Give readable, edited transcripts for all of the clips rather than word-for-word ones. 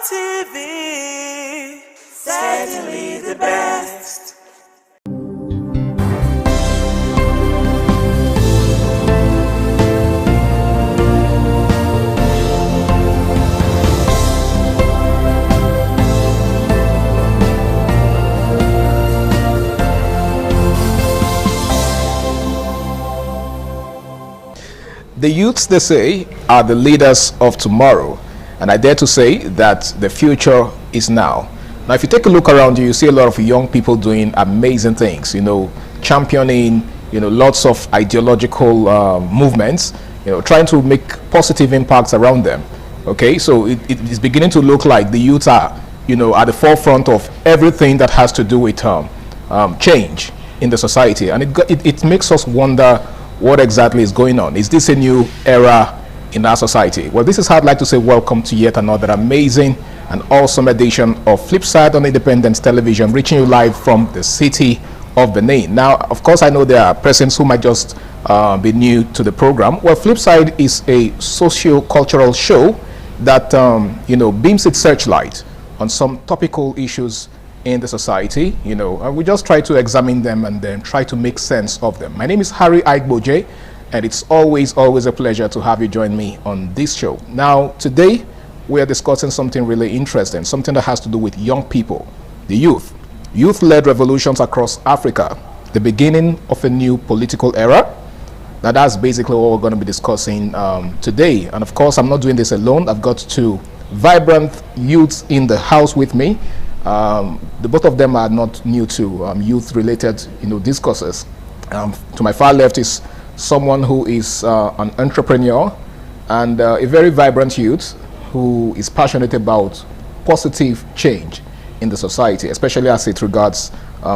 ITV, certainly the best. The youths, they say, are the leaders of tomorrow. And I dare to say that the future is now. Now, if you take a look around you, you see a lot of young people doing amazing things, championing, lots of ideological movements, trying to make positive impacts around them. Okay, so it is beginning to look like the youth are, at the forefront of everything that has to do with change in the society. And it makes us wonder what exactly is going on. Is this a new era in our society? Well, this is how I'd like to say welcome to yet another amazing and awesome edition of Flipside on Independence Television, reaching you live from the city of Benin. Now, of course, I know there are persons who might just be new to the program. Well, Flipside is a socio-cultural show that beams its searchlight on some topical issues in the society, and we just try to examine them and then try to make sense of them. My name is Harry Aigboje, and it's always a pleasure to have you join me on this show. Now, today, we are discussing something really interesting, something that has to do with young people, the youth, youth-led revolutions across Africa, the beginning of a new political era. Now, that's basically what we're going to be discussing today. And of course, I'm not doing this alone. I've got two vibrant youths in the house with me. The both of them are not new to youth-related, discourses. To my far left is someone who is an entrepreneur and a very vibrant youth who is passionate about positive change in the society, especially as it regards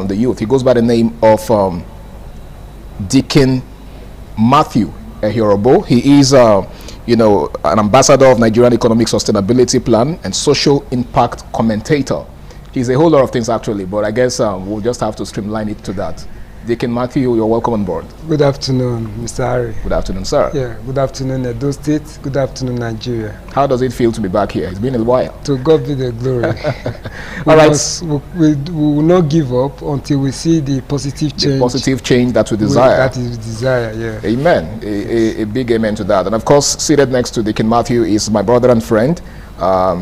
the youth. He goes by the name of Deacon Matthew Ehiobo. He is, an ambassador of Nigerian Economic Sustainability Plan and social impact commentator. He's a whole lot of things actually, but I guess we'll just have to streamline it to that. Deacon Matthew, you're welcome on board. Good afternoon, Mr. Harry. Good afternoon, sir. Yeah, good afternoon, Edo State. Good afternoon, Nigeria. How does it feel to be back here? It's been a while. To God be the glory. All right. We will not give up until we see the positive change. The positive change that we desire. That is desire, yeah. Amen. A big amen to that. And of course, seated next to Deacon Matthew is my brother and friend,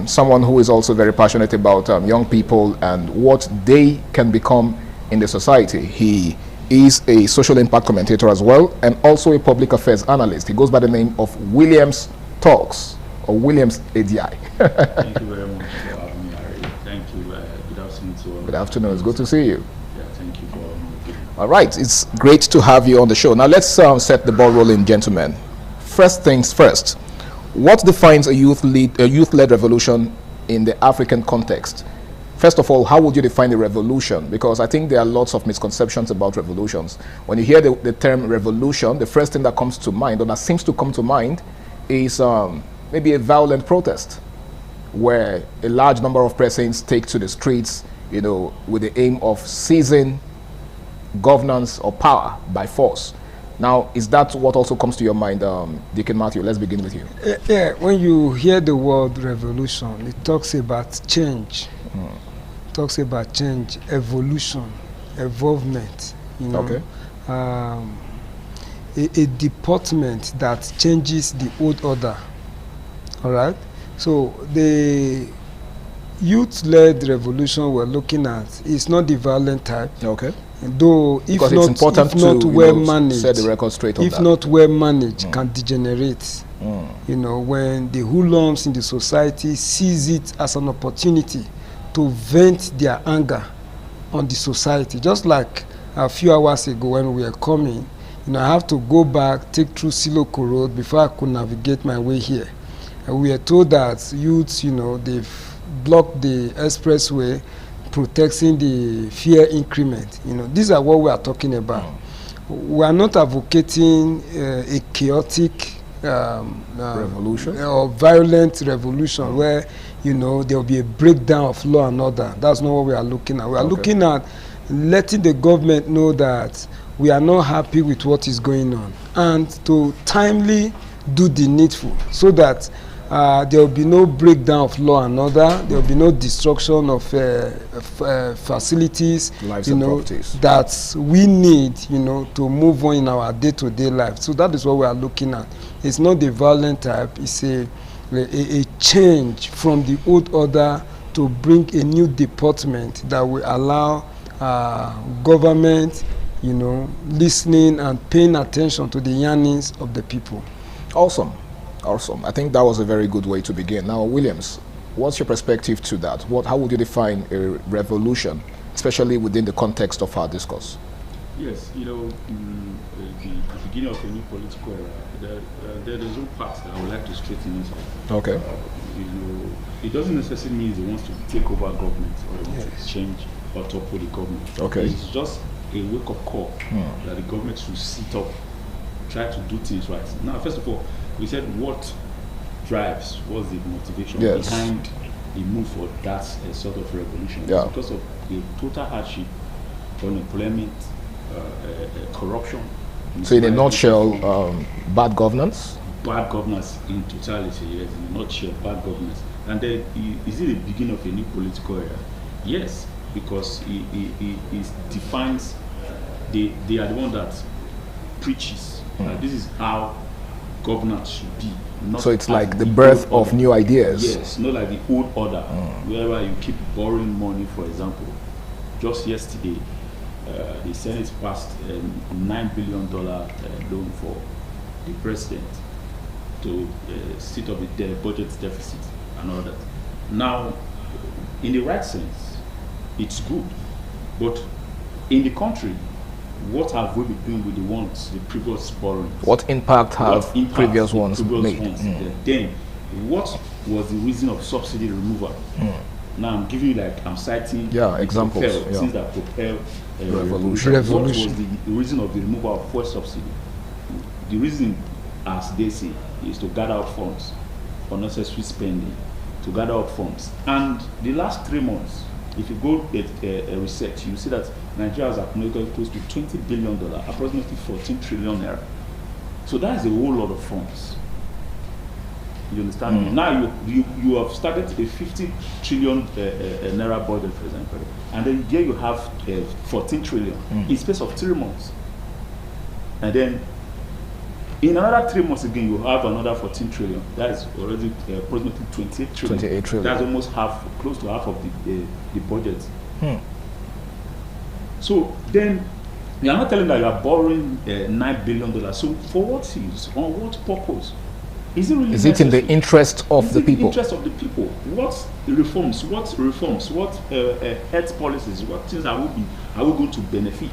someone who is also very passionate about young people and what they can become in the society. He is a social impact commentator as well, and also a public affairs analyst. He goes by the name of Williams Talks, or Williams ADI. Thank you very much for having me, Harry. Thank you. Good afternoon to all. Good afternoon. It's good to see you. Yeah, thank you for having me. All right. It's great to have you on the show. Now, let's set the ball rolling, gentlemen. First things first. What defines a youth-led revolution in the African context? First of all, how would you define a revolution? Because I think there are lots of misconceptions about revolutions. When you hear the term revolution, the first thing that comes to mind, or that seems to come to mind, is maybe a violent protest, where a large number of persons take to the streets, with the aim of seizing governance or power by force. Now, is that what also comes to your mind, Deacon Matthew? Let's begin with you. Yeah, when you hear the word revolution, it talks about change. Talks about change, evolution, evolvement. Okay. A deportment that changes the old order. All right. So the youth-led revolution we're looking at is not the violent type. Okay. Though, because it's important to well managed, set the record straight on if that. not well managed, can degenerate. When the hoodlums in the society sees it as an opportunity to vent their anger on the society. Just like a few hours ago when we were coming, I have to go back, take through Siloko Road before I could navigate my way here. And we are told that youths, they've blocked the expressway, protecting the fare increment. These are what we are talking about. We are not advocating a chaotic revolution or violent revolution where there will be a breakdown of law and order. That's not what we are looking at. We are looking at letting the government know that we are not happy with what is going on, and to timely do the needful so that there will be no breakdown of law and order. There will be no destruction of facilities, lives and properties that we need, to move on in our day-to-day life. So that is what we are looking at. It's not the violent type. It's a change from the old order to bring a new deportment that will allow government, listening and paying attention to the yearnings of the people. Awesome. I think that was a very good way to begin. Now, Williams, what's your perspective to that? How would you define a revolution, especially within the context of our discourse? Yes, the beginning of a new political era, there's one part that I would like to straighten inside. Okay. It doesn't necessarily mean he wants to take over government or he wants to change or topple the government. Okay. It's just a wake-up call that the government should sit up, try to do things right. Now, first of all, we said what's the motivation behind the move for that sort of revolution? Yeah. It's because of the total hardship, unemployment, corruption. So in a nutshell, bad governance? Bad governance in totality, yes, in a nutshell, bad governance. And then, is it the beginning of a new political era? Yes, because it defines, they are the one that preaches. This is how governance should be. So it's like the birth of new ideas. Yes, not like the old order, wherever you keep borrowing money, for example. Just yesterday, the Senate passed a $9 billion loan for the president to sit up the budget deficit and all that. Now, in the right sense, it's good. But in the country, what have we been doing with the previous borrowings? What impact have previous ones made? Then, what was the reason of subsidy removal? Now I'm citing examples. Things that propel revolution. What was the reason of the removal of fuel subsidy? The reason, as they say, is to gather up funds for necessary spending, to gather up funds. And the last 3 months, if you go at research, you see that Nigeria has accumulated close to $20 billion, approximately 14 trillion naira. So that is a whole lot of funds. You understand me? Now you have started a 50 trillion naira budget, for example, and then here you have 14 trillion in space of 3 months. And then in another 3 months again, you have another 14 trillion. That is already approximately 28 trillion. 28 trillion. That's almost close to half of the budget. So then, you are not telling that you are borrowing $9 billion. So for what use? On what purpose? Is it really necessary? It in the interest of the people? Interest of the people. What reforms? What health policies? What things are we going to benefit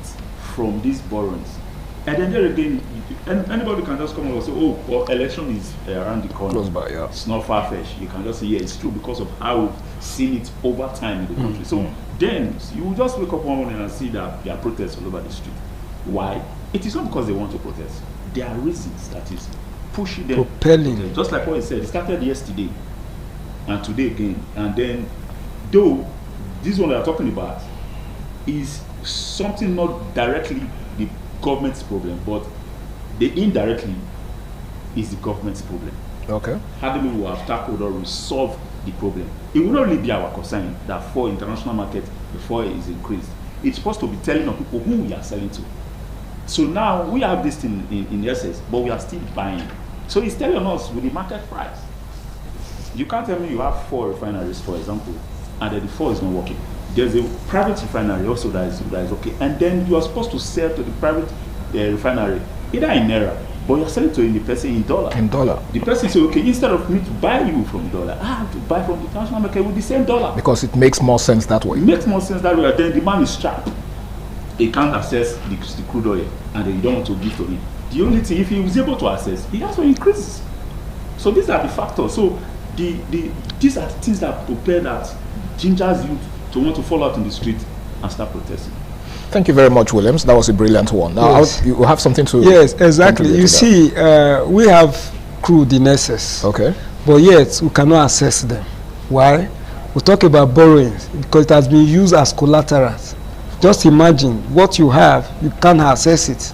from these borrowings? And then there again, anybody can just come and say, "Oh, well, election is around the corner." Close by, yeah. It's not far-fetched. You can just say, "Yeah, it's true," because of how we've seen it over time in the country. So then you will just wake up one morning and see that there are protests all over the street. Why? It is not because they want to protest. There are reasons that is pushing them, propelling. Just like what he said, it started yesterday and today again. And then, though this one that I'm talking about is something not directly the government's problem, but the indirectly is the government's problem. Okay. How do we have tackled or resolved the problem? It will not really be our concern that for international market before it is increased. It's supposed to be telling on people who we are selling to. So now we have this thing in excess, but we are still buying. So it's telling us with the market price. You can't tell me you have 4 refineries, for example, and then the 4 is not working. There's a private refinery also that is okay, and then you are supposed to sell to the private refinery either in naira, but you're selling to the person in dollar. In dollar. The person says, okay, instead of me to buy you from dollar, I have to buy from the international market with the same dollar. Because it makes more sense that way. It makes more sense that way. Then the man is trapped. He can't access the crude oil, and then you don't want to give to him. The only thing, if he is able to access, he has to increase. So these are the factors. So these are the things that prepare that gingers you to want to fall out in the street and start protesting. Thank you very much, Williams. That was a brilliant one. Now, Yes. you have something to... Yes, exactly. contribute You to that. see, we have crude in excess, Okay. but yet we cannot access them. Why? We talk about borrowing because it has been used as collateral. Just imagine what you have, you can't access it,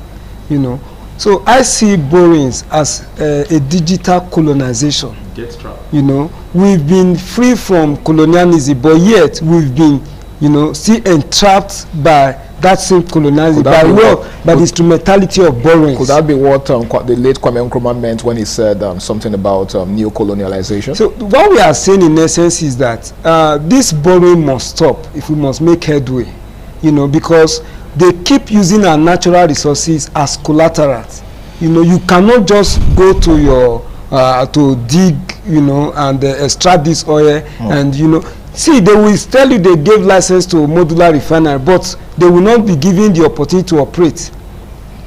you know. So I see borrowings as a digital colonization. Get trapped. You know, we've been free from colonialism, but yet we've been, you know, still entrapped by that same colonialism, Could that by be what? what- By the instrumentality of borrowings. Could that be what the late Kwame Nkrumah meant when he said something about neo-colonialization? So what we are saying in essence is that this borrowing must stop if we must make headway, you know, because they keep using our natural resources as collateral. You know, you cannot just go to your to dig, you know, and extract this oil, and you know, see, they will tell you they gave license to modular refinery, but they will not be given the opportunity to operate.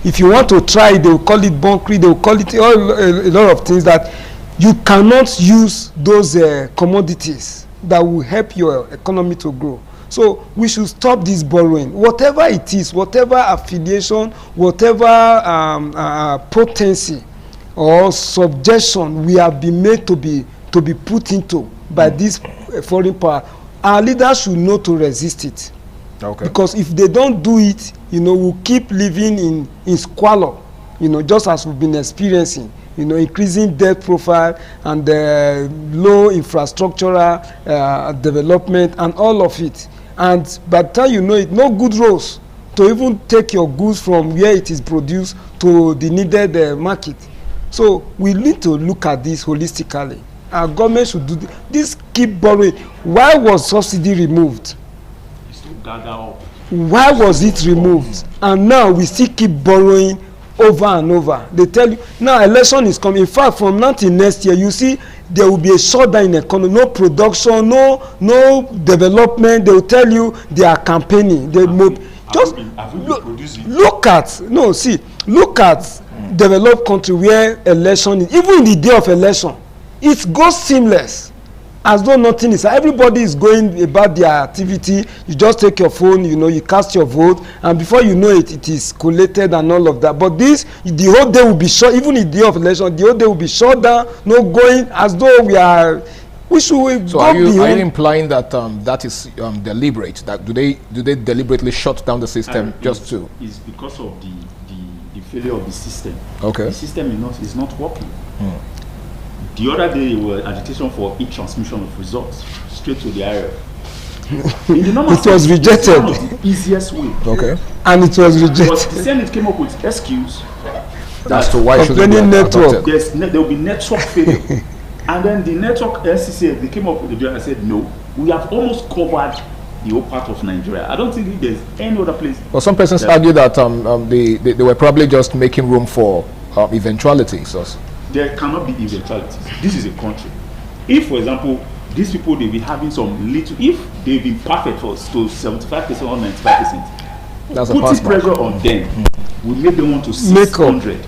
If you want to try, they will call it bunkering, they will call it a lot of things that you cannot use those commodities that will help your economy to grow. So we should stop this borrowing, whatever it is, whatever affiliation, whatever potency or subjection we have been made to be put into by this foreign power. Our leaders should know to resist it. Okay. Because if they don't do it, you know, we'll keep living in squalor, you know, just as we've been experiencing, you know, increasing debt profile and low infrastructural development and all of it. And by the time you know it, no good roads to even take your goods from where it is produced to the needed market. So we need to look at this holistically. Our government should do this. Keep borrowing. Why was subsidy removed? It's to gather up. Why was it removed? And now we still keep borrowing over and over. They tell you now election is coming. In fact, from now till next year, you see there will be a shutdown in economy, no production, no development. They will tell you they are campaigning. They just look at developed country where election is, even in the day of election, it goes seamless as though nothing is. Everybody is going about their activity. You just take your phone, you know, you cast your vote, and before you know it, it is collated and all of that. But this, the whole day will be shut. Even in the day of election, the whole day will be shut down. No going, as though we should. So are you implying that that is deliberate? That do they deliberately shut down the system just to? It's because of the failure of the system. Okay. The system is not working. The other day, there were agitation for e-transmission of results straight to the IRF. In the normal it was rejected. It's one of the easiest way. Okay. And it was rejected. But the Senate came up with excuse As to why should complaining network. there will be network failure. And then the network NCC, they came up with the bill and said, no, we have almost covered the whole part of Nigeria. I don't think there's any other place. Well, some persons argue that they were probably just making room for eventualities. There cannot be eventualities. This is a country. If, for example, these people, they'll be having some little, if they've been perfect to 75% or 95%, That's putting pressure on them will make them want to 600.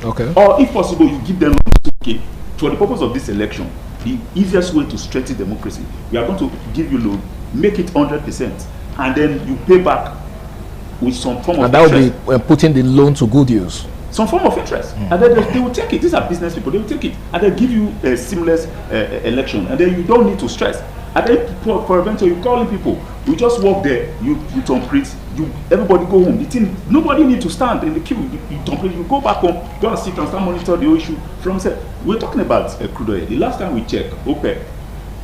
Okay. Or if possible, you give them, okay, for the purpose of this election, the easiest way to strengthen democracy, we are going to give you loan, make it 100%, and then you pay back with some form of interest. And that will be putting the loan to good use. Some form of interest, and then they will take it. These are business people. They will take it, and they give you a seamless election, and then you don't need to stress. And then for eventually, you calling people, you just walk there, you complete everybody go home. The thing, nobody need to stand in the queue. You go back home, go and sit and start monitor the whole issue. We're talking about crude oil. The last time we checked, OPEC,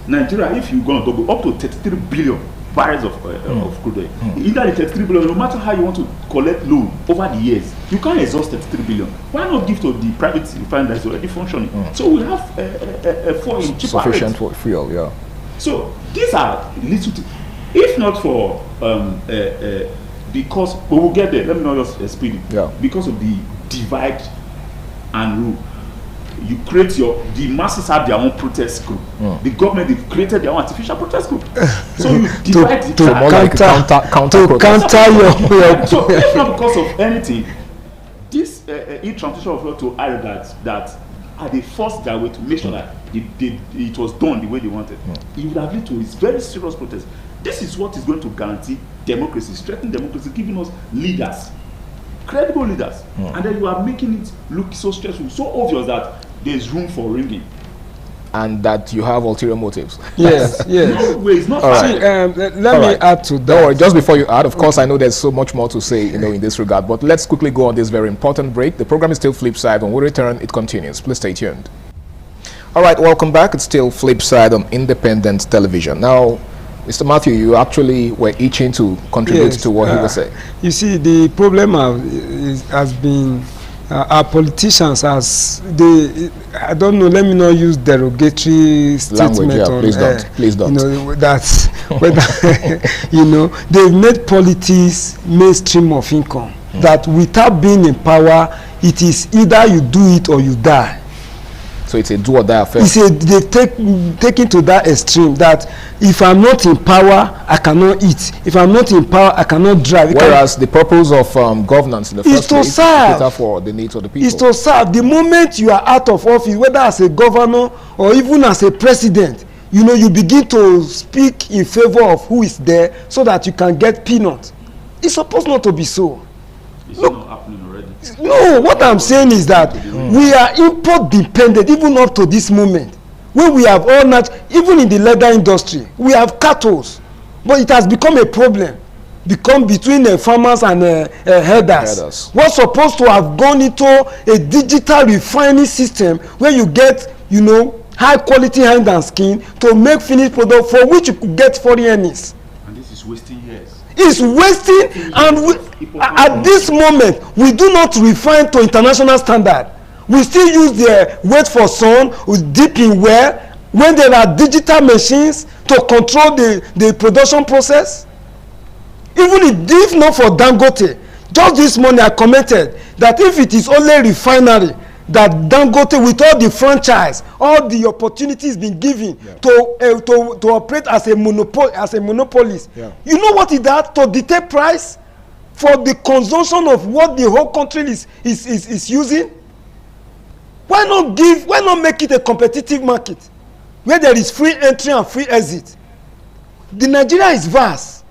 Nigeria, if you go on double up to 33 billion barrels of crude oil. Either the 33 billion, no matter how you want to collect loan over the years, you can't exhaust 33 billion. Why not give to the private refineries already functioning? So we have a foreign cheaper sufficient for fuel, yeah. So these are little things. If not for because we will get there. Let me not just speed it. Yeah. Because of the divide and rule, you create the masses have their own protest group. The government, they've created their own artificial protest group. So you divide the to more like counter your So if not because of anything, this transition of to arrogance that they forced their way to make sure that it was done the way they wanted. It would have led to a very serious protest. This is what is going to guarantee democracy, strengthen democracy, giving us leaders, credible leaders. And then you are making it look so stressful, so obvious that there's room for ringing. And that you have ulterior motives. Yes, yes. No way, it's not All fair. right. Let me add to that. Don't worry, just before you add, of course, I know there's so much more to say, in this regard, but let's quickly go on this very important break. The program is still Flipside. When we return, it continues. Please stay tuned. All right, welcome back. It's still Flipside on Independent Television. Now, Mr. Matthew, you actually were itching to contribute to what he was saying. You see, the problem has been our politicians, I don't know, let me not use derogatory statement. Language, yeah, please don't. That's whether, they've made politics mainstream of income. That without being in power, it is either you do it or you die. So it's a do or die affair. They take it to that extreme that if I'm not in power, I cannot eat. If I'm not in power, I cannot drive. Whereas the purpose of governance in the first place is to cater for the needs of the people. It's to serve. The moment you are out of office, whether as a governor or even as a president, you begin to speak in favor of who is there so that you can get peanuts. It's supposed not to be so. It's not happening already. No, what I'm saying is that we are import dependent even up to this moment. When we have all even in the leather industry, we have cattle, but it has become a problem. Between the farmers and herders. What's supposed to have gone into a digital refining system where you get, high quality hand and skin to make finished product for which you could get foreign earnings. And this is wasting years. It's wasting, and at this moment we do not refine to international standard. We still use the wait for sun, we dip in well when there are digital machines to control the production process. Even if not for Dangote, just this morning I commented that if it is only refinery that Dangote, with all the franchise, all the opportunities being given to operate as a monopolist, you know what it does to dictate price for the consumption of what the whole country is using? Why not make it a competitive market where there is free entry and free exit? The Nigeria is vast.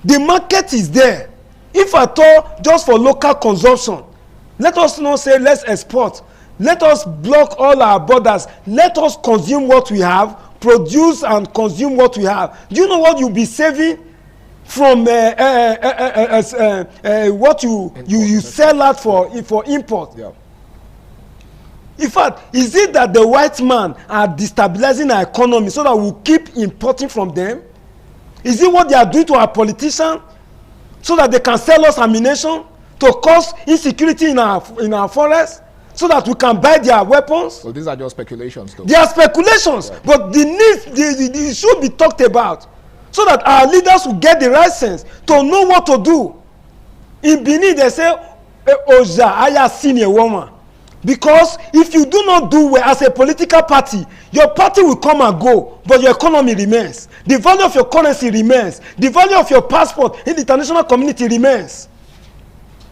The market is there. If at all, just for local consumption, let us not say let's export. Let us block all our borders. Let us consume what we have, produce and consume what we have. Do you know what you'll be saving from what you sell out for import? Yeah. In fact, is it that the white man are destabilizing our economy so that we'll keep importing from them? Is it what they are doing to our politicians so that they can sell us ammunition to cause insecurity in our forests so that we can buy their weapons? So these are just speculations, though. They are speculations, but the needs should be talked about so that our leaders will get the right sense to know what to do. In Benin, they say, Oja, I have seen a woman. Because if you do not do well as a political party, your party will come and go, but your economy remains. The value of your currency remains. The value of your passport in the international community remains.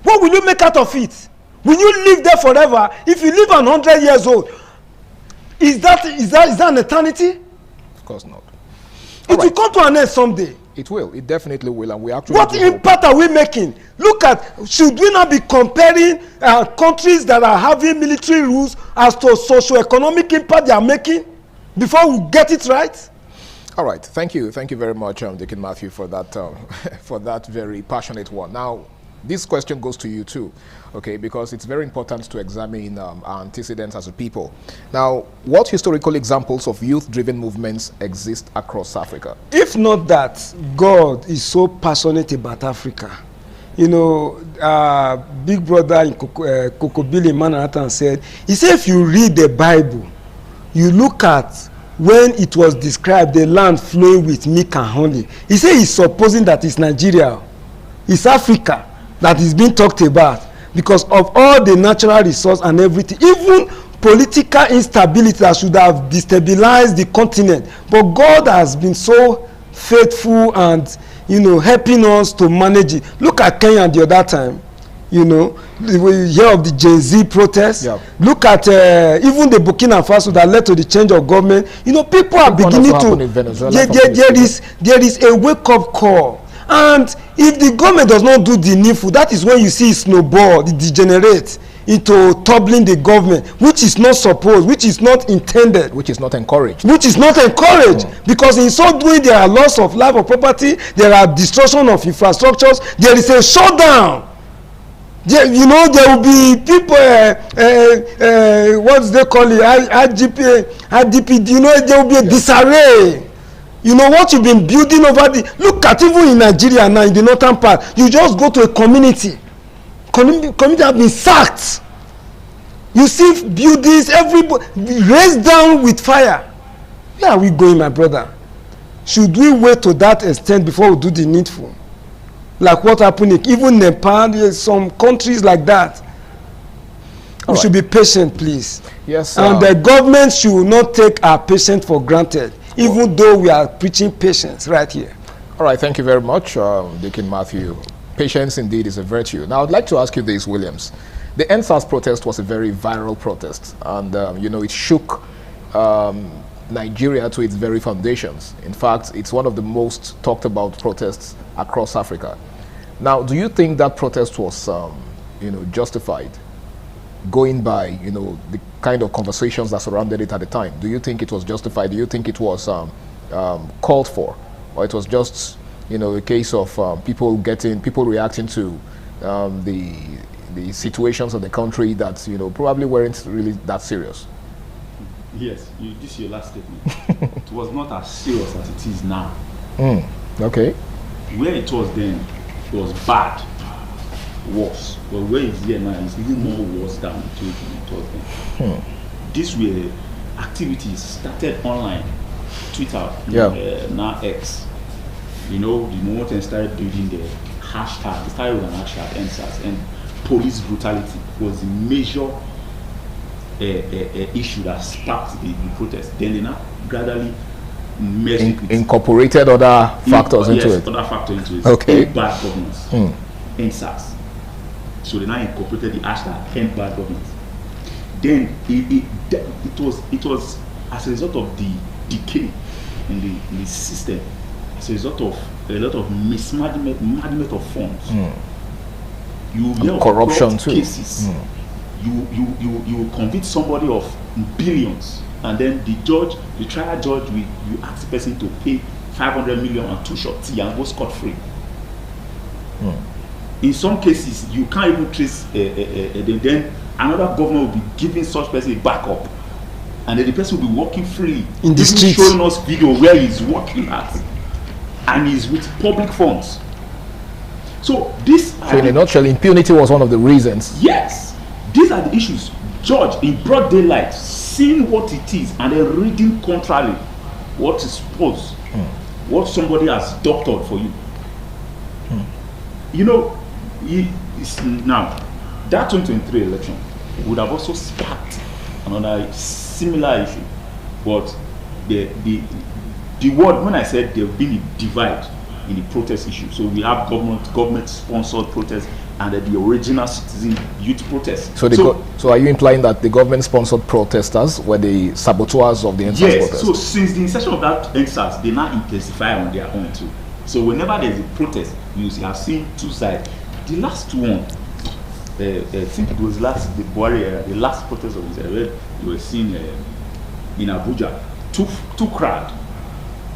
What will you make out of it? Will you live there forever? If you live 100 years old, is that an eternity? Of course not. It will come to an end someday. It will. It definitely will. And we actually. What impact are we making? Look at, should we not be comparing countries that are having military rules as to socio-economic impact they are making before we get it right? All right, thank you very much, Deacon Matthew, for that for that very passionate one. Now, this question goes to you too, okay? Because it's very important to examine our antecedents as a people. Now, what historical examples of youth-driven movements exist across Africa? If not that, God is so passionate about Africa. You know, Big Brother in Kokobili Manhattan said, he said, if you read the Bible, you look at when it was described the land flowing with milk and honey, he said he's supposing that it's Nigeria, it's Africa that is being talked about because of all the natural resource and everything, even political instability that should have destabilized the continent. But God has been so faithful and, you know, helping us to manage it. Look at Kenya the other time. You know, we hear of the Gen Z protests. Yeah. Look at even the Burkina Faso that led to the change of government. You know, people are beginning to. There is a wake-up call, and if the government does not do the needful, that is when you see it snowball, it degenerate into toppling the government, which is not supposed, which is not intended, which is not encouraged, because in so doing there are loss of life or property, there are destruction of infrastructures, there is a shutdown. You know, there will be people, what they call it, IDP, you know, there will be a disarray. You know, what you've been building over look at even in Nigeria now, in the northern part, you just go to a community have been sacked. You see buildings, everybody raised down with fire. Where are we going, my brother? Should we wait to that extent before we do the needful? Like what happened, even Nepal, some countries like that. We should be patient, please. Yes, and the government should not take our patience for granted, even though we are preaching patience right here. All right, thank you very much, Deacon Matthew. Patience indeed is a virtue. Now, I'd like to ask you this, Williams. The NSAS protest was a very viral protest, and you know, it shook Nigeria to its very foundations. In fact, it's one of the most talked about protests across Africa. Now, do you think that protest was, you know, justified, going by, you know, the kind of conversations that surrounded it at the time? Do you think it was justified? Do you think it was called for, or it was just, you know, a case of people reacting to the situations of the country that, you know, probably weren't really that serious? Yes, this is your last statement. It was not as serious as it is now. Okay. Where it was then, it was bad, worse. But where it's here now, it's even more worse than it was then. These were activities started online, Twitter, now X. You know, the moment they started building the hashtag, they started with an hashtag, NSAS, and police brutality was the major issue that sparked the protest. Then they now gradually incorporated other factors into it. Other factors into it. Okay. End bad governance. NSAS. So they now incorporated the hashtag end bad governance. Then it was as a result of the decay in the system, as a result of a lot of mismanagement of funds. You hear of corruption too. Cases. You convict somebody of billions, and then the trial judge will ask the person to pay 500 million and 2 short tea and go scot-free. In some cases, you can't even trace. Then another governor will be giving such person a backup, and then the person will be walking freely in the streets, showing us video where he's working at, and he's with public funds. So in a nutshell, impunity was one of the reasons. Yes, these are the issues. Judge in broad daylight, seeing what it is, and then reading contrary what is supposed, what somebody has doctored for you. You know, now that 2023 election would have also sparked another similar issue, but the word, when I said there have been a divide in the protest issue, so we have government sponsored protests and the original citizen youth protests. So are you implying that the government sponsored protesters were the saboteurs of the NSAS protest? Yes. So since the inception of that NSAS, they now intensify on their own too. So whenever there is a protest, you have seen two sides. The last one, I think it was the last protest of Israel, you were seen in Abuja, two crowd.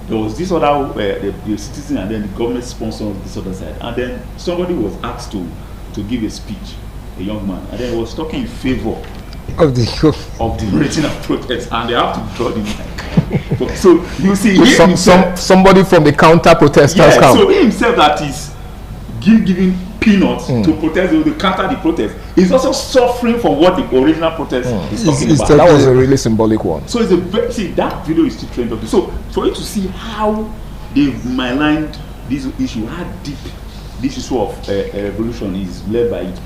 there was this other the citizen, and then the government sponsored this other side, and then somebody was asked to give a speech, a young man, and then he was talking in favor of the original protest, and they have to draw the line. So you see, somebody from the counter protesters camp. So he himself that is giving peanuts to protest, to counter the protest, is also suffering from what the original protest is talking about. That was a really symbolic one. So it's that video is still trending. So for you to see how they've maligned this issue, how deep this issue of revolution is led by it,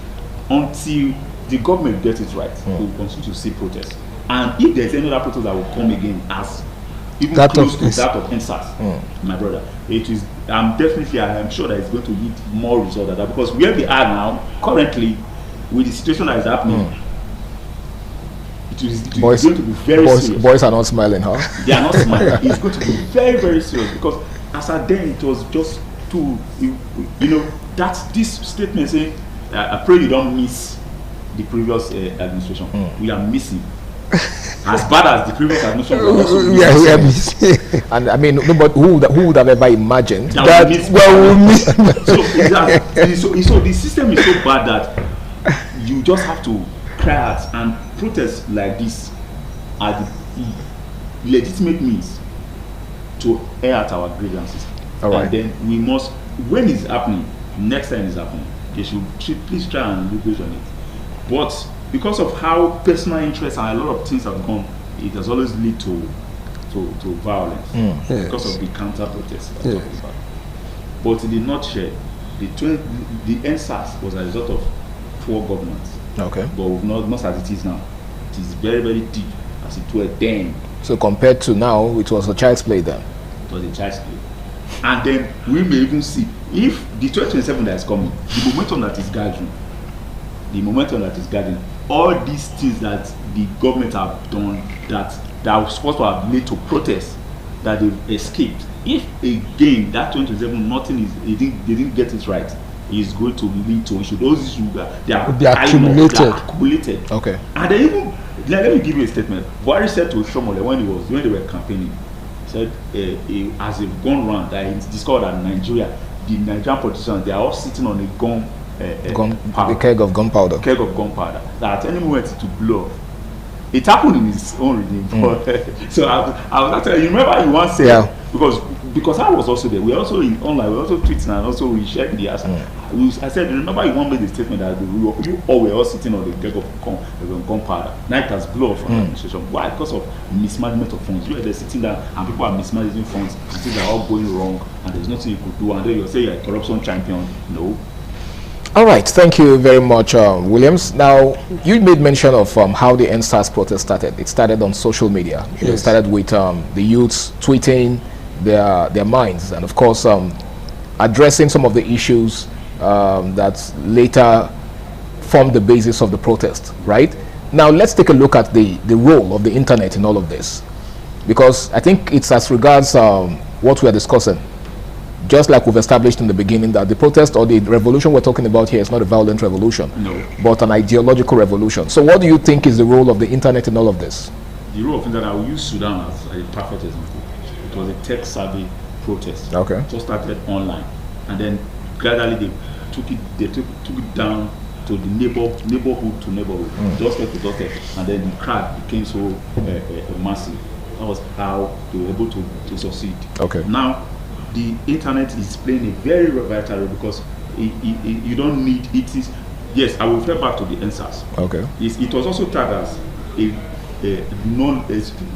until the government gets it right, we will continue to see protests. And if there's any other protest that will come again as even that close to that of NSAS, my brother, it is. I'm sure that it's going to yield more results than that, because where we are now, currently, with the situation that is happening, it is going to be very serious. Boys are not smiling, huh? They are not smiling. It's going to be very, very serious, because as at then it was just too, that's this statement saying, I pray you don't miss the previous administration. We are missing. As bad as the previous administration was, we are missing. And I mean, nobody who would have ever imagined that we'll miss. So the system is so bad that you just have to cry out, and protests like this are the legitimate means to air out our grievances. All right. And then we must, when it's happening, next time it's happening, they should please try and leverage on it. But because of how personal interests and a lot of things have gone, it has always led to violence because of the counter protests. But in the nutshell, the NSAS was a result of poor governance. Okay. But not as it is now. It is very, very deep as it were then. So compared to now, it was a child's play then. It was a child's play. And then we may even see, if the 2027 that is coming, the momentum that is gathering, all these things that the government have done that was supposed to have led to protests that they've escaped, if again that 2027 they didn't get it right, is going to lead to those issues that they are accumulated. Okay. And they even, let me give you a statement. Buhari said to Shomole when they were campaigning, he said as they've gone round, that he discovered that Nigeria, the Nigerian politicians, they are all sitting on a keg of gunpowder. That at any moment to blow up. It happened in his own regime. So I was actually, you remember he once said, because I was also there, we also in online, we also tweeting and also we shared the answer. I said, remember you once made the statement that you all were all sitting on the keg of gunpowder. Now it has blown up from the administration. Why? Because of mismanagement of funds. You were there sitting there and people are mismanaging funds and things are all going wrong and there's nothing you could do, and then you say you're a corruption champion. No. All right, thank you very much, Williams. Now, you made mention of how the NSAS protest started. It started on social media. Yes. It started with the youths tweeting their minds, and of course, addressing some of the issues that later formed the basis of the protest, right? Now, let's take a look at the role of the internet in all of this, because I think it's as regards what we are discussing. Just like we've established in the beginning, that the protest or the revolution we're talking about here is not a violent revolution, but an ideological revolution. So what do you think is the role of the internet in all of this? The role of internet, I will use Sudan as a perfect example. It was a tech-savvy protest. Okay. It just started online, and then gradually they took it down to the neighborhood to neighborhood, doorstep to doorstep, and then the crowd became so massive. That was how they were able to succeed. Okay. Now, the internet is playing a very vital role, because you don't need it. Is, yes, I will refer back to the NSAS. Okay. It was also tagged as a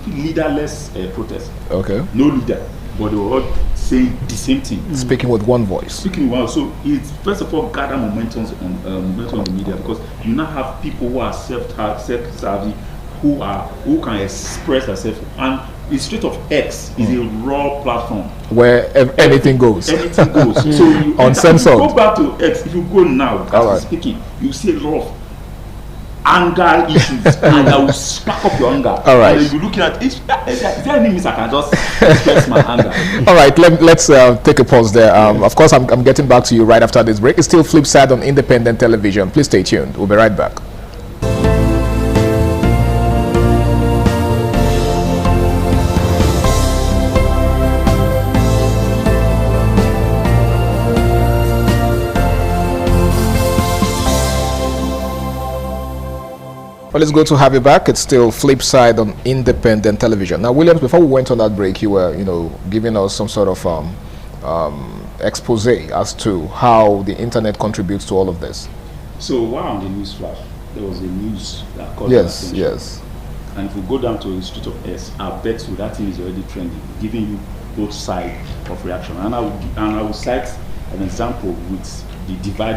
leaderless protest. Okay. No leader, but they were all saying the same thing. Speaking with one voice. So it's first of all gather momentum on the media, because you now have people who are self-savvy, who can express themselves, and the Street of X is a raw platform where anything goes. Anything goes. So uncensored. If you go back to X, if you go now, as speaking, you see a lot of anger issues, and that will spark up your anger. All right. And if you're looking at it, is there any means I can just express my anger? All right, let's take a pause there. Of course, I'm getting back to you right after this break. It's still Flipside on Independent Television. Please stay tuned. We'll be right back. Well, it's good to have you back. It's still Flip Side on independent television. Now, Williams, before we went on that break, you were, giving us some sort of expose as to how the internet contributes to all of this. So while on the news flash, there was a news that caught Yes, attention. yes. And if we go down to the Institute of S, I bet you that thing is already trending, giving you both sides of reaction. And I will cite an example with the divide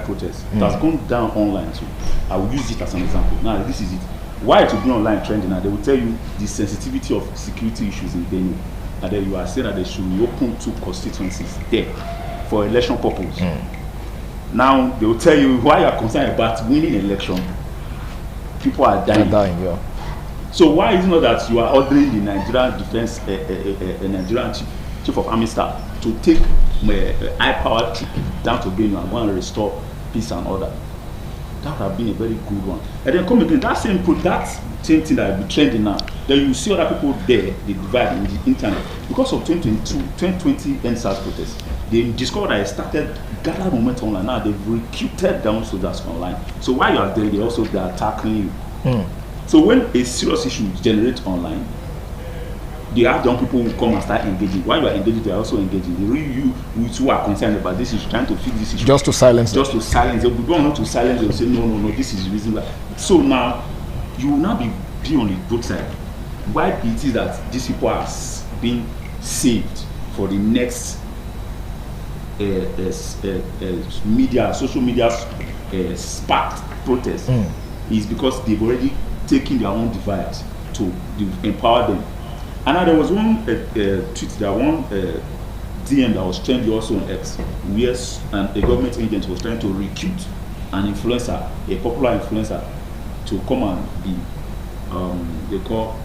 protest. It has gone down online, so I will use it as an example. Now, this is it. Why it will be online trending? Now, they will tell you the sensitivity of security issues in Benue. And then you are saying that they should reopen 2 constituencies there for election purpose. Now, they will tell you why you are concerned about winning election. People are dying. Yeah. So why is it not that you are ordering the Nigerian defense, Nigerian chief of army staff to take high-powered troop down to Benue and go and restore peace and order? That would have been a very good one. And then come again, that same thing that will be trending now, then you see other people there, they divide in the internet. Because of 2020 NSAS protest, they discovered that it started gather momentum online. Now they've recruited down soldiers online. So while you are there, they are tackling you. So when a serious issue generates online, they have young people who come and start engaging. While you are engaging, they are also engaging. They really you who are concerned about this issue, trying to fix this issue. Just to silence them. Just to silence them. We don't want to silence them. Say no, this is the reason why. So now you will now be on the both sides. Why it is that these people are being saved for the next social media sparked protest is because they've already taken their own device to empower them. And now there was one tweet, DM that was trending also on X, where a government agent was trying to recruit an influencer, a popular influencer, to come and be, they call,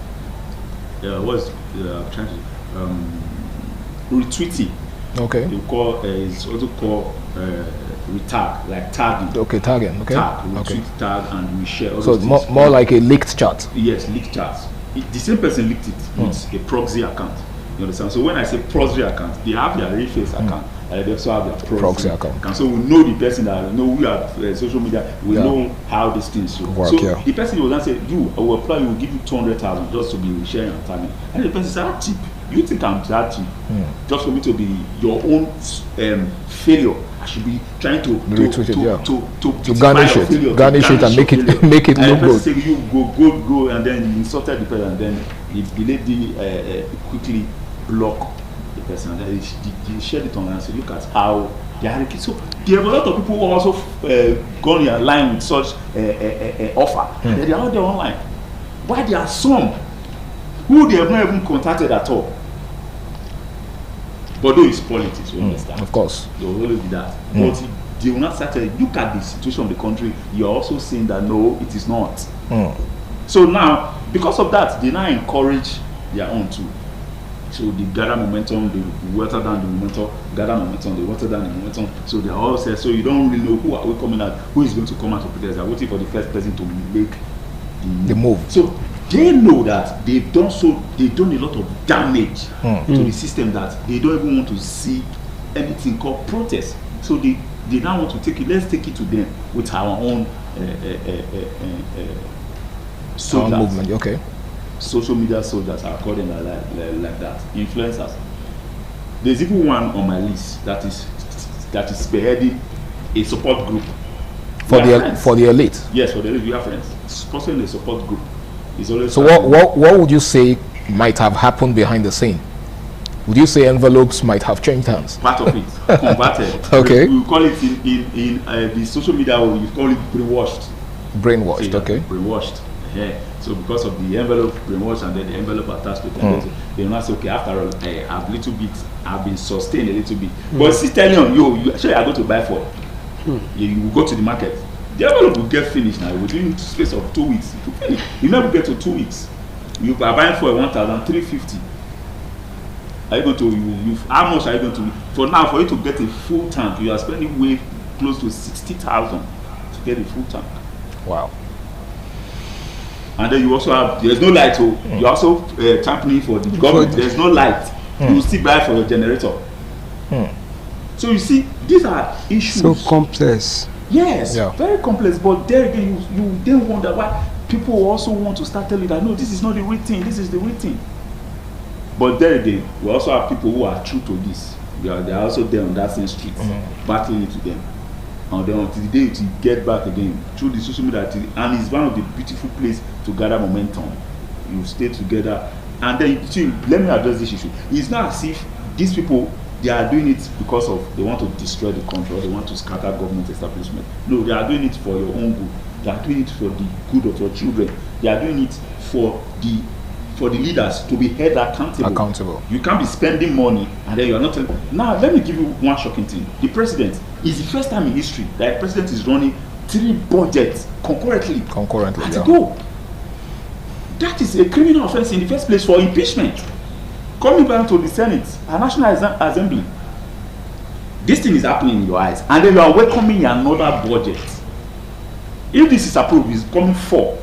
retweeting. Okay. They call, it's also called retag, like tagging. Okay, tagging. Okay. Tag, retweet, okay. tag, and we share. So more like a leaked chat. Yes, leaked chats. The same person leaked it with a proxy account. You understand? So when I say proxy account, they have their real face account, and they also have their proxy account. So we know the person that we have social media. We know how these things work. So the person will then say, I will apply. We will give you 200,000 just to be sharing and tagging. And the person says, "How cheap? You think I'm that cheap? Just for me to be your own failure? I should be trying to garnish it and make it look good." Say you go, and then you insulted the person, and then the lady quickly block the person, and then he shared it online and said, "Look at how they are." So there are a lot of people who also gone in line with such offer. They are out there online. Why there are some who they have not even contacted at all? But though it's politics, you understand. Of course. There will always be that. But they will not start to look at the situation of the country. You are also saying that no, it is not. So now, because of that, they now encourage their own too. So they gather momentum, they water down the momentum, gather momentum, they water down the momentum. So they all say, so you don't really know who are we coming out, who is going to come out to protest. They're waiting for the first person to make the move. So they know that they've done a lot of damage to the system, that they don't even want to see anything called protest. So they now want to take it. Let's take it to them with our own soldiers. Movement. Okay. Social media soldiers are called them like that. Influencers. There's even one on my list that is spearheading a support group for the elite. Yes, for the elite. We have friends sponsoring a support group. So what would you say might have happened behind the scene? Would you say envelopes might have changed hands? Part of it converted. Okay. We call it in the social media. We call it brainwashed. Brainwashed. Okay. Brainwashed. Yeah. So because of the envelope brainwashed and then the envelope attached to it, they will not say, okay, after all, I've been sustained a little bit. But still telling you actually are going to buy for. You will go to the market. The envelope will get finished now within space of 2 weeks. It will finish. You never get to 2 weeks. You are buying for 1,350. Are you going to? How much are you going to? For now, for you to get a full tank, you are spending way close to 60,000 to get a full tank. Wow. And then you also have, there's no light, so you're also championing for the government. There's no light. You will still buy for your generator. So you see, these are issues. So complex. Yes, Yeah. very complex. But there again, you then wonder why people also want to start telling that no, this is not the real thing. This is the real thing. But there again, we also have people who are true to this. They are also there on that same street, battling it to them. And then until the day to get back again through the social media, and it's one of the beautiful places to gather momentum. You stay together, and then see, let me address this issue. It's not as if these people, they are doing it because of they want to destroy the country or they want to scatter government establishment. No, they are doing it for your own good. They are doing it for the good of your children. They are doing it for the leaders to be held accountable. You can't be spending money and then you are not. Now, let me give you one shocking thing. The president is the first time in history that a president is running 3 budgets concurrently. At a go. That is a criminal offense in the first place for impeachment. Coming back to the Senate, a National Assembly, this thing is happening in your eyes, and then you are welcoming another budget. If this is approved, it's coming 4.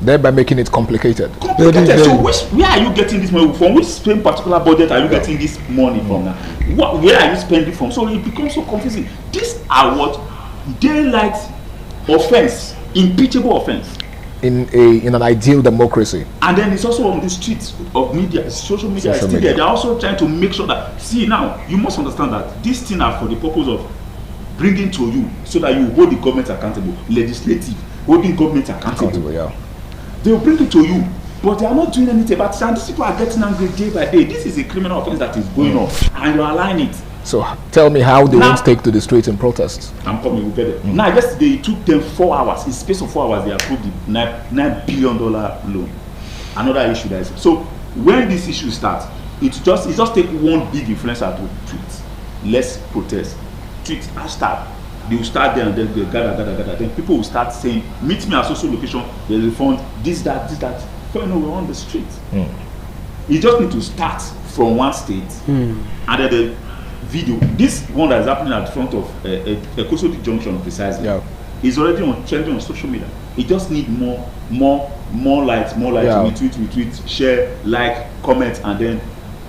Thereby making it complicated. So where are you getting this money from? Which same particular budget are you getting this money from now? Where are you spending from? So it becomes so confusing. These are what daylight offense, impeachable offense. In an ideal democracy. And then it's also on the streets of media, social media is still there. They're also trying to make sure that, see now, you must understand that these things are for the purpose of bringing to you so that you hold the government accountable, legislative, holding government accountable. Yeah. They will bring it to you, but they are not doing anything about it. And these people are getting angry day by day. This is a criminal offense that is going on, and you're allowing it. So tell me how they won't take to the streets in protests. I'm coming, we'll get it. Now, yesterday it took them 4 hours. In space of 4 hours, they approved the $9 billion loan. Another issue that is. So when this issue starts, it just take one big influencer to tweet, let's protest, tweet, hashtag. They will start there and then they gather. Then people will start saying, meet me at social location, there's a fund, this, that. Before you know, we're on the street. You just need to start from one state, and then the video, this one that is happening at the front of Ekosodi Junction precisely, is already trending on social media. It just needs more light, retweet, share, like, comment, and then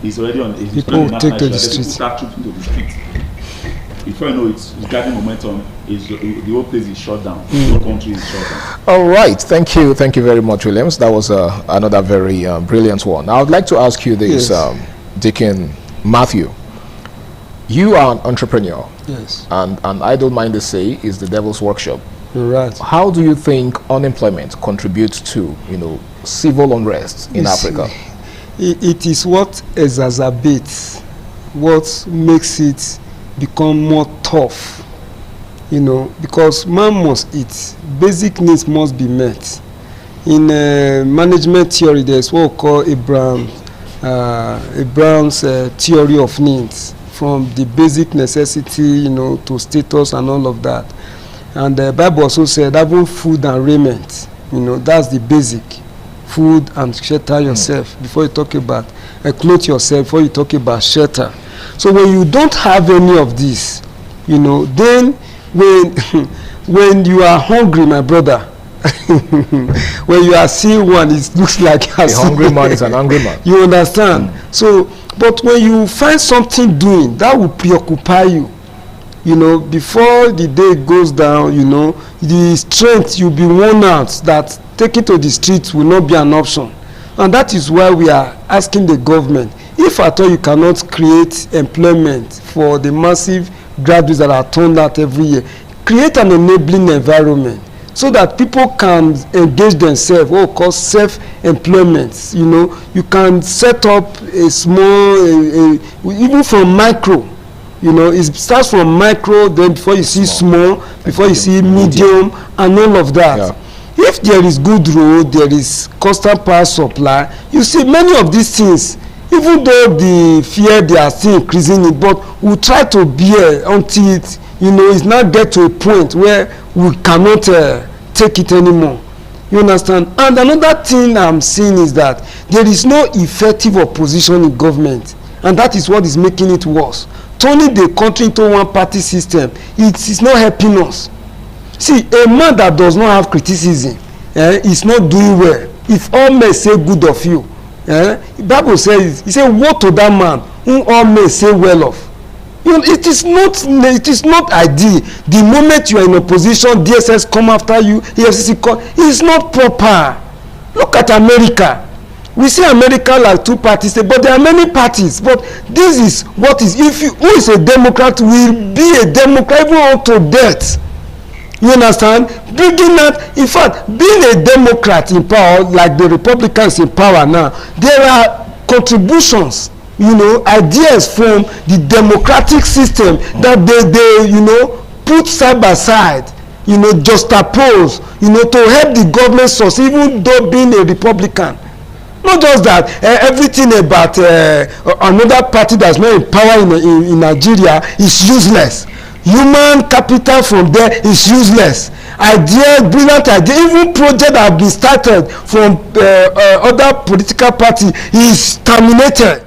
it's already on. People take to the street. People start trooping to the street. Before you know it's gathering momentum, the whole place is shut down. The whole country is shut down. All right, thank you very much, Williams. That was another very brilliant one. Now, I'd like to ask you this, Deacon Matthew. You are an entrepreneur. Yes. And I don't mind to say is the devil's workshop. Right. How do you think unemployment contributes to, civil unrest in Africa? It is what exacerbates, what makes it become more tough, because man must eat. Basic needs must be met. In management theory, there's what we call Abraham's theory of needs, from the basic necessity, to status and all of that. And the Bible also said, having food and raiment, that's the basic. Food and shelter yourself before you talk about clothe yourself before you talk about shelter. So when you don't have any of this, then when you are hungry, my brother, when you are seeing one, it looks like a hungry man is an angry man. You understand? So, but when you find something doing, that will preoccupy you. Before the day goes down, the strength you'll be worn out that taking to the streets will not be an option. And that is why we are asking the government, if at all you cannot create employment for the massive graduates that are turned out every year, create an enabling environment so that people can engage themselves, what we call self-employment. You can set up a small, even from micro. It starts from micro, then before you see small, before you see medium, and all of that. Yeah. If there is good road, there is constant power supply, you see many of these things, even though the fear they are still increasing it, but we'll try to bear until it, it's not get to a point where we cannot take it anymore. You understand? And another thing I'm seeing is that there is no effective opposition in government, and that is what is making it worse. Turning the country into one party system, it is not helping us. See, a man that does not have criticism is not doing well. If all men say good of you, the Bible says, he said, woe to that man whom all men say well of. You know, it is not ideal. The moment you are in opposition, DSS come after you, EFCC come. It is not proper. Look at America. We see America like two parties, but there are many parties. But this is what is. Who is a Democrat will be a Democrat even unto death. You understand? Bringing that, in fact, being a Democrat in power, like the Republicans in power now, there are contributions, you know, ideas from the democratic system that they you know, put side by side, you know, juxtapose, you know, to help the government source, even though being a Republican. Not just that, everything about another party that's not in power in Nigeria is useless. Human capital from there is useless. Ideas, brilliant ideas, even projects that have been started from other political party is terminated.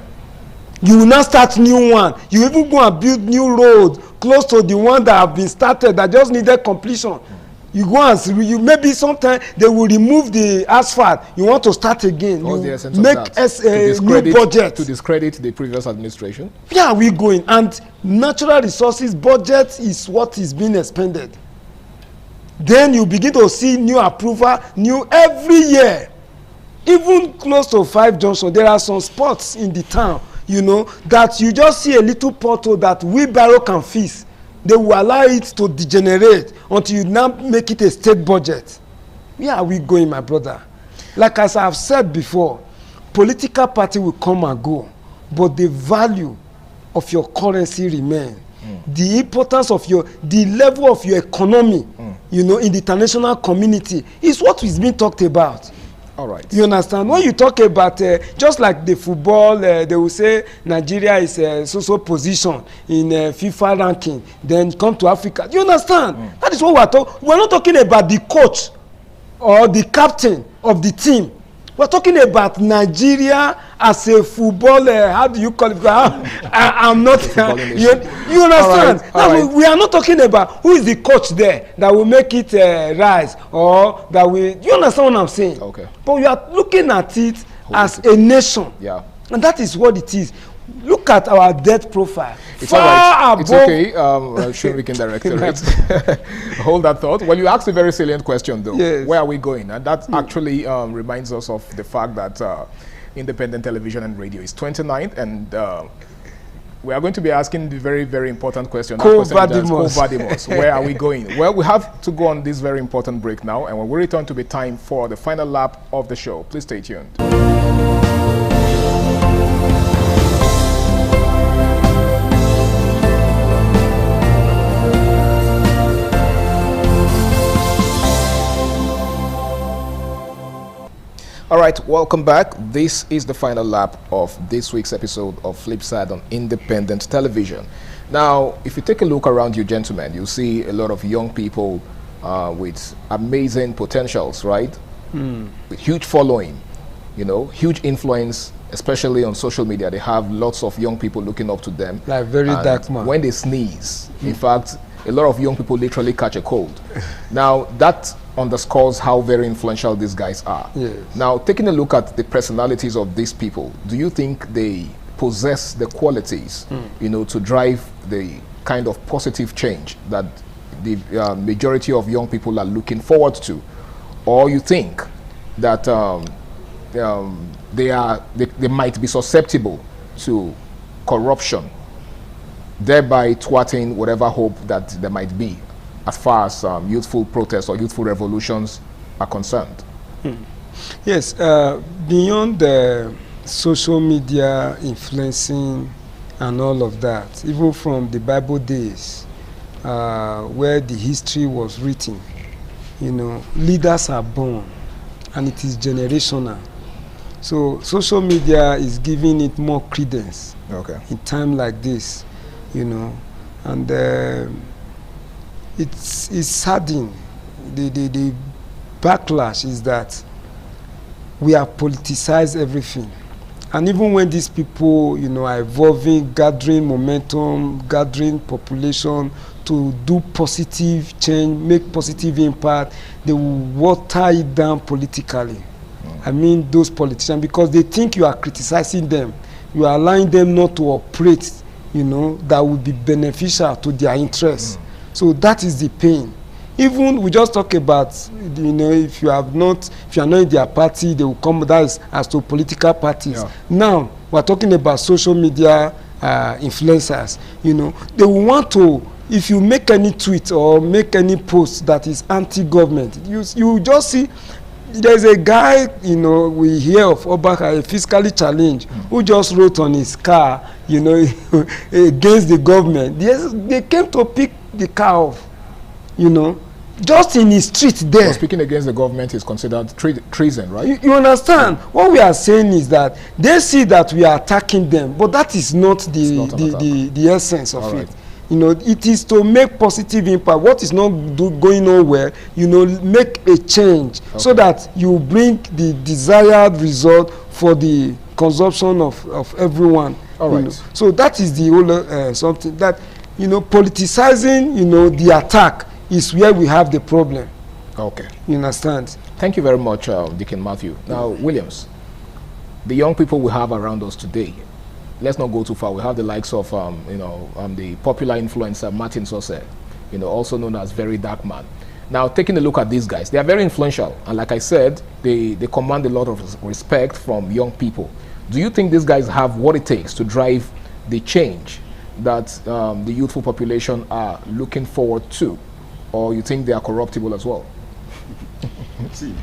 You will not start new one. You even go and build new road close to the one that have been started that just needed completion. You go and maybe sometime they will remove the asphalt. You want to start again. All you the make a new budget to discredit the previous administration. Yeah, we going, and natural resources budget is what is being expended. Then you begin to see new approval, new every year. Even close to 5 Junction, there are some spots in the town, you know, that you just see a little pothole that wheelbarrow can fix. They will allow it to degenerate until you now make it a state budget. Where are we going, my brother? Like as I have said before, political party will come and go, but the value of your currency remain. The importance of the level of your economy, you know, in the international community is what is being talked about. All right. You understand? When you talk about just like the football, they will say Nigeria is so position in FIFA ranking. Then come to Africa. You understand? That is what we are talking. We are not talking about the coach or the captain of the team. We are talking about Nigeria as a football. How do you call it? I'm not. You understand? All right. We are not talking about who is the coach there that will make it rise or that will. You understand what I'm saying? Okay. But we are looking at it as a nation. Yeah. And that is what it is. Look at our debt profile. It's all right. It's okay. Sure, we can direct it. Hold that thought. Well, you asked a very salient question, though. Yes. Where are we going? And that actually reminds us of the fact that independent television and radio is 29th, and we are going to be asking the very, very important question. Quo vadimos. Where are we going? Well, we have to go on this very important break now, and when we return to be time for the final lap of the show, please stay tuned. All right, welcome back. This is the final lap of this week's episode of Flipside on independent television. Now, if you take a look around you, gentlemen, you see a lot of young people with amazing potentials, right? With huge following, you know, huge influence, especially on social media. They have lots of young people looking up to them. Like very and dark man. when they sneeze, in fact, a lot of young people literally catch a cold. Now, that underscores how very influential these guys are. Yes. Now, taking a look at the personalities of these people, do you think they possess the qualities, you know, to drive the kind of positive change that the majority of young people are looking forward to? Or you think that they might be susceptible to corruption, thereby thwarting whatever hope that there might be as far as youthful protests or youthful revolutions are concerned? Yes, beyond the social media influencing and all of that, even from the Bible days, where the history was written, you know, leaders are born and it is generational. So social media is giving it more credence in time like this, you know, and it's saddening. The backlash is that we have politicized everything. And even when these people, you know, are evolving, gathering momentum, gathering population to do positive change, make positive impact, they will water it down politically. I mean those politicians, because they think you are criticizing them. You are allowing them not to operate you know, that will be beneficial to their interests. So that is the pain. Even we just talk about, you know, if you are not in their party, they will come. That is as to political parties. Yeah. Now we are talking about social media influencers. You know, they will want to. If you make any tweet or make any post that is anti-government, you just see. There's a guy, you know, we hear of Obaka, a fiscally challenged, who just wrote on his car, you know, against the government. They came to pick the car off, you know, just in his street there. So speaking against the government is considered treason, right? You understand? What we are saying is that they see that we are attacking them, but that is not the essence of it. You know, it is to make positive impact. What is not going nowhere, you know, make a change so that you bring the desired result for the consumption of everyone. All right. Know. So that is the whole something that, you know, politicizing, you know, the attack is where we have the problem. Okay. You understand? Thank you very much, Deacon Matthew. Now, Williams, the young people we have around us today, let's not go too far. We have the likes of, the popular influencer Martin Sose, you know, also known as Very Dark Man. Now, taking a look at these guys, they are very influential. And like I said, they command a lot of respect from young people. Do you think these guys have what it takes to drive the change that the youthful population are looking forward to? Or you think they are corruptible as well? See,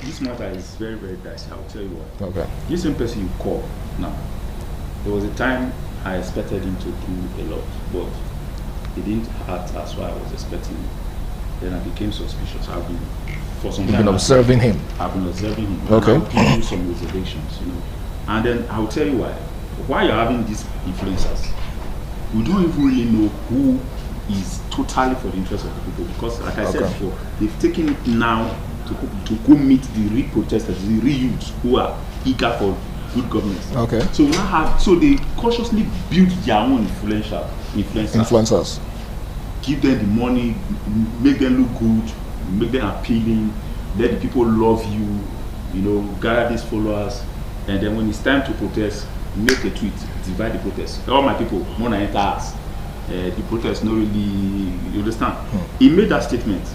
this matter is very, very dicey. I'll tell you what. Okay. This same person you call now, there was a time I expected him to do a lot, but he didn't act as what I was expecting him. Then I became suspicious. I've been, for some time, You've been observing him. I've been observing him. Okay. I'll give you some reservations, you know. And then I'll tell you why. Why you're having these influencers, we don't even really know who is totally for the interest of the people, because like I said before, they've taken it now to go meet the real protesters, the real youths who are eager for good governance. Okay. So they cautiously build their own influencers. Give them the money, make them look good, make them appealing, let the people love you, you know, gather these followers, and then when it's time to protest, make a tweet, divide the protest. All my people, wanna enter us. The protest not really, you understand? He made that statement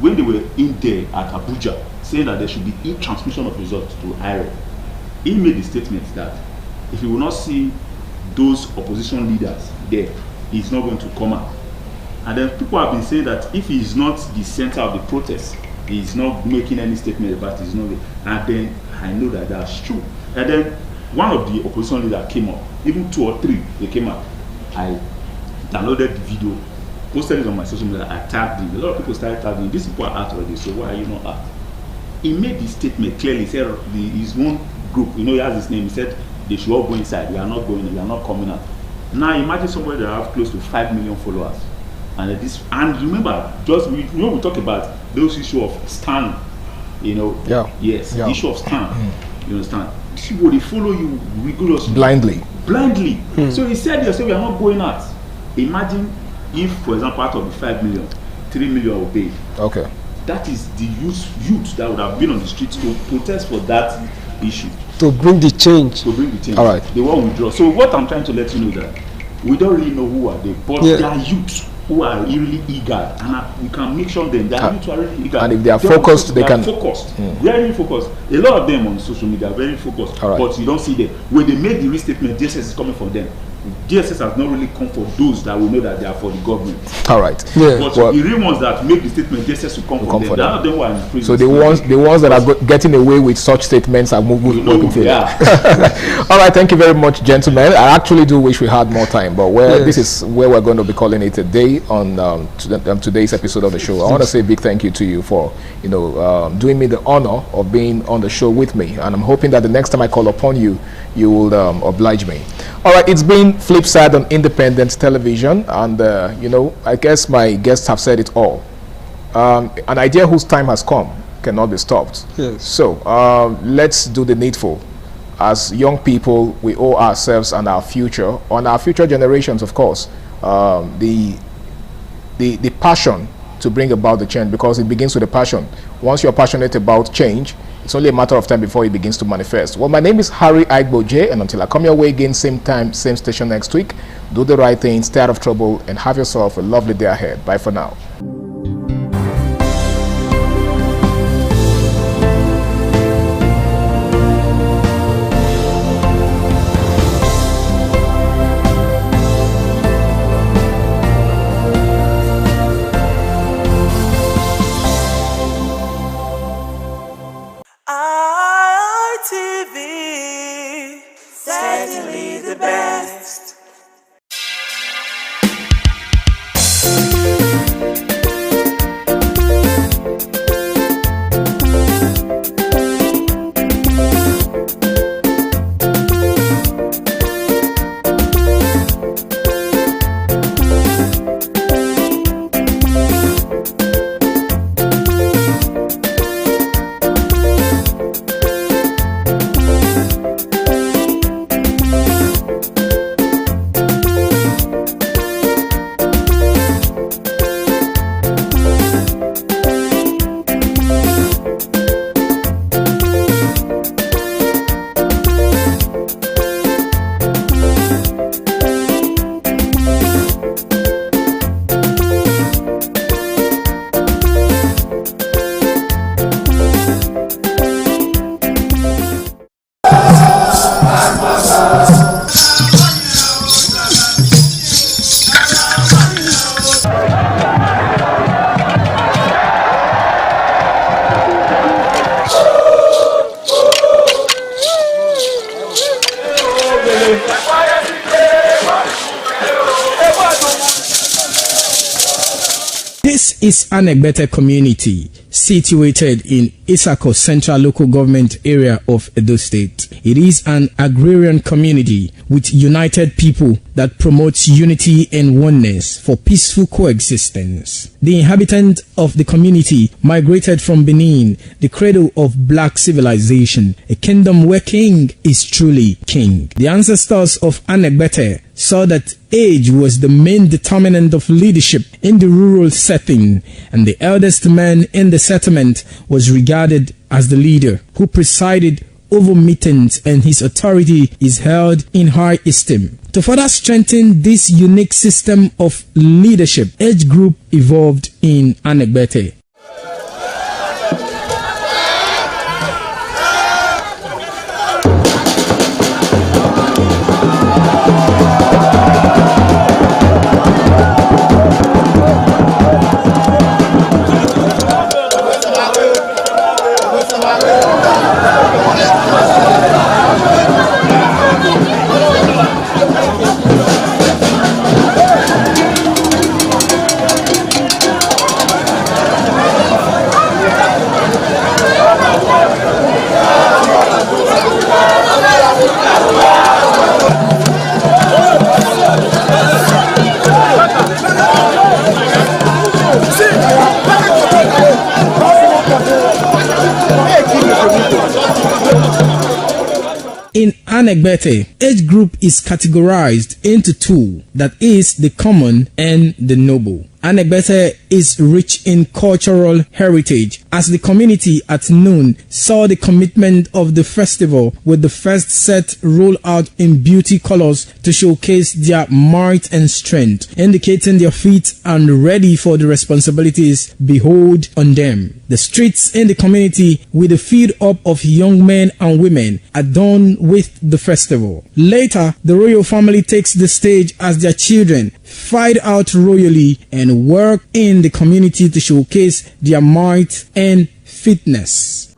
when they were in there at Abuja, saying that there should be e-transmission of results to IREC. He made the statement that if he will not see those opposition leaders there, he's not going to come out. And then people have been saying that if he is not the center of the protest, he is not making any statement about it, he's not there. And then I know that that's true. And then one of the opposition leaders came up, even 2 or 3, they came up. I downloaded the video, posted it on my social media, I tagged him. A lot of people started tagging him. These people are out already, so why are you not out? He made the statement clearly. He said his own group, you know, he has his name, he said they should all go inside. We are not going in, we are not coming out. Now imagine somebody that have close to 5 million followers. And remember, just we talk about those issue of stand, you know. Yeah. Yes, yeah. The issue of stand. You understand? People they follow you rigorously. Blindly. So he said they we are not going out. Imagine if, for example, out of the 5 million, 3 million obeyed. Okay. That is the youth that would have been on the streets to protest for that issue. To bring the change. All right. They won't withdraw. So what I'm trying to let you know that we don't really know who are they, but they are youth who are really eager, and we can make sure them that youth are really eager. And if they are focused, they can. Focused. Very focused. A lot of them on social media are very focused, but you don't see them. When they make the restatement, DSS is coming from them. DSS has not really come for those that will know that they are for the government. All right. Yeah. But the real ones that make the statement, DSS will come for them. None of them were in prison. So the ones that are getting away with such statements are moving. Yeah. All right. Thank you very much, gentlemen. I actually do wish we had more time, but this is where we're going to be calling it a day on today's episode of the show. I want to say a big thank you to you for doing me the honor of being on the show with me, and I'm hoping that the next time I call upon you, you will oblige me. All right. It's been Flipside on Independent Television, and I guess my guests have said it all. An idea whose time has come cannot be stopped. Yes. So let's do the needful. As young people, we owe ourselves and our future, on our future generations, of course, the passion to bring about the change, because it begins with a passion. Once you're passionate about change, it's only a matter of time before it begins to manifest. Well, my name is Harry Aigboje, and until I come your way again, same time, same station next week, do the right thing, stay out of trouble, and have yourself a lovely day ahead. Bye for now. ITV, certainly the best. This is Anegbete community situated in Isako Central Local Government area of Edo State. It is an agrarian community with united people that promotes unity and oneness for peaceful coexistence. The inhabitants of the community migrated from Benin, the cradle of black civilization, a kingdom where king is truly king. The ancestors of Anegbete saw that age was the main determinant of leadership in the rural setting, and the eldest man in the settlement was regarded as the leader who presided over meetings, and his authority is held in high esteem. To further strengthen this unique system of leadership, age group evolved in Anegbete. In Anegbete, age group is categorized into two, that is the common and the noble. Anegbete is rich in cultural heritage, as the community at noon saw the commitment of the festival with the first set roll out in beauty colors to showcase their might and strength, indicating their feet and ready for the responsibilities behold on them. The streets in the community with a feed up of young men and women adorned with the festival. Later, the royal family takes the stage as their children fight out royally and work in the community to showcase their might and fitness.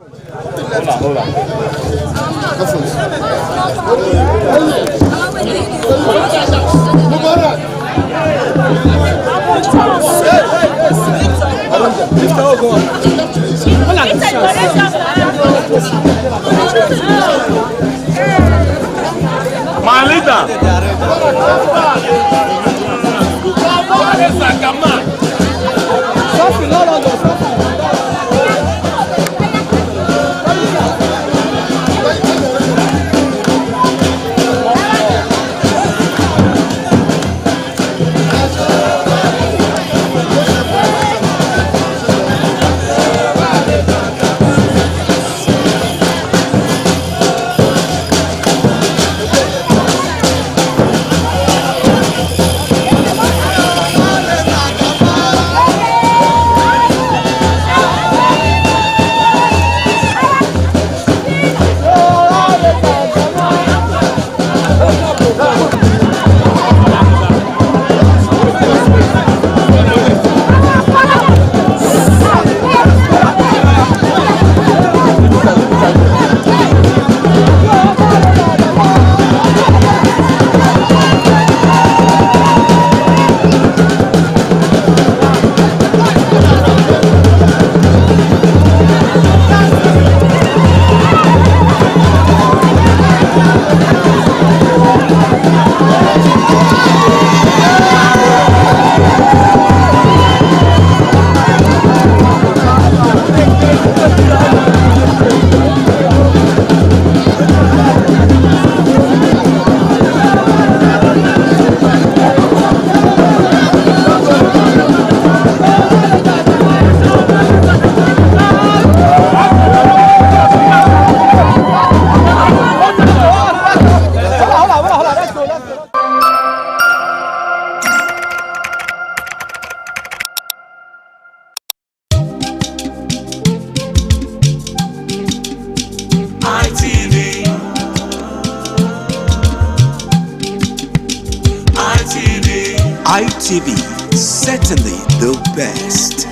ITV, certainly the best.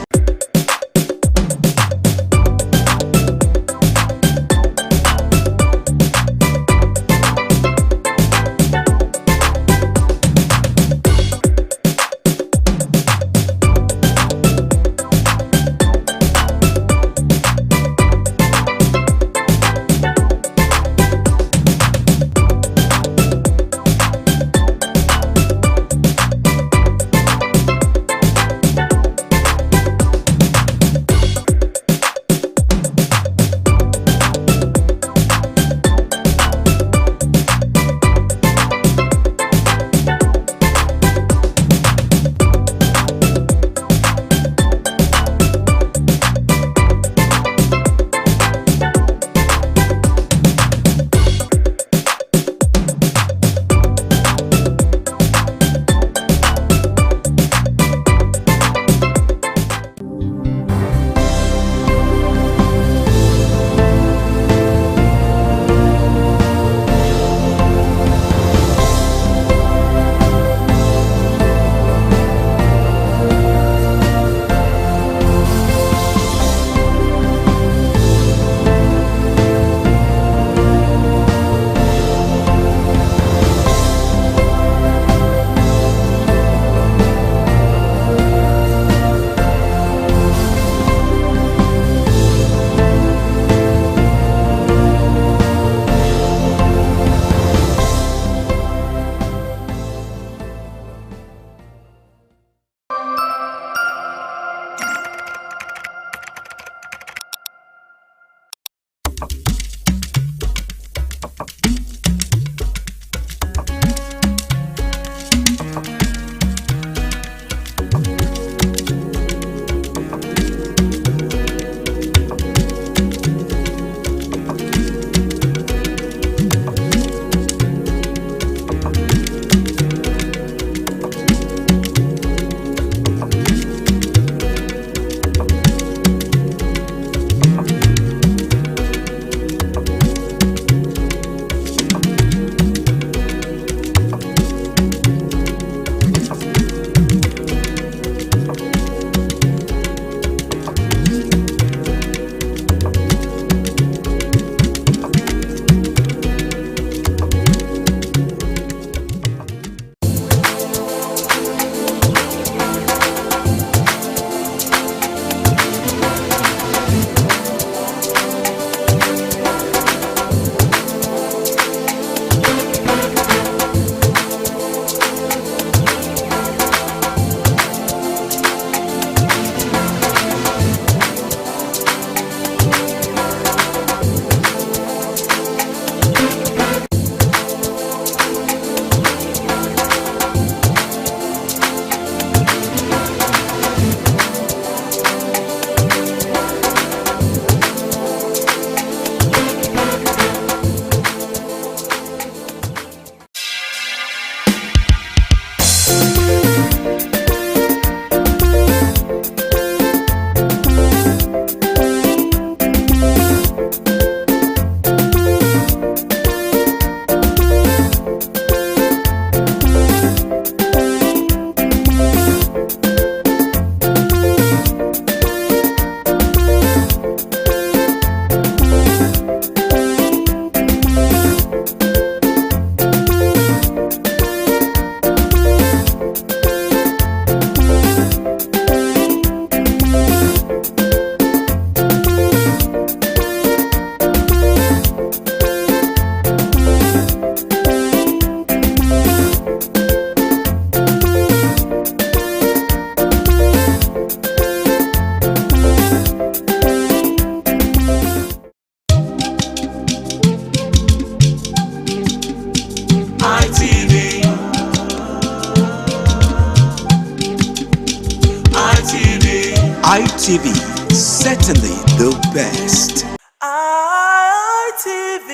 ITV, certainly the best. ITV,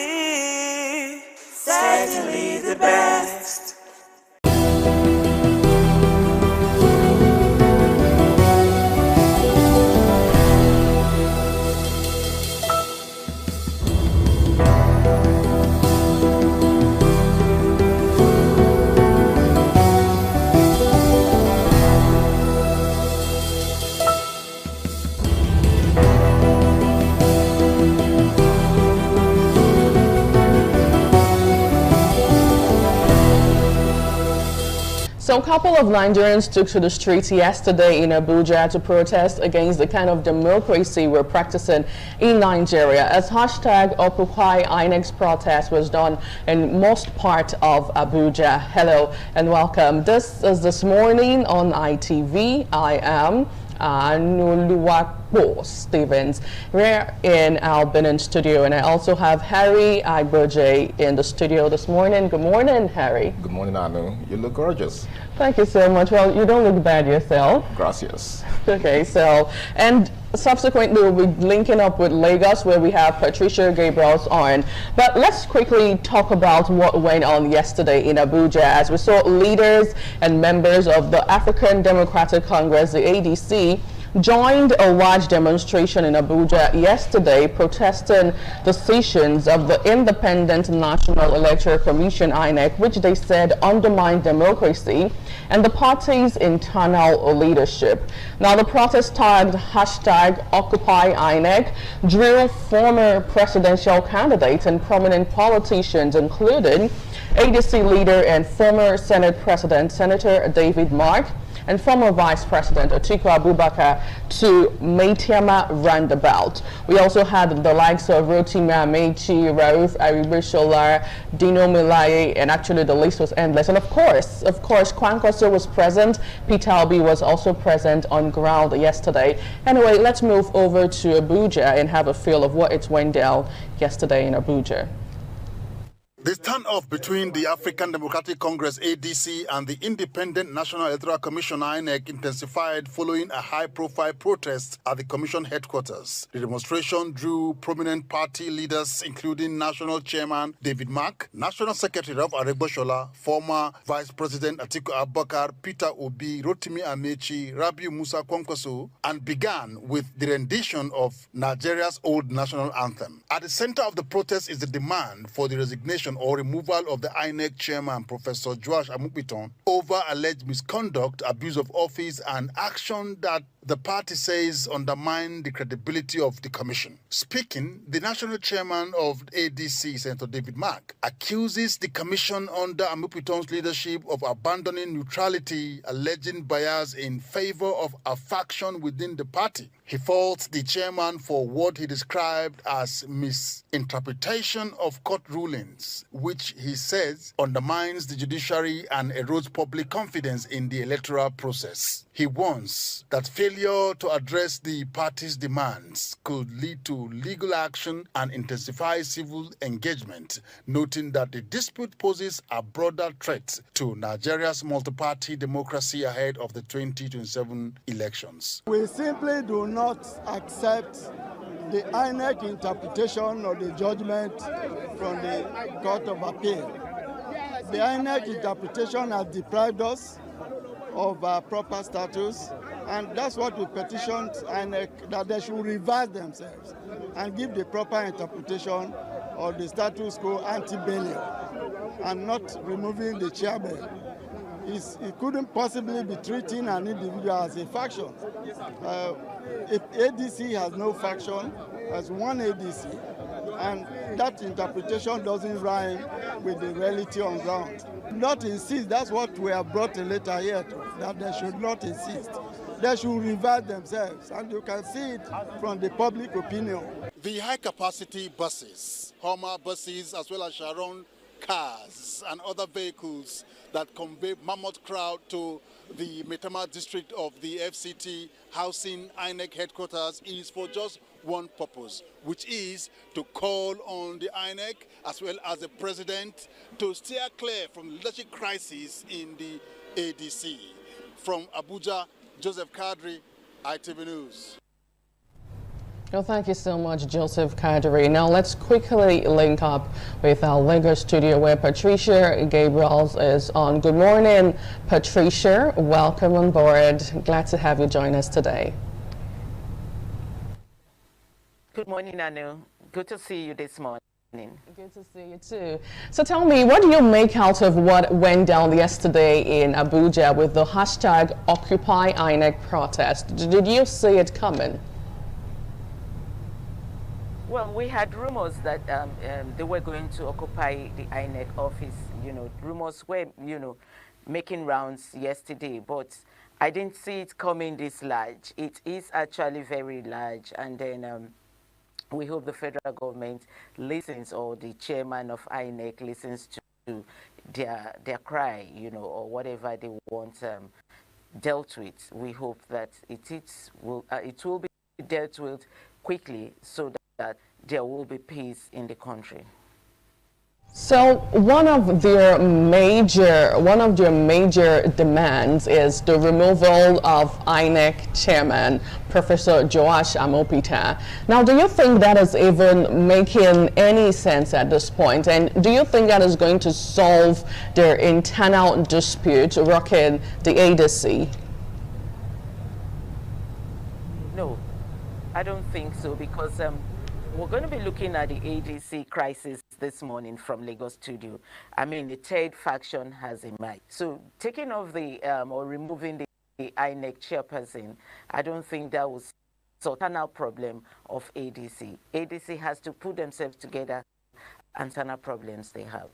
certainly the best. So a couple of Nigerians took to the streets yesterday in Abuja to protest against the kind of democracy we're practicing in Nigeria, as hashtag Occupy INEC's protest was done in most part of Abuja. Hello and welcome. This is This Morning on ITV. I am Nuluwapo Stevens. We're in our Benin studio, and I also have Harry Agboje in the studio this morning. Good morning, Harry. Good morning, Anu. You look gorgeous. Thank you so much. Well, you don't look bad yourself. Gracias. Okay, so, and subsequently we'll be linking up with Lagos, where we have Patricia Gabriels on. But let's quickly talk about what went on yesterday in Abuja, as we saw leaders and members of the African Democratic Congress, the ADC, joined a large demonstration in Abuja yesterday protesting decisions of the Independent National Electoral Commission, INEC, which they said undermined democracy and the party's internal leadership. Now, the protest tagged hashtag Occupy INEC drew former presidential candidates and prominent politicians, including ADC leader and former Senate President Senator David Mark and former Vice President Atiku Abubakar to Maitama roundabout. We also had the likes of Rotimi Amechi, Rauf Aribishola, Dino Melaye, and actually the list was endless. And of course, Kwankwaso was present. Peter Obi was also present on ground yesterday. Anyway, let's move over to Abuja and have a feel of what it went down yesterday in Abuja. The standoff between the African Democratic Congress ADC and the Independent National Electoral Commission INEC intensified following a high-profile protest at the commission headquarters. The demonstration drew prominent party leaders, including National Chairman David Mark, National Secretary of Aregbesola, former Vice President Atiku Abubakar, Peter Obi, Rotimi Amechi, Rabiu Musa Kwankwaso, and began with the rendition of Nigeria's old national anthem. At the center of the protest is the demand for the resignation or removal of the INEC chairman, Professor Joash Amupiton, over alleged misconduct, abuse of office, and action that the party says undermine the credibility of the commission. Speaking, the national chairman of ADC, Senator David Mark, accuses the commission under Amupiton's leadership of abandoning neutrality, alleging bias in favor of a faction within the party. He faults the chairman for what he described as misinterpretation of court rulings, which he says undermines the judiciary and erodes public confidence in the electoral process. He warns that failure to address the party's demands could lead to legal action and intensify civil engagement, noting that the dispute poses a broader threat to Nigeria's multi-party democracy ahead of the 2027 elections. We simply do not accept the INEC interpretation or the judgment from the Court of Appeal. The INEC interpretation has deprived us of our proper status, and that's what we petitioned INEC, that they should revise themselves and give the proper interpretation of the status quo ante bellum and not removing the chairman. It couldn't possibly be treating an individual as a faction. If ADC has no faction, as one ADC, and that interpretation doesn't rhyme with the reality on ground. Not insist, that's what we have brought a letter here to, that they should not insist. They should revise themselves, and you can see it from the public opinion. The high-capacity buses, Homer buses, as well as Sharon cars and other vehicles that convey mammoth crowd to the Maitama district of the FCT housing INEC headquarters is for just one purpose, which is to call on the INEC as well as the president to steer clear from the leadership crisis in the ADC. From Abuja, Joseph Kadri, ITV News. Well, thank you so much, Joseph Kadri. Now let's quickly link up with our Lagos studio where Patricia Gabriels is on. Good morning, Patricia. Welcome on board. Glad to have you join us today. Good morning, Anu. Good to see you this morning. Good to see you too. So tell me, what do you make out of what went down yesterday in Abuja with the hashtag Occupy INEC protest? Did you see it coming? Well, we had rumors that they were going to occupy the INEC office. Rumors were, making rounds yesterday, but I didn't see it coming this large. It is actually very large, and then we hope the federal government listens, or the chairman of INEC listens to their cry, you know, or whatever they want dealt with. We hope that it will be dealt with quickly, so that there will be peace in the country. So one of their major demands is the removal of INEC chairman, Professor Joash Amopita. Now, do you think that is even making any sense at this point? And do you think that is going to solve their internal dispute rocking the ADC? No, I don't think so, because we're going to be looking at the ADC crisis this morning from Lagos studio. I mean, the third faction has emerged. So taking off the or removing the INEC chairperson, I don't think that was the internal problem of ADC. ADC has to put themselves together and internal problems they have.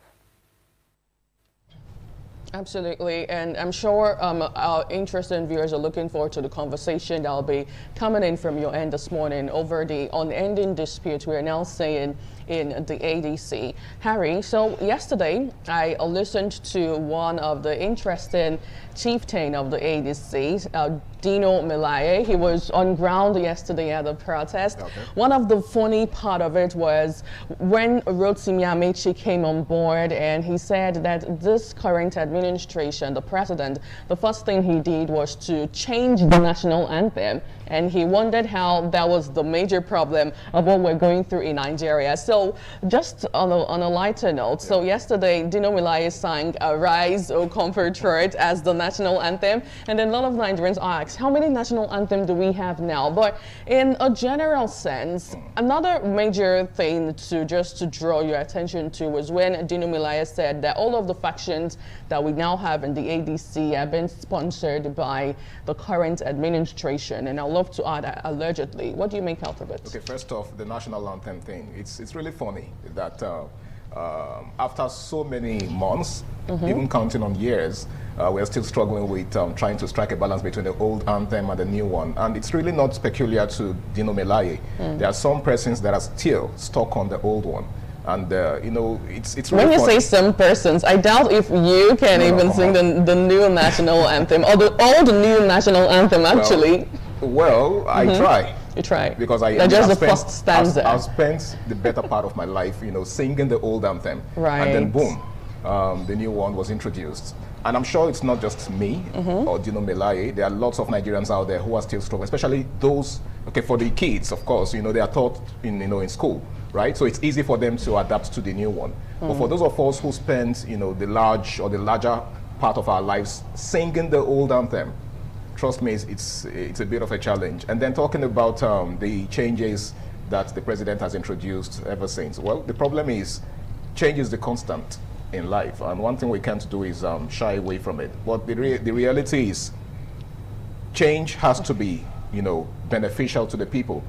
Absolutely, and I'm sure our interested viewers are looking forward to the conversation that will be coming in from your end this morning over the unending dispute we are now seeing in the ADC. Harry, so yesterday I listened to one of the interesting chieftain of the ADC, Dino Melaye. He was on ground yesterday at the protest. Okay. One of the funny part of it was when Rotimi Amechi came on board, and he said that this current administration, the president, the first thing he did was to change the national anthem, and he wondered how that was the major problem of what we're going through in Nigeria. So just on a lighter note, so yesterday Dino Melaye sang Arise, O Compatriot as the national anthem, and then a lot of Nigerians asked, how many national anthems do we have now? But in a general sense, another major thing to draw your attention to was when Dino Melaye said that all of the factions that we now have in the ADC have been sponsored by the current administration, and I'd love to add allegedly. What do you make out of it? Okay, first off, the national anthem thing. It's really funny that after so many months, even counting on years, we're still struggling with trying to strike a balance between the old anthem and the new one. And it's really not peculiar to Dino Melaye. There are some persons that are still stuck on the old one. And, you know, it's really when you funny. say some persons, I doubt if you can even sing the new national anthem, or the old new national anthem, actually. Well, I try. You try. Because first stanza. I've spent the better part of my life, you know, singing the old anthem. Right. And then boom, the new one was introduced. And I'm sure it's not just me or Dino Melaye. There are lots of Nigerians out there who are still struggling, especially those, okay, for the kids, of course, you know, they are taught in school, right? So it's easy for them to adapt to the new one. But for those of us who spend, you know, the larger part of our lives singing the old anthem, trust me, it's a bit of a challenge. And then talking about the changes that the president has introduced ever since. Well, the problem is change is the constant in life, and one thing we can't do is shy away from it. But the reality is change has to be, you know, beneficial to the people.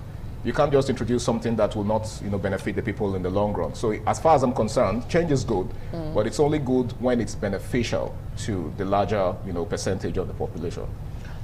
You can't just introduce something that will not, you know, benefit the people in the long run. So as far as I'm concerned, change is good, but it's only good when it's beneficial to the larger, you know, percentage of the population.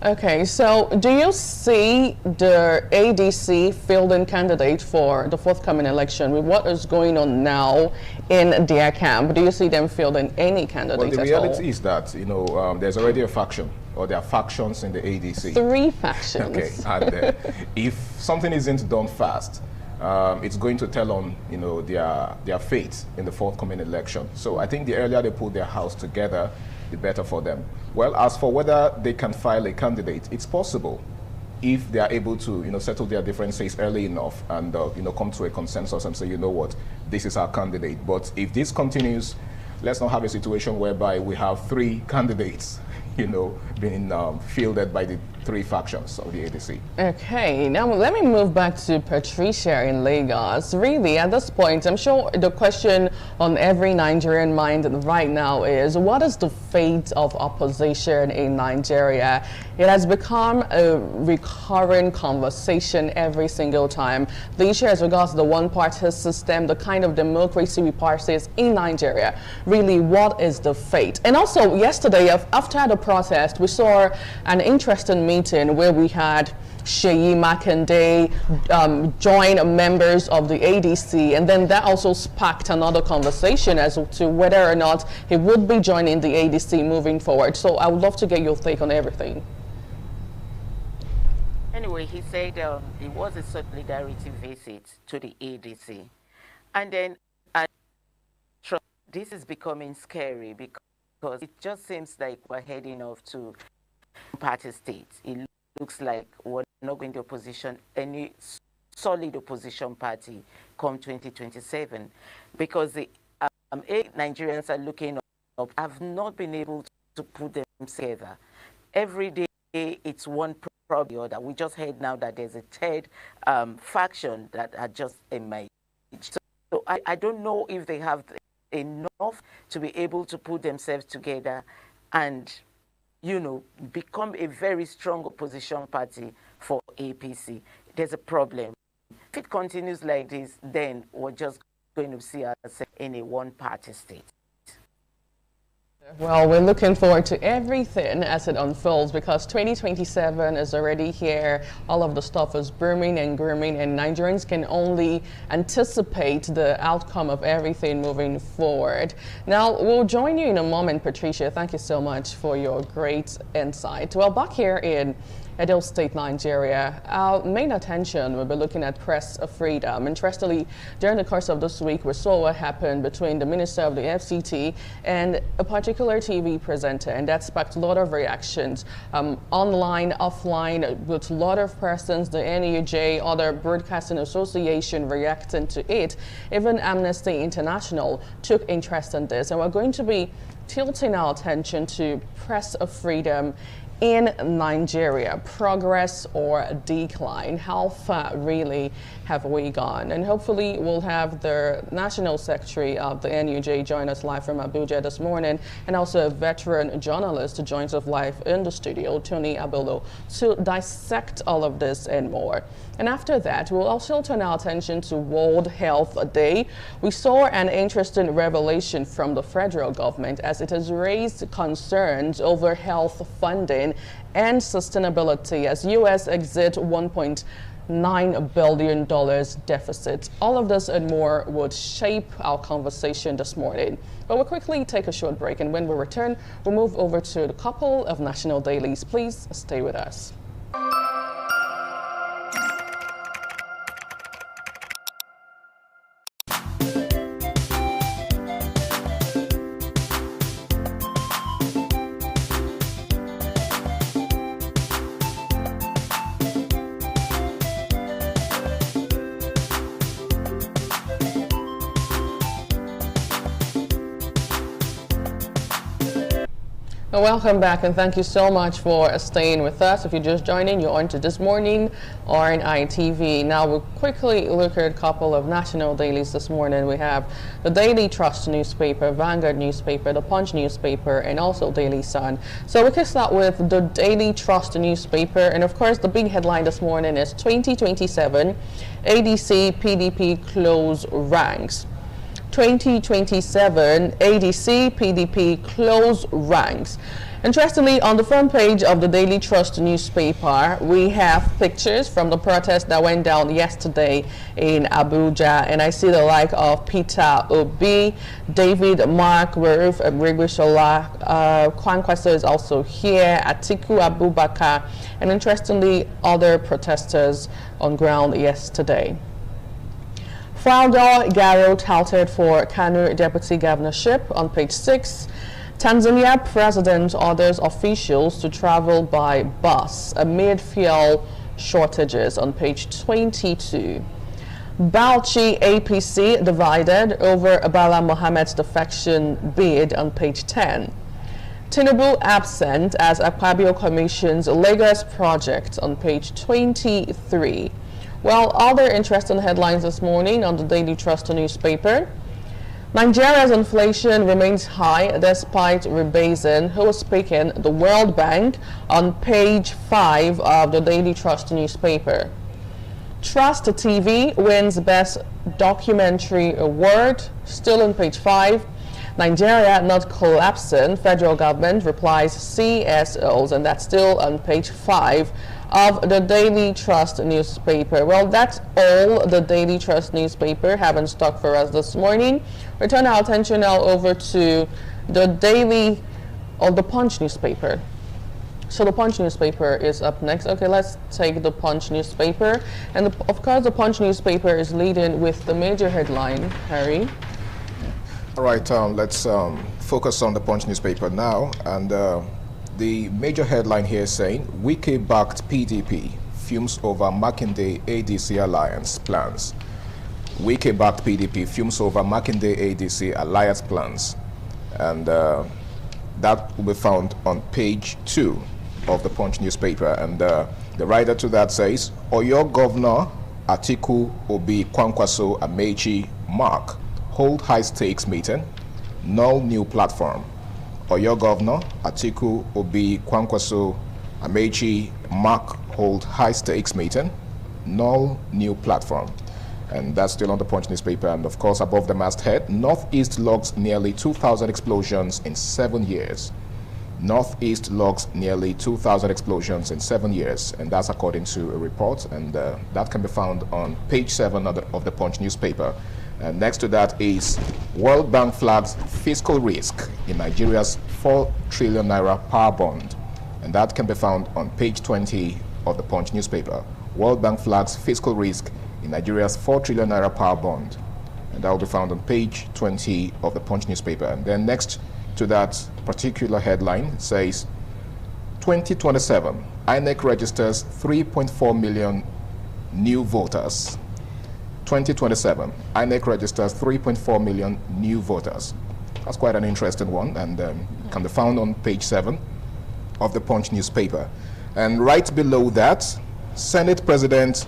Okay, so do you see the ADC fielding candidate for the forthcoming election with what is going on now in their camp? Do you see them fielding any candidate Well, the at all? reality is that, you know, there's already a faction, or there are factions in the ADC. 3 factions. Okay, and if something isn't done fast, it's going to tell on, you know, their fate in the forthcoming election. So I think the earlier they put their house together, the better for them. Well, as for whether they can file a candidate, it's possible if they are able to, you know, settle their differences early enough and, you know, come to a consensus and say, you know what, this is our candidate. But if this continues, let's not have a situation whereby we have 3 candidates, you know, being fielded by the three factions of the ADC. Okay, now let me move back to Patricia in Lagos. Really, at this point, I'm sure the question on every Nigerian mind right now is, what is the fate of opposition in Nigeria? It has become a recurrent conversation every single time. The issue as regards to the one-party system, the kind of democracy we practice in Nigeria. Really, what is the fate? And also, yesterday, after the protest, we saw an interesting meeting where we had Seyi Makinde join members of the ADC, and then that also sparked another conversation as to whether or not he would be joining the ADC moving forward. So I would love to get your take on everything. Anyway, he said it was a solidarity visit to the ADC. And then this is becoming scary because it just seems like we're heading off to party states. It looks like we're not going to opposition any solid opposition party come 2027, because the Nigerians are looking up, have not been able to put them together. Every day it's one problem or the other. We just heard now that there's a third faction that are just emerged. So I don't know if they have enough to be able to put themselves together and, you know, become a very strong opposition party for APC. There's a problem. If it continues like this, then we're just going to see ourselves in a one-party state. Well, we're looking forward to everything as it unfolds, because 2027 is already here. All of the stuff is booming and grooming, and Nigerians can only anticipate the outcome of everything moving forward. Now, we'll join you in a moment, Patricia. Thank you so much for your great insight. Well, back here in Edo State, Nigeria, our main attention will be looking at press freedom. Interestingly, during the course of this week, we saw what happened between the Minister of the FCT and a particular TV presenter, and that sparked a lot of reactions, online, offline, with a lot of persons, the NUJ, other broadcasting association reacting to it. Even Amnesty International took interest in this, and we're going to be tilting our attention to press freedom in Nigeria, progress or decline. How far really have we gone? And hopefully we'll have the National Secretary of the NUJ join us live from Abuja this morning, and also a veteran journalist who joins us live in the studio, Tony Abolo, to dissect all of this and more. And after that, we'll also turn our attention to World Health Day. We saw an interesting revelation from the federal government as it has raised concerns over health funding and sustainability as U.S. exit $1.9 billion deficit. All of this and more would shape our conversation this morning. But we'll quickly take a short break, and when we return, we'll move over to the couple of national dailies. Please stay with us. Welcome back, and thank you so much for staying with us. If you're just joining, you're on to This Morning on ITV. Now we'll quickly look at a couple of national dailies this morning. We have the Daily Trust newspaper, Vanguard newspaper, the Punch newspaper, and also Daily Sun. So we can start with the Daily Trust newspaper, and of course the big headline this morning is 2027 ADC PDP close ranks. 2027 ADC PDP close ranks. Interestingly, on the front page of the Daily Trust newspaper, we have pictures from the protest that went down yesterday in Abuja, and I see the like of Peter Obi, David Mark, Waruf Egbesola, Kwankwaso is also here, Atiku Abubakar, and interestingly, other protesters on ground yesterday. Faldo Garo touted for Kanu deputy governorship on page 6. Tanzania president orders officials to travel by bus amid fuel shortages on page 22. Bauchi APC divided over Bala Mohammed's defection bid on page 10. Tinubu absent as Akpabio commissions Lagos project on page 23. Well, other interesting headlines this morning on the Daily Trust newspaper. Nigeria's inflation remains high despite rebasing. Who was speaking? The World Bank on page 5 of the Daily Trust newspaper. Trust TV wins Best Documentary Award, still on page 5. Nigeria not collapsing, federal government replies CSOs, and that's still on page 5 of the Daily Trust newspaper. Well, that's all the Daily Trust newspaper have in stock for us this morning. We turn our attention now over to the Punch newspaper. So the Punch newspaper is up next. Okay, let's take the Punch newspaper. And of course, the Punch newspaper is leading with the major headline, Harry. All right, let's focus on the Punch newspaper now. And the major headline here is saying, Wike-backed PDP fumes over Makinde ADC alliance plans. Wike-backed PDP fumes over Makinde ADC alliance plans. And that will be found on page 2 of the Punch newspaper. And the writer to that says, Oyo Governor Atiku Obi Kwankwaso Amechi Mark hold high-stakes meeting, null new platform. Oyo Governor Atiku Obi Kwankwaso Amechi Mark hold high-stakes meeting, null new platform. And that's still on the Punch newspaper. And of course, above the masthead, Northeast logs nearly 2,000 explosions in 7 years. Northeast logs nearly 2,000 explosions in 7 years, and that's according to a report, and that can be found on page 7 of the Punch newspaper. And next to that is World Bank flags fiscal risk in Nigeria's 4 trillion naira power bond, and that can be found on page 20 of the Punch newspaper. World Bank flags fiscal risk in Nigeria's 4 trillion naira power bond, and that will be found on page 20 of the Punch newspaper. And then next to that particular headline says 2027 INEC registers 3.4 million new voters. 2027 INEC registers 3.4 million new voters. That's quite an interesting one, and can be found on page 7 of the Punch newspaper. And right below that, Senate President,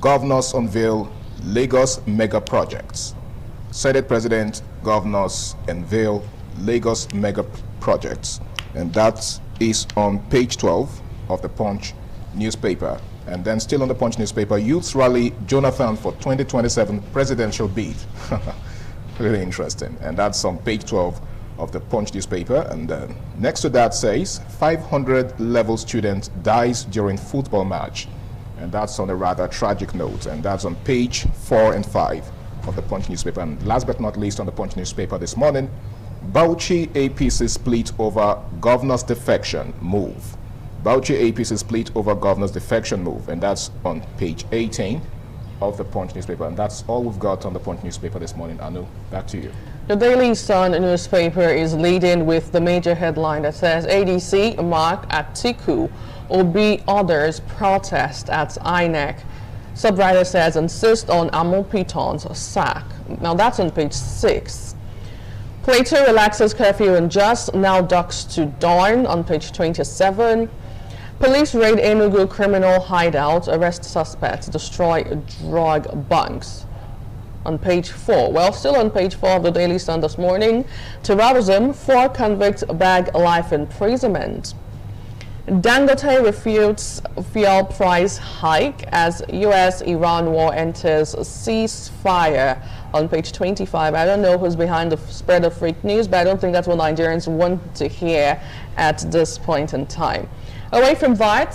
governors unveil Lagos mega projects. Senate President, governors unveil Lagos mega projects, and that is on page 12 of the Punch newspaper. And then still on the Punch newspaper, youths rally Jonathan for 2027 presidential bid. Really interesting. And that's on page 12 of the Punch newspaper. And next to that says 500 level student dies during football match. And that's on a rather tragic note. And that's on page 4 and 5 of the Punch newspaper. And last but not least on the Punch newspaper this morning, Bauchi APC split over governor's defection move. Bauchi APC split over governor's defection move, and that's on page 18 of the Punch newspaper. And that's all we've got on the Punch newspaper this morning. Anu, back to you. The Daily Sun newspaper is leading with the major headline that says ADC Mark Atiku Obi others protest at INEC. Subwriter says insist on Amopiton's sack. Now that's on page 6. Plato relaxes curfew in Just, now ducks to dawn on page 27. Police raid Enugu criminal hideout, arrest suspects, destroy drug bunks on page 4. Well, still on page 4 of the Daily Sun this morning, terrorism, 4 convicts bag life imprisonment. Dangote refutes fuel price hike as U.S.-Iran war enters ceasefire on page 25. I don't know who's behind the spread of fake news, but I don't think that's what Nigerians want to hear at this point in time. Away from that,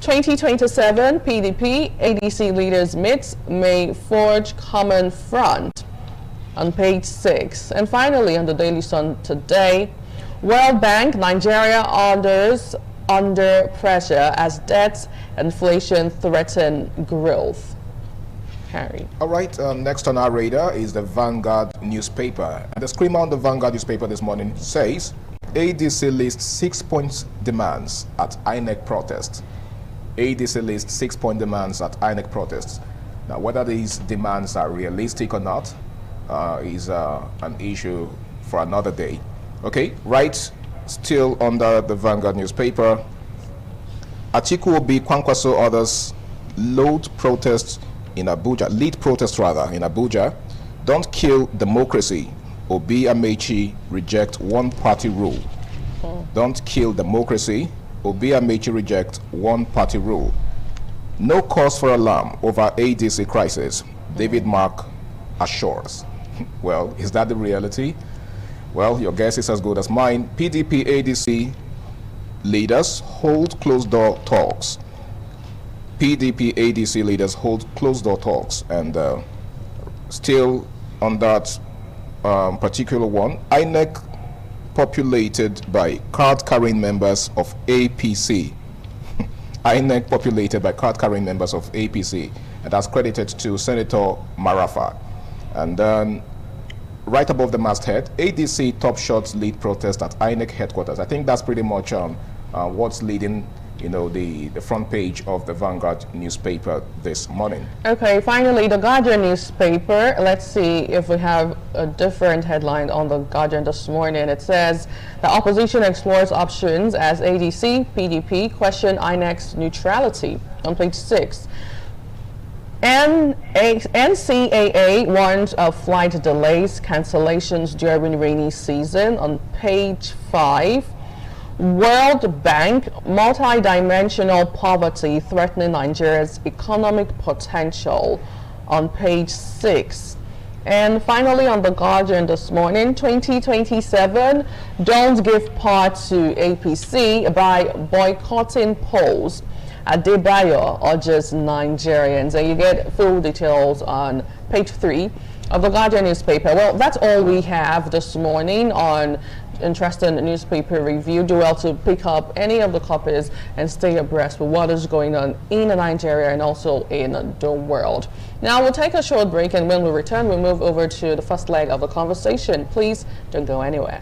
2027 PDP ADC leaders meet, may forge common front on page 6. And finally, on the Daily Sun today, World Bank, Nigeria orders under pressure as debt inflation threaten growth. Harry. All right, next on our radar is the Vanguard newspaper. And the screamer on the Vanguard newspaper this morning says, ADC lists 6-point demands at INEC protest. ADC lists 6-point demands at INEC protests. Now, whether these demands are realistic or not is an issue for another day. Okay, right still under the Vanguard newspaper, Atiku Obi, Kwankwaso, others lead protests in Abuja. Don't kill democracy. Obi Amechi reject one-party rule. Don't kill democracy. Obi Amechi reject one-party rule. No cause for alarm over ADC crisis. David Mark assures. Well, is that the reality? Well, your guess is as good as mine. PDP ADC leaders hold closed-door talks. PDP ADC leaders hold closed-door talks. And still on that particular one, INEC populated by card-carrying members of APC. INEC populated by card-carrying members of APC. And that's credited to Senator Marafa. And then right above the masthead, ADC top shots lead protest at INEC headquarters. I think that's pretty much what's leading, the front page of the Vanguard newspaper this morning. Okay, finally, the Guardian newspaper. Let's see if we have a different headline on the Guardian this morning. It says the opposition explores options as ADC, PDP question INEC's neutrality on page 6. NCAA warns of flight delays, cancellations during rainy season on page 5. World Bank, multi-dimensional poverty threatening Nigeria's economic potential on page 6. And finally, on the Guardian this morning, 2027, don't give part to APC by boycotting polls. Adebayo urges Nigerians, and you get full details on page 3 of the Guardian newspaper. Well, that's all we have this morning on Interesting Newspaper Review. Do well to pick up any of the copies and stay abreast with what is going on in Nigeria and also in the world. Now we'll take a short break, and when we return, we'll move over to the first leg of the conversation. Please don't go anywhere.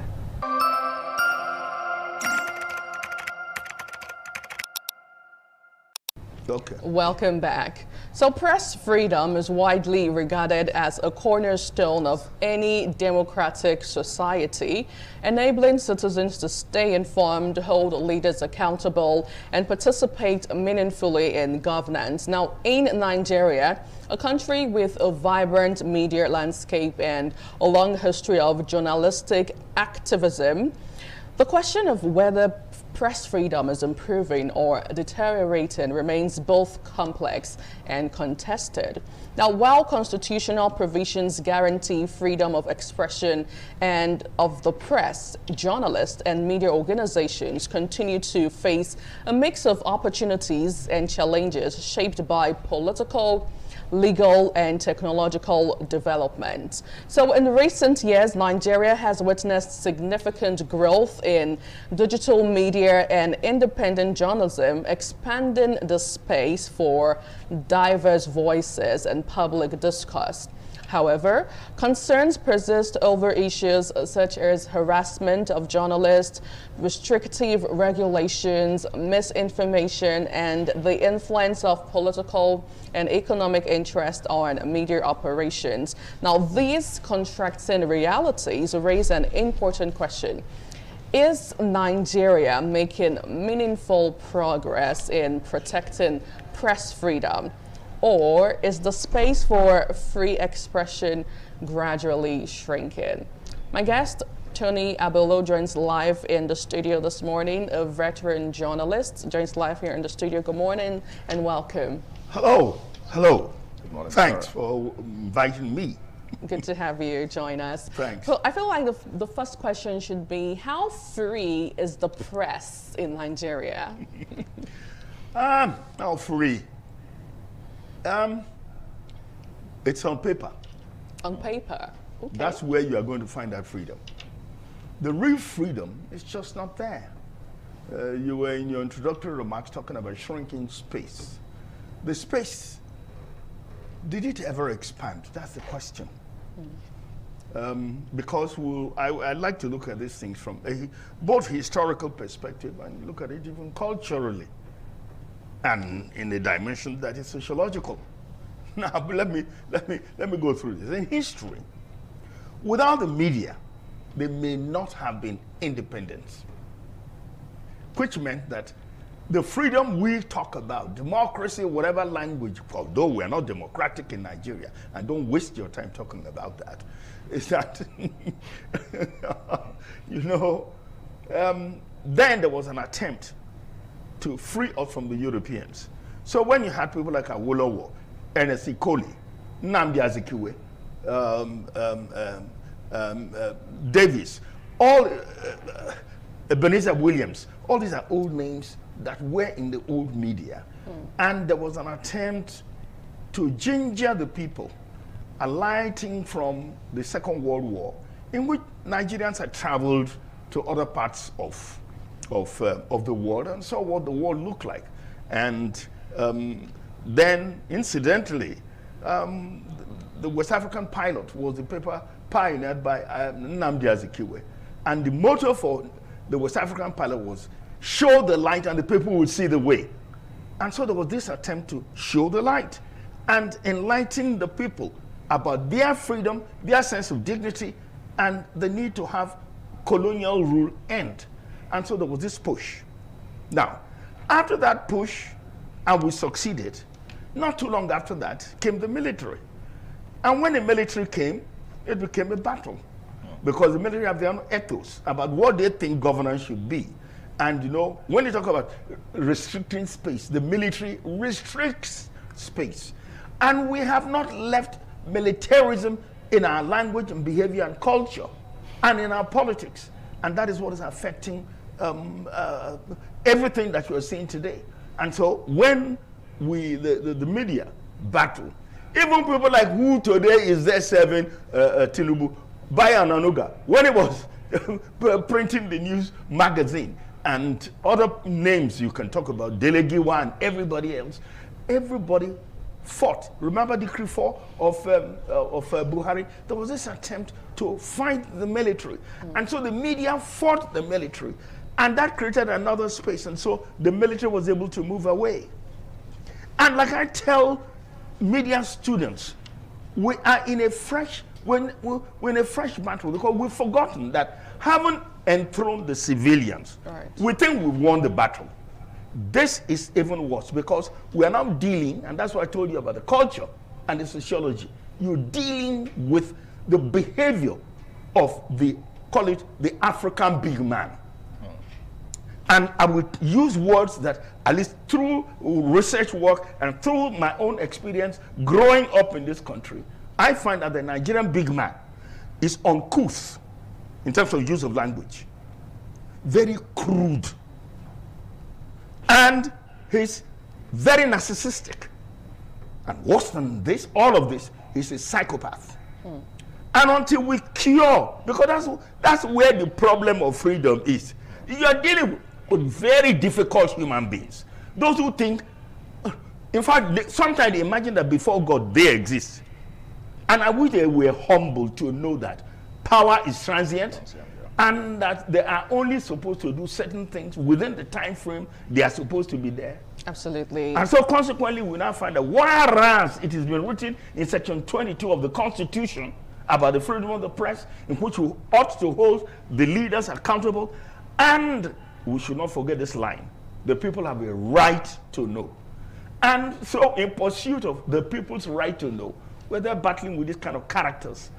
Okay. Welcome back. So press freedom is widely regarded as a cornerstone of any democratic society, enabling citizens to stay informed, hold leaders accountable, and participate meaningfully in governance. Now, in Nigeria, a country with a vibrant media landscape and a long history of journalistic activism, the question of whether press freedom is improving or deteriorating remains both complex and contested. Now, while constitutional provisions guarantee freedom of expression and of the press, journalists and media organizations continue to face a mix of opportunities and challenges shaped by political, legal and technological development. So in recent years, Nigeria has witnessed significant growth in digital media and independent journalism, expanding the space for diverse voices and public discourse. However, concerns persist over issues such as harassment of journalists, restrictive regulations, misinformation, and the influence of political and economic interest on media operations. Now, these contrasting realities raise an important question. Is Nigeria making meaningful progress in protecting press freedom? Or is the space for free expression gradually shrinking? My guest, Tony Abelo, joins live in the studio this morning. A veteran journalist joins live here in the studio. Good morning and welcome. Hello. Hello. Good morning, Thanks sir. for inviting me. Good to have you join us. Thanks. So I feel like the first question should be, how free is the press in Nigeria? How free? It's on paper. On paper? Okay. That's where you are going to find that freedom. The real freedom is just not there. You were in your introductory remarks talking about shrinking space. The space, did it ever expand? That's the question. Because I'd like to look at these things from both historical perspective and look at it even culturally, and in a dimension that is sociological. Now, let me go through this. In history, without the media, there may not have been independence. which meant that the freedom we talk about, democracy, whatever language, although we are not democratic in Nigeria, and don't waste your time talking about that, is that, you know, then there was an attempt to free us from the Europeans. So when you had people like Awolowo, Ernest Ikoli, Nnamdi Azikiwe, Davis, all Ebenezer Williams, all these are old names that were in the old media. And there was an attempt to ginger the people, alighting from the Second World War, in which Nigerians had traveled to other parts of the world and saw what the world looked like. And then, incidentally, the West African Pilot was the paper pioneered by Nnamdi Azikiwe. And the motto for the West African Pilot was, show the light and the people will see the way. And so there was this attempt to show the light and enlighten the people about their freedom, their sense of dignity, and the need to have colonial rule end. And so there was this push. Now, after that push, and we succeeded, not too long after that came the military. And when the military came, it became a battle. Because the military have their own ethos about what they think governance should be. And you know, when you talk about restricting space, the military restricts space. And we have not left militarism in our language and behavior and culture and in our politics. And that is what is affecting everything that you're seeing today. And so when the media battle, even people like who today is there serving Tinubu, Bayo Onanuga, when he was printing the news magazine, and other names you can talk about, Delegiwa and everybody else, everybody fought. Remember Decree 4 of Buhari? There was this attempt to fight the military. And so the media fought the military. And that created another space. And so the military was able to move away. And like I tell media students, we are in a fresh, we're in a fresh battle because we've forgotten that having enthroned the civilians, we think we've won the battle. This is even worse because we are now dealing, and that's why I told you about the culture and the sociology. You're dealing with the behavior of call it the African big man. And I would use words that, at least through research work and through my own experience growing up in this country, I find that the Nigerian big man is uncouth in terms of use of language, very crude, and he's very narcissistic. And worse than this, all of this, he's a psychopath. And until we cure, because that's where the problem of freedom is. You are dealing with very difficult human beings. Those who think, in fact, sometimes they imagine that before God, they exist. And I wish they were humble to know that power is transient and that they are only supposed to do certain things within the time frame they are supposed to be there. Absolutely. And so consequently, we now find that whereas it has been written in section 22 of the Constitution about the freedom of the press, in which we ought to hold the leaders accountable, and we should not forget this line: the people have a right to know. And so in pursuit of the people's right to know, we're battling with these kind of characters,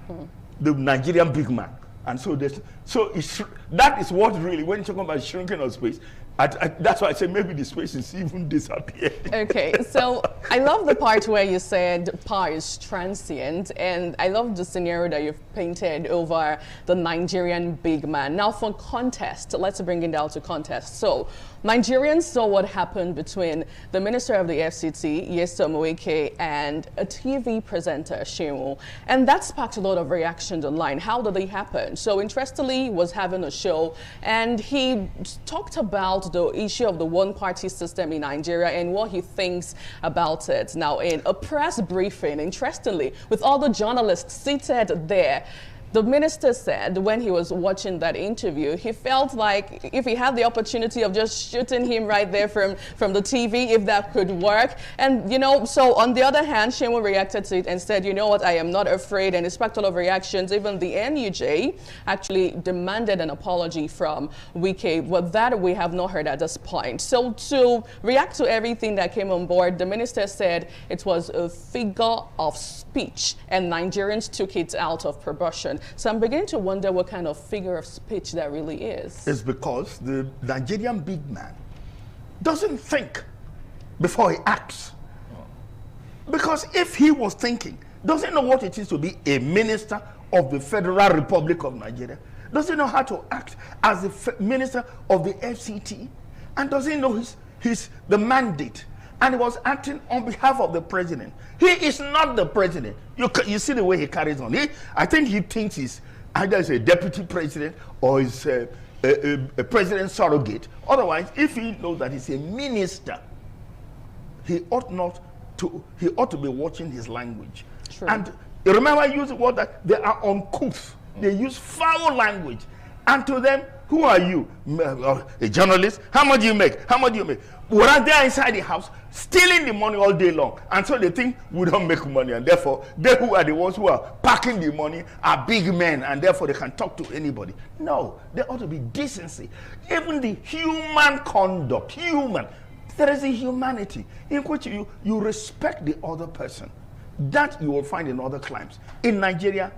the Nigerian big man. And so that is what really, when you're talking about shrinking of space, that's why I say maybe the space is even disappeared. Okay, so I love the part where you said power is transient, and I love the scenario that you've painted over the Nigerian big man. Now for context, let's bring it down to context. So Nigerians saw what happened between the Minister of the FCT, Nyesom Wike, and a TV presenter, Shehu, and that sparked a lot of reactions online. How did they happen? So interestingly, he was having a show, and he talked about the issue of the one-party system in Nigeria and what he thinks about it. Now, in a press briefing, interestingly, with all the journalists seated there, The minister said when he was watching that interview, he felt like if he had the opportunity of just shooting him right there from the TV, if that could work. And, you know, so on the other hand, Shehu reacted to it and said, you know what, I am not afraid. And despite all of reactions, even the NUJ actually demanded an apology from Wike. But that we have not heard at this point. So to react to everything that came on board, the minister said it was a figure of speech and Nigerians took it out of proportion. So I'm beginning to wonder what kind of figure of speech that really is. It's because the Nigerian big man doesn't think before he acts. Because if he was thinking, doesn't know what it is to be a minister of the Federal Republic of Nigeria, doesn't know how to act as the minister of the FCT, and doesn't know the mandate, and he was acting on behalf of the president. He is not the president. You see the way he carries on. I think he thinks he's either a deputy president or is a president surrogate. Otherwise, if he knows that he's a minister, he ought to be watching his language. True. And remember, I use the word that they are uncouth. They use foul language. And to them, who are you? A journalist? How much do you make? How much do you make? Whereas they're inside the house, stealing the money all day long. And so they think we don't make money. And therefore, they who are the ones who are packing the money are big men. And therefore, they can talk to anybody. No, there ought to be decency. Even the human conduct, there is a humanity in which you respect the other person. That you will find in other climes. In Nigeria,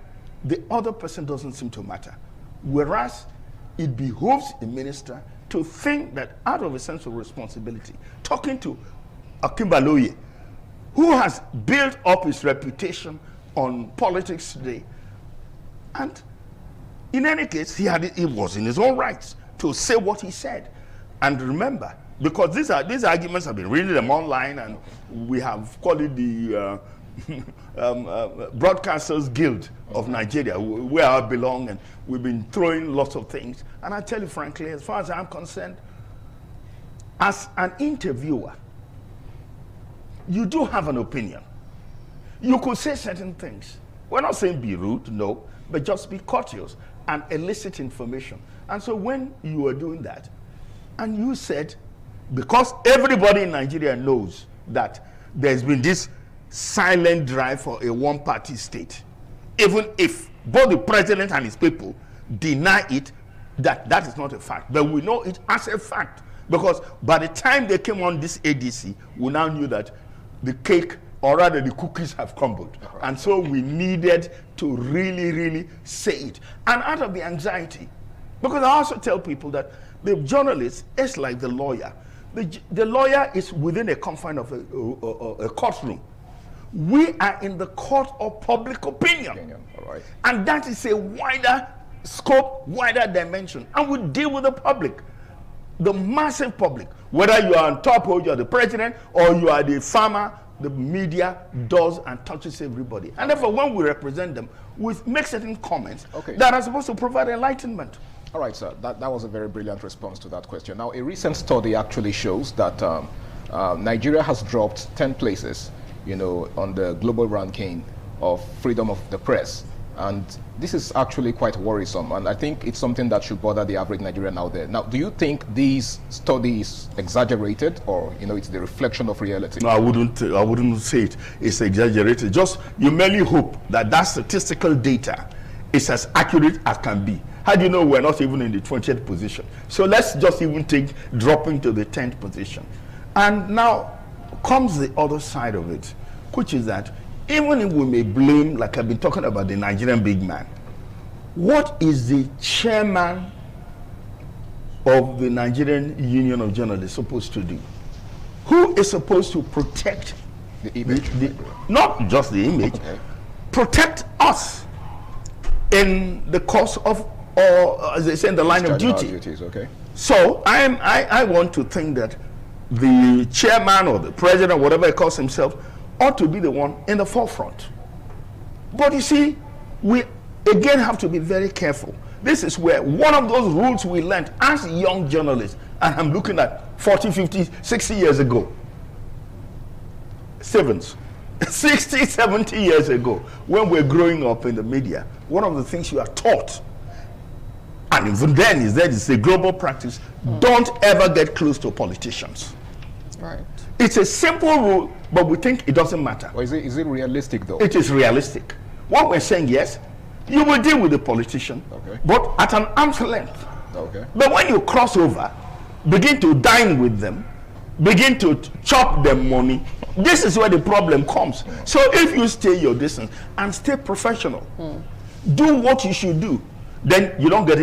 the other person doesn't seem to matter. Whereas it behooves a minister to think that out of a sense of responsibility, talking to Akim Baloye, who has built up his reputation on politics today, and in any case, he was in his own rights to say what he said. And remember, because these arguments have been reading them online, and we have called it the Broadcasters Guild of Nigeria, where I belong, and we've been throwing lots of things. And I tell you frankly, as far as I'm concerned, as an interviewer, you do have an opinion. You could say certain things. We're not saying be rude, no, but just be courteous and elicit information. And so when you were doing that, and you said, because everybody in Nigeria knows that there's been this silent drive for a one-party state, even if both the president and his people deny it, that is not a fact. But we know it as a fact, because by the time they came on this ADC, we now knew that the cake, or rather the cookies, have crumbled. And so we needed to really say it. And out of the anxiety, because I also tell people that the journalist is like the lawyer. The lawyer is within a confine of a courtroom. We are in the court of public opinion. All right. And that is a wider scope, wider dimension. And we deal with the public, the massive public. Whether you are on top or you are the president or you are the farmer, the media does and touches everybody. And therefore, when we represent them, we make certain comments that are supposed to provide enlightenment. All right, sir. That was a very brilliant response to that question. Now, a recent study actually shows that Nigeria has dropped 10 places, you know, on the global ranking of freedom of the press. And this is actually quite worrisome. And I think it's something that should bother the average Nigerian out there. Now, do you think these studies exaggerated, or, you know, it's the reflection of reality? No, I wouldn't say it's exaggerated. Just, you merely hope that that statistical data is as accurate as can be. How do you know we're not even in the 20th position? So let's just even take dropping to the 10th position. And now comes the other side of it, which is that even if we may blame, like I've been talking about, the Nigerian big man, what is the chairman of the Nigerian Union of Journalists supposed to do? Who is supposed to protect the image? Not just the image, protect us in the course of, or as they say, in the line of duty. Duties, okay. So I want to think that the chairman or the president, whatever he calls himself, ought to be the one in the forefront. But you see, we again have to be very careful. This is where one of those rules we learned as young journalists, and I'm looking at 40, 50, 60 years ago. Stevens, 60, 70 years ago, when we're growing up in the media, one of the things you are taught, and even then is that it's a global practice, don't ever get close to politicians. Right. It's a simple rule, but we think it doesn't matter. Or is it realistic though? It is realistic. What we're saying, yes, you will deal with the politician, but at an arm's length. Okay. But when you cross over, begin to dine with them, begin to chop them money, this is where the problem comes. So if you stay your distance and stay professional, do what you should do, then you don't get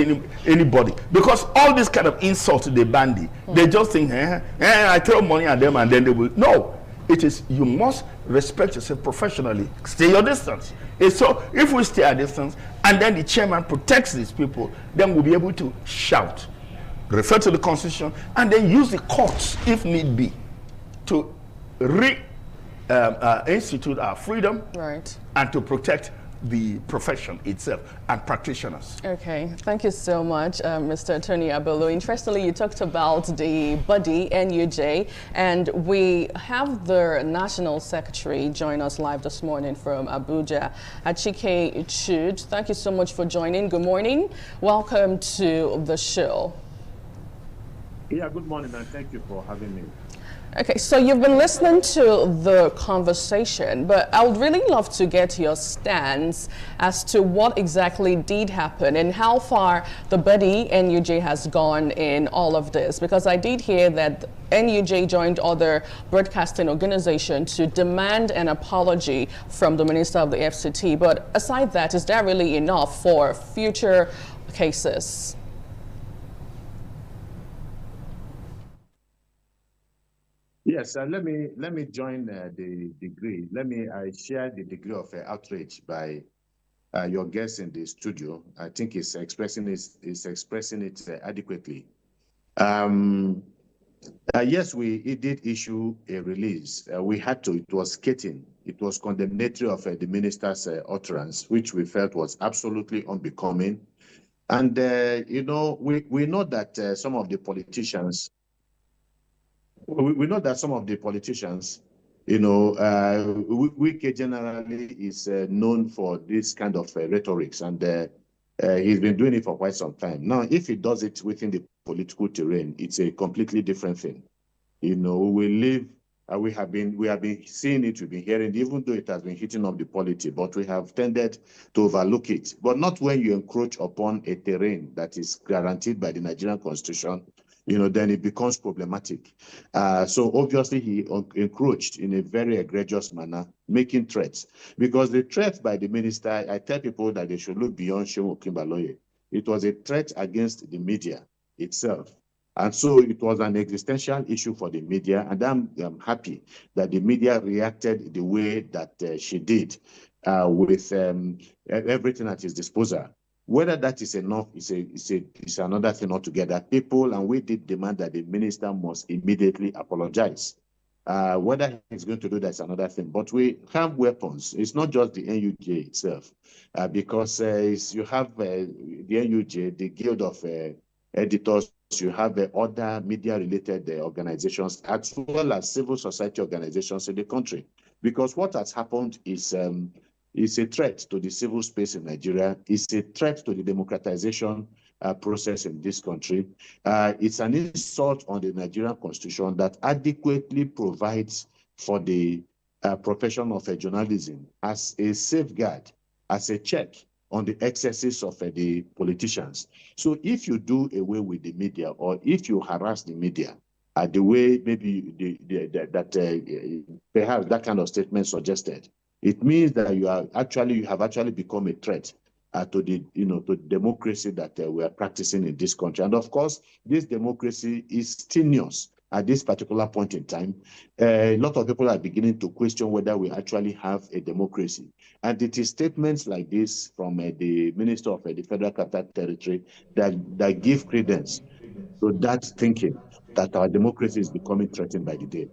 anybody. Because all this kind of insult to the bandy, they just think, I throw money at them and then they will. No, it is, you must respect yourself professionally. Stay your distance. So if we stay our distance and then the chairman protects these people, then we'll be able to shout, refer to the constitution, and then use the courts, if need be, to institute our freedom, right, and to protect the profession itself and practitioners. Okay, thank you so much, Mr. Attorney Abelo. Interestingly, you talked about the body, NUJ, and we have the National Secretary join us live this morning from Abuja, Achike Chud. Thank you so much for joining. Good morning. Welcome to the show. Yeah, good morning, and thank you for having me. Okay, so you've been listening to the conversation, but I would really love to get your stance as to what exactly did happen and how far the body NUJ has gone in all of this, because I did hear that NUJ joined other broadcasting organizations to demand an apology from the Minister of the FCT. But aside that, is that really enough for future cases? Yes, let me join the degree. I share the degree of outrage by your guest in the studio. I think he's expressing it adequately. Yes, we did issue a release. We had to. It was scathing. It was condemnatory of the minister's utterance, which we felt was absolutely unbecoming. And you know, we know that some of the politicians. We know that some of the politicians, you know, Wike generally is known for this kind of rhetorics, and he's been doing it for quite some time. Now, if he does it within the political terrain, it's a completely different thing. You know, we have been seeing it, we've been hearing, even though it has been hitting up the polity, but we have tended to overlook it. But not when you encroach upon a terrain that is guaranteed by the Nigerian Constitution. You know, then it becomes problematic. So obviously he encroached in a very egregious manner, making threats. Because the threat by the minister, I tell people that they should look beyond Seun Okinbaloye. It was a threat against the media itself. And so it was an existential issue for the media. And I'm happy that the media reacted the way that she did with everything at its disposal. Whether that is enough is another thing altogether. People, and we did demand that the minister must immediately apologize. Whether he's going to do that is another thing. But we have weapons. It's not just the NUJ itself, because you have the NUJ, the Guild of Editors, you have other media-related organizations, as well as civil society organizations in the country. Because what has happened is it's a threat to the civil space in Nigeria. It's a threat to the democratization process in this country. It's an insult on the Nigerian Constitution that adequately provides for the profession of journalism as a safeguard, as a check on the excesses of the politicians. So if you do away with the media, or if you harass the media, the way maybe perhaps that kind of statement suggested, it means that you have actually become a threat to the to democracy that we are practicing in this country. And of course, this democracy is tenuous at this particular point in time. A lot of people are beginning to question whether we actually have a democracy. And it is statements like this from the Minister of the Federal Capital Territory that give credence to that thinking that our democracy is becoming threatened by the day.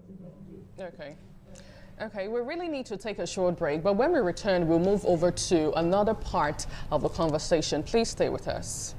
Okay, we really need to take a short break, but when we return, we'll move over to another part of the conversation. Please stay with us.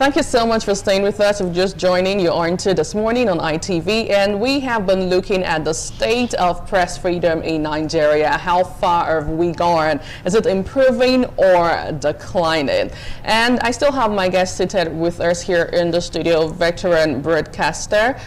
thank you so much for staying with us. We're just joining you on to this morning on ITV, and we have been looking at the state of press freedom in Nigeria. How far have we gone? Is it improving or declining? And I still have my guest seated with us here in the studio, veteran broadcaster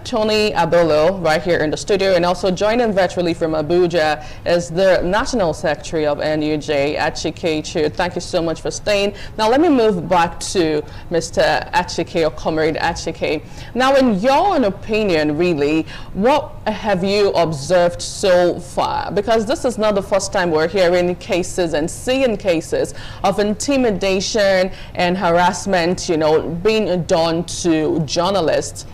Tony Abolo, right here in the studio, and also joining virtually from Abuja is the National Secretary of NUJ, Achike Chu. Thank you so much for staying. Now let me move back to Mr. Achike, or Comrade Achike. Now, in your own opinion, really, what have you observed so far? Because this is not the first time we're hearing cases and seeing cases of intimidation and harassment, you know, being done to journalists.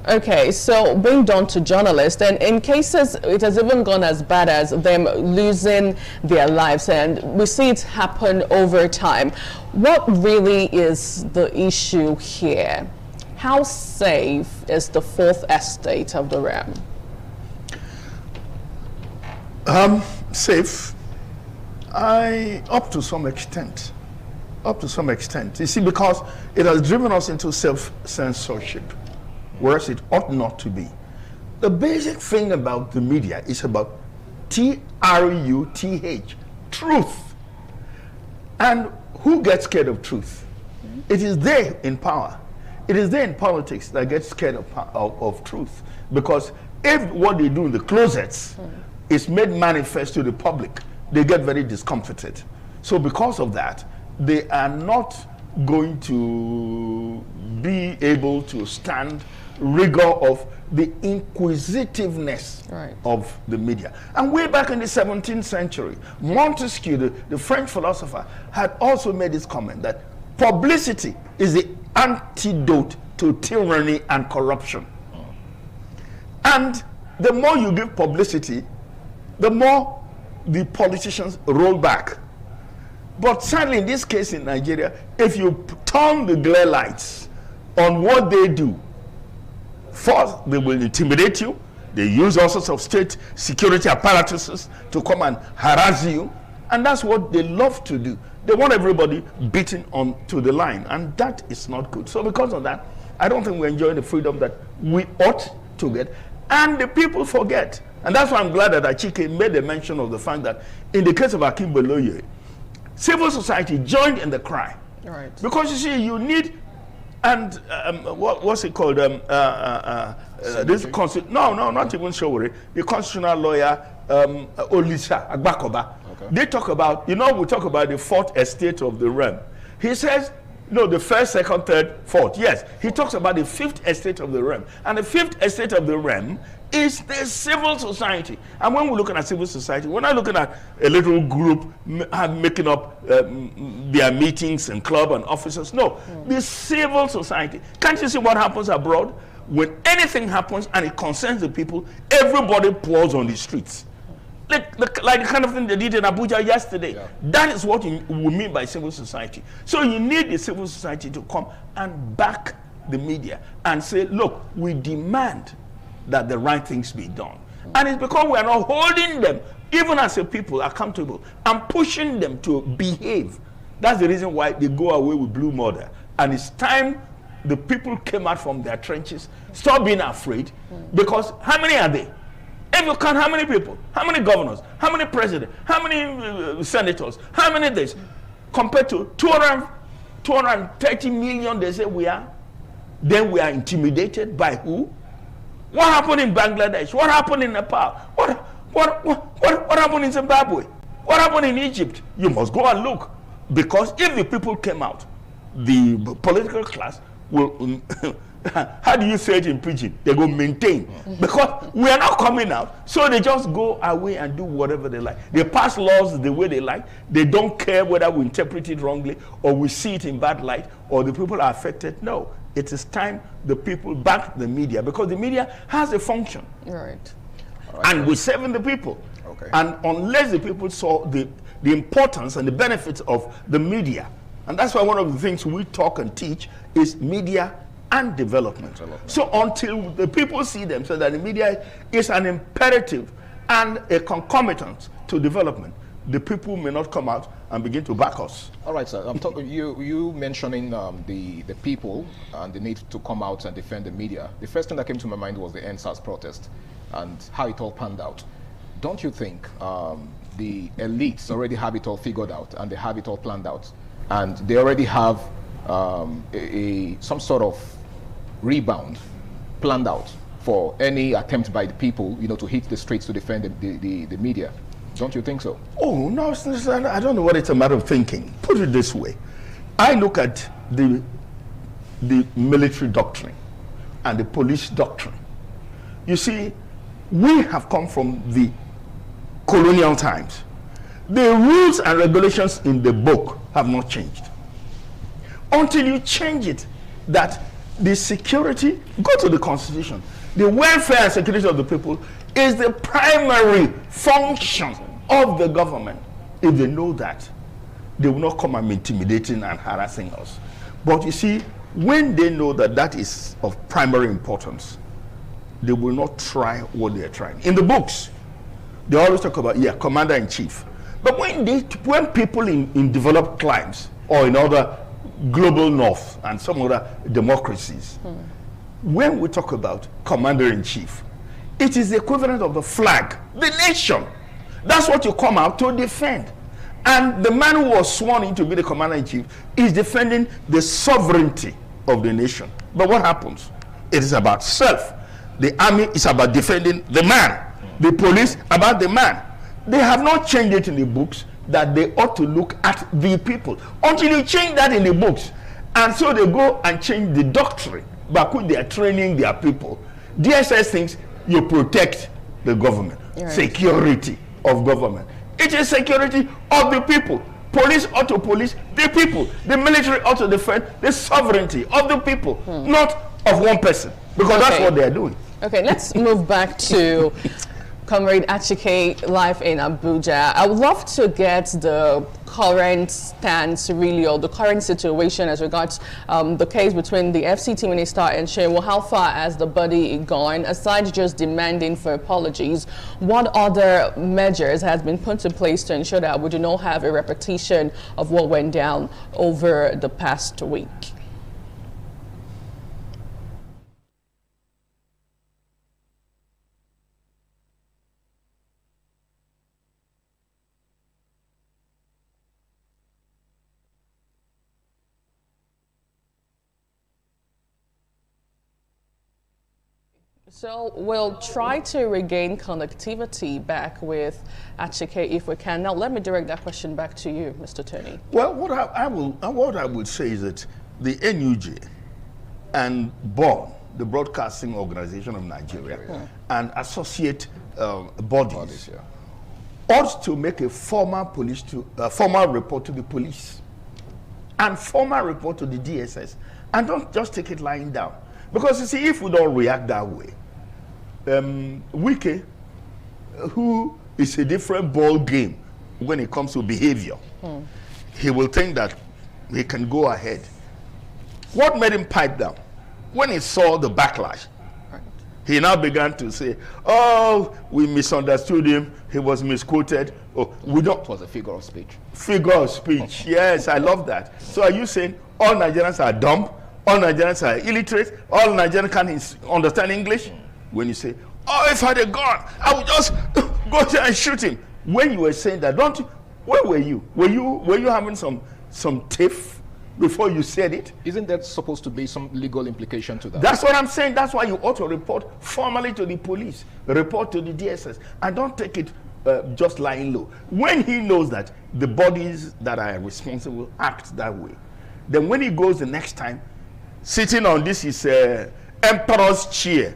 Okay, so being done to journalists, and in cases it has even gone as bad as them losing their lives, and we see it happen over time. What really is the issue here? How safe is the fourth estate of the realm? Safe, up to some extent. Up to some extent. You see, because it has driven us into self-censorship, whereas it ought not to be. The basic thing about the media is about T-R-U-T-H, truth. And who gets scared of truth? It is they in power. It is they in politics that get scared of truth. Because if what they do in the closets is made manifest to the public, they get very discomforted. So because of that, they are not going to be able to stand rigor of the inquisitiveness of the media. And way back in the 17th century, Montesquieu, the French philosopher, had also made this comment that publicity is the antidote to tyranny and corruption. And the more you give publicity, the more the politicians roll back. But sadly, in this case in Nigeria, if you turn the glare lights on what they do, first, they will intimidate you. They use all sorts of state security apparatuses to come and harass you. And that's what they love to do. They want everybody beaten onto the line. And that is not good. So because of that, I don't think we're enjoying the freedom that we ought to get. And the people forget. And that's why I'm glad that Achike made a mention of the fact that in the case of Akim Beloye, civil society joined in the cry. Right. Because you see, you need, and what's it called? Not even Showore, the constitutional lawyer, Olisa Agbakoba. Okay. They talk about, we talk about the fourth estate of the realm. He says, no, the first, second, third, fourth. Yes, he talks about the fifth estate of the realm. And the fifth estate of the realm is the civil society. And when we're looking at civil society, we're not looking at a little group making up their meetings and club and offices. No, the civil society. Can't you see what happens abroad? When anything happens and it concerns the people, everybody pours on the streets. Like the kind of thing they did in Abuja yesterday. Yeah. That is what we mean by civil society. So you need the civil society to come and back the media and say, look, we demand that the right things be done. And it's because we are not holding them, even as a people, accountable and pushing them to behave. That's the reason why they go away with blue murder. And it's time the people came out from their trenches, stop being afraid, because how many are they? If you count how many people, how many governors, how many presidents, how many senators, how many this, compared to 230 million they say we are, then we are intimidated by who? What happened in Bangladesh? What happened in Nepal? What happened in Zimbabwe? What happened in Egypt? You must go and look. Because if the people came out, the political class will, how do you say it in pidgin? They go maintain. Because we are not coming out. So they just go away and do whatever they like. They pass laws the way they like. They don't care whether we interpret it wrongly or we see it in bad light or the people are affected. No. It is time the people back the media, because the media has a function. Right. And we're serving the people. Okay. And unless the people saw the importance and the benefits of the media, and that's why one of the things we talk and teach is media and development. So until the people see them, so that the media is an imperative and a concomitant to development, the people may not come out and begin to back us. All right, sir. I'm talking you mentioning the people and the need to come out and defend the media. The first thing that came to my mind was the NSAS protest and how it all panned out. Don't you think the elites already have it all figured out and they have it all planned out, and they already have some sort of rebound planned out for any attempt by the people, to hit the streets to defend the media? Don't you think so? Oh, no, I don't know what it's a matter of thinking. Put it this way. I look at the military doctrine and the police doctrine. You see, we have come from the colonial times. The rules and regulations in the book have not changed. Until you change it, that the security, go to the Constitution, the welfare and security of the people is the primary function of the government. If they know that, they will not come and be intimidating and harassing us. But you see, when they know that that is of primary importance, they will not try what they are trying. In the books, they always talk about, commander-in-chief. But when people in developed climes or in other global north and some other democracies, when we talk about commander-in-chief, it is the equivalent of the flag, the nation. That's what you come out to defend. And the man who was sworn in to be the commander-in-chief is defending the sovereignty of the nation. But what happens? It is about self. The army is about defending the man. The police about the man. They have not changed it in the books that they ought to look at the people. Until you change that in the books. And so they go and change the doctrine by which they are training their people. DSS thinks you protect the government. Right. Security of government. It is security of the people. Police ought to police the people. The military ought to defend the sovereignty of the people, not of one person. Because that's what they are doing. Okay, let's move back to Comrade Achike live in Abuja. I would love to get the current stance, really, or the current situation as regards the case between the FCT minister and Shehu. How far has the body gone? Aside just demanding for apologies, what other measures has been put in place to ensure that we do not have a repetition of what went down over the past week? So we'll try to regain connectivity back with Achike if we can. Now, let me direct that question back to you, Mr. Tony. Well, what I would say is that the NUJ and BON, the Broadcasting Organization of Nigeria, and associate bodies ought to make a formal report to the police and formal report to the DSS, and don't just take it lying down. Because you see, if we don't react that way, Wike, who is a different ball game when it comes to behavior, he will think that he can go ahead. What made him pipe down? When he saw the backlash, he now began to say, "Oh, we misunderstood him. He was misquoted. Oh, we don't." It was a figure of speech. Figure of speech. Yes, I love that. So are you saying all Nigerians are dumb? All Nigerians are illiterate? All Nigerians can't understand English? When you say, "Oh, if I had a gun, I would just go there and shoot him." When you were saying that, where were you? Were you having some tiff before you said it? Isn't there supposed to be some legal implication to that? That's what I'm saying. That's why you ought to report formally to the police, report to the DSS, and don't take it just lying low. When he knows that the bodies that are responsible act that way, then when he goes the next time, sitting on this is emperor's chair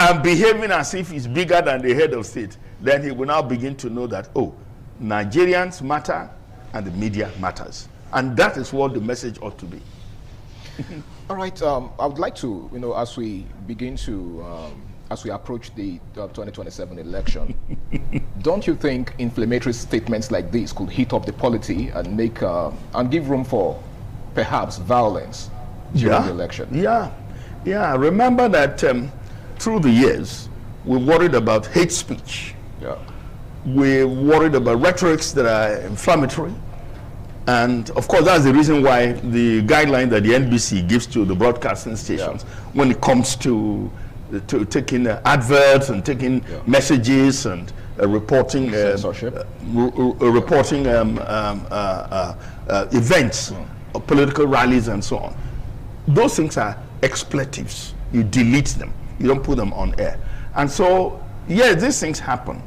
and behaving as if he's bigger than the head of state, then he will now begin to know that, oh, Nigerians matter and the media matters. And that is what the message ought to be. All right, I would like to, as we begin to, as we approach the 2027 election, don't you think inflammatory statements like this could heat up the polity and make, and give room for perhaps violence during the election? Yeah. Remember that through the years, we worried about hate speech. We're worried about rhetorics that are inflammatory. And of course, that's the reason why the guideline that the NBC gives to the broadcasting stations when it comes to taking adverts and taking messages and reporting reporting events, political rallies and so on. Those things are expletives. You delete them. You don't put them on air. And so, yes, these things happen.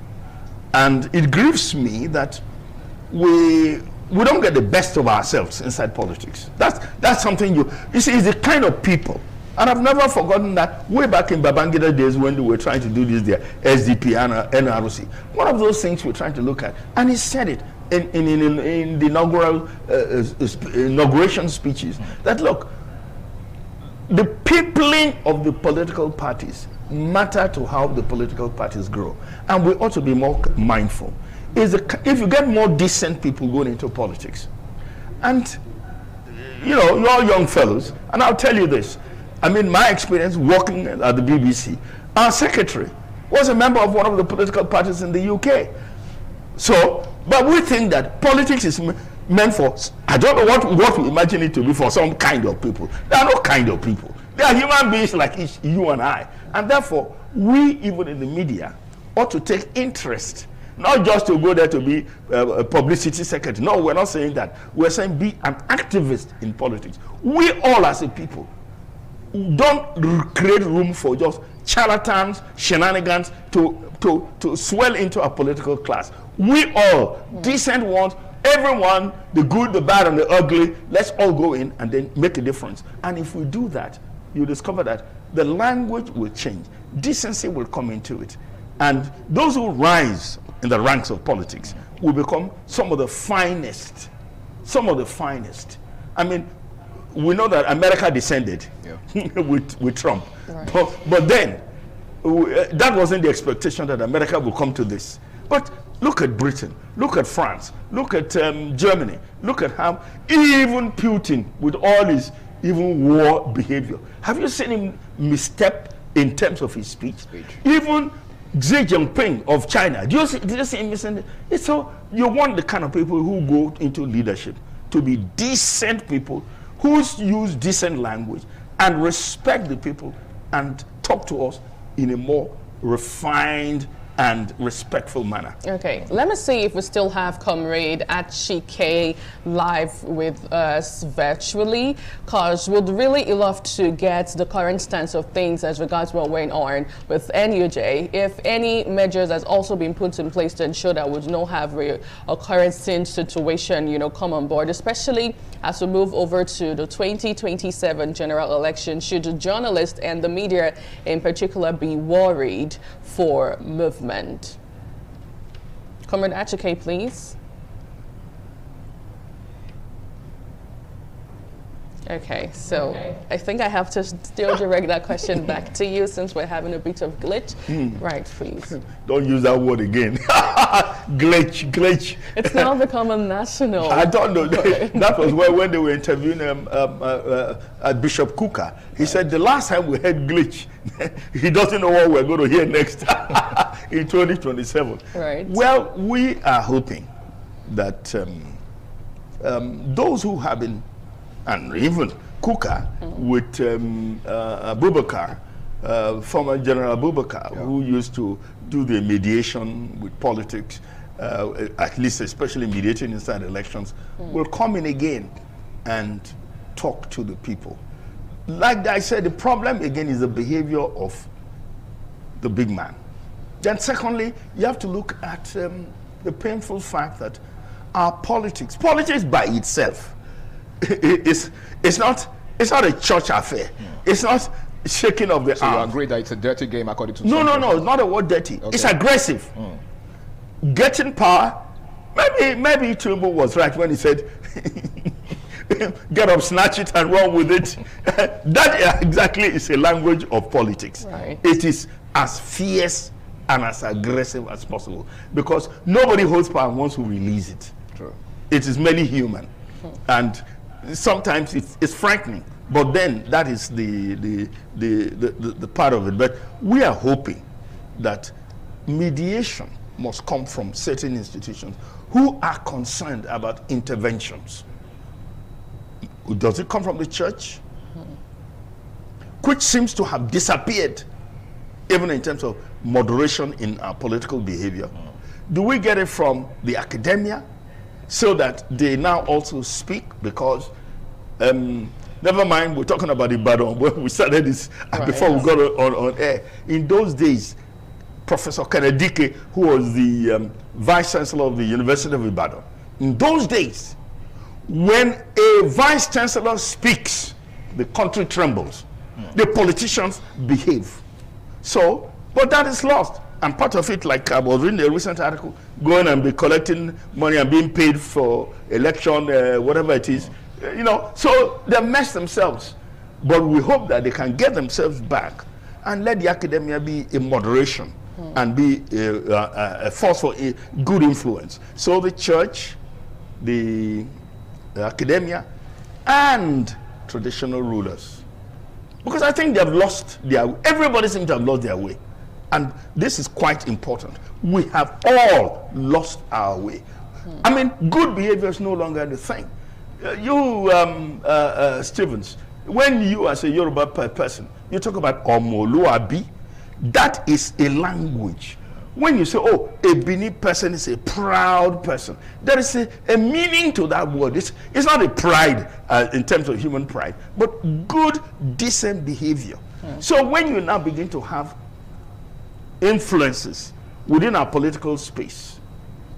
And it grieves me that we don't get the best of ourselves inside politics. That's something you see, it's the kind of people. And I've never forgotten that way back in Babangida days when they were trying to do this, their SDP and NRC. One of those things we're trying to look at, and he said it in the inauguration speeches, that look, the peopling of the political parties matter to how the political parties grow. And we ought to be more mindful. If you get more decent people going into politics, and you're all young fellows, and I'll tell you this, I mean, my experience working at the BBC, our secretary was a member of one of the political parties in the UK. So, but we think that politics is meant for, I don't know what we imagine it to be for some kind of people. There are no kind of people. They are human beings like you and I. And therefore, we, even in the media, ought to take interest, not just to go there to be a publicity secretary. No, we're not saying that. We're saying be an activist in politics. We all as a people don't create room for just charlatans, shenanigans to swell into our political class. We all, decent ones, everyone, the good, the bad, and the ugly, let's all go in and then make a difference. And if we do that, you discover that the language will change. Decency will come into it. And those who rise in the ranks of politics will become some of the finest. Some of the finest. I mean, we know that America descended with Trump. Right. But then, that wasn't the expectation that America would come to this. But look at Britain, look at France, look at Germany, look at how even Putin, with all his even war behavior, have you seen him misstep in terms of his speech? Even Xi Jinping of China, did you see him missing it? So you want the kind of people who go into leadership to be decent people who use decent language and respect the people and talk to us in a more refined and respectful manner. Okay, let me see if we still have Comrade Achike live with us virtually, because we'd really love to get the current stance of things as regards what went on with NUJ. If any measures has also been put in place to ensure that we do not have a current situation, come on board, especially as we move over to the 2027 general election. Should journalists and the media in particular be worried for movement? Comrade Achike, please. Okay, so I think I have to still direct that question back to you since we're having a bit of glitch. Right, please. Don't use that word again. glitch. It's now become a national. I don't know. That was when they were interviewing Bishop Kuka. He said the last time we had glitch, he doesn't know what we're going to hear next in 2027. Right. Well, we are hoping that those who have been, and even Kuka with Abubakar, former General Abubakar, who used to do the mediation with politics, at least especially mediating inside elections, will come in again and talk to the people. Like I said, the problem again is the behavior of the big man. Then secondly, you have to look at the painful fact that our politics by itself, it's not a church affair. It's not shaking of the arm. So you agree that it's a dirty game according to No, it's not a word dirty. Okay. It's aggressive. Getting power. Maybe Tinubu was right when he said, get up, snatch it, and run with it. That exactly is a language of politics. Right. It is as fierce and as aggressive as possible because nobody holds power and wants to release it. True. It is merely human. And sometimes it's frightening, but then that is the part of it. But we are hoping that mediation must come from certain institutions who are concerned about interventions. Does it come from the church? Which seems to have disappeared, even in terms of moderation in our political behavior. Do we get it from the academia, so that they now also speak? Because never mind, we're talking about Ibadan when we started this, before we got on air. In those days, Professor Kenedike, who was the Vice Chancellor of the University of Ibadan, in those days, when a Vice Chancellor speaks, the country trembles. The politicians behave. So, but that is lost. And part of it, like I was reading a recent article, going and be collecting money and being paid for election, whatever it is, you know, so they mess themselves. But we hope that they can get themselves back and let the academia be in moderation and be a force for a good influence. So the church, the academia, and traditional rulers. Because I think they have lost everybody seems to have lost their way. And this is quite important. We have all lost our way. I mean, good behavior is no longer the thing. Stevens, when you as a Yoruba person, you talk about Omoluabi, that is a language. When you say, oh, a Bini person is a proud person, there is a meaning to that word. It's not a pride in terms of human pride, but good, decent behavior. So when you now begin to have influences within our political space,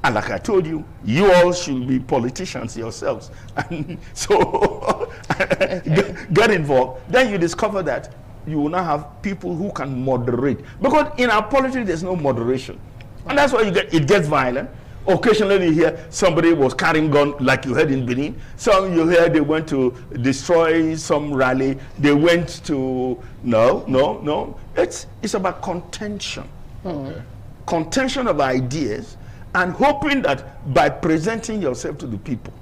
and like I told you, you all should be politicians yourselves, and so get involved. Then you discover that you will now have people who can moderate, because in our politics there's no moderation, and that's why it gets violent. Occasionally you hear somebody was carrying gun, like you heard in Benin. Some you hear they went to destroy some rally. They went to no. It's about contention, contention of ideas, and hoping that by presenting yourself to the people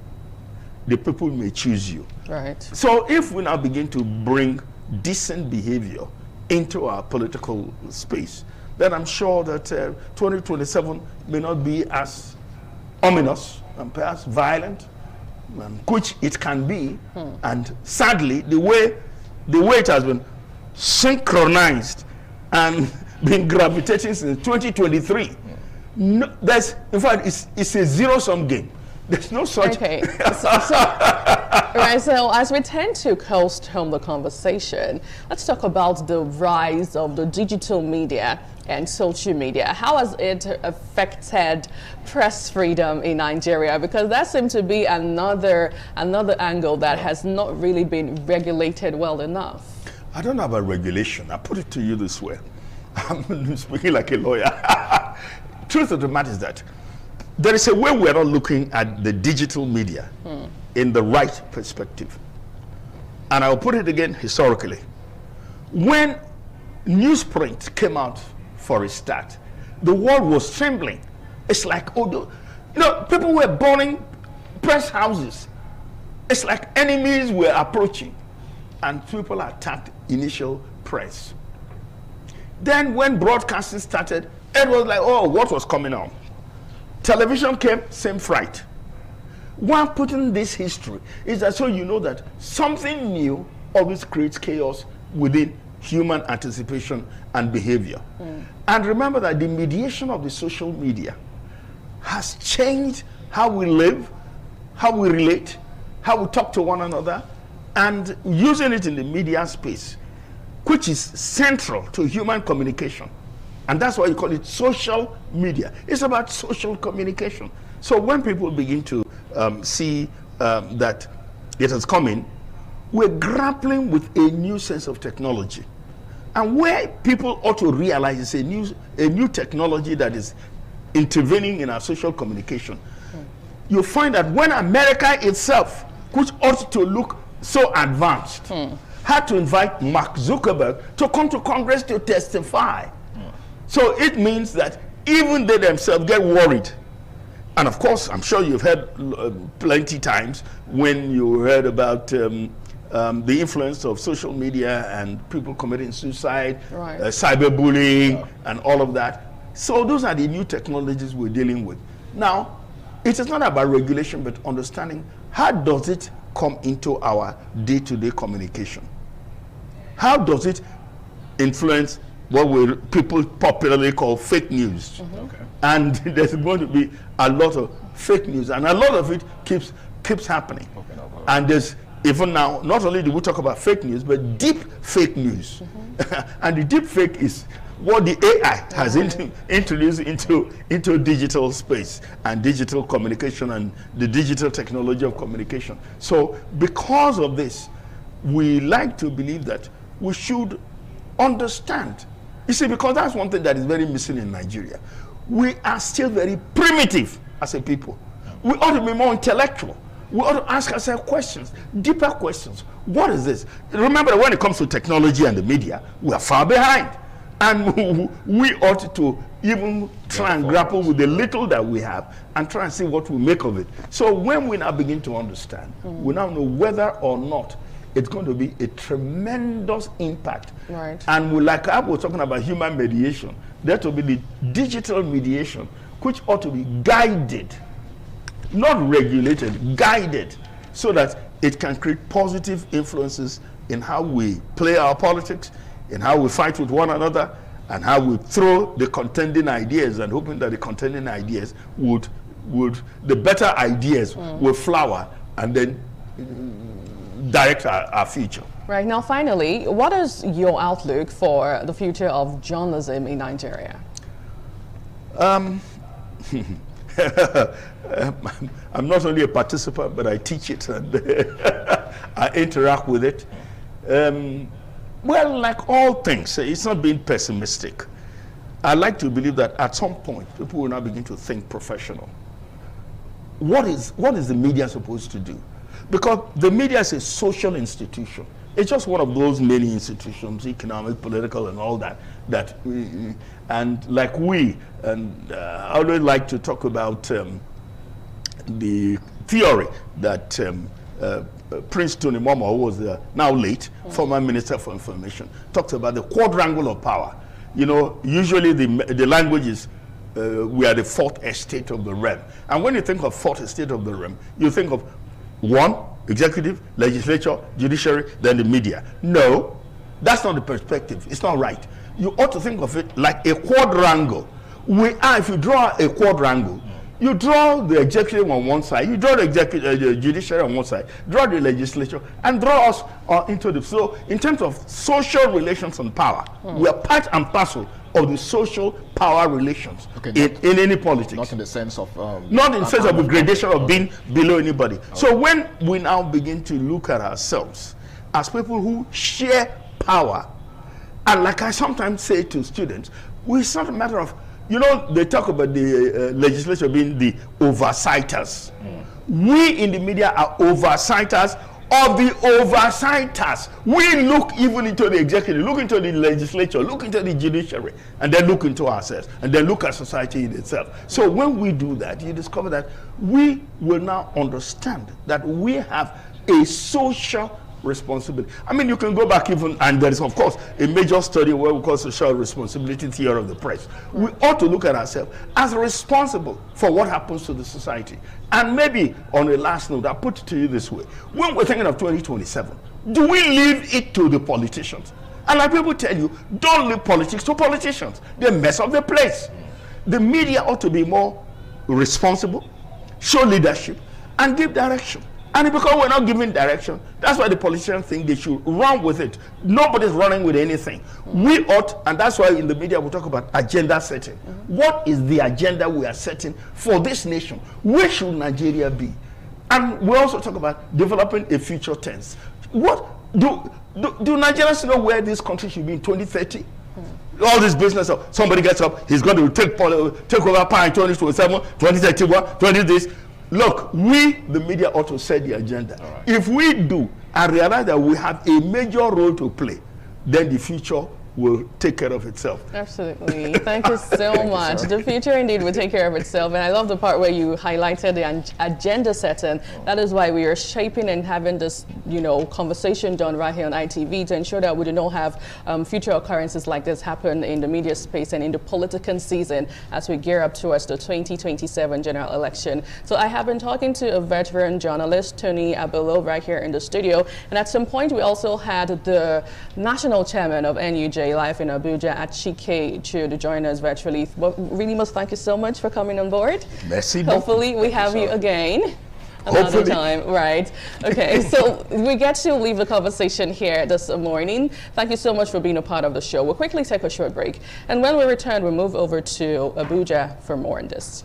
may choose you. Right. So if we now begin to bring decent behavior into our political space, then I'm sure that 2027 may not be as ominous and perhaps violent, which it can be. And sadly, the way it has been synchronized and been gravitating since 2023, in fact, it's a zero-sum game. There's no such. Okay. So as we tend to coast home the conversation, let's talk about the rise of the digital media and social media. How has it affected press freedom in Nigeria? Because that seems to be another angle that has not really been regulated well enough. I don't know about regulation. I put it to you this way. I'm speaking like a lawyer. Truth of the matter is that there is a way we're not looking at the digital media in the right perspective. And I'll put it again historically. When newsprint came out for a start, the world was trembling. It's like, people were burning press houses. It's like enemies were approaching, and people attacked initial press. Then when broadcasting started, it was like, oh, what was coming on? Television came, same fright. Why I'm putting this history is that so you know that something new always creates chaos within human anticipation and behavior. And remember that the mediation of the social media has changed how we live, how we relate, how we talk to one another, and using it in the media space, which is central to human communication. And that's why you call it social media. It's about social communication. So when people begin to see that it has come in, we're grappling with a new sense of technology. And where people ought to realize it's a new technology that is intervening in our social communication. You find that when America itself, which ought to look so advanced, had to invite Mark Zuckerberg to come to Congress to testify. So it means that even they themselves get worried. And of course, I'm sure you've heard plenty times when you heard about the influence of social media and people committing suicide, cyberbullying, and all of that. So those are the new technologies we're dealing with. Now, it is not about regulation, but understanding how does it come into our day-to-day communication? How does it influence what people popularly call fake news? Okay. And there's going to be a lot of fake news, and a lot of it keeps happening. Okay, no problem. And there's even now, not only do we talk about fake news, but deep fake news. And the deep fake is what the AI has introduced into digital space and digital communication and the digital technology of communication. So because of this, we like to believe that we should understand. You see, because that's one thing that is very missing in Nigeria. We are still very primitive as a people. We ought to be more intellectual. We ought to ask ourselves questions, deeper questions. What is this? Remember, when it comes to technology and the media, we are far behind. And we ought to even try and grapple with the little that we have and try and see what we make of it. So when we now begin to understand, we now know whether or not it's going to be a tremendous impact. Right. And like I was talking about human mediation, that will be the digital mediation, which ought to be guided, not regulated, guided, so that it can create positive influences in how we play our politics, in how we fight with one another, and how we throw the contending ideas, and hoping that the contending ideas the better ideas will flower and then direct our future. Right, now finally, what is your outlook for the future of journalism in Nigeria? I'm not only a participant, but I teach it and I interact with it. Well, like all things, it's not being pessimistic. I like to believe that at some point, people will now begin to think professional. What is the media supposed to do? Because the media is a social institution. It's just one of those many institutions, economic, political, and all that. And like I always like to talk about the theory that Prince Tony Momoh, who was now late, former Minister for Information, talked about the quadrangle of power. You know, usually the language is we are the fourth estate of the realm. And when you think of fourth estate of the realm, you think of one, executive, legislature, judiciary, then the media. No, that's not the perspective. It's not right. You ought to think of it like a quadrangle. If you draw a quadrangle, you draw the executive on one side, you draw the judiciary on one side, draw the legislature, and draw us into the... So in terms of social relations and power, we are part and parcel of the social power relations in any politics. Not in the sense of... not in the sense of a gradation of being below anybody. So when we now begin to look at ourselves as people who share power, and like I sometimes say to students, it's not a matter of... You know, they talk about the legislature being the oversights. We in the media are oversights of the oversights. We look even into the executive, look into the legislature, look into the judiciary, and then look into ourselves, and then look at society in itself. So when we do that, you discover that we will now understand that we have a social responsibility. I mean, you can go back even, and there is of course a major study where we call social responsibility theory of the press. We ought to look at ourselves as responsible for what happens to the society. And maybe on a last note, I'll put it to you this way. When we're thinking of 2027, do we leave it to the politicians? And like people tell you, don't leave politics to politicians. They mess up the place. The media ought to be more responsible, show leadership, and give direction. And because we're not giving direction, that's why the politicians think they should run with it. Nobody's running with anything. We ought, and that's why in the media we talk about agenda setting. What is the agenda we are setting for this nation? Where should Nigeria be? And we also talk about developing a future tense. What do Nigerians know where this country should be in 2030? All this business of somebody gets up, he's going to take over power in 2027, 2031, 20 this. Look, we, the media, ought to set the agenda. Right. If we do and realize that we have a major role to play, then the future will take care of itself. Absolutely. Thank you so much. The future indeed will take care of itself. And I love the part where you highlighted the agenda setting. That is why we are shaping and having this, conversation done right here on ITV to ensure that we do not have future occurrences like this happen in the media space and in the political season as we gear up towards the 2027 general election. So I have been talking to a veteran journalist, Tony Abelo, right here in the studio. And at some point, we also had the national chairman of NUJ Live in Abuja, Achike Chu, to join us virtually. But really must thank you so much for coming on board. Merci. Hopefully we have you again another time. Right. Okay, so we get to leave the conversation here this morning. Thank you so much for being a part of the show. We'll quickly take a short break. And when we return, we'll move over to Abuja for more on this.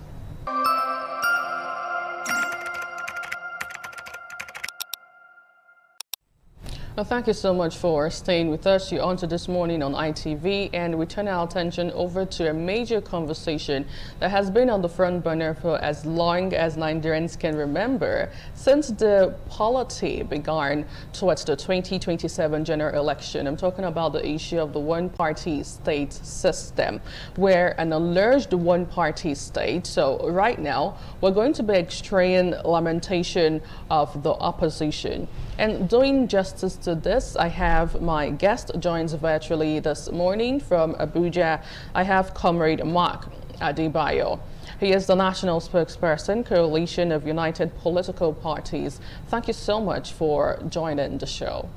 Well, thank you so much for staying with us. You're on to This Morning on ITV, and we turn our attention over to a major conversation that has been on the front burner for as long as Nigerians can remember, since the polity began towards the 2027 general election. I'm talking about the issue of the one-party state system, where an alleged one-party state. So right now, we're going to be extraying lamentation of the opposition. And doing justice to this, I have my guest joins virtually this morning from Abuja. I have Comrade Mark Adebayo. He is the national spokesperson, Coalition of United Political Parties. Thank you so much for joining the show.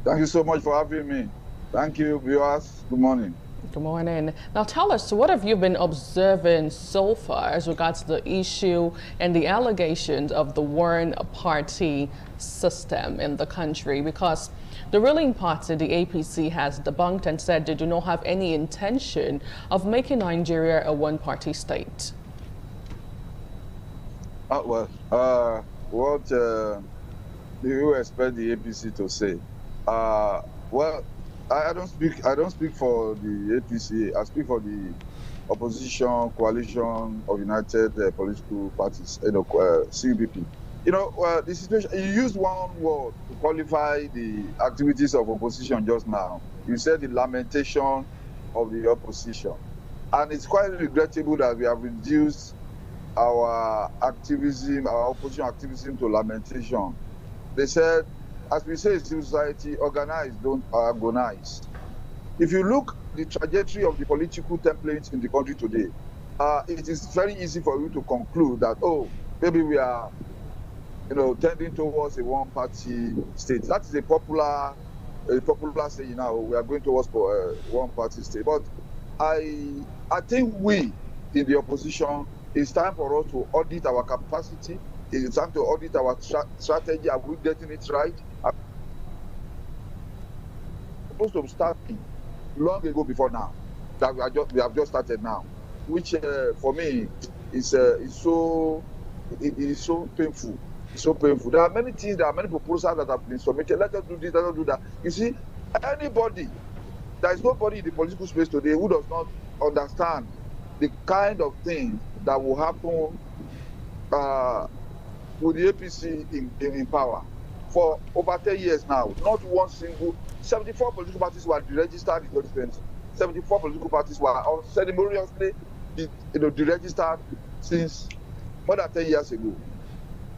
Thank you so much for having me. Thank you, viewers. Good morning. Good morning. Now tell us, what have you been observing so far as regards to the issue and the allegations of the one-party system in the country? Because the ruling party, the APC, has debunked and said they do not have any intention of making Nigeria a one-party state. What do you expect the APC to say? Well, I don't speak for the APC. I speak for the opposition coalition of United Political Parties, CUPP. The situation, you used one word to qualify the activities of opposition just now. You said the lamentation of the opposition. And it's quite regrettable that we have reduced our activism, our opposition activism to lamentation. They said, as we say in civil society, organize, don't agonize. If you look the trajectory of the political templates in the country today, it is very easy for you to conclude that, maybe we are, tending towards a one-party state. That is a popular saying now. We are going towards a one-party state. But I think we in the opposition, it's time for us to audit our capacity. It's time to audit our strategy. Are we getting it right? Supposed to start long ago before now. That we have just started now, which for me is so painful. It's so painful. There are many things. There are many proposals that have been submitted. Let us do this. Let us do that. You see, there is nobody in the political space today who does not understand the kind of thing that will happen with the APC in power. For over 10 years now, not one single, 74 political parties were deregistered in 2020. 74 political parties were ceremoniously deregistered since more than 10 years ago.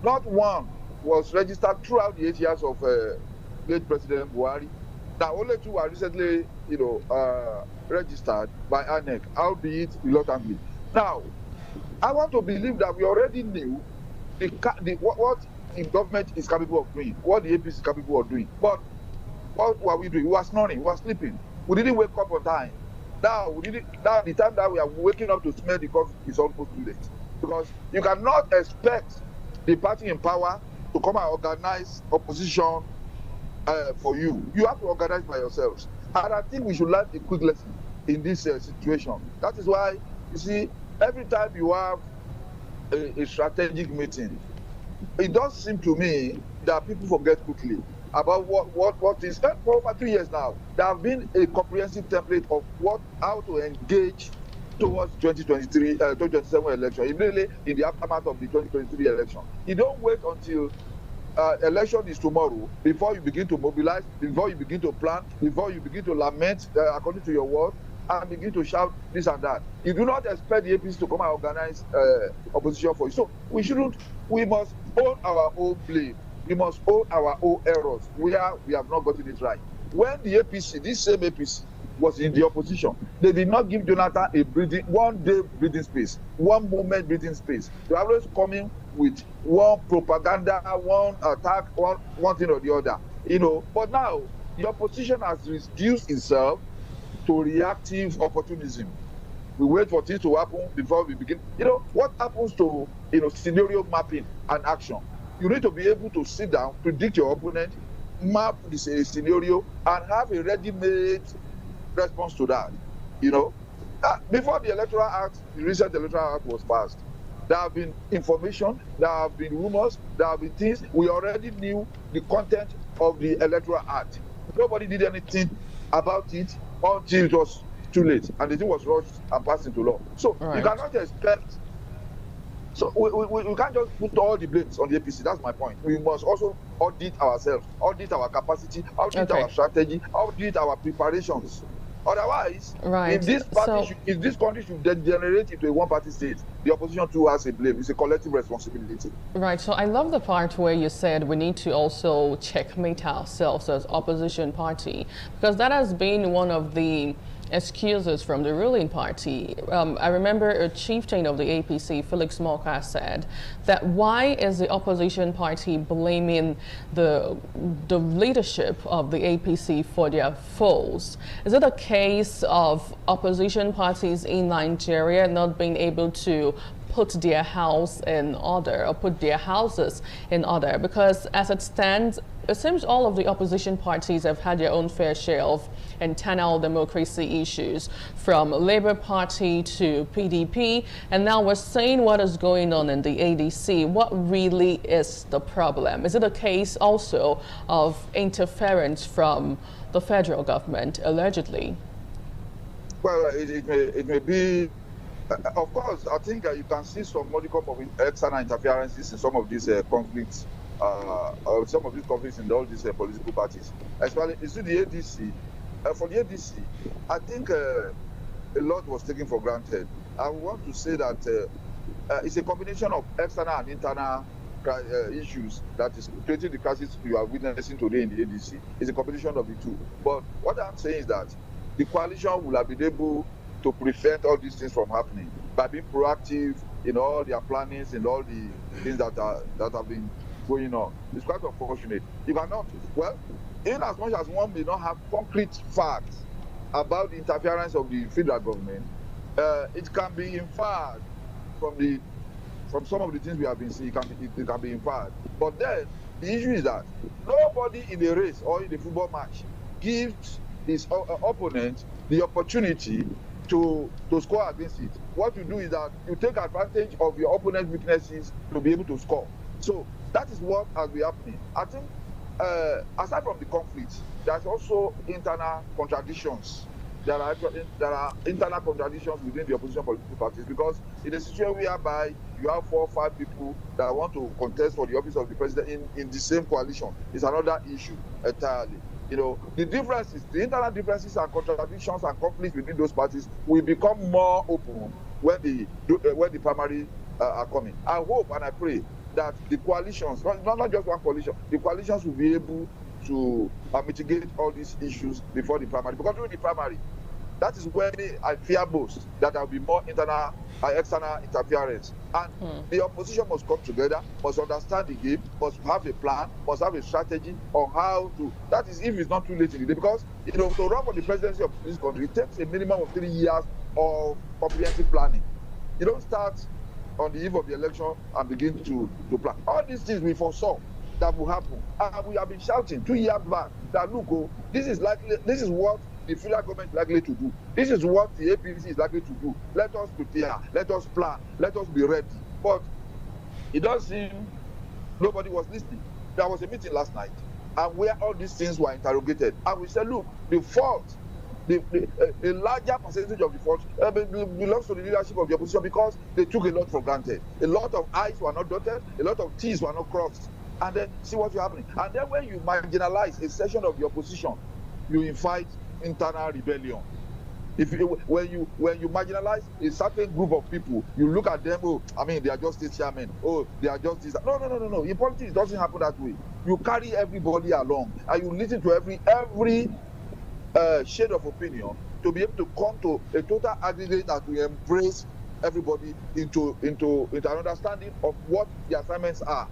Not one was registered throughout the 8 years of late President Buhari. Now, only two were recently, registered by INEC, albeit reluctantly. Now, I want to believe that we already knew what the government is capable of doing, what the APC is capable of doing. But what were we doing? We were snoring, we were sleeping. We didn't wake up on time. Now, the time that we are waking up to smell the coffee is almost too late. Because you cannot expect the party in power to come and organize opposition for you. You have to organize by yourselves. And I think we should learn a quick lesson in this situation. That is why, you see, every time you have a strategic meeting, it does seem to me that people forget quickly about what is for over 3 years now. There have been a comprehensive template of how to engage towards 2027 election, immediately in the aftermath of the 2023 election. You don't wait until election is tomorrow, before you begin to mobilize, before you begin to plan, before you begin to lament according to your word, and begin to shout this and that. You do not expect the APC to come and organize opposition for you. So we must own our own blame. We must own our own errors where we have not gotten it right. When the APC, this same APC, was in the opposition, they did not give Jonathan a one day breathing space, one moment breathing space. They were always coming with one propaganda, one attack, one thing or the other. But now the opposition has reduced itself to reactive opportunism. We wait for things to happen before we begin. What happens to scenario mapping and action? You need to be able to sit down, predict your opponent, map this scenario, and have a ready-made response to that. Before the Electoral Act, the recent Electoral Act was passed, there have been information, there have been rumors, there have been things. We already knew the content of the Electoral Act. Nobody did anything about it until it was too late, and the thing was rushed and passed into law. So you cannot expect. So we can't just put all the blames on the APC. That's my point. We must also audit ourselves, audit our capacity, audit our strategy, audit our preparations. Otherwise, if this country should degenerate into a one-party state, the opposition too has a blame. It's a collective responsibility. Right. So I love the part where you said we need to also checkmate ourselves as opposition party, because that has been one of the excuses from the ruling party. I remember a chieftain of the APC, Felix Morka, said that why is the opposition party blaming the leadership of the APC for their foes? Is it a case of opposition parties in Nigeria not being able to put their house in order or put their houses in order? Because as it stands, it seems all of the opposition parties have had their own fair share of internal democracy issues, from Labour Party to PDP, and now we're seeing what is going on in the ADC. What really is the problem? Is it a case also of interference from the federal government, allegedly? Well, it may be. Of course, I think you can see some modicum of external interferences in some of these conflicts, or some of these conflicts in all these political parties. Especially, you see the ADC. For the ADC, I think a lot was taken for granted. I want to say that it's a combination of external and internal issues that is creating the crisis you are witnessing today in the ADC. It's a combination of the two. But what I'm saying is that the coalition will have been able to prevent all these things from happening by being proactive in all their plannings and all the things that have been going on. It's quite unfortunate. You cannot, in as much as one may not have concrete facts about the interference of the federal government, it can be inferred from some of the things we have been seeing. It can be inferred. But then the issue is that nobody in a race or in a football match gives his opponent the opportunity to score against it. What you do is that you take advantage of your opponent's weaknesses to be able to score. So that is what has been happening. I think aside from the conflict, there's also internal contradictions. There are internal contradictions within the opposition political parties, because in a situation whereby you have 4 or 5 people that want to contest for the office of the president in the same coalition, is another issue entirely. The differences, the internal differences and contradictions and conflicts within those parties will become more open when the primary are coming. I hope and I pray that the coalitions, not just one coalition, the coalitions will be able to mitigate all these issues before the primary. Because during the primary, that is when I fear most that there will be more internal and external interference. And the opposition must come together, must understand the game, must have a plan, must have a strategy on how to. That is, if it's not too late in the day. Because to run for the presidency of this country, it takes a minimum of 3 years of comprehensive planning. You don't start on the eve of the election and begin to plan. All these things we foresaw that will happen. And we have been shouting 2 years back that look, this is what the federal government is likely to do. This is what the APC is likely to do. Let us prepare, let us plan, let us be ready. But it does seem nobody was listening. There was a meeting last night, and where all these things were interrogated. And we said, look, the fault, a larger percentage of the fault belongs to the leadership of the opposition, because they took a lot for granted. A lot of I's were not dotted, a lot of T's were not crossed. and then see what's happening. And then when you marginalize a section of the opposition, you invite internal rebellion. When you marginalize a certain group of people, you look at them, oh, I mean, they are just this chairman, oh, they are just this. No. In politics, it doesn't happen that way. You carry everybody along, and you listen to every shade of opinion to be able to come to a total aggregate that will embrace everybody into an understanding of what the assignments are.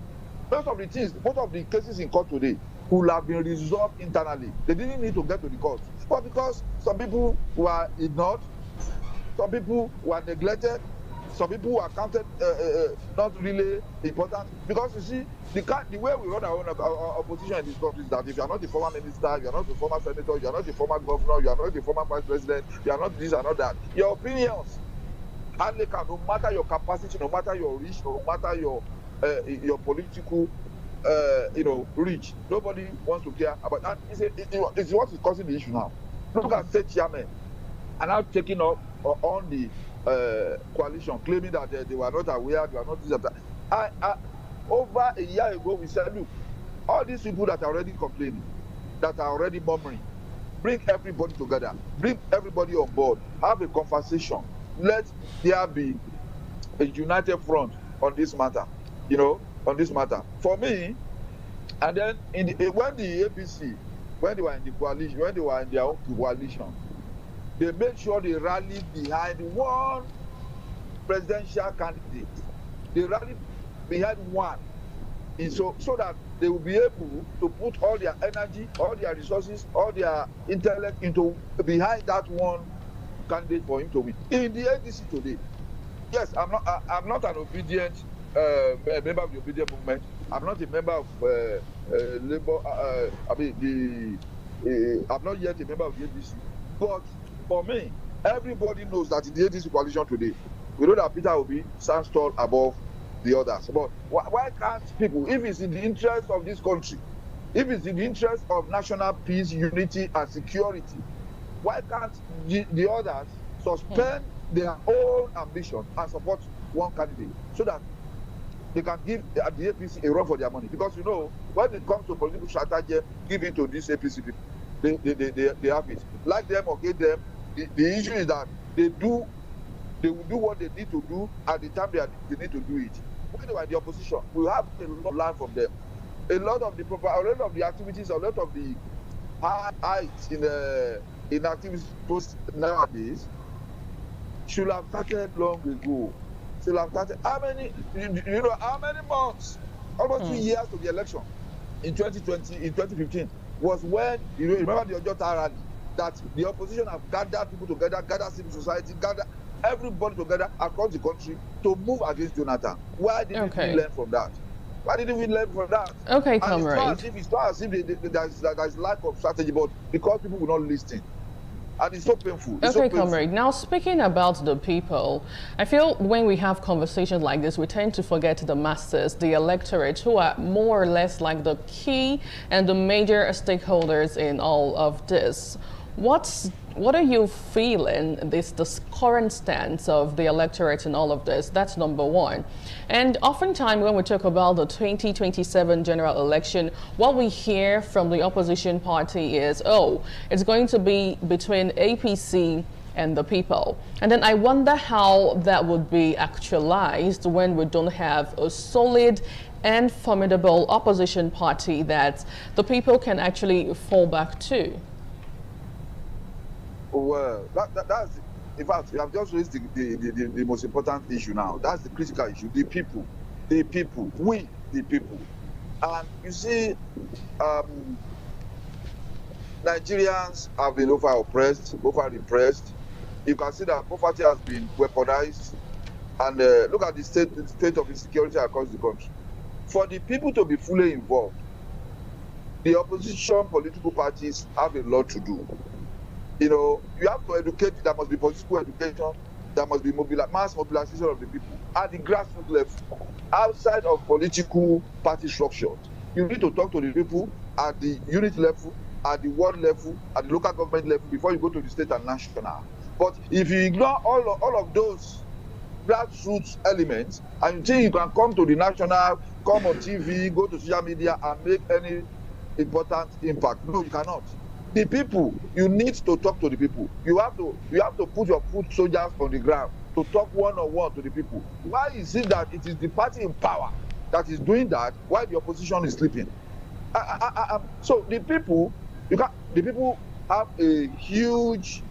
Most of the cases in court today could have been resolved internally. They didn't need to get to the court. But because some people were ignored, some people were neglected, some people were counted not really important. Because you see, the way we run our own opposition in this country is that if you are not the former minister, you are not the former senator, you are not the former governor, you are not the former vice president, you are not this and not that, your opinions hardly count, no matter your capacity, no matter your reach, no matter your political reach. Nobody wants to care about that. It's what is causing the issue now. Look at state chairmen are now taking up on the coalition, claiming that they were not aware, they were not this and that. Over a year ago, we said, look, all these people that are already complaining, that are already murmuring, bring everybody together, bring everybody on board, have a conversation. Let there be a united front on this matter, on this matter. For me, and then when the APC, when they were in the coalition, when they were in their own coalition, they made sure they rallied behind one presidential candidate. They rallied behind one, and so that they will be able to put all their energy, all their resources, all their intellect into behind that one candidate for him to win. In the ADC today, yes, I'm not an obedient member of the obedient movement. I'm not a member of Labour. I'm not yet a member of the ADC. But for me, everybody knows that in the ADC coalition today, we know that Peter Obi stands tall above the others. But why can't people, if it's in the interest of this country, if it's in the interest of national peace, unity, and security, why can't the others suspend their own ambition and support one candidate so that they can give the APC a run for their money? Because when it comes to political strategy, give it to these APC people. They have it. Like them or hate them, the issue is that they will do what they need to do at the time they need to do it. When they were in the opposition, we have a lot to learn from them. A lot of the activities, a lot of the heights in activities post nowadays should have started long ago. Should have started how many months? Almost 2 years to the election in 2015 was when remember the Ojota rally that the opposition have gathered people together, gathered civil society, gathered everybody together across the country to move against Jonathan. Why didn't we learn from that? Why didn't we learn from that? Okay, comrade. It's not as if there's lack of strategy, but because people will not listen. And it's so painful. Okay, so comrade. Now, speaking about the people, I feel when we have conversations like this, we tend to forget the masses, the electorate, who are more or less like the key and the major stakeholders in all of this. What are you feeling, this current stance of the electorate in all of this? That's number one. And oftentimes when we talk about the 2027 general election, what we hear from the opposition party is, oh, it's going to be between APC and the people. And then I wonder how that would be actualized when we don't have a solid and formidable opposition party that the people can actually fall back to. Well, that's in fact, you have just raised the most important issue now. That's the critical issue. The people, we the people. And you see, Nigerians have been over oppressed, over repressed. You can see that poverty has been weaponized, and look at the state of insecurity across the country. For the people to be fully involved, the opposition political parties have a lot to do. You have to educate. There must be political education. There must be mass mobilization of the people at the grassroots level, outside of political party structures. You need to talk to the people at the unit level, at the ward level, at the local government level before you go to the state and national. But if you ignore all of those grassroots elements, and you think you can come to the national, come on TV, go to social media and make any important impact. No, you cannot. The people, you need to talk to the people. You have to put your foot soldiers on the ground to talk one-on-one to the people. Why is it that it is the party in power that is doing that while the opposition is sleeping? So the people, the people have a huge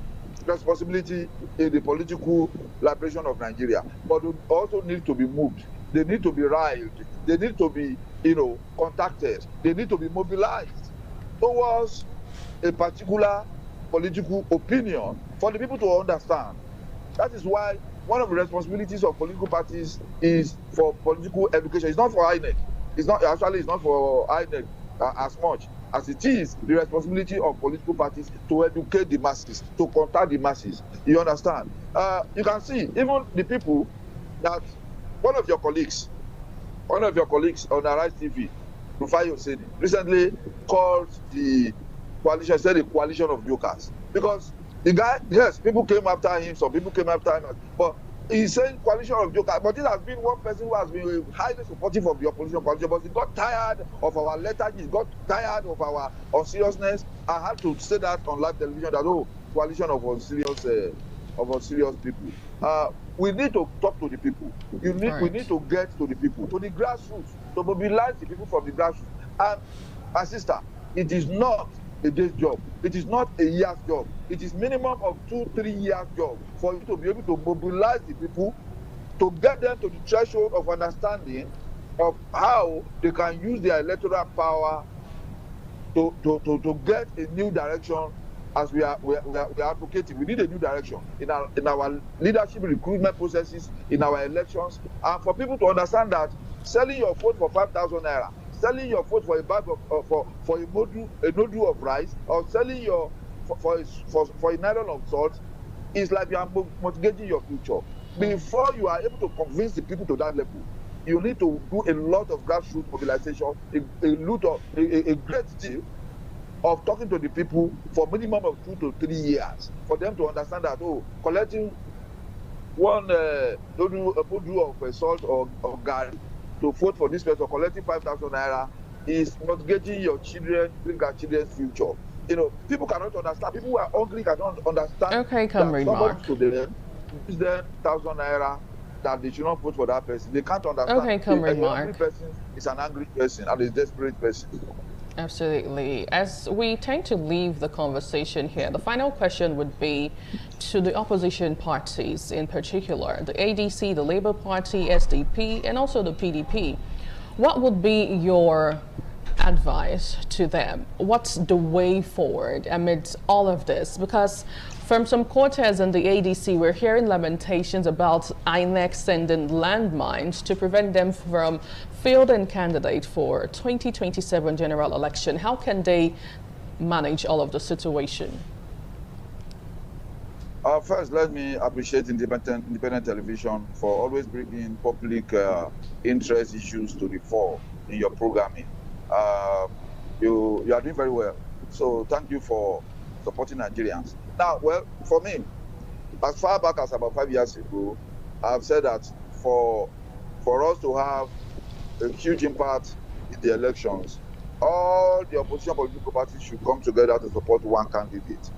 responsibility in the political liberation of Nigeria, but they also need to be moved. They need to be riled. They need to be, contacted. They need to be mobilized towards a particular political opinion for the people to understand. That is why one of the responsibilities of political parties is for political education. It's not for INEC. It's not for INEC as much as it is the responsibility of political parties to educate the masses, to contact the masses. You understand? You can see even the people that one of your colleagues on Arise TV, Rufai Oseni, recently called the coalition, said a coalition of jokers. Because the guy, yes, people came after him, some people came after him, but he's saying coalition of jokers. But this has been one person who has been highly supportive of the opposition coalition, but he got tired of our lethargy, he got tired of our unseriousness. I had to say that on live television that, coalition of unserious people. We need to talk to the people. We need to get to the people, to the grassroots, to mobilize the people from the grassroots. And my sister, it is not a day's job. It is not a year's job. It is minimum of 2-3 years job for you to be able to mobilize the people, to get them to the threshold of understanding of how they can use their electoral power to get a new direction. As we are advocating, we need a new direction in our leadership recruitment processes, in our elections, and for people to understand that selling your vote for 5,000 naira, selling your vote for a bag of for a nodule of rice, or selling your for a nylon of salt is like you are mortgaging your future. Before you are able to convince the people to that level, you need to do a lot of grassroots mobilization, a great deal of talking to the people for minimum of 2 to 3 years for them to understand that collecting one nodule of salt or garri to vote for this person, collecting 5,000 naira is mortgaging your children's future. People cannot understand. People who are hungry cannot understand. Okay, Comrade Mark. To them, gives them 1,000 naira that they should not vote for that person. They can't understand. Okay, Comrade Mark. A hungry person is an angry person and a desperate person. Absolutely. As we tend to leave the conversation here, the final question would be to the opposition parties in particular, the ADC, the Labour Party, SDP, and also the PDP. What would be your advice to them? What's the way forward amidst all of this? Because from some quarters in the ADC, we're hearing lamentations about INEC sending landmines to prevent them from fielding candidate for 2027 general election. How can they manage all of the situation? First, let me appreciate independent television for always bringing public interest issues to the fore in your programming. You are doing very well. So thank you for supporting Nigerians. Now, well, for me, as far back as about 5 years ago, I've said that for us to have a huge impact in the elections, all the opposition political parties should come together to support one candidate.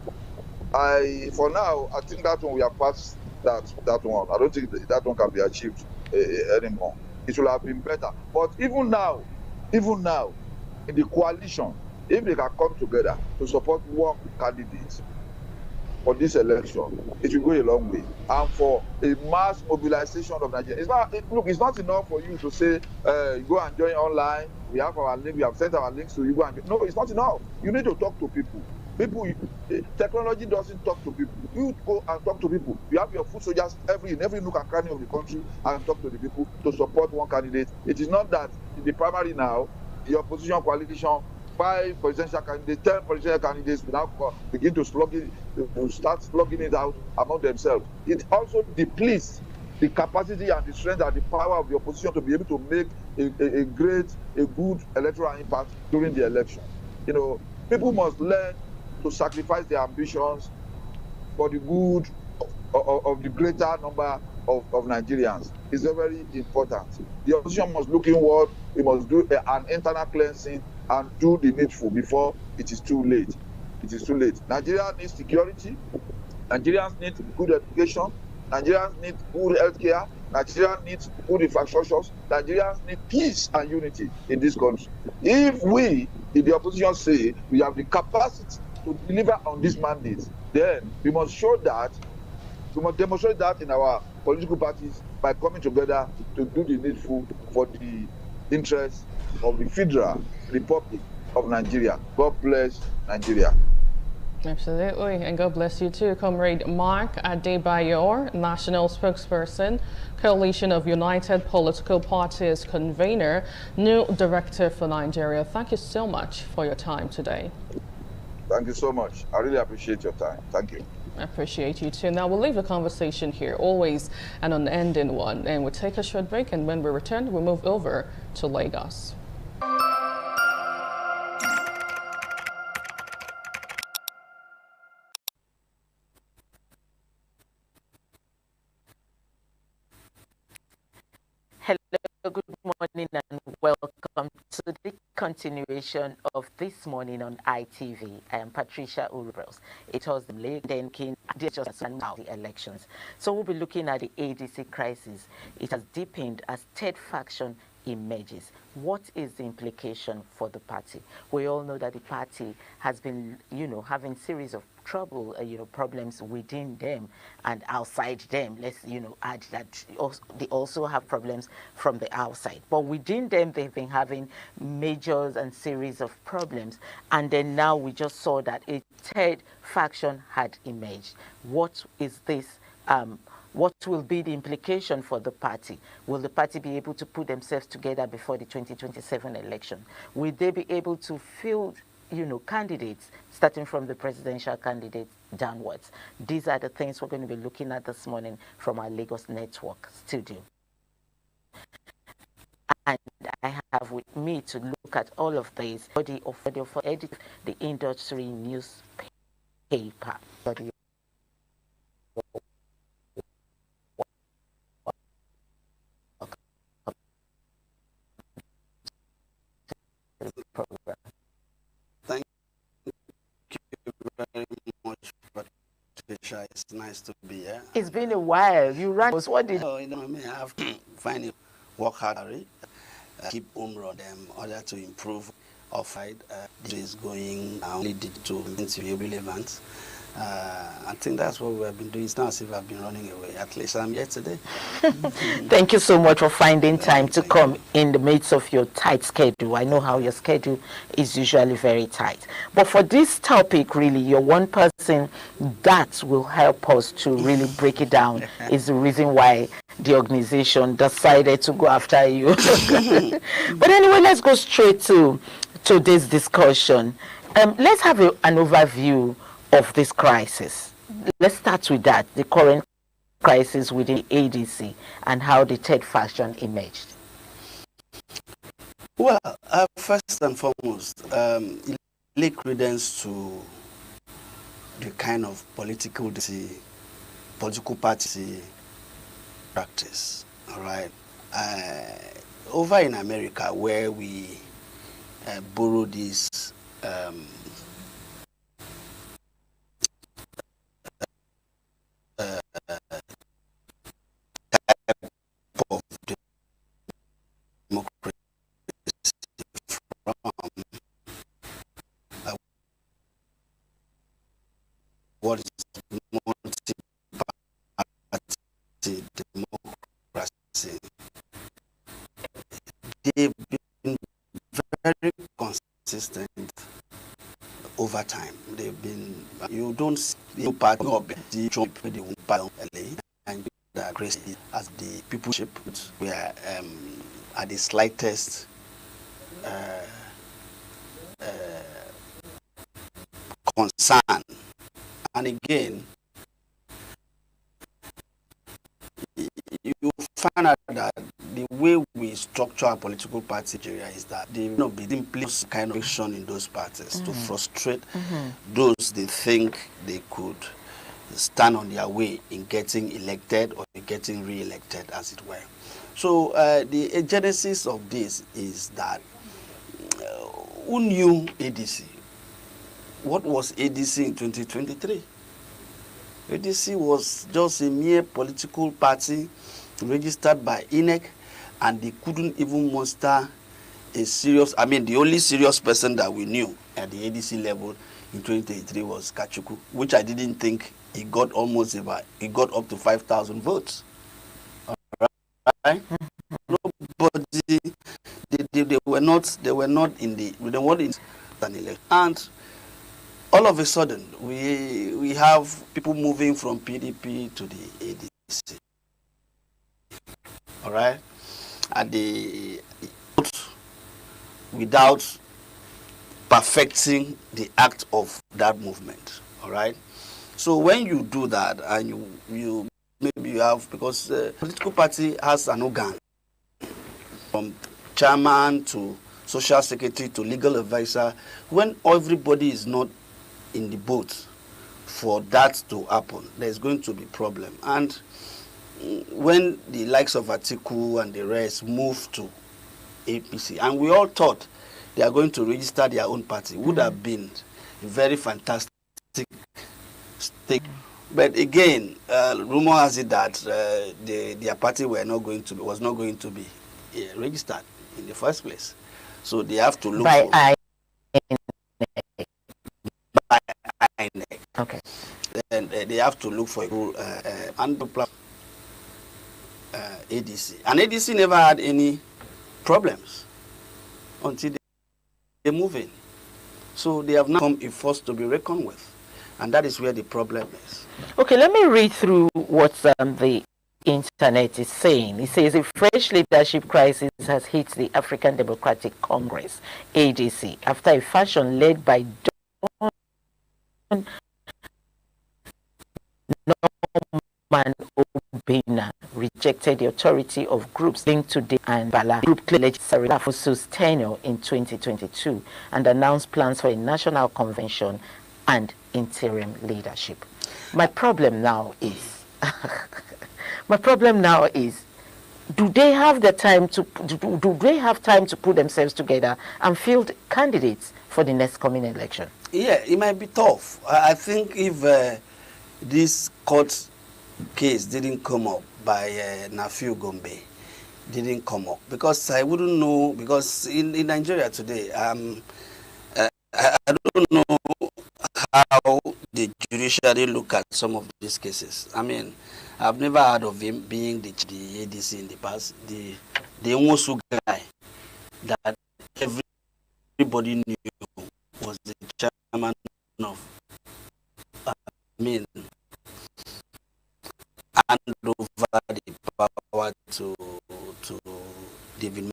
For now, I think that one we have passed that one. I don't think that one can be achieved anymore. It should have been better. But even now, in the coalition, if they can come together to support one candidate for this election, it will go a long way. And for a mass mobilization of Nigeria, it's not enough for you to say, go and join online. We have our link. We have sent our links to you. Go and join. No, it's not enough. You need to talk to people. Technology doesn't talk to people. You go and talk to people. You have your foot soldiers in every nook and cranny of the country and talk to the people to support one candidate. It is not that in the primary now, the opposition coalition, 5 presidential candidates, 10 presidential candidates will now begin to start slugging it out among themselves. It also depletes the capacity and the strength and the power of the opposition to be able to make a good electoral impact during the election. People must learn to sacrifice their ambitions for the good of the greater number of Nigerians is very, very important. The opposition must look inward. We must do an internal cleansing and do the needful before it is too late. It is too late. Nigeria needs security. Nigerians need good education. Nigerians need good healthcare. Nigeria needs good infrastructures. Nigerians need peace and unity in this country. If we, in the opposition, say we have the capacity to deliver on this mandate, then we must show that, we must demonstrate that in our political parties by coming together to do the needful for the interests of the Federal Republic of Nigeria. God bless Nigeria. Absolutely, and God bless you too, Comrade Mark Adebayor, National Spokesperson, Coalition of United Political Parties Convener, New Director for Nigeria. Thank you so much for your time today. Thank you so much. I really appreciate your time. Thank you. I appreciate you too. Now we'll leave the conversation here, always an unending one, and we'll take a short break, and when we return, we'll move over to Lagos. Hello, good morning and welcome to the continuation of This Morning on ITV. I am Patricia Urubels. It was the Denkin the elections. So we'll be looking at the ADC crisis. It has deepened as third faction emerges. What is the implication for the party? We all know that the party has been, having series of trouble, problems within them and outside them. Let's, add that they also have problems from the outside. But within them, they've been having majors and series of problems. And then now we just saw that a third faction had emerged. What is this? What will be the implication for the party? Will the party be able to put themselves together before the 2027 election? Will they be able to field, candidates, starting from the presidential candidate downwards? These are the things we're going to be looking at this morning from our Lagos Network studio. And I have with me to look at all of these, body of for edit, the industry newspaper. Thank you very much, Patricia. It's nice to be here. It's been a while. You ran. What did? I may have to find it, work hard, keep home run them, in order to improve our fight. This is going only to be relevant. I think that's what we have been doing. It's not as if I've been running away. At least I'm here today. Thank you so much for finding time to come in the midst of your tight schedule. I know how your schedule is usually very tight. But for this topic, really, you're one person that will help us to really break it down. Is the reason why the organization decided to go after you. But anyway, let's go straight to this discussion. Let's have an overview of this crisis. Let's start with that, the current crisis within ADC and how the third faction emerged. Well, first and foremost, lay credence to the kind of political party practice, all right? Over in America, where we borrow this of democracy from what is multi-party democracy. They've been very consistent over time. They've been, you don't see part of the Trump, the LA, and that crazy as the people were at the slightest concern. And again, you find out that the way we structure our political party in Nigeria is that they will be simply kind of action in those parties to frustrate those they think they could stand on their way in getting elected or getting re-elected, as it were. So the genesis of this is that who knew ADC? What was ADC in 2023? ADC was just a mere political party registered by INEC, and they couldn't even muster a serious, the only serious person that we knew at the ADC level in 2023 was Kachuku, which I didn't think he got up to 5,000 votes. All right? Nobody, they were not in an election. And all of a sudden, we have people moving from PDP to the ADC. All right? And without perfecting the act of that movement. All right? So when you do that, and you maybe you have, because political party has an organ, from chairman to social secretary to legal advisor, when everybody is not in the boat for that to happen, there's going to be problem. And when the likes of Atiku and the rest move to APC, and we all thought they are going to register their own party, would have been a very fantastic thing. But again, rumor has it that their party was not going to be registered in the first place. So they have to look by INEC. Okay. And they have to look for ADC. And ADC never had any problems until they move in. So they have now become a force to be reckoned with. And that is where the problem is. Okay, let me read through what the internet is saying. It says a fresh leadership crisis has hit the African Democratic Congress, ADC, after a fashion led by Norman Obina rejected the authority of groups linked to the and Bala group claimed Sarafusu's tenure in 2022 and announced plans for a national convention and interim leadership. My problem now is do they have the time to do they have time to put themselves together and field candidates for the next coming election? Yeah, it might be tough. I think if this court case didn't come up by Nafiu Gombe, didn't come up, because I wouldn't know, because in Nigeria today, I don't know how the judiciary look at some of these cases. I mean, I've never heard of him being the ADC in the past, the Nwosu guy that everybody knew was the chairman of, hand over the power to David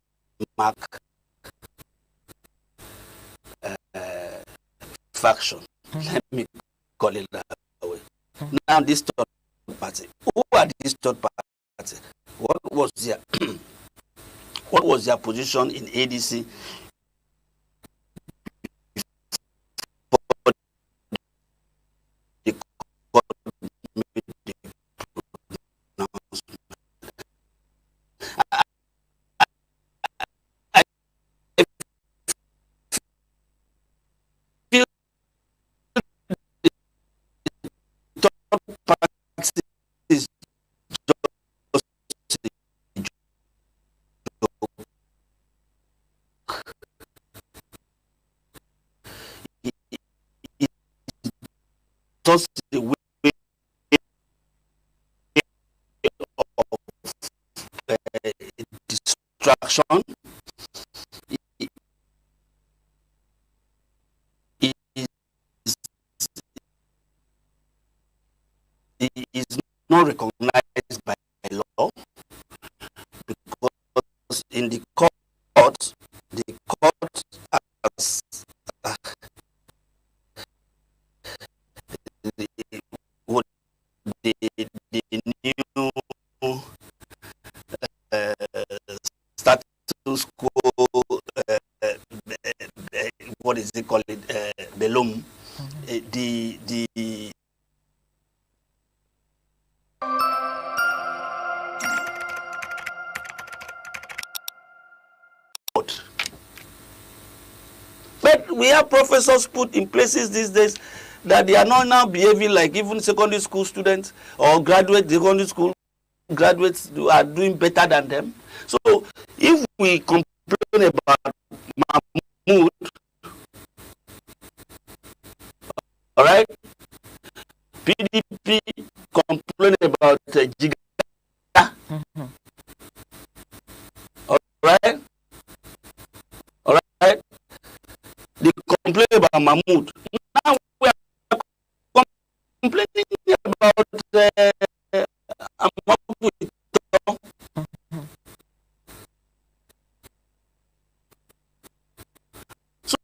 Mark faction. Let me call it that way. Now this third party. Who are these third party? What was their position in ADC? Just the way of distraction is not recognized by law, because in the court has the new status quo, what is it called, Belum, the we have professors put in places these days that they are not now behaving like even secondary school students or graduate secondary school graduates are doing better than them. So if we complain about Mahmoud, all right, PDP complain about Jiga, all right, they complain about Mahmoud. Now we are complaining about So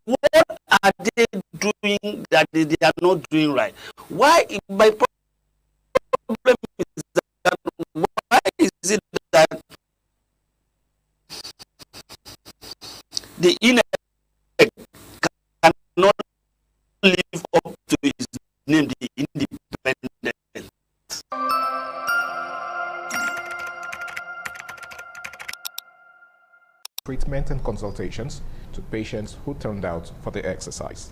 what are they doing that they are not doing right? Why? My problem is that why is it that the INEC cannot live up to its name, the independent? Treatment and consultations to patients who turned out for the exercise.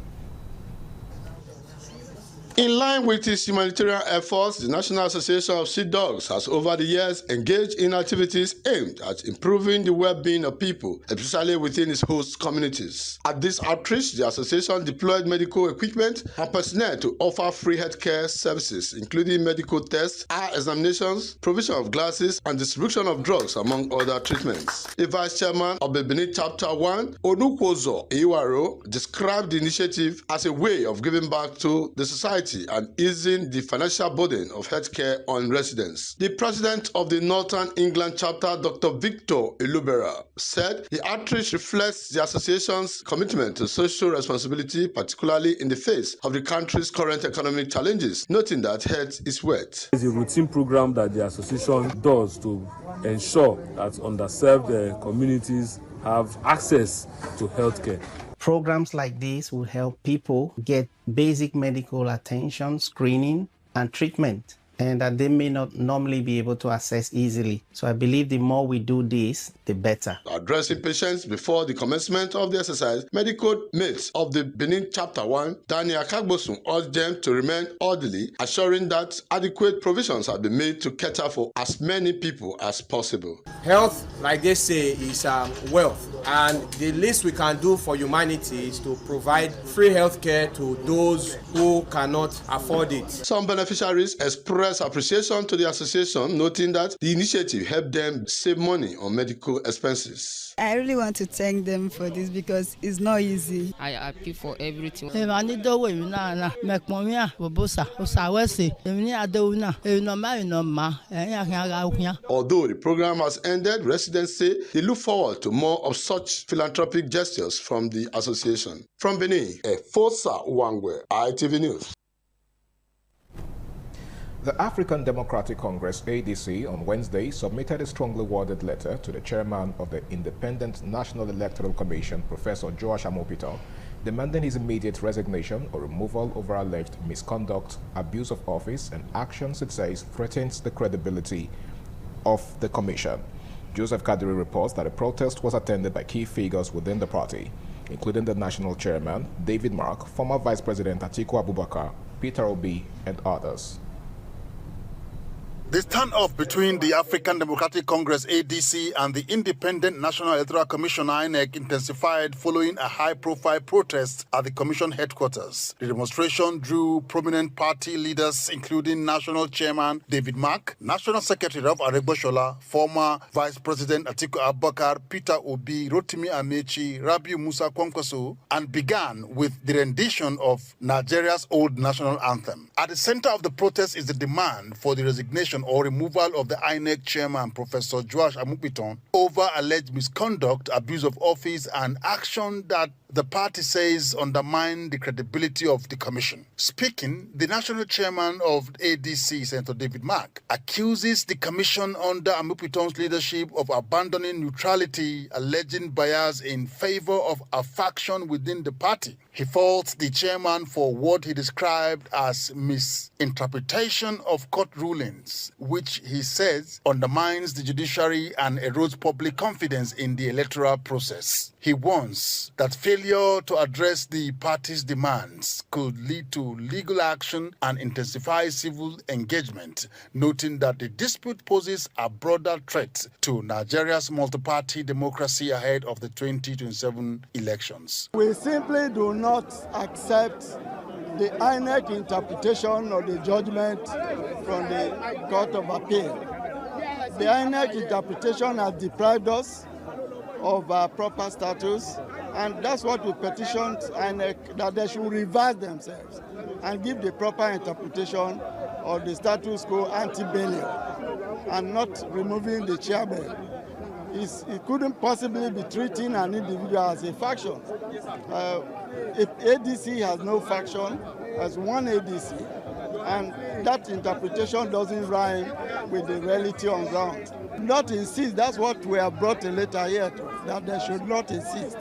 In line with its humanitarian efforts, the National Association of Sea Dogs has over the years engaged in activities aimed at improving the well-being of people, especially within its host communities. At this outreach, the association deployed medical equipment and personnel to offer free healthcare services, including medical tests, eye examinations, provision of glasses, and distribution of drugs, among other treatments. The vice chairman of the Benin Chapter 1, Onukwozo Iwaro, described the initiative as a way of giving back to the society and easing the financial burden of healthcare on residents. The president of the Northern England chapter, Dr. Victor Elubera, said the outreach reflects the association's commitment to social responsibility, particularly in the face of the country's current economic challenges, noting that health is wealth. It's a routine program that the association does to ensure that underserved communities have access to healthcare. Programs like this will help people get basic medical attention, screening, and treatment, and that they may not normally be able to access easily. So I believe the more we do this, the better. Addressing patients before the commencement of the exercise, medical mates of the Benin Chapter 1, Daniel Kagbosun, urged them to remain orderly, assuring that adequate provisions have been made to cater for as many people as possible. Health, like they say, is wealth. And the least we can do for humanity is to provide free health care to those who cannot afford it. Some beneficiaries expressed appreciation to the association, noting that the initiative helped them save money on medical expenses. I really want to thank them for this because it's not easy. I am happy for everything. Although the program has ended, residents say they look forward to more of such philanthropic gestures from the association. From Benin, Efosa Uwangwe, ITV News. The African Democratic Congress, ADC, on Wednesday submitted a strongly worded letter to the chairman of the Independent National Electoral Commission, Professor Joash Amopitan, demanding his immediate resignation or removal over alleged misconduct, abuse of office, and actions it says threatens the credibility of the commission. Joseph Kadiri reports that the protest was attended by key figures within the party, including the national chairman, David Mark, former Vice President Atiku Abubakar, Peter Obi, and others. The standoff between the African Democratic Congress ADC and the Independent National Electoral Commission INEC intensified following a high-profile protest at the commission headquarters. The demonstration drew prominent party leaders including National Chairman David Mark, National Secretary of Aregbesola, former Vice President Atiku Abubakar, Peter Obi, Rotimi Amechi, Rabiu Musa Kwankwaso, and began with the rendition of Nigeria's old national anthem. At the center of the protest is the demand for the resignation or removal of the INEC chairman, Professor Joash Amopitan, over alleged misconduct, abuse of office, and action that the party says undermine the credibility of the commission. Speaking, the national chairman of ADC, Senator David Mark, accuses the commission under Amopitan's leadership of abandoning neutrality, alleging bias in favor of a faction within the party. He faults the chairman for what he described as misinterpretation of court rulings process, which he says undermines the judiciary and erodes public confidence in the electoral process. He warns that failure to address the party's demands could lead to legal action and intensify civil engagement, noting that the dispute poses a broader threat to Nigeria's multi-party democracy ahead of the 2027 elections. We simply do not accept the INEC interpretation of the judgment from the Court of Appeal. The INEC interpretation has deprived us of our proper status, and that's what we petitioned INEC, that they should revise themselves and give the proper interpretation of the status quo ante bellum and not removing the chairman. It couldn't possibly be treating an individual as a faction. If ADC has no faction, as one ADC, and that interpretation doesn't rhyme with the reality on ground. Not insist, that's what we have brought a letter here to, that they should not insist.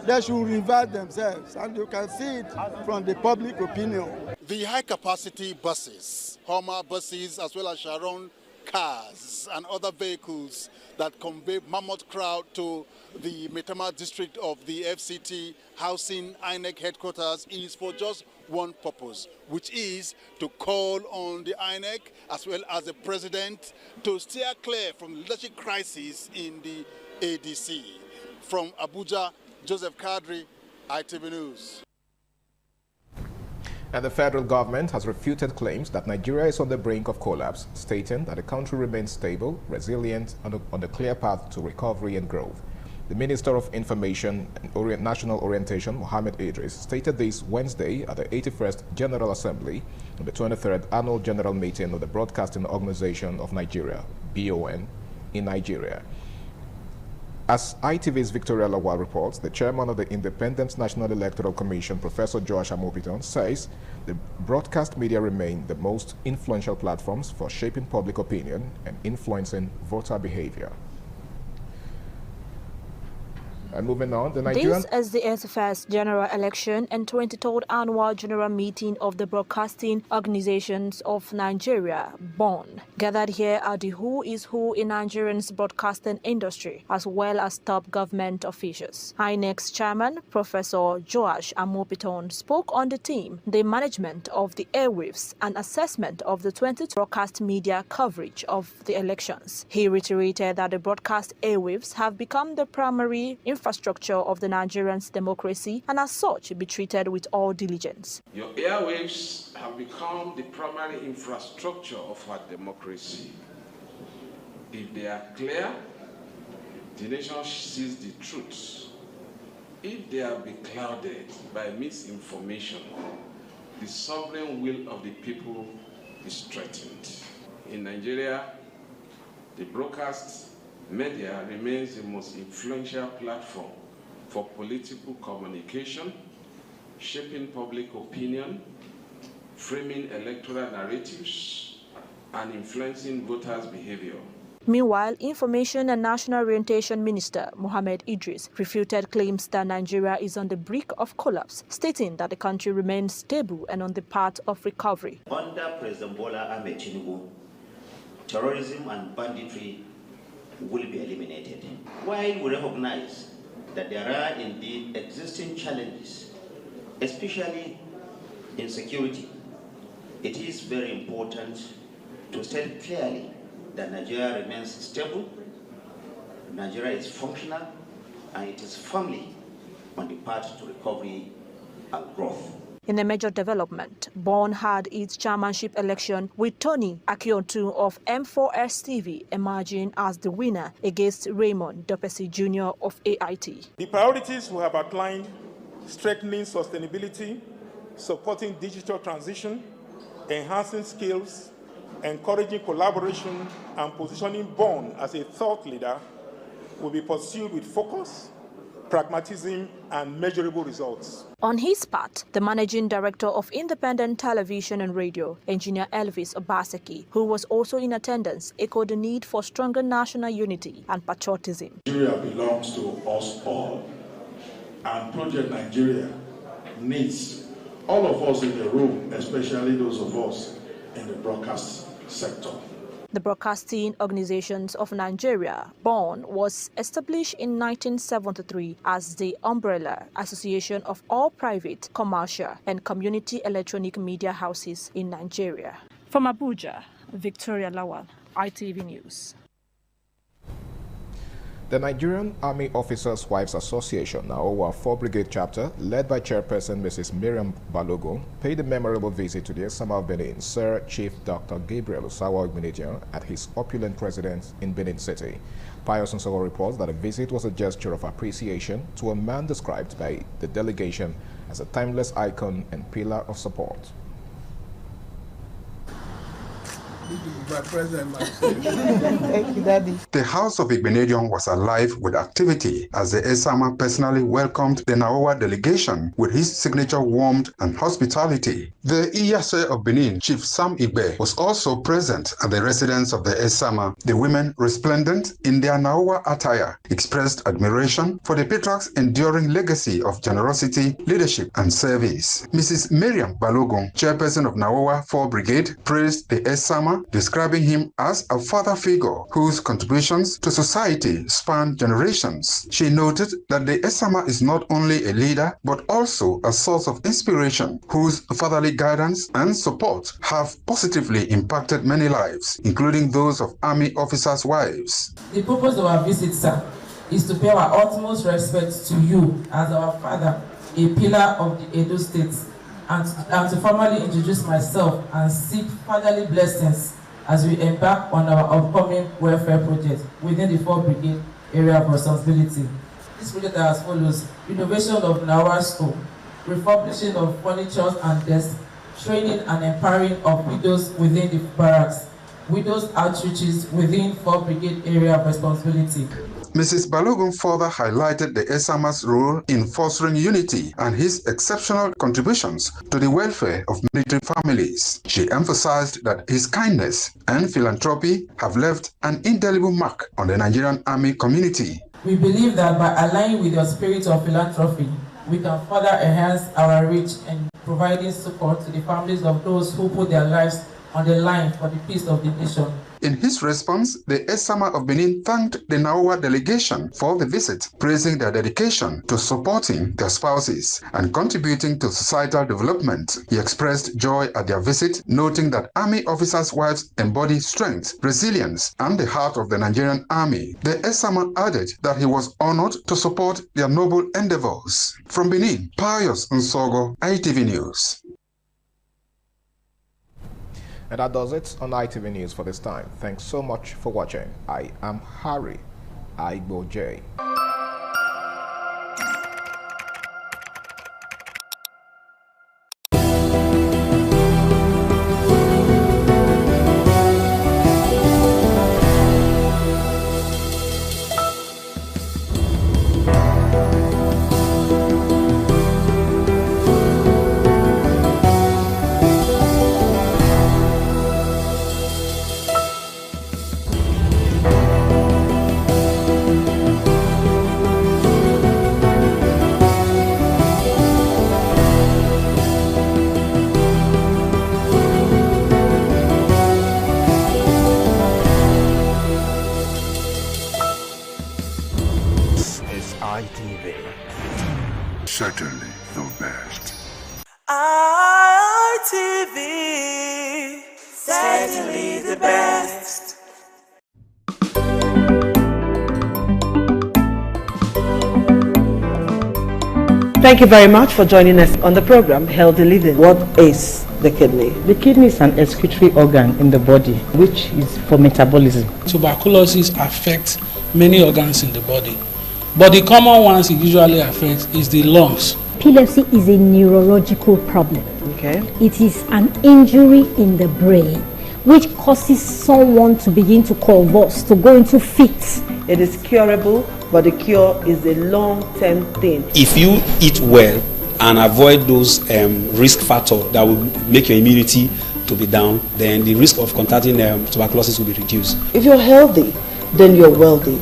They should revise themselves, and you can see it from the public opinion. The high-capacity buses, Hummer buses, as well as Sharon cars and other vehicles that convey mammoth crowd to the Maitama district of the FCT housing INEC headquarters is for just one purpose, which is to call on the INEC as well as the president to steer clear from the leadership crisis in the ADC. From Abuja, Joseph Kadri, ITV News. And the federal government has refuted claims that Nigeria is on the brink of collapse, stating that the country remains stable, resilient, and on the clear path to recovery and growth. The Minister of Information and National Orientation, Mohammed Idris, stated this Wednesday at the 81st General Assembly and the 23rd Annual General Meeting of the Broadcasting Organization of Nigeria, BON, in Nigeria. As ITV's Victoria Lawal reports, the chairman of the Independent National Electoral Commission, Professor Joash Amopiton, says the broadcast media remain the most influential platforms for shaping public opinion and influencing voter behavior. And moving on, the Nigerian... This is the 81st General Election and 23rd Annual General Meeting of the Broadcasting Organizations of Nigeria, BON. Gathered here are the who is who in Nigerian's broadcasting industry, as well as top government officials. INEC's chairman, Professor Joash Amopiton, spoke on the theme, the management of the airwaves and assessment of the 20 broadcast media coverage of the elections. He reiterated that the broadcast airwaves have become the primary infrastructure of the Nigerian's democracy and as such be treated with all diligence. Your airwaves have become the primary infrastructure of our democracy. If they are clear, the nation sees the truth. If they are beclouded by misinformation, the sovereign will of the people is threatened. In Nigeria, the broadcast media remains the most influential platform for political communication, shaping public opinion, framing electoral narratives, and influencing voters' behavior. Meanwhile, Information and National Orientation Minister Mohammed Idris refuted claims that Nigeria is on the brink of collapse, stating that the country remains stable and on the path of recovery. Under President Bola Ahmed Tinubu, terrorism and banditry will be eliminated. While we recognize that there are indeed existing challenges, especially in security, it is very important to state clearly that Nigeria remains stable, Nigeria is functional, and it is firmly on the path to recovery and growth. In a major development, BON had its chairmanship election with Tony Akiontu of M4S TV emerging as the winner against Raymond Dopesi Jr. of AIT. The priorities we have outlined: strengthening sustainability, supporting digital transition, enhancing skills, encouraging collaboration, and positioning BON as a thought leader will be pursued with focus, pragmatism, and measurable results. On his part, the managing director of Independent Television and Radio, Engineer Elvis Obaseki, who was also in attendance, echoed the need for stronger national unity and patriotism. Nigeria belongs to us all, and Project Nigeria needs all of us in the room, especially those of us in the broadcast sector. The Broadcasting Organizations of Nigeria, BON, was established in 1973 as the umbrella association of all private, commercial, and community electronic media houses in Nigeria. From Abuja, Victoria Lawal, ITV News. The Nigerian Army Officers' Wives Association, NAOWA 4 Brigade chapter, led by Chairperson Mrs. Miriam Balogun, paid a memorable visit to the Esama of Benin, Sir Chief Dr. Gabriel Osawa Igbinedion, at his opulent residence in Benin City. Pius Nsogo reports that a visit was a gesture of appreciation to a man described by the delegation as a timeless icon and pillar of support. Thank you, Daddy. The house of Igbinedion was alive with activity as the Esama personally welcomed the NAOWA delegation with his signature warmth and hospitality. The Iyase of Benin, Chief Sam Igbe, was also present at the residence of the Esama. The women, resplendent in their NAOWA attire, expressed admiration for the patriarch's enduring legacy of generosity, leadership, and service. Mrs. Miriam Balogun, chairperson of NAOWA 4 Brigade, praised the Esama, describing him as a father figure whose contributions to society span generations. She noted that the Esama is not only a leader but also a source of inspiration whose fatherly guidance and support have positively impacted many lives, including those of Army officers' wives. The purpose of our visit, sir, is to pay our utmost respect to you as our father, a pillar of the Edo State, and to formally introduce myself and seek fatherly blessings as we embark on our upcoming welfare project within the 4 Brigade area of responsibility. This project are as follows: renovation of NAOWA store, refurbishing of furniture and desks, training and empowering of widows within the barracks, widows outreaches within 4 Brigade area of responsibility. Mrs. Balogun further highlighted the Esama's role in fostering unity and his exceptional contributions to the welfare of military families. She emphasized that his kindness and philanthropy have left an indelible mark on the Nigerian Army community. We believe that by aligning with your spirit of philanthropy, we can further enhance our reach in providing support to the families of those who put their lives on the line for the peace of the nation. In his response, the Esama of Benin thanked the NAOWA delegation for the visit, praising their dedication to supporting their spouses and contributing to societal development. He expressed joy at their visit, noting that Army officers' wives embody strength, resilience, and the heart of the Nigerian Army. The Esama added that he was honored to support their noble endeavors. From Benin, Pius Nsogo, ITV News. And that does it on ITV News for this time. Thanks so much for watching. I am Harry Igboje. Certainly the best. ITV, certainly the best. Thank you very much for joining us on the program Healthy Living. What is the kidney? The kidney is an excretory organ in the body which is for metabolism. Tuberculosis affects many organs in the body, but the common ones it usually affects is the lungs. Epilepsy is a neurological problem. Okay. It is an injury in the brain which causes someone to begin to convulse, to go into fits. It is curable, but the cure is a long-term thing. If you eat well and avoid those risk factors that will make your immunity to be down, then the risk of contracting tuberculosis will be reduced. If you're healthy, then you're wealthy.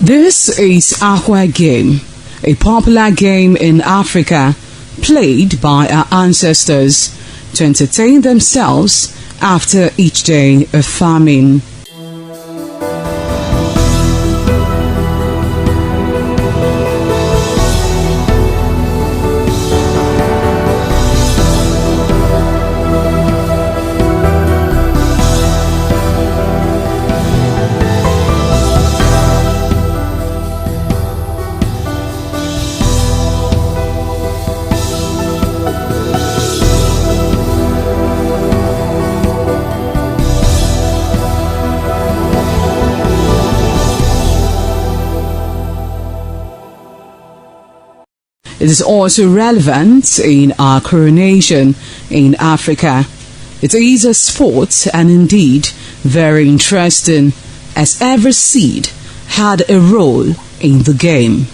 This is Aqua Game, a popular game in Africa played by our ancestors to entertain themselves after each day of farming. It is also relevant in our coronation in Africa. It is a sport and indeed very interesting, as every seed had a role in the game.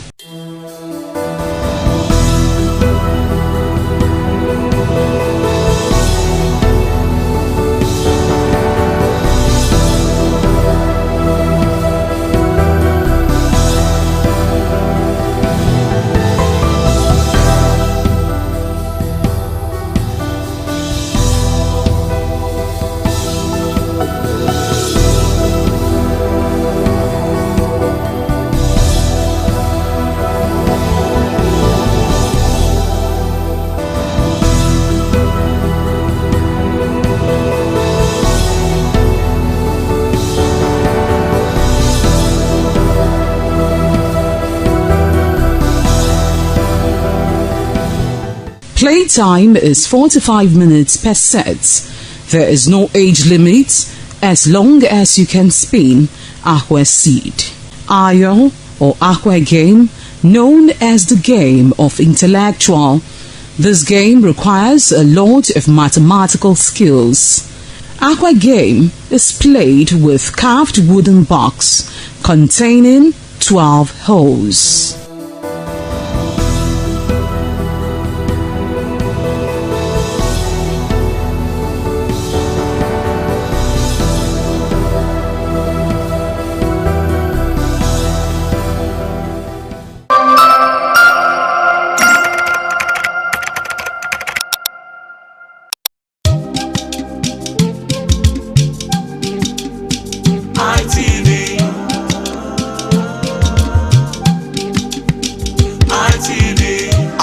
Playtime is 45 minutes per set. There is no age limit as long as you can spin Aqua seed. Ayo or Aqua Game, known as the game of intellectual. This game requires a lot of mathematical skills. Aqua Game is played with carved wooden box containing 12 holes.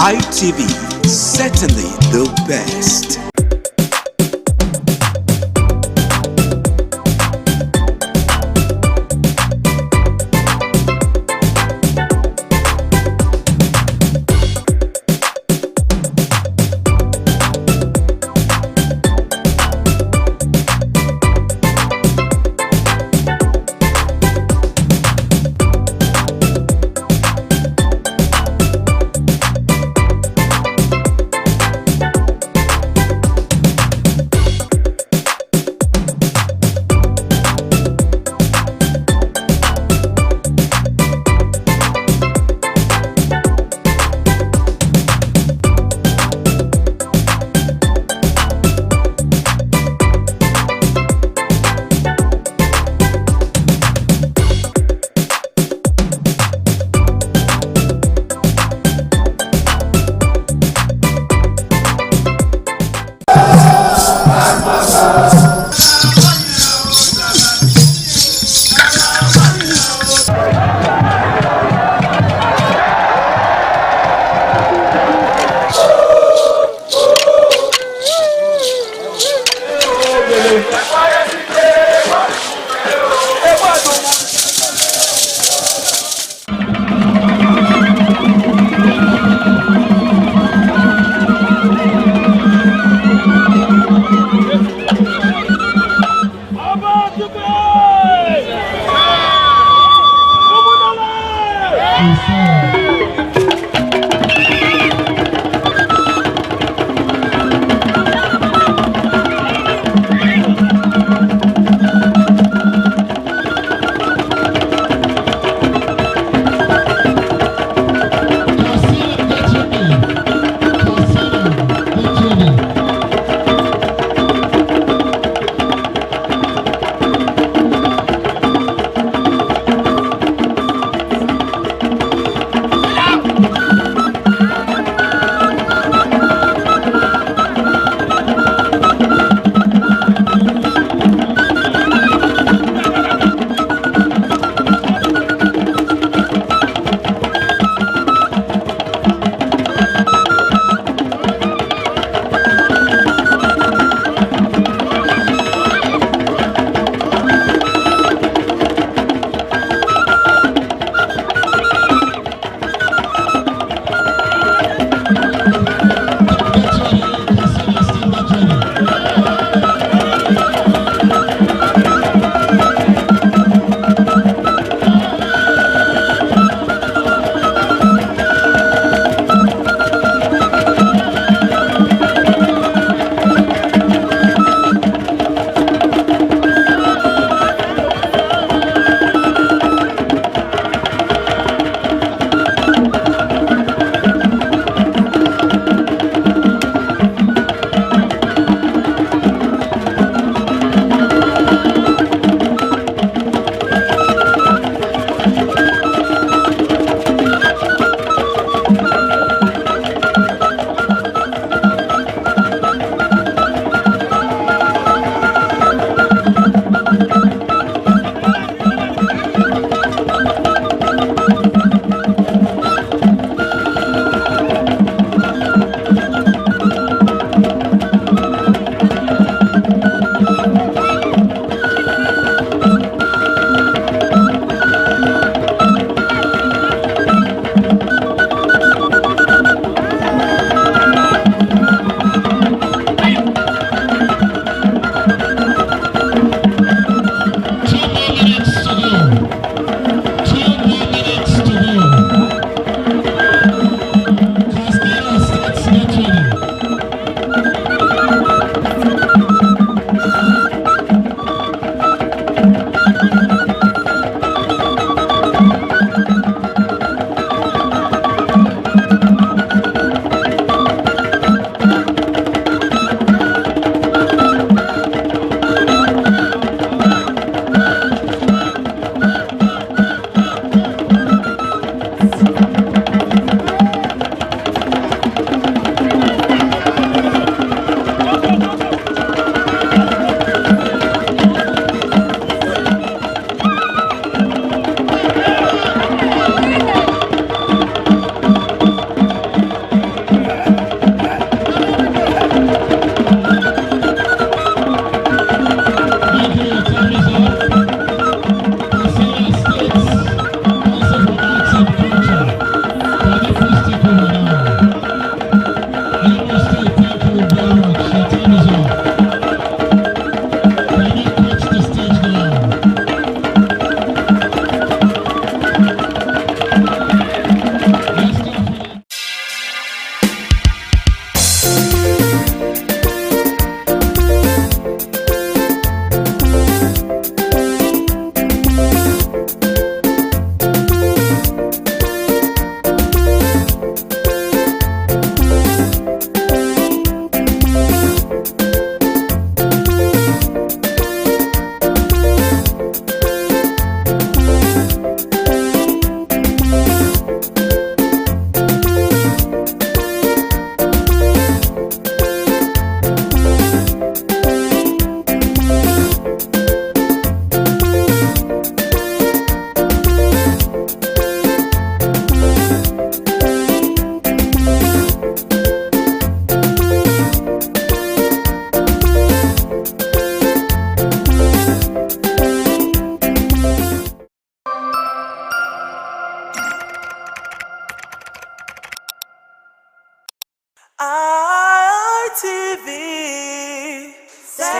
ITV, certainly the best.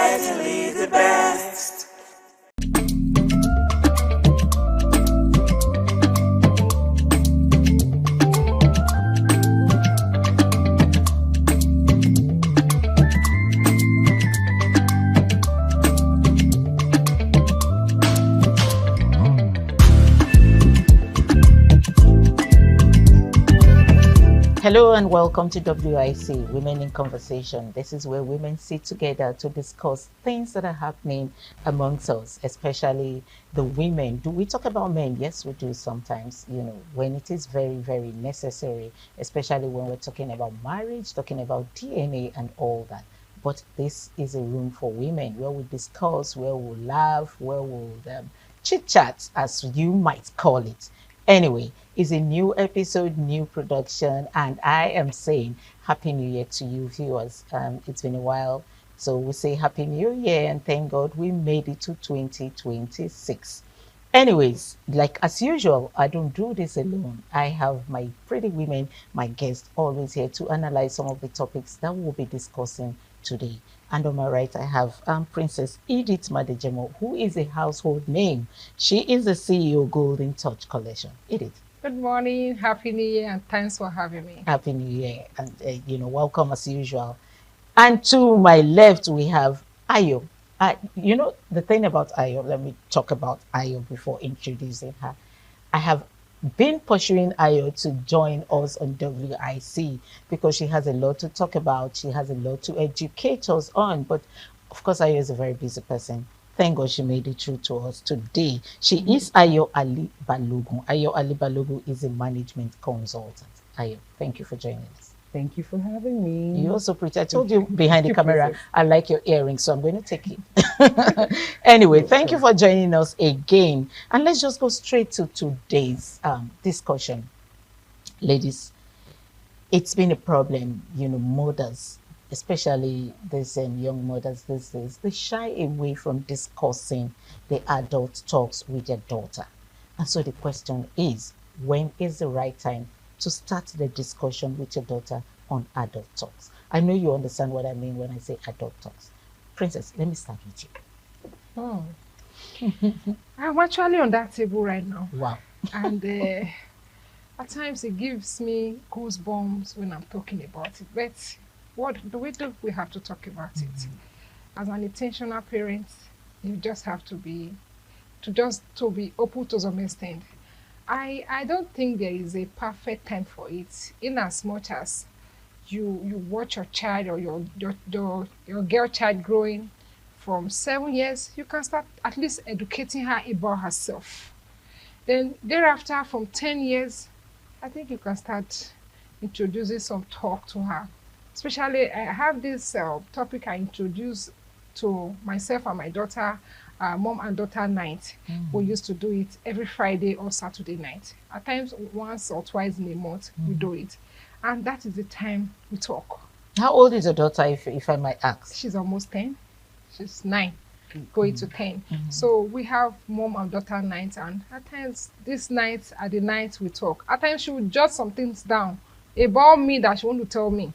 certainly the best. Hello and welcome to WIC, Women in Conversation. This is where women sit together to discuss things that are happening amongst us, especially the women. Do we talk about men? Yes, we do sometimes, when it is very, very necessary, especially when we're talking about marriage, talking about DNA and all that. But this is a room for women where we discuss, where we'll laugh, where we'll chit-chat, as you might call it. Anyway, it's a new episode, new production, and I am saying Happy New Year to you viewers. It's been a while, so we say Happy New Year and thank God we made it to 2026. Anyways, like as usual, I don't do this alone. I have my pretty women, my guests, always here to analyze some of the topics that we'll be discussing today. And on my right, I have Princess Edith Madejemo, who is a household name. She is the CEO Golden Touch Collection. Edith. Good morning, Happy New Year, and thanks for having me. Happy New Year, and welcome as usual. And to my left, we have Ayo. The thing about Ayo, let me talk about Ayo before introducing her. I have been pursuing Ayo to join us on WIC because she has a lot to talk about. She has a lot to educate us on. But of course, Ayo is a very busy person. Thank God she made it through to us today. She is Ayo Ali Balogun. Ayo Ali Balogun is a management consultant. Ayo, thank you for joining us. Thank you for having me. You're so pretty. I told you behind the camera, I like your earrings, so I'm going to take it. Anyway, thank you for joining us again. And let's just go straight to today's discussion. Ladies, it's been a problem, mothers, especially these young mothers these days, they shy away from discussing the adult talks with their daughter. And so the question is, when is the right time to start the discussion with your daughter on adult talks? I know you understand what I mean when I say adult talks. Princess, let me start with you. I'm actually on that table right now. Wow. And at times it gives me goosebumps when I'm talking about it. But what do we have to talk about it? As an intentional parent, you just have to be open to some extent. I don't think there is a perfect time for it, in as much as you watch your child or your girl child growing from 7 years, you can start at least educating her about herself. Then thereafter, from 10 years, I think you can start introducing some talk to her. Especially, I have this topic I introduced to myself and my daughter, mom and daughter night. We used to do it every Friday or Saturday night. At times, once or twice in a month, we do it. And that is the time we talk. How old is your daughter, if I might ask? She's almost 10. She's 9, going to 10. So we have mom and daughter nights, and at times, these nights are the nights we talk. At times, she will jot some things down about me that she wants to tell me.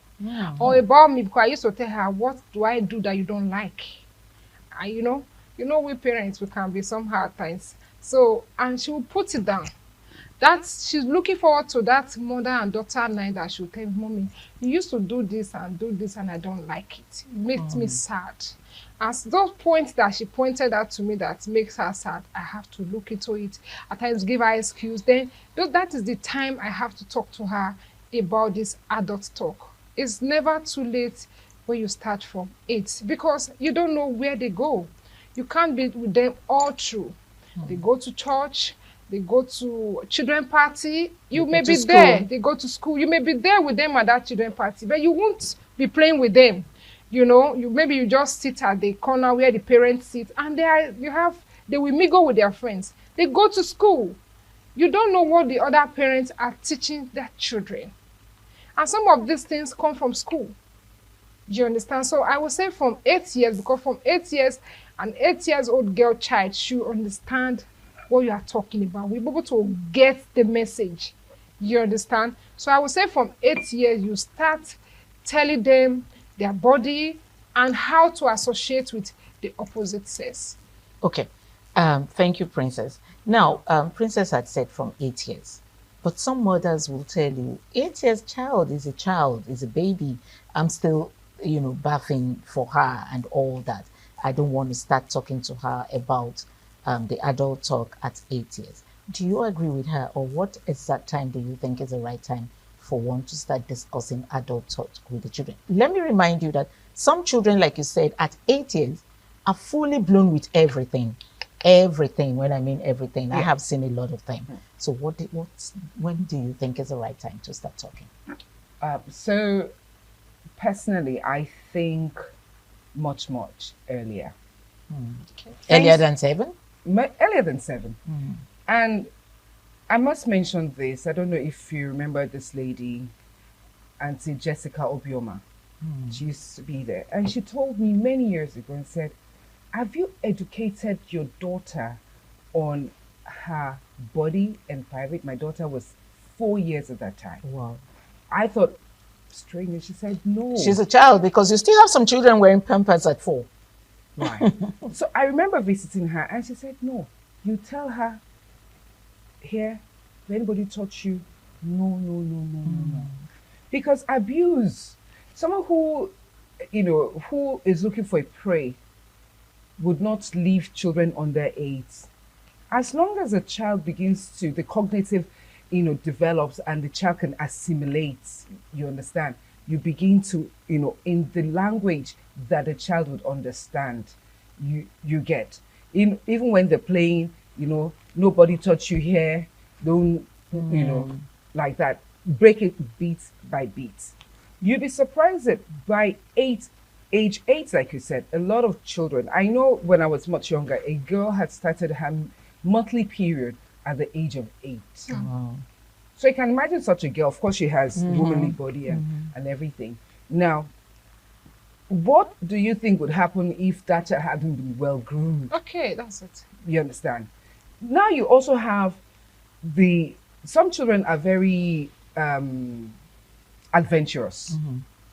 Or about me, because I used to tell her, what do I do that you don't like? And we parents, we can be somehow at times. So, and she will put it down. She's looking forward to that mother and daughter night that she'll tell me, Mommy, you used to do this and I don't like it. It makes me sad. As those points that she pointed out to me that makes her sad, I have to look into it. At times give her excuse. Then that is the time I have to talk to her about this adult talk. It's never too late when you start from 8, because you don't know where they go. You can't be with them all through. They go to church, they go to children party, you may be there. They go to school, you may be there with them at that children party, but you won't be playing with them. Maybe you just sit at the corner where the parents sit, and they will mingle with their friends. They go to school. You don't know what the other parents are teaching their children. And some of these things come from school. Do you understand? So I would say from 8 years, because from 8 years, an 8-year-old girl child should understand what you are talking about. We're able to get the message. You understand? So I would say from 8 years, you start telling them their body, and how to associate with the opposite sex. Okay. Thank you, Princess. Now, Princess had said from 8 years, but some mothers will tell you, 8 years child, is a baby. I'm still, bathing for her and all that. I don't want to start talking to her about the adult talk at 8 years. Do you agree with her, or what exact time do you think is the right time for one to start discussing adult talk with the children? Let me remind you that some children, like you said, at 8 years are fully blown with everything. Everything, when I mean everything, yeah. I have seen a lot of them. So when do you think is the right time to start talking? So personally, I think much earlier. Okay. Earlier than 7? Earlier than 7. And I must mention this. I don't know if you remember this lady, Auntie Jessica Obioma. She used to be there. And she told me many years ago and said, have you educated your daughter on her body and private? My daughter was 4 years at that time. Wow. I thought, strange. She said, no. She's a child, because you still have some children wearing Pampers at 4. Right. So I remember visiting her and she said, no, you tell her, here, if anybody touch you, no. Because abuse, someone who, who is looking for a prey would not leave children under 8. As long as a child begins to, the cognitive, develops and the child can assimilate, you understand, you begin to, in the language that the child would understand, you get. Even when they're playing, nobody touch you here, don't, like that. Break it beat by beat. You'd be surprised that by age 8, like you said, a lot of children, I know when I was much younger, a girl had started her monthly period at the age of 8. Wow. So you can imagine such a girl. Of course, she has womanly body and everything. Now, what do you think would happen if that child hadn't been well groomed? Okay, that's it. You understand? Now you also have some children are very adventurous.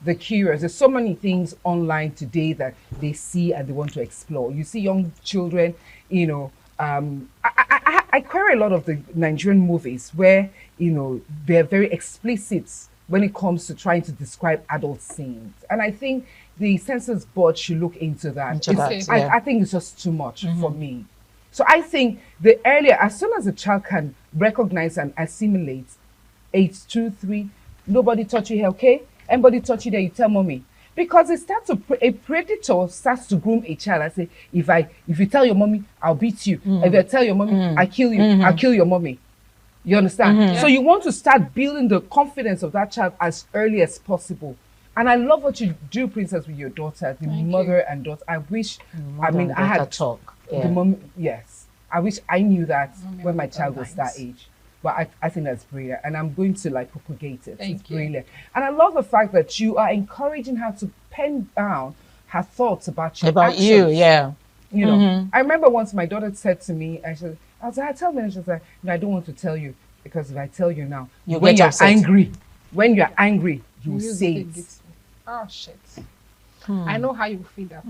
They're curious. There's so many things online today that they see and they want to explore. You see young children, I query a lot of the Nigerian movies where, they're very explicit when it comes to trying to describe adult scenes. And I think the Census Board should look into that. I think it's just too much for me. So I think the earlier, as soon as a child can recognize and assimilate, 8, 2, 3, nobody touch you here, okay? Anybody touch you there, you tell mommy. Because it starts a predator starts to groom a child. I say, if you tell your mommy, I'll beat you. If I tell your mommy, I kill you. I'll kill your mommy. You understand? So you want to start building the confidence of that child as early as possible. And I love what you do, Princess, with your daughter, the mother and daughter. I wish, I had talk. Yeah. The mom, yes. I wish I knew that when my child was that age. But I think that's brilliant. And I'm going to propagate it. It's brilliant. And I love the fact that you are encouraging her to pen down her thoughts about your actions. You, yeah. I remember once my daughter said to me, I was like, tell me. And she was like, no, I don't want to tell you. Because if I tell you now, when you're angry, you will say it. Oh, shit. I know how you feel that.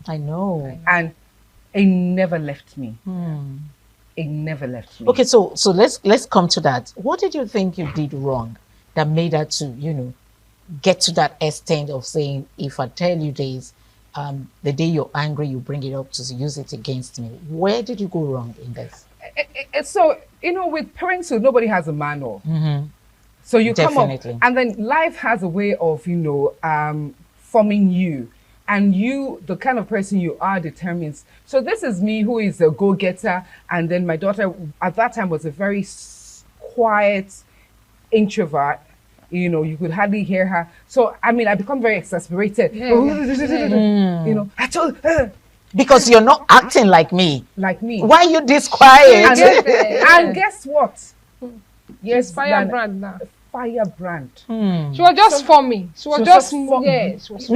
I know. And it never left me. It never left me. Okay, so let's come to that. What did you think you did wrong that made her to, get to that extent of saying, if I tell you this, the day you're angry, you bring it up to use it against me? Where did you go wrong in this? So, with parenthood, nobody has a manual. So you Definitely. come up, and then life has a way of, forming you. And you, the kind of person you are, determines. So this is me, who is a go-getter. And then my daughter, at that time, was a very quiet introvert. You could hardly hear her. So, I become very exasperated. I told her. Because you're not acting like me. Like me. Why are you this quiet? And guess what? Yes, firebrand now. firebrand. She was just forming. She was just yeah. She was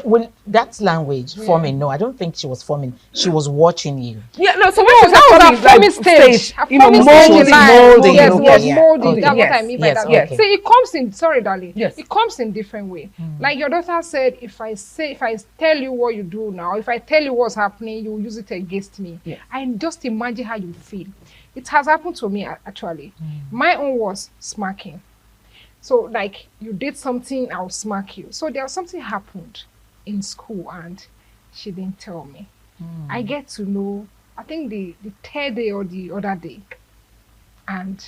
well, that's language forming. No, I don't think she was forming. She was watching you. Yeah, no. So that was a forming stage. You know, molding. Yes, molding. That's what I mean by that. Okay. See, it comes in. Sorry, darling. Yes. It comes in different way. Like your daughter said, if I tell you what you do now, if I tell you what's happening, you will use it against me. Yeah. I just imagine how you feel. It has happened to me actually. My own was smacking. So like you did something, I'll smack you. So there was something happened in school and she didn't tell me. I get to know, I think the third day or the other day, and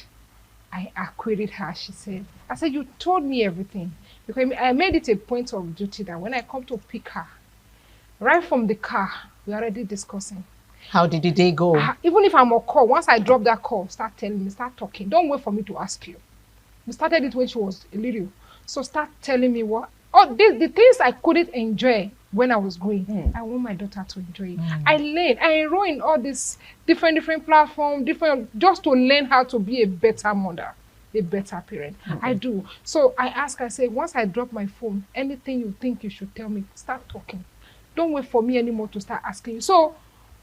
I queried her. She said, I said, you told me everything. Because I made it a point of duty that when I come to pick her, right from the car, we're already discussing. How did the day go? Even if I'm on call, once I drop that call, start telling me, start talking. Don't wait for me to ask you. We started it when she was a little. So start telling me what, the things I couldn't enjoy when I was growing. I want my daughter to enjoy it. I learned, I enroll in all these different platforms, just to learn how to be a better mother, a better parent. I do. So I ask, I say, once I drop my phone, anything you think you should tell me, start talking. Don't wait for me anymore to start asking you. So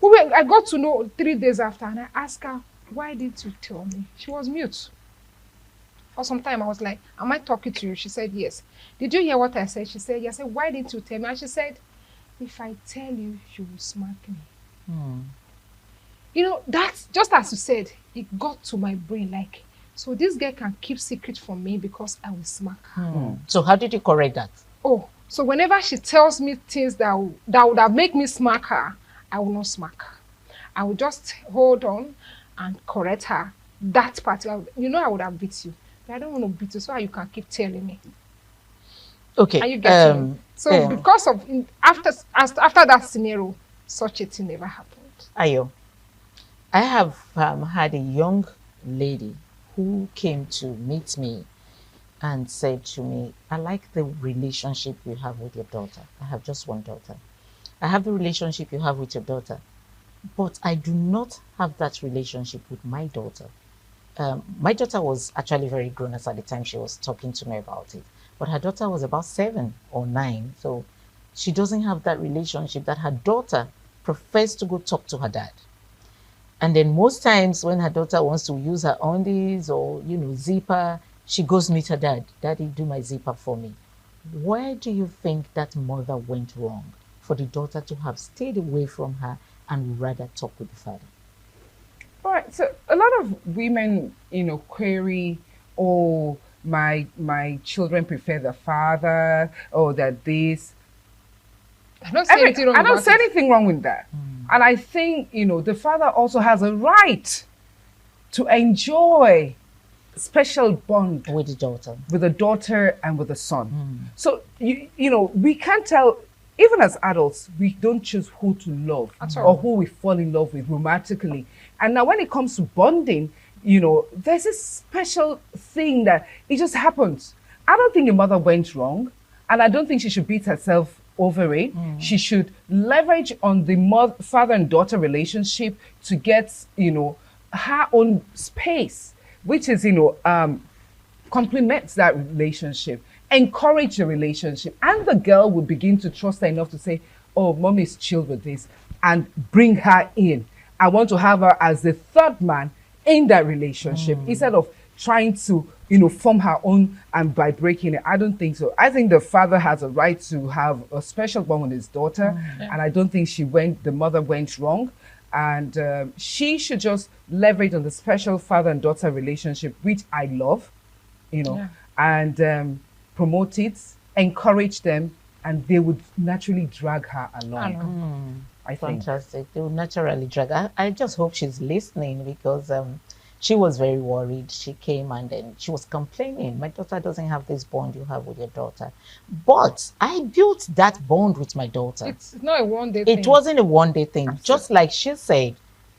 I got to know 3 days after, and I asked her, why didn't you tell me? She was mute. For some time, I was like, am I talking to you? She said, yes. Did you hear what I said? She said, yes. I said, why didn't you tell me? And she said, if I tell you, you will smack me. You know, that's just as you said, it got to my brain like, so this girl can keep secret from me because I will smack her. So how did you correct that? Oh, so whenever she tells me things that would have made me smack her, I will not smack her. I will just hold on and correct her. That part, you know, I would have beat you. But I don't want to beat you, so you can keep telling me. Okay. Are you getting me? So because of after that scenario, such a thing never happened. Ayo, I have had a young lady who came to meet me and said to me, I like the relationship you have with your daughter. I have just one daughter. I have the relationship you have with your daughter, but I do not have that relationship with my daughter. My daughter was actually very grown at the time she was talking to me about it, but her daughter was about 7 or 9, so she doesn't have that relationship that her daughter prefers to go talk to her dad. And then most times when her daughter wants to use her undies or, you know, zipper, she goes meet her dad. Daddy, do my zipper for me. Where do you think that mother went wrong for the daughter to have stayed away from her and rather talk with the father? All right, so a lot of women, you know, query, oh, my children prefer the father, or that this. I don't say anything wrong with that. And I think, you know, the father also has a right to enjoy special bond with the daughter and with the son. So, you know, we can't tell, even as adults, we don't choose who to love or who we fall in love with romantically. And now when it comes to bonding, you know, there's this special thing that it just happens. I don't think the mother went wrong, and I don't think she should beat herself over it. She should leverage on the father and daughter relationship to get, you know, her own space, which is, you know, complements that relationship, encourage the relationship, and the girl will begin to trust her enough to say, oh, mommy's chill with this, and bring her in. I want to have her as the third man in that relationship instead of trying to, you know, form her own and by breaking it. I don't think so. I think the father has a right to have a special bond with his daughter, and I don't think the mother went wrong. And she should just leverage on the special father and daughter relationship, which I love, you know, and promote it, encourage them, and they would naturally drag her along. I think. Fantastic. They will naturally drag. I just hope she's listening, because she was very worried. She came and then she was complaining. My daughter doesn't have this bond you have with your daughter. But I built that bond with my daughter. It's not a one-day thing. It wasn't a one-day thing. Absolutely. Just like she said,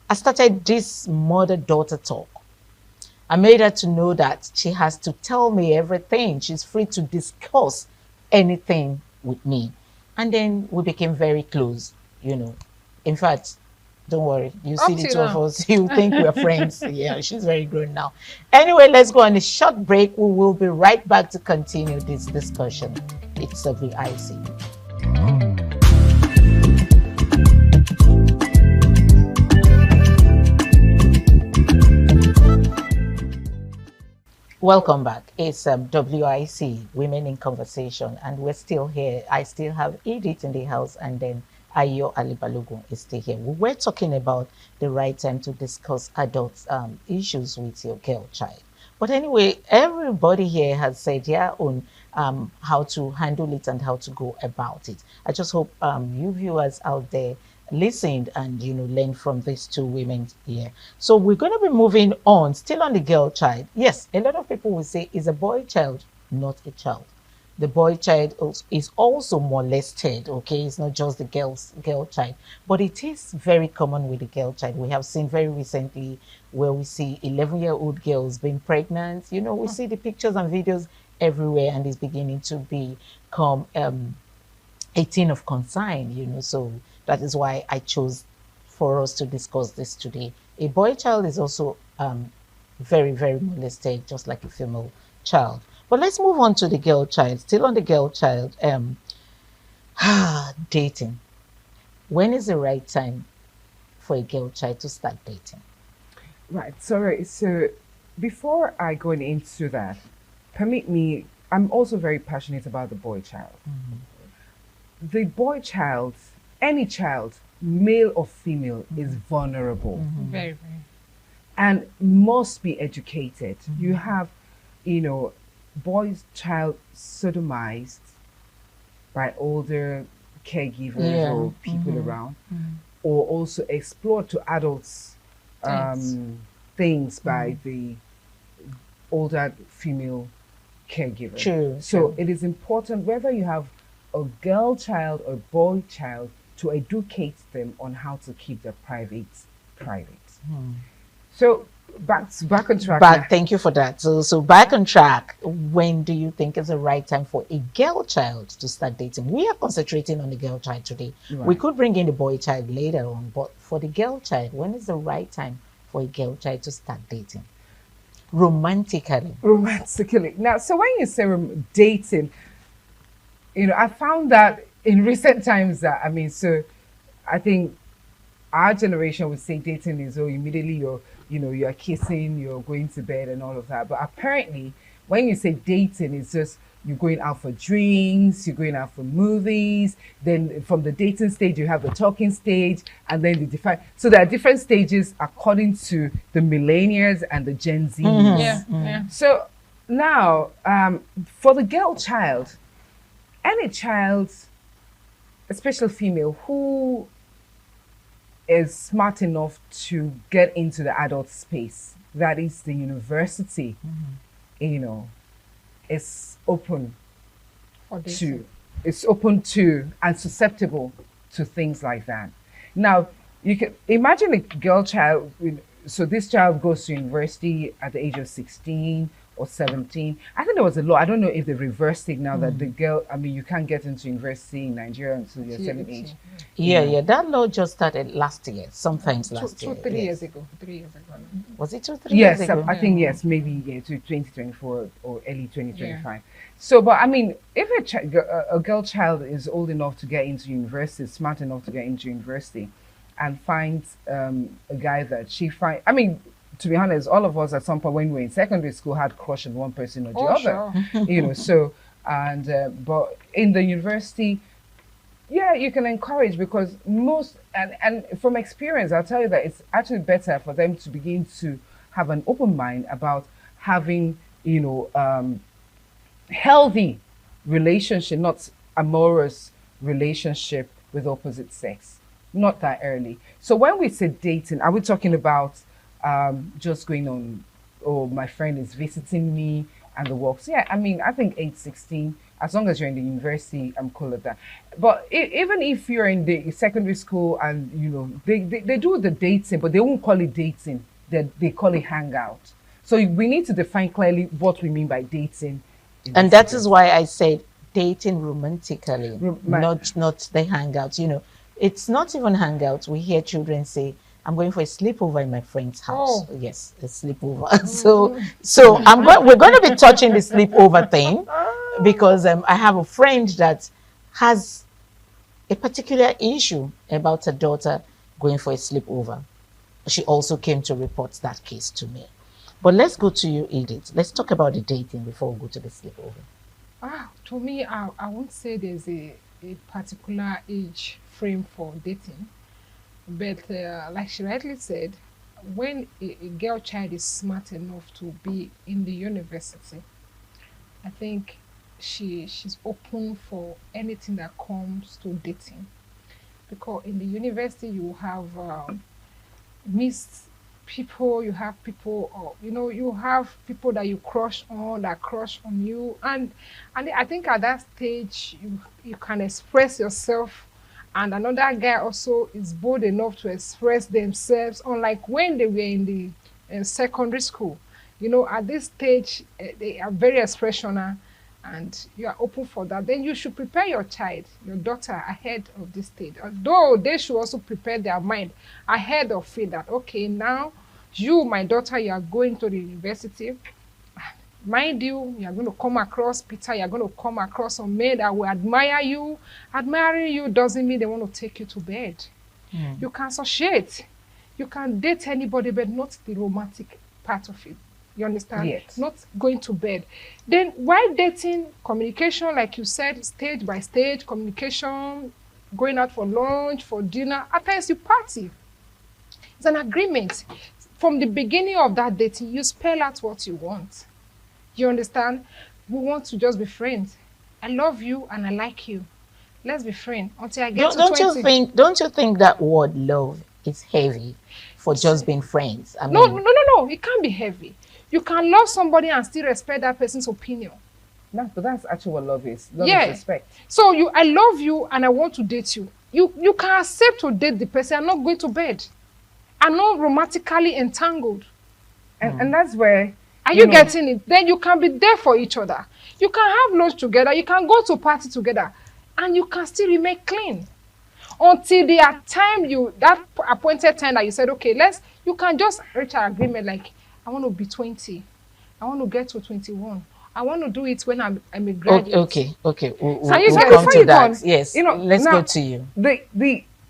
I started this mother-daughter talk. I made her to know that she has to tell me everything. She's free to discuss anything with me. And then we became very close, you know. In fact, Don't worry. You Up see the till two of now. us, you think we're friends. Yeah, she's very grown now. Anyway, let's go on a short break. We will be right back to continue this discussion. It's a VIC. Welcome back. It's WIC, Women in Conversation, and we're still here. I still have Edith in the house, and then Ayo Ali Balogun is still here. We were talking about the right time to discuss adult issues with your girl child. But anyway, everybody here has said their own how to handle it and how to go about it. I just hope you viewers out there listened and learned from these two women here. So we're going to be moving on, still on the girl child. Yes, a lot of people will say it's a boy child, not a child. The boy child is also molested, okay? It's not just the girl child, but it is very common with the girl child. We have seen very recently where we see 11-year-old girls being pregnant. We see the pictures and videos everywhere, and it's beginning to become a thing of concern, so that is why I chose for us to discuss this today. A boy child is also very, very molested, just like a female child. But let's move on to the girl child. Still on the girl child, dating. When is the right time for a girl child to start dating? Right. Sorry. So before I go into that, permit me, I'm also very passionate about the boy child. Mm-hmm. The boy child, any child, male or female, is vulnerable. Mm-hmm. Very, very. And must be educated. Mm-hmm. You have, boys child sodomized by older caregivers or people around, or also explored to adults things by the older female caregiver. True. So it is important, whether you have a girl child or boy child, to educate them on how to keep their private. So back on track. Thank you for that. So back on track. When do you think is the right time for a girl child to start dating? We are concentrating on the girl child today. Right. We could bring in the boy child later on, but for the girl child, when is the right time for a girl child to start dating? Romantically. Now, so when you say dating, I found that in recent times that, I think our generation would say dating is, immediately you're kissing, you're going to bed and all of that. But apparently, when you say dating, it's just you're going out for drinks, you're going out for movies. Then from the dating stage, you have the talking stage, and then so there are different stages according to the millennials and the Gen Zs. Mm-hmm. Yeah. So now, for the girl child, any child, especially female, who is smart enough to get into the adult space, that is the university, is open to and susceptible to things like that. Now, you can imagine a girl child, so this child goes to university at the age of 16 or 17. I think there was a law. I don't know if they reversed it now that the girl, you can't get into university in Nigeria until you're 7 age. Yeah. That law just started last year, sometimes last year. 3 years ago. 3 years ago. Was it 2, 3 years ago? Yes, I think yes, maybe to 2024 or early 2025. Yeah. So, but if a girl child is old enough to get into university, smart enough to get into university, and finds a guy that she finds, to be honest, all of us at some point when we were in secondary school had crush on one person or the other. Sure. But in the university, you can encourage, because most, and from experience, I'll tell you that it's actually better for them to begin to have an open mind about having, healthy relationship, not amorous relationship with opposite sex, not that early. So when we say dating, are we talking about just going on, my friend is visiting me and the works? Yeah, I think 8, 16, as long as you're in the university, I'm cool with that. But even if you're in the secondary school and, they do the dating, but they won't call it dating, they call it hangout. So we need to define clearly what we mean by dating. And that is why I said dating romantically, not the hangouts. it's not even hangouts. We hear children say, I'm going for a sleepover in my friend's house. Oh. Yes, a sleepover. So we're going to be touching the sleepover thing, because I have a friend that has a particular issue about her daughter going for a sleepover. She also came to report that case to me. But let's go to you, Edith. Let's talk about the dating before we go to the sleepover. To me, I won't say there's a particular age frame for dating. But like she rightly said, when a girl child is smart enough to be in the university, I think she's open for anything that comes to dating. Because in the university you have mixed people, you have people, you have people that you crush on, that crush on you, and I think at that stage you can express yourself, and another guy also is bold enough to express themselves, unlike when they were in the secondary school. At this stage they are very expressional, and you are open for that. Then you should prepare your child, your daughter, ahead of this stage. Although they should also prepare their mind ahead of it, that okay, now you, my daughter, you are going to the university. Mind you, are going to come across Peter, you're going to come across some men that will admire you. Admiring you doesn't mean they want to take you to bed. You can associate, you can date anybody, but not the romantic part of it. You understand? Yes. Not going to bed. Then while dating, communication, like you said, stage by stage, communication, going out for lunch, for dinner, at times you party. It's an agreement. From the beginning of that dating, you spell out what you want. You understand? We want to just be friends. I love you and I like you. Let's be friends until I get to 20. Don't you think that word love is heavy for just being friends? I mean, No. It can't be heavy. You can love somebody and still respect that person's opinion. But that's actually what love is. Love is respect. So I love you and I want to date you. You can accept to date the person. I'm not going to bed. I'm not romantically entangled. And that's where... Are you getting it? Then you can be there for each other. You can have lunch together. You can go to party together. And you can still remain clean. Until the time that appointed time that you said, okay, you can just reach an agreement like, I want to be 20. I want to get to 21. I want to do it when I'm a graduate. Okay. We'll come to that. Yes, let's go to you.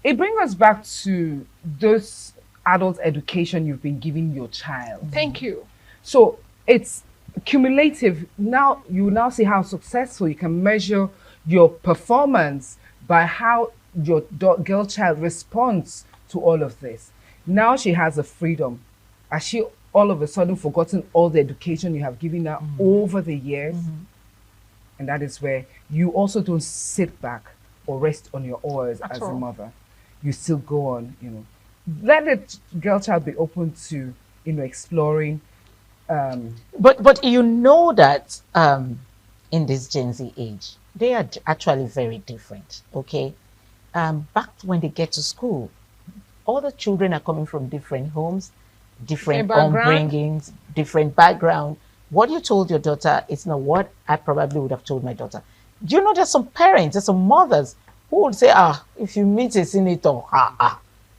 It brings us back to those adult education you've been giving your child. Thank you. So it's cumulative. Now you now see how successful you can measure your performance by how your girl child responds to all of this. Now she has a freedom. Has she all of a sudden forgotten all the education you have given her over the years? And that is where you also don't sit back or rest on your oars as a mother. You still go on, Let the girl child be open to, exploring. But you know that in this Gen Z age, they are actually very different, okay? Back when they get to school, all the children are coming from different homes, different upbringings, different background. What you told your daughter is not what I probably would have told my daughter. Do you know there's some parents, there's some mothers who would say, if you meet a senator,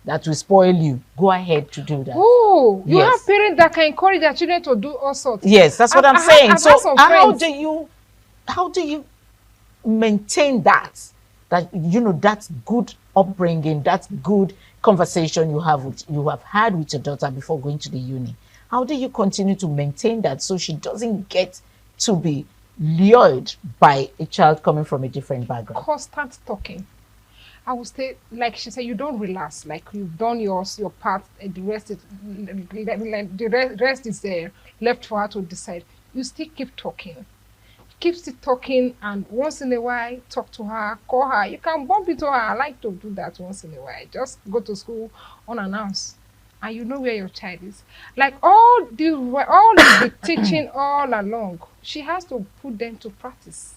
that will spoil you. Go ahead to do that. Oh, you have parents that can encourage their children to do all sorts. Yes, that's what I'm saying. So how do you maintain that that's good upbringing, that's good conversation you have had with your daughter before going to the uni? How do you continue to maintain that so she doesn't get to be lured by a child coming from a different background? Constant talking. I would say, like she said, you don't relax. Like you've done your part. The rest is left for her to decide. You still keep talking. Keep still talking, and once in a while, talk to her, call her. You can bump into her. I like to do that once in a while. Just go to school unannounced, and you know where your child is. Like all the teaching all along, she has to put them to practice.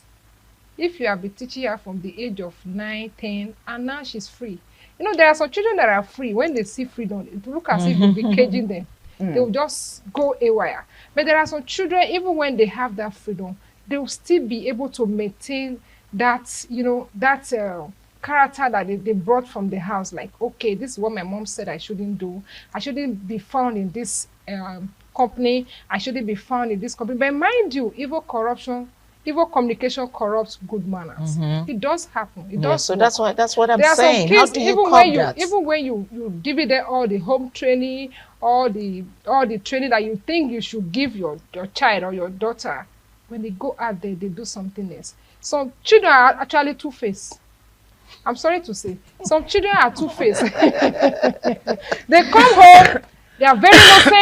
If you have been teaching her from the age of 9, 10, and now she's free. There are some children that are free. When they see freedom, it look as if you'll be caging them. They'll just go haywire. But there are some children, even when they have that freedom, they will still be able to maintain that, character that they brought from the house. Like, okay, this is what my mom said I shouldn't do. I shouldn't be found in this company. I shouldn't be found in this company. But mind you, evil communication corrupts good manners. It does happen. It does. So that's what I'm there saying. Kids, how do you that? Even when you dividend all the home training, all the training that you think you should give your child or your daughter, when they go out there, they do something else. Some children are actually two-faced. I'm sorry to say. Some children are two-faced. They come home, they are very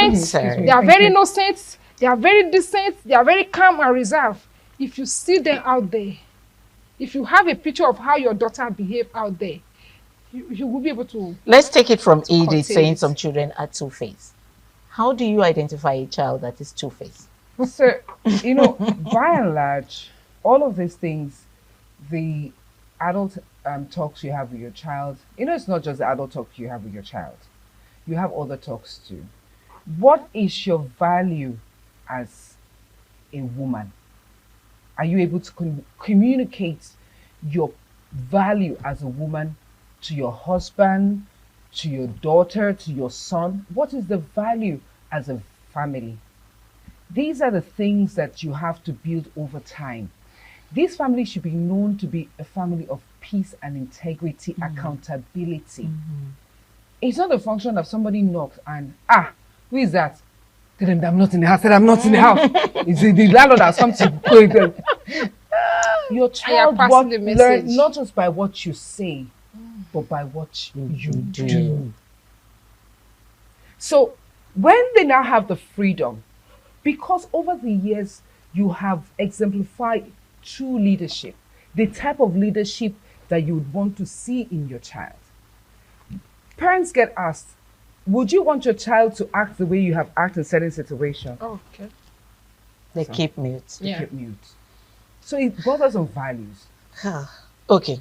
innocent. They are very innocent. They are very decent. They are very calm and reserved. If you see them out there, if you have a picture of how your daughter behaved out there, you will be able to... Let's take it from Edith saying some children are two-faced. How do you identify a child that is two-faced? So, by and large, all of these things, the adult talks you have with your child, it's not just the adult talk you have with your child. You have other talks too. What is your value as a woman? Are you able to communicate your value as a woman to your husband, to your daughter, to your son? What is the value as a family? These are the things that you have to build over time. This family should be known to be a family of peace and integrity, accountability. It's not a function of somebody knocks and, who is that? Tell them I'm not in the house. Tell them I'm not in the house. It's the landlord has come to Your child will learn not just by what you say, but by what you do. So when they now have the freedom, because over the years you have exemplified true leadership, the type of leadership that you would want to see in your child. Parents get asked, would you want your child to act the way you have acted in certain situations? Okay. They keep mute. They keep mute. So it borders on values. Okay.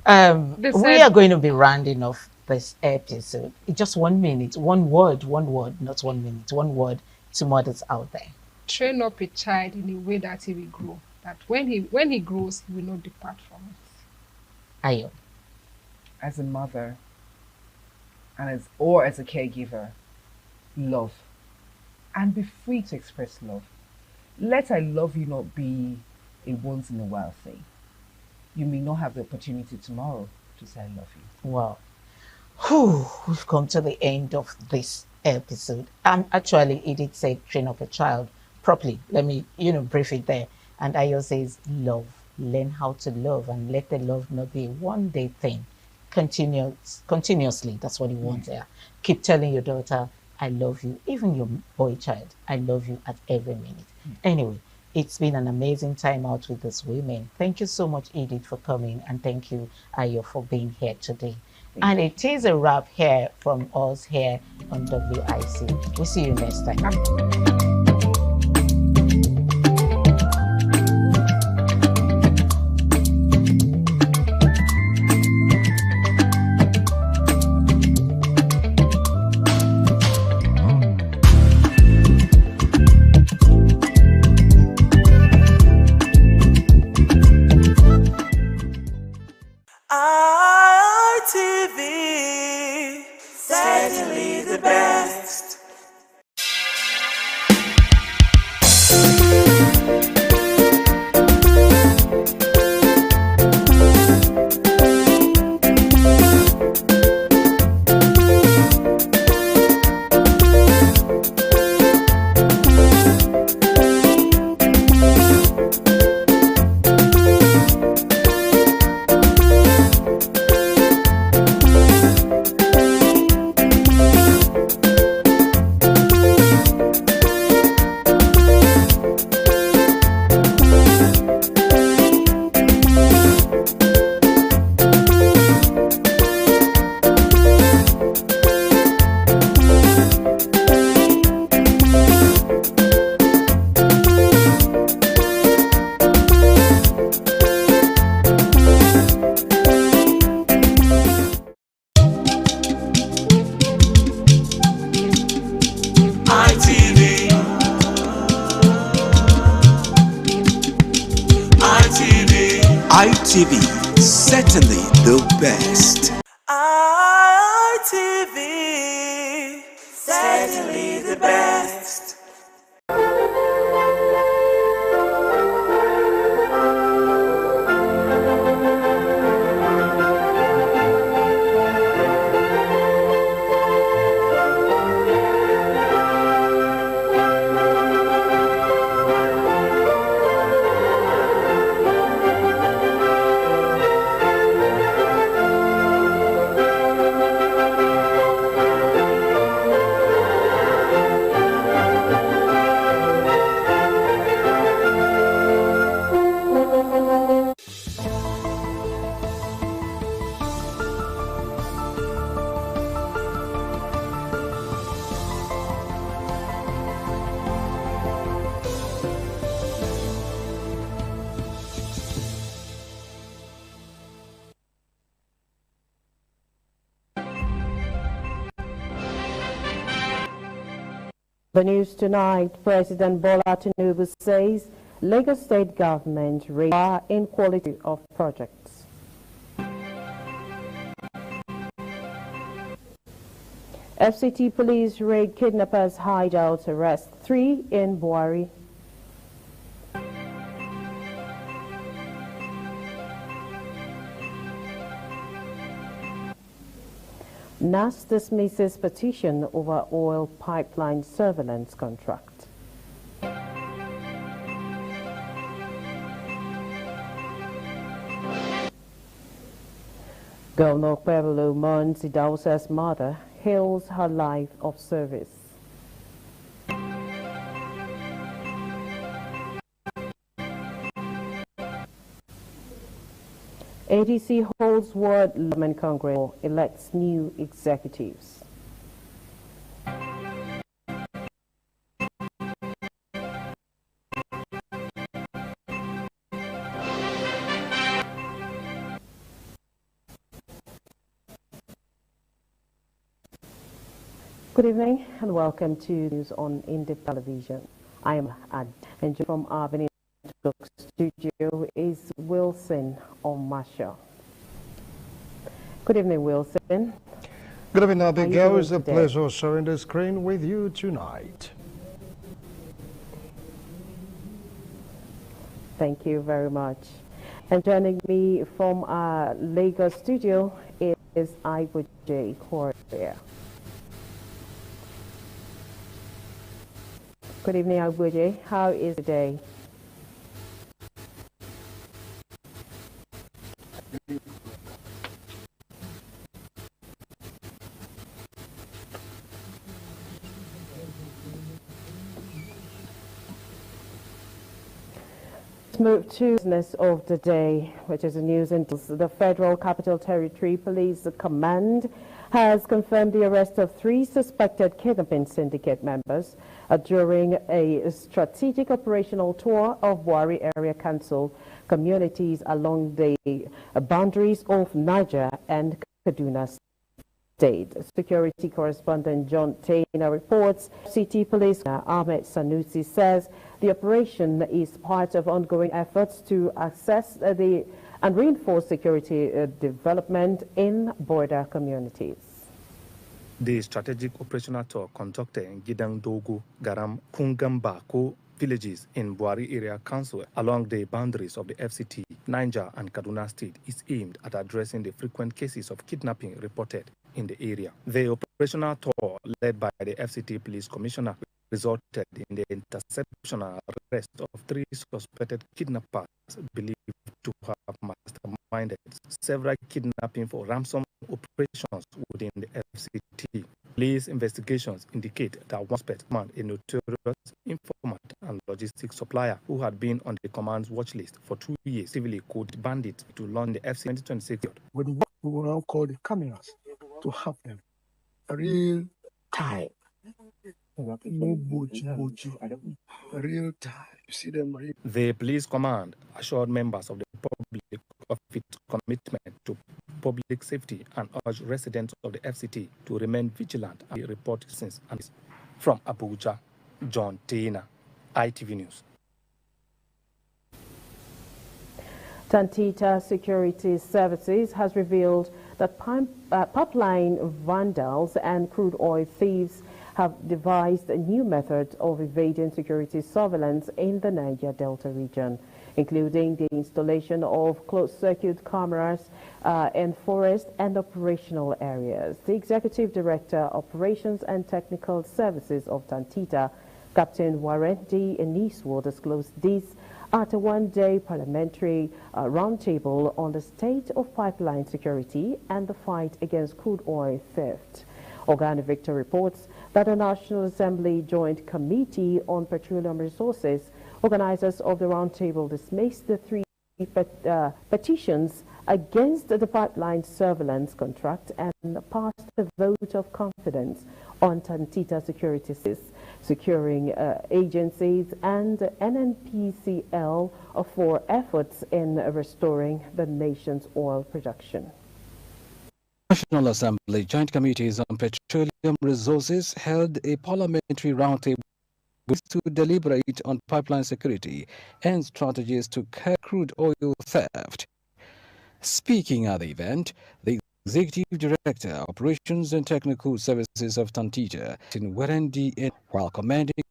We are going to be rounding off this episode. Just 1 minute, one word, not 1 minute, one word to mothers out there. Train up a child in a way that he will grow. That when he grows, he will not depart from it. Ayo. As a mother, and as a caregiver, love. And be free to express love. Let I love you not be a once in a while thing. You may not have the opportunity tomorrow to say I love you. Wow. We've come to the end of this episode. Actually, Edith said train up a child properly. Let me, brief it there. And Ayo says love. Learn how to love and let the love not be a one-day thing. Continuously, that's what you want there. Keep telling your daughter, I love you. Even your boy child, I love you at every minute. Anyway, it's been an amazing time out with these women. Thank you so much, Edith, for coming. And thank you, Ayo, for being here today. And it is a wrap here from us here on WIC. We'll see you next time. ITV Certainly the best. ITV, certainly the best. The news tonight, President Bola Tinubu says Lagos State government raises in quality of projects. FCT police raid kidnappers hideout, arrest 3 in Buari. NAS dismisses petition over oil pipeline surveillance contract. Governor Kwebelu mourns Idausa's mother, hails her life of service. ADC holds World Parliament Congress, elects new executives. Good evening and welcome to News on Indep Television. I am Ad, and from our studio is Wilson Omasha. Good evening, Wilson. Good evening, Abigail. It's a pleasure sharing the screen with you tonight. Thank you very much. And joining me from our Lagos studio is Ibuj Korea. Good evening, Ibuj. How is the day? Let's move to business of the day, which is the news and the Federal Capital Territory Police Command has confirmed the arrest of 3 suspected kidnapping syndicate members during a strategic operational tour of Buari Area Council communities along the boundaries of Niger and Kaduna State. Security correspondent John Taylor reports. City Police Ahmed Sanusi says the operation is part of ongoing efforts to assess and reinforce security development in border communities. The strategic operational tour conducted in Gidang Dogo, Garam, Kungambako villages in Buari Area Council along the boundaries of the FCT, Niger and Kaduna State is aimed at addressing the frequent cases of kidnapping reported in the area. The operational tour led by the FCT Police Commissioner resulted in the interception and arrest of 3 suspected kidnappers believed to have masterminded several kidnapping for ransom operations within the FCT. Police investigations indicate that one suspect man, a notorious informant and logistics supplier who had been on the command's watch list for 2 years, civilly coded bandits to launch the FC 2026. With what we will now call the cameras to have them real time. No real time. You see them. The police command assured members of the public of its commitment to public safety and urged residents of the FCT to remain vigilant and report since. From Abuja, John Taylor, ITV News. Tantita Security Services has revealed that pipeline vandals and crude oil thieves have devised a new method of evading security surveillance in the Niger Delta region, including the installation of closed-circuit cameras in forest and operational areas. The Executive Director, Operations and Technical Services of Tantita, Captain Warendi Eniswo, disclosed this at a one-day parliamentary roundtable on the state of pipeline security and the fight against crude oil theft. Ogani Victor reports that the National Assembly Joint Committee on Petroleum Resources, organizers of the roundtable, dismissed the three petitions against the pipeline surveillance contract and passed a vote of confidence on Tantita Securities, securing agencies and NNPCL for efforts in restoring the nation's oil production. National Assembly Joint Committees on Petroleum Resources held a parliamentary roundtable to deliberate on pipeline security and strategies to curb crude oil theft. Speaking at the event, the Executive Director, Operations and Technical Services of Tantita, Werendi, while commending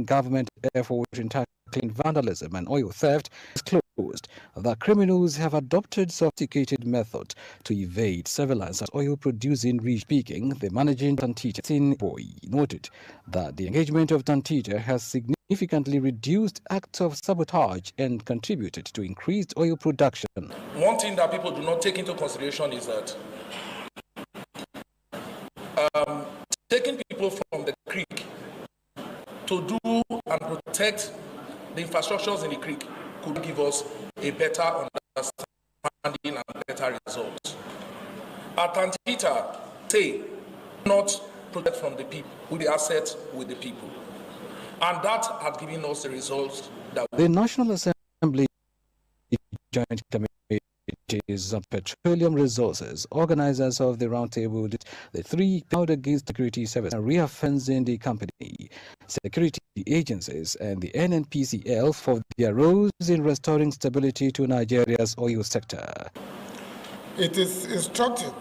government effort in tackling vandalism and oil theft, disclosed that criminals have adopted sophisticated methods to evade surveillance at oil-producing regions. Speaking, the managing Tantita boy noted that the engagement of Tantita has significantly reduced acts of sabotage and contributed to increased oil production. One thing that people do not take into consideration is that taking people from the creek to do and protect the infrastructures in the creek could give us a better understanding and better results. At Tantita, say, not protect from the people, with the assets, with the people. And that has given us the results that the National Assembly Joint Committees on Petroleum Resources, organizers of the roundtable, the three out against security service and reoffending the company, security agencies, and the NNPCL for their roles in restoring stability to Nigeria's oil sector. It is instructive.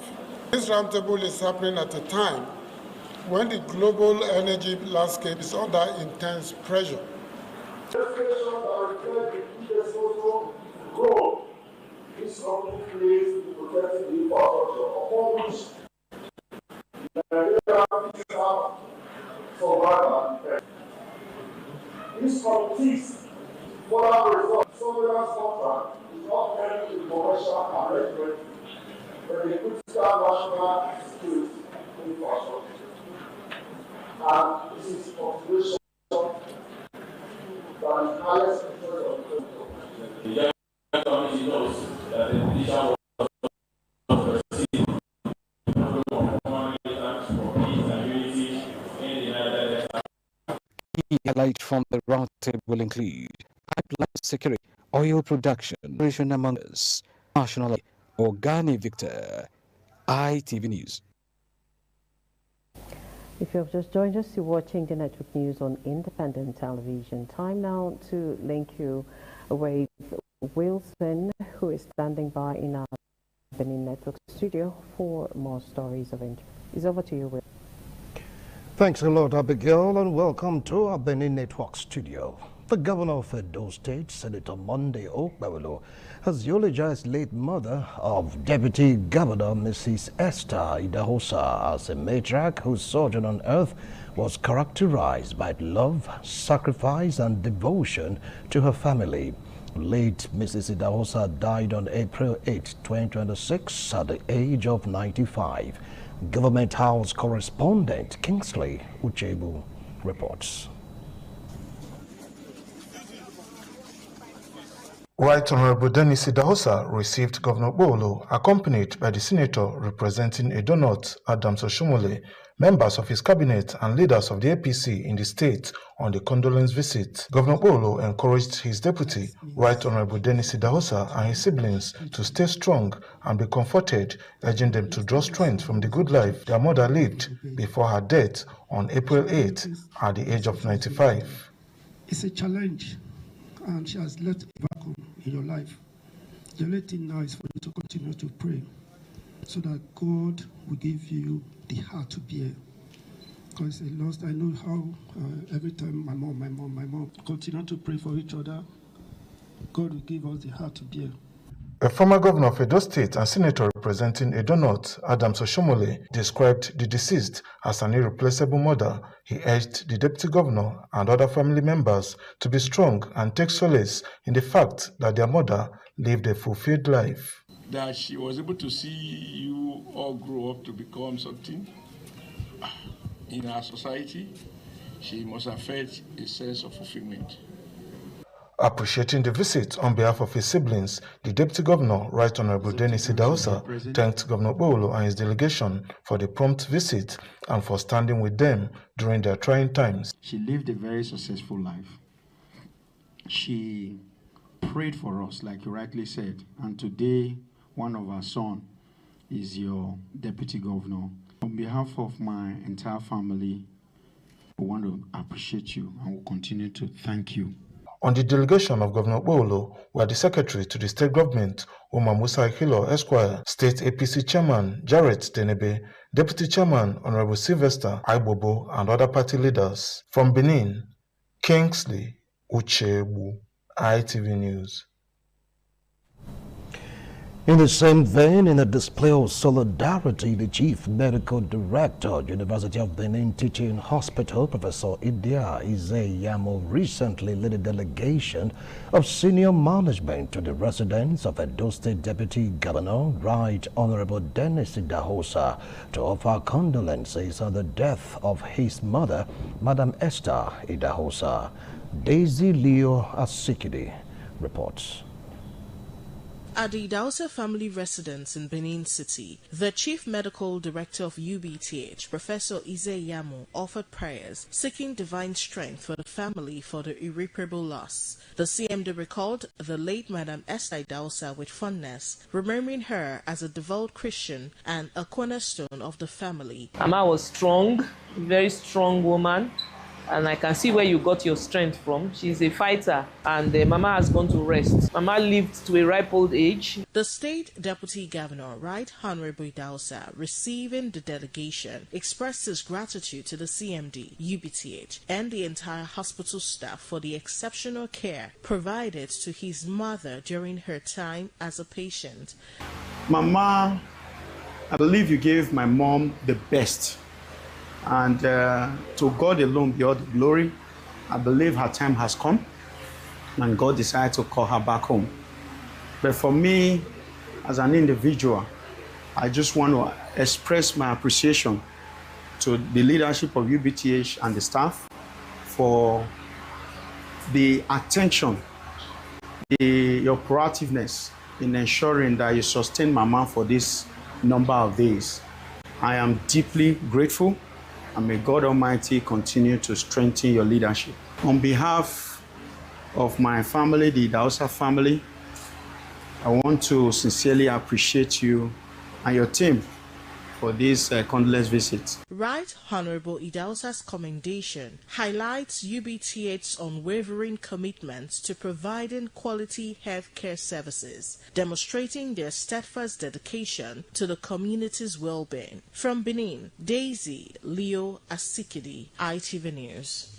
This roundtable is happening at a time when the global energy landscape is under intense pressure. This company plays in protecting the infrastructure upon which Nigeria have survived. This committee's further result surveillance contract is not any commercial arrangement but a critical national security infrastructure. And this is consideration that is highest interest of the country. The committee knows that the petition was received Key highlights from the roundtable include pipeline security, oil production, among us, national. Ogani Victor, ITV News. If you have just joined us, you're watching the network news on independent television. Time now to link you with Wilson, who is standing by in our Benin Network studio for more stories of interest. It's over to you, Will. Thanks a lot, Abigail, and welcome to our Benin Network studio. The governor of Edo State, Senator Monday Okpebholo, has eulogized late mother of Deputy Governor Mrs. Esther Idahosa as a matriarch whose sojourn on earth was characterized by love, sacrifice, and devotion to her family. Late Mrs. Idahosa died on April 8, 2026 at the age of 95. Government House correspondent Kingsley Uchebu reports. Right Honorable Dennis Idahosa received Governor Okpebholo, accompanied by the senator representing Edo North, Adams Oshomole, members of his cabinet and leaders of the APC in the state on the condolence visit. Governor Okpebholo encouraged his deputy, Right Honorable Dennis Idahosa, and his siblings to stay strong and be comforted, urging them to draw strength from the good life their mother lived before her death on April 8 at the age of 95. It's a challenge, and she has left a vacuum in your life. The only thing now is for you to continue to pray so that God will give you the heart to bear. Because I know how every time my mom continue to pray for each other, God will give us the heart to bear. A former governor of Edo State and senator representing Edo North, Adams Oshomole, described the deceased as an irreplaceable mother. He urged the deputy governor and other family members to be strong and take solace in the fact that their mother lived a fulfilled life. That she was able to see you all grow up to become something in our society, she must have felt a sense of fulfillment. Appreciating the visit on behalf of his siblings, the Deputy Governor, Right Honorable Dennis Idahosa, thanked Governor Okpebholo and his delegation for the prompt visit and for standing with them during their trying times. She lived a very successful life. She prayed for us, like you rightly said, and today one of our sons is your Deputy Governor. On behalf of my entire family, we want to appreciate you and we'll continue to thank you. On the delegation of Governor Okpebholo were the Secretary to the State Government, Umar Musa Akilo Esquire, State APC Chairman Jarrett Denebe, Deputy Chairman Honorable Sylvester Aibobo, and other party leaders. From Benin, Kingsley Uchebu, ITV News. In the same vein, in a display of solidarity, the Chief Medical Director, University of Benin Teaching Hospital, Professor Idia Izeyamo, recently led a delegation of senior management to the residence of Edo State Deputy Governor, Right Honorable Dennis Idahosa, to offer condolences on the death of his mother, Madam Esther Idahosa. Daisy Leo Asikidi reports. At the Idahosa family residence in Benin City, the Chief Medical Director of UBTH, Professor Izeyamo, offered prayers seeking divine strength for the family for the irreparable loss. The CMD recalled the late Madam Esther Idahosa with fondness, remembering her as a devout Christian and a cornerstone of the family. Mama was strong, very strong woman. And I can see where you got your strength from. She's a fighter, and Mama has gone to rest. Mama lived to a ripe old age. The State Deputy Governor, Right Honorable Idahosa, receiving the delegation, expressed his gratitude to the CMD, UBTH, and the entire hospital staff for the exceptional care provided to his mother during her time as a patient. Mama, I believe you gave my mom the best. And to God alone be all the glory. I believe her time has come and God decided to call her back home. But for me, as an individual, I just want to express my appreciation to the leadership of UBTH and the staff for the attention, your proactiveness in ensuring that you sustain Mama for this number of days. I am deeply grateful. And may God Almighty continue to strengthen your leadership. On behalf of my family, the Idahosa family, I want to sincerely appreciate you and your team for this condolence visit. Right Honorable Idahosa's commendation highlights UBTH's unwavering commitment to providing quality healthcare services, demonstrating their steadfast dedication to the community's well-being. From Benin, Daisy Leo Asikidi, ITV News.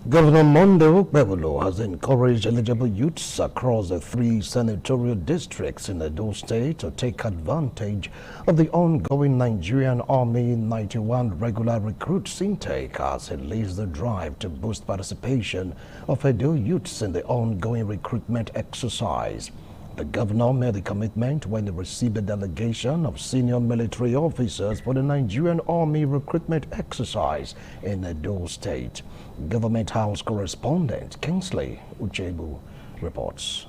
Governor Monday Okpebholo has encouraged eligible youths across the 3 senatorial districts in Edo State to take advantage of the ongoing Nigerian Army 91 regular recruits intake as it leads the drive to boost participation of Edo youths in the ongoing recruitment exercise. The governor made the commitment when he received a delegation of senior military officers for the Nigerian Army recruitment exercise in Edo State. Government House correspondent Kingsley Uchebu reports.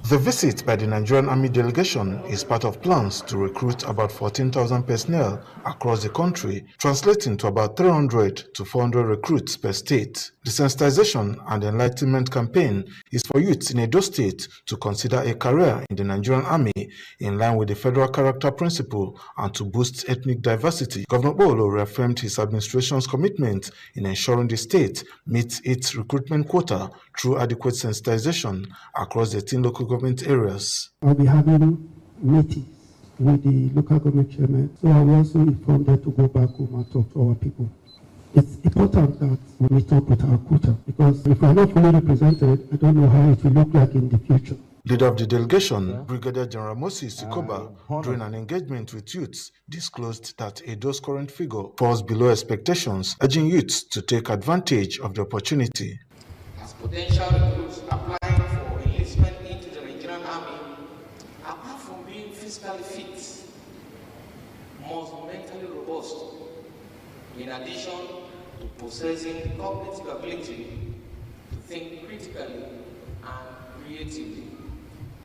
The visit by the Nigerian Army delegation is part of plans to recruit about 14,000 personnel across the country, translating to about 300 to 400 recruits per state. The sensitization and enlightenment campaign is for youths in Edo State to consider a career in the Nigerian Army in line with the federal character principle and to boost ethnic diversity. Governor Bolo reaffirmed his administration's commitment in ensuring the state meets its recruitment quota through adequate sensitization across the 10 local government areas. I'll be having meetings with the local government chairman, so I will also inform them to go back home and talk to our people. It's important that we meet up with our quota, because if we're not fully represented, I don't know how it will look like in the future. Leader of the delegation, Brigadier General Moses Sikoba, during an engagement with youths, disclosed that Edo's current figure falls below expectations, urging youths to take advantage of the opportunity. As potential recruits applying for enlistment into the Nigerian Army, apart from being physically fit, must be mentally robust, in addition to possessing the cognitive ability to think critically and creatively.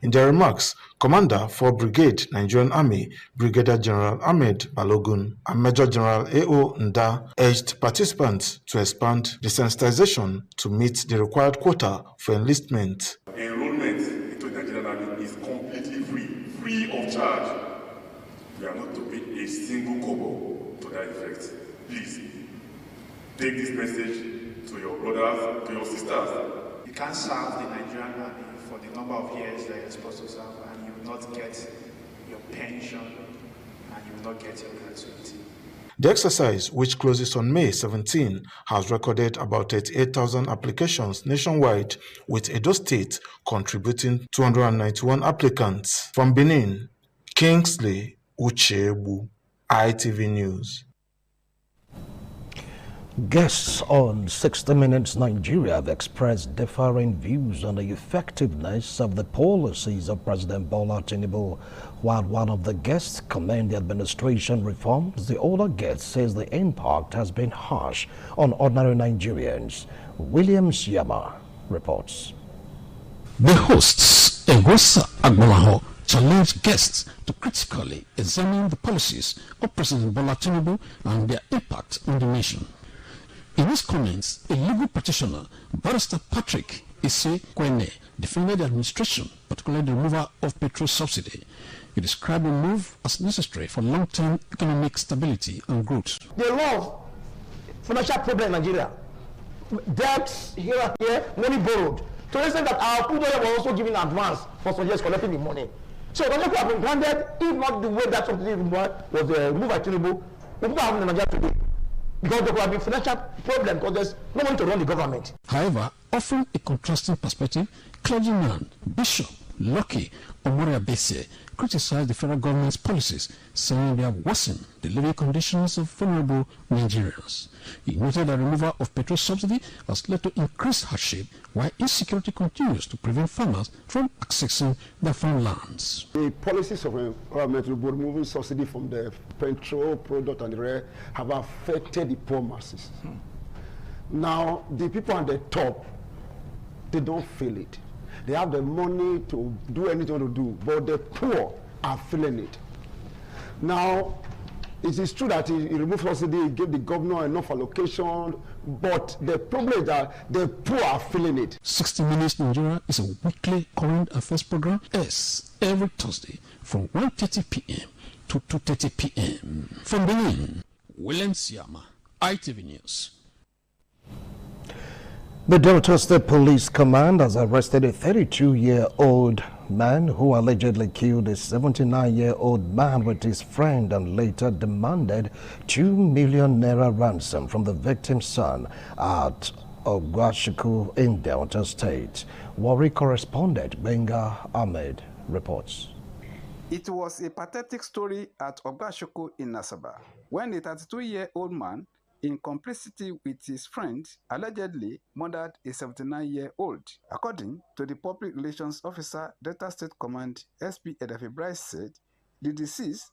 In their remarks, Commander 4 Brigade Nigerian Army, Brigadier General Ahmed Balogun and Major General A.O. Nda urged participants to expand the sensitization to meet the required quota for enlistment. Enrollment into the Nigerian Army is completely free of charge. We are not to pay a single kobo to that effect. Please, take this message to your brothers, to your sisters. You can't serve the Nigerian Army for the number of years that you're supposed to serve, and you will not get your pension, and you will not get your gratuity. The exercise, which closes on May 17, has recorded about 38,000 applications nationwide, with Edo State contributing 291 applicants. From Benin, Kingsley Uchebu, ITV News. Guests on 60 Minutes Nigeria have expressed differing views on the effectiveness of the policies of President Bola Tinubu. While one of the guests commended the administration reforms, the other guest says the impact has been harsh on ordinary Nigerians. William Siyama reports. The hosts, Egosa Agbolaho, challenged guests to critically examine the policies of President Bola Tinubu and their impact on the nation. In his comments, a legal practitioner, Barrister Patrick Isse Kwene, defended the administration, particularly the removal of petrol subsidy. He described the move as necessary for long-term economic stability and growth. They love financial problem in Nigeria. Debts here and here, money borrowed. To the extent that our people were also giving advance for soldiers collecting the money. So the people have been granted, if not the way that something was removed by Tinubu, we would have in Nigeria today. Because there could have been financial problem because there's no money to run the government. However, offering a contrasting perspective, clergyman Bishop Lucky Omoria Bese criticized the federal government's policies, saying they have worsened the living conditions of vulnerable Nigerians. He noted that removal of petrol subsidy has led to increased hardship, while insecurity continues to prevent farmers from accessing their farmlands. The policies of government removing subsidy from the petrol product and the rest have affected the poor masses. Now, the people on the top, they don't feel it. They have the money to do anything to do, but the poor are feeling it. Now, it is true that he removed subsidy, he gave the governor enough allocation, but the problem is that the poor are feeling it. 60 Minutes Nigeria is a weekly current affairs program, every Thursday from 1:30 p.m. to 2:30 p.m. From Benin, William Siyama, ITV News. The Delta State Police Command has arrested a 32-year-old man who allegedly killed a 79-year-old man with his friend and later demanded 2 million naira ransom from the victim's son at Ogwashiku in Delta State. Warri correspondent Benga Ahmed reports. It was a pathetic story at Ogwashiku in Nasaba when a 32-year-old man, in complicity with his friend, allegedly murdered a 79-year-old. According to the public relations officer, Delta State Command SP Edafi Bryce said, the deceased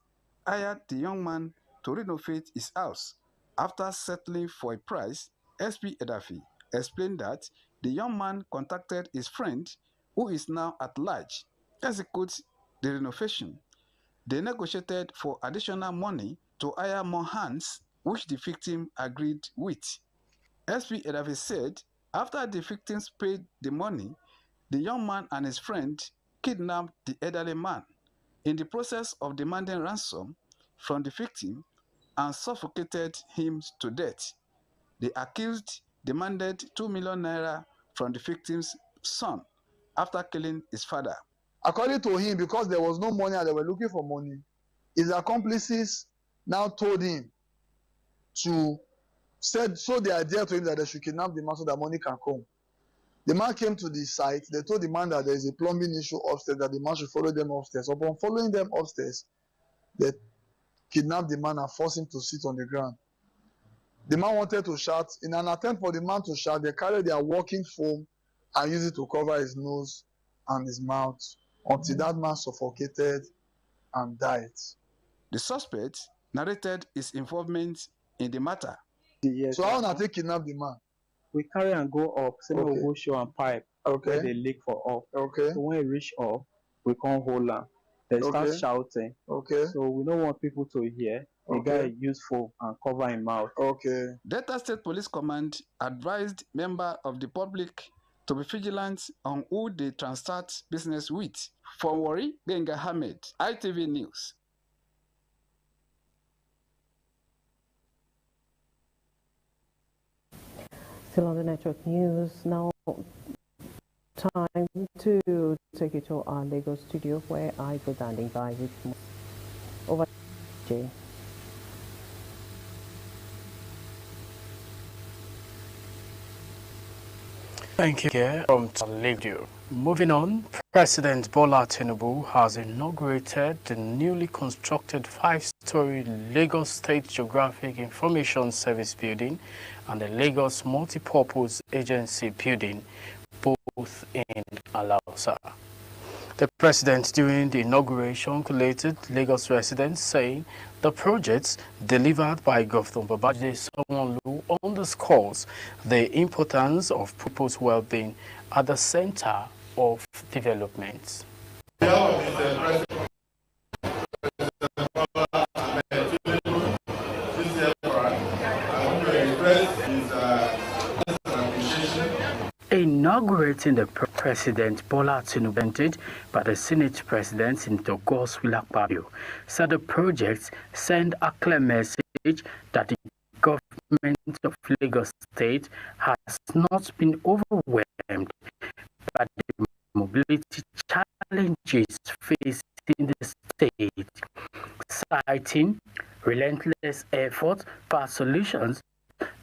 hired the young man to renovate his house. After settling for a price, SP Edafi explained that the young man contacted his friend, who is now at large, execute the renovation. They negotiated for additional money to hire more hands, which the victim agreed with. SP Edafe said after the victims paid the money, the young man and his friend kidnapped the elderly man in the process of demanding ransom from the victim and suffocated him to death. The accused demanded 2 million naira from the victim's son after killing his father. According to him, because there was no money and they were looking for money, his accomplices now told him to show the idea to him that they should kidnap the man so that money can come. The man came to the site. They told the man that there is a plumbing issue upstairs, that the man should follow them upstairs. Upon following them upstairs, they kidnapped the man and forced him to sit on the ground. The man wanted to shout. In an attempt for the man to shout, they carried their walking foam and used it to cover his nose and his mouth until that man suffocated and died. The suspect narrated his involvement in the matter. Yes, so how did they kidnap the man? We carry and go up, say we go show and pipe. Okay. They leak for up. Okay. So when we reach up, we can't hold on. They start shouting. Okay. So we don't want people to hear. The guy used foam and cover his mouth. Okay. Delta State Police Command advised members of the public to be vigilant on who they transact business with. For Warri, Genga Ahmed, ITV News. Still on the network news, now time to take you to our Lagos studio where I go standing by with more. Over to Jay. Thank you from Lagos. Moving on, President Bola Tinubu has inaugurated the newly constructed 5-story Lagos State Geographic Information Service building and the Lagos Multipurpose Agency building, both in Alausa. The president, during the inauguration, collated Lagos residents, saying the projects delivered by Governor Babajide Sanwo-Olu underscores the importance of people's well-being at the center of development. Inaugurating the President Bola Tinubu, presented by the Senate President Senator Godswill Akpabio, said the projects send a clear message that the government of Lagos State has not been overwhelmed by the mobility challenges facing the state, citing relentless efforts for solutions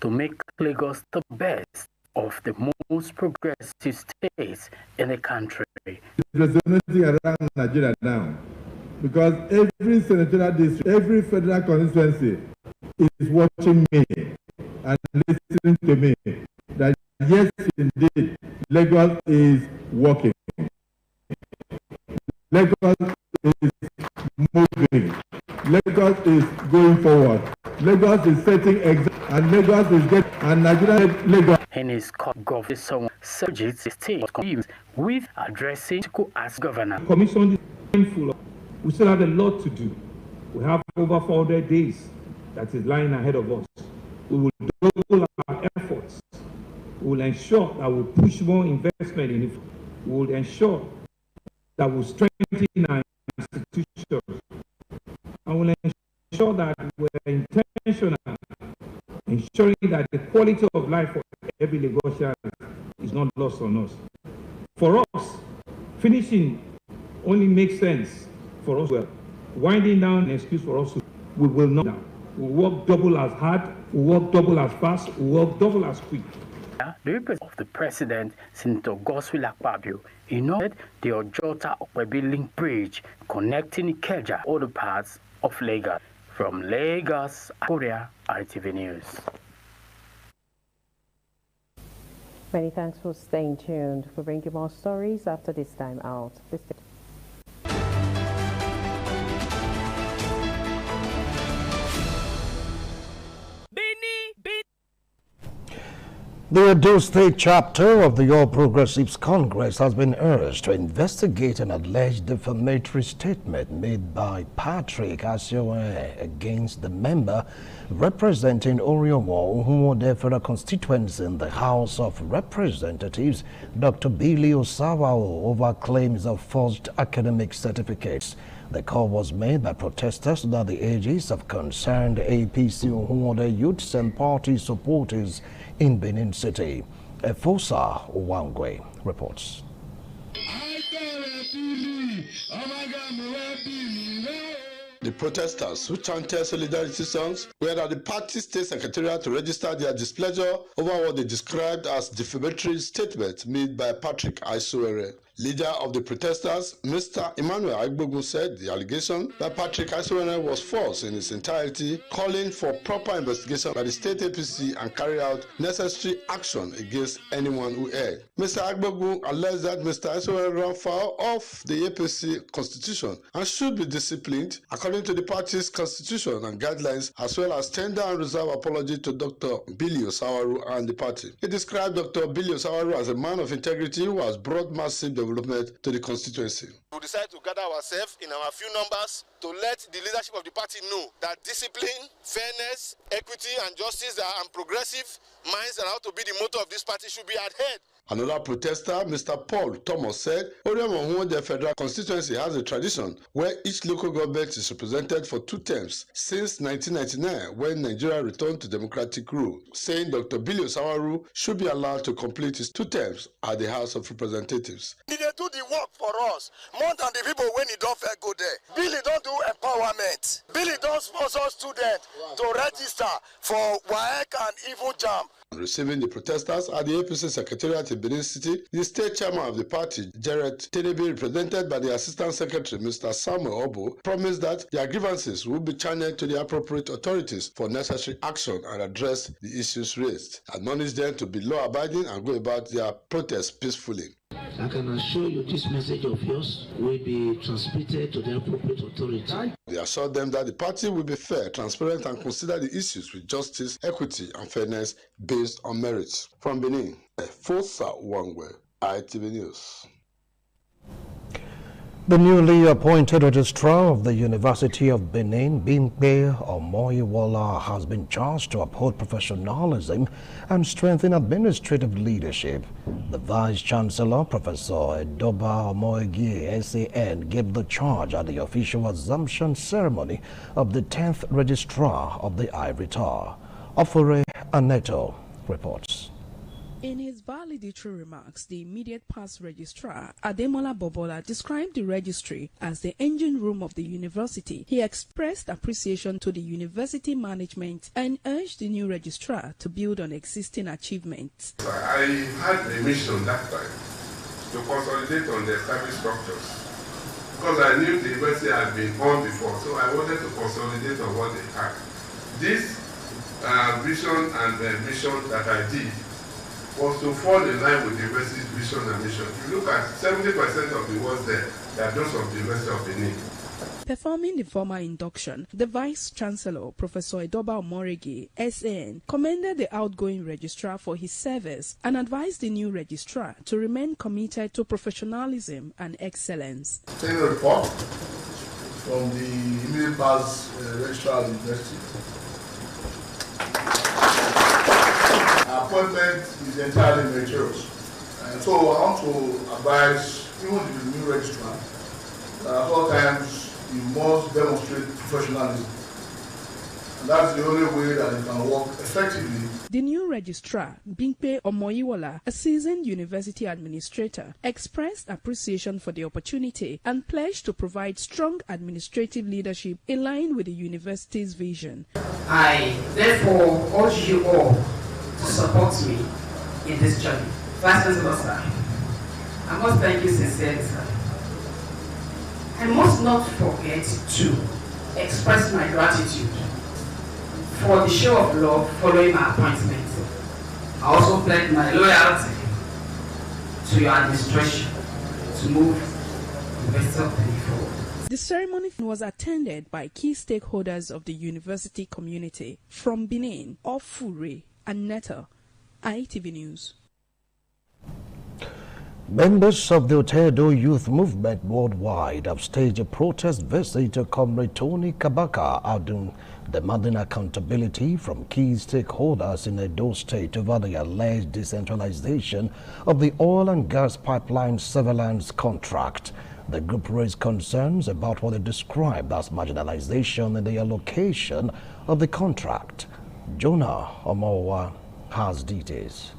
to make Lagos the best of the most progressive states in the country. Resonating around Nigeria now, because every senatorial district, every federal constituency is watching me and listening to me that yes, indeed, Lagos is working. Lagos is moving. Lagos is going forward. Lagos is setting examples, and Lagos is getting, and Nigeria Lagos. In his government, someone surges the state with addressing as governor. Commission is painful. We still have a lot to do. We have over 400 days that is lying ahead of us. We will double our efforts. We will ensure that we push more investment in it. We will ensure that we strengthen our institutions. And we will ensure that we're intentional, ensuring that the quality of life for every Lagosian is not lost on us. For us, finishing only makes sense for us. Well, winding down an excuse for us. We will not. We work double as hard. We work double as fast. We work double as quick. The representative of the president, Senator Godswill Akpabio, inaugurated the Ojota-Okpebi Link Bridge connecting Ikeja to other parts of Lagos. From Lagos, Korea, ITV News. Many thanks for staying tuned. We'll bring you more stories after this time out. The Edo State chapter of the All Progressives Congress has been urged to investigate an alleged defamatory statement made by Patrick Asiowe against the member representing Oriomo Umuode Federal constituency in the House of Representatives, Dr. Billy Osawao, over claims of forged academic certificates. The call was made by protesters that the ages of concerned APC Umuode youths and party supporters in Benin City. Efosa Wangwe reports. The protesters who chanted solidarity songs were at the party state secretariat to register their displeasure over what they described as defamatory statement made by Patrick Asiowe. Leader of the protesters, Mr. Emmanuel Agbogun, said the allegation that Patrick Asiowe was false in its entirety, calling for proper investigation by the state APC and carry out necessary action against anyone who erred. Mr. Agbogun alleged that Mr. Asiowe ran foul of the APC constitution and should be disciplined according to the party's constitution and guidelines, as well as tender and reserve apology to Dr. Billy Osawao and the party. He described Dr. Billy Osawao as a man of integrity who has brought massive development to the constituency. We decided to gather ourselves in our few numbers to let the leadership of the party know that discipline, fairness, equity and justice and progressive minds that are to be the motto of this party should be adhered. Another protester, Mr. Paul Thomas, said Oriomo Umuode Federal constituency has a tradition where each local government is represented for 2 terms since 1999 when Nigeria returned to democratic rule, saying Dr. Billy Osawao should be allowed to complete his 2 terms at the House of Representatives. They do the work for us more than the people when he don't fair go there. Billy don't do empowerment. Billy don't sponsor students to register for WAEC and even JAM. Receiving the protesters at the APC Secretariat in Benin City, the state chairman of the party, Jared Tenebi, represented by the Assistant Secretary, Mr. Samuel Obo, promised that their grievances will be channeled to the appropriate authorities for necessary action and address the issues raised, admonished them to be law-abiding and go about their protests peacefully. I can assure you this message of yours will be transmitted to the appropriate authority. They assured them that the party will be fair, transparent, and consider the issues with justice, equity, and fairness based on merits. From Benin, Efosa Wangwe, ITV News. The newly appointed registrar of the University of Benin, Bimpe Omoyiwola, has been charged to uphold professionalism and strengthen administrative leadership. The Vice-Chancellor, Professor Edoba Omoyegi, SAN, gave the charge at the official assumption ceremony of the 10th registrar of the Ivory Tower. Ofure Aneto reports. In his valedictory remarks, the immediate past registrar, Ademola Bobola, described the registry as the engine room of the university. He expressed appreciation to the university management and urged the new registrar to build on existing achievements. I had a mission that time to consolidate on the established structures because I knew the university had been born before, so I wanted to consolidate on what they had. This vision and mission that I did was to fall in line with the university's vision and mission. If you look at 70% of the words there, they are those of the University of Benin. Performing the formal induction, the Vice-Chancellor, Professor Edoba Omoyegi, SAN, commended the outgoing registrar for his service and advised the new registrar to remain committed to professionalism and excellence. Taking a report from the immediate past registrar of the university. Appointment is entirely meritorious. And so I want to advise even the new registrar that at all times you must demonstrate professionalism. And that's the only way that you can work effectively. The new registrar, Bimpe Omoyiwola, a seasoned university administrator, expressed appreciation for the opportunity and pledged to provide strong administrative leadership in line with the university's vision. I therefore urge you all to support me in this journey. Vice Chancellor, sir, I must thank you sincerely, sir. I must not forget to express my gratitude for the show of love following my appointment. I also pledge my loyalty to your administration to move the University of Benin forward. The ceremony was attended by key stakeholders of the university community. From Benin, Ofure Aneto, ITV News. Members of the Otedo Youth Movement worldwide have staged a protest visit to Comrade Tony Kabaka Adun, demanding accountability from key stakeholders in Edo State over the alleged decentralization of the oil and gas pipeline surveillance contract. The group raised concerns about what they described as marginalization in the allocation of the contract. Jonah Omowa has details.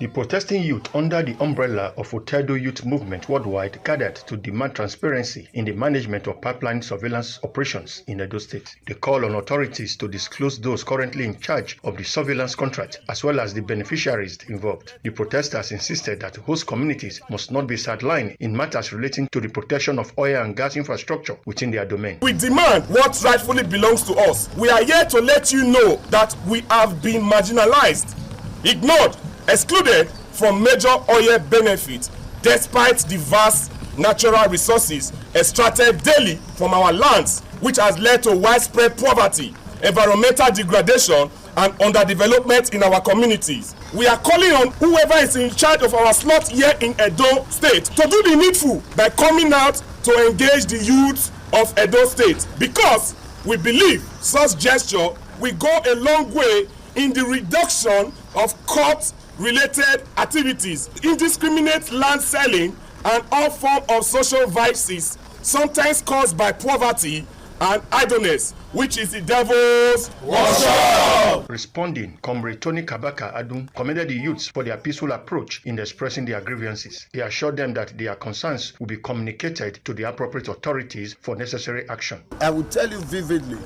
The protesting youth under the umbrella of Otedo Youth Movement worldwide gathered to demand transparency in the management of pipeline surveillance operations in Edo State. They call on authorities to disclose those currently in charge of the surveillance contract as well as the beneficiaries involved. The protesters insisted that host communities must not be sidelined in matters relating to the protection of oil and gas infrastructure within their domain. We demand what rightfully belongs to us. We are here to let you know that we have been marginalized, ignored, excluded from major oil benefits despite the vast natural resources extracted daily from our lands, which has led to widespread poverty, environmental degradation, and underdevelopment in our communities. We are calling on whoever is in charge of our slot here in Edo State to do the needful by coming out to engage the youth of Edo State, because we believe such gesture will go a long way in the reduction of court-related activities, indiscriminate land selling, and all forms of social vices, sometimes caused by poverty and idleness, which is the devil's workshop. Responding, Comrade Tony Kabaka Adun commended the youths for their peaceful approach in expressing their grievances. He assured them that their concerns will be communicated to the appropriate authorities for necessary action. I will tell you vividly,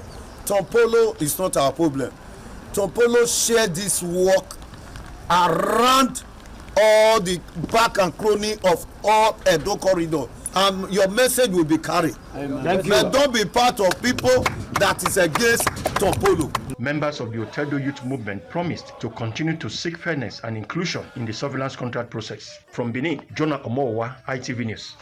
Tompolo is not our problem. Tompolo shared this work around all the back and crony of all Edo corridor, and your message will be carried. But don't be part of people that is against Tompolo. Members of the Otedo Youth Movement promised to continue to seek fairness and inclusion in the surveillance contract process. From Benin, Jonah Omowa, ITV News.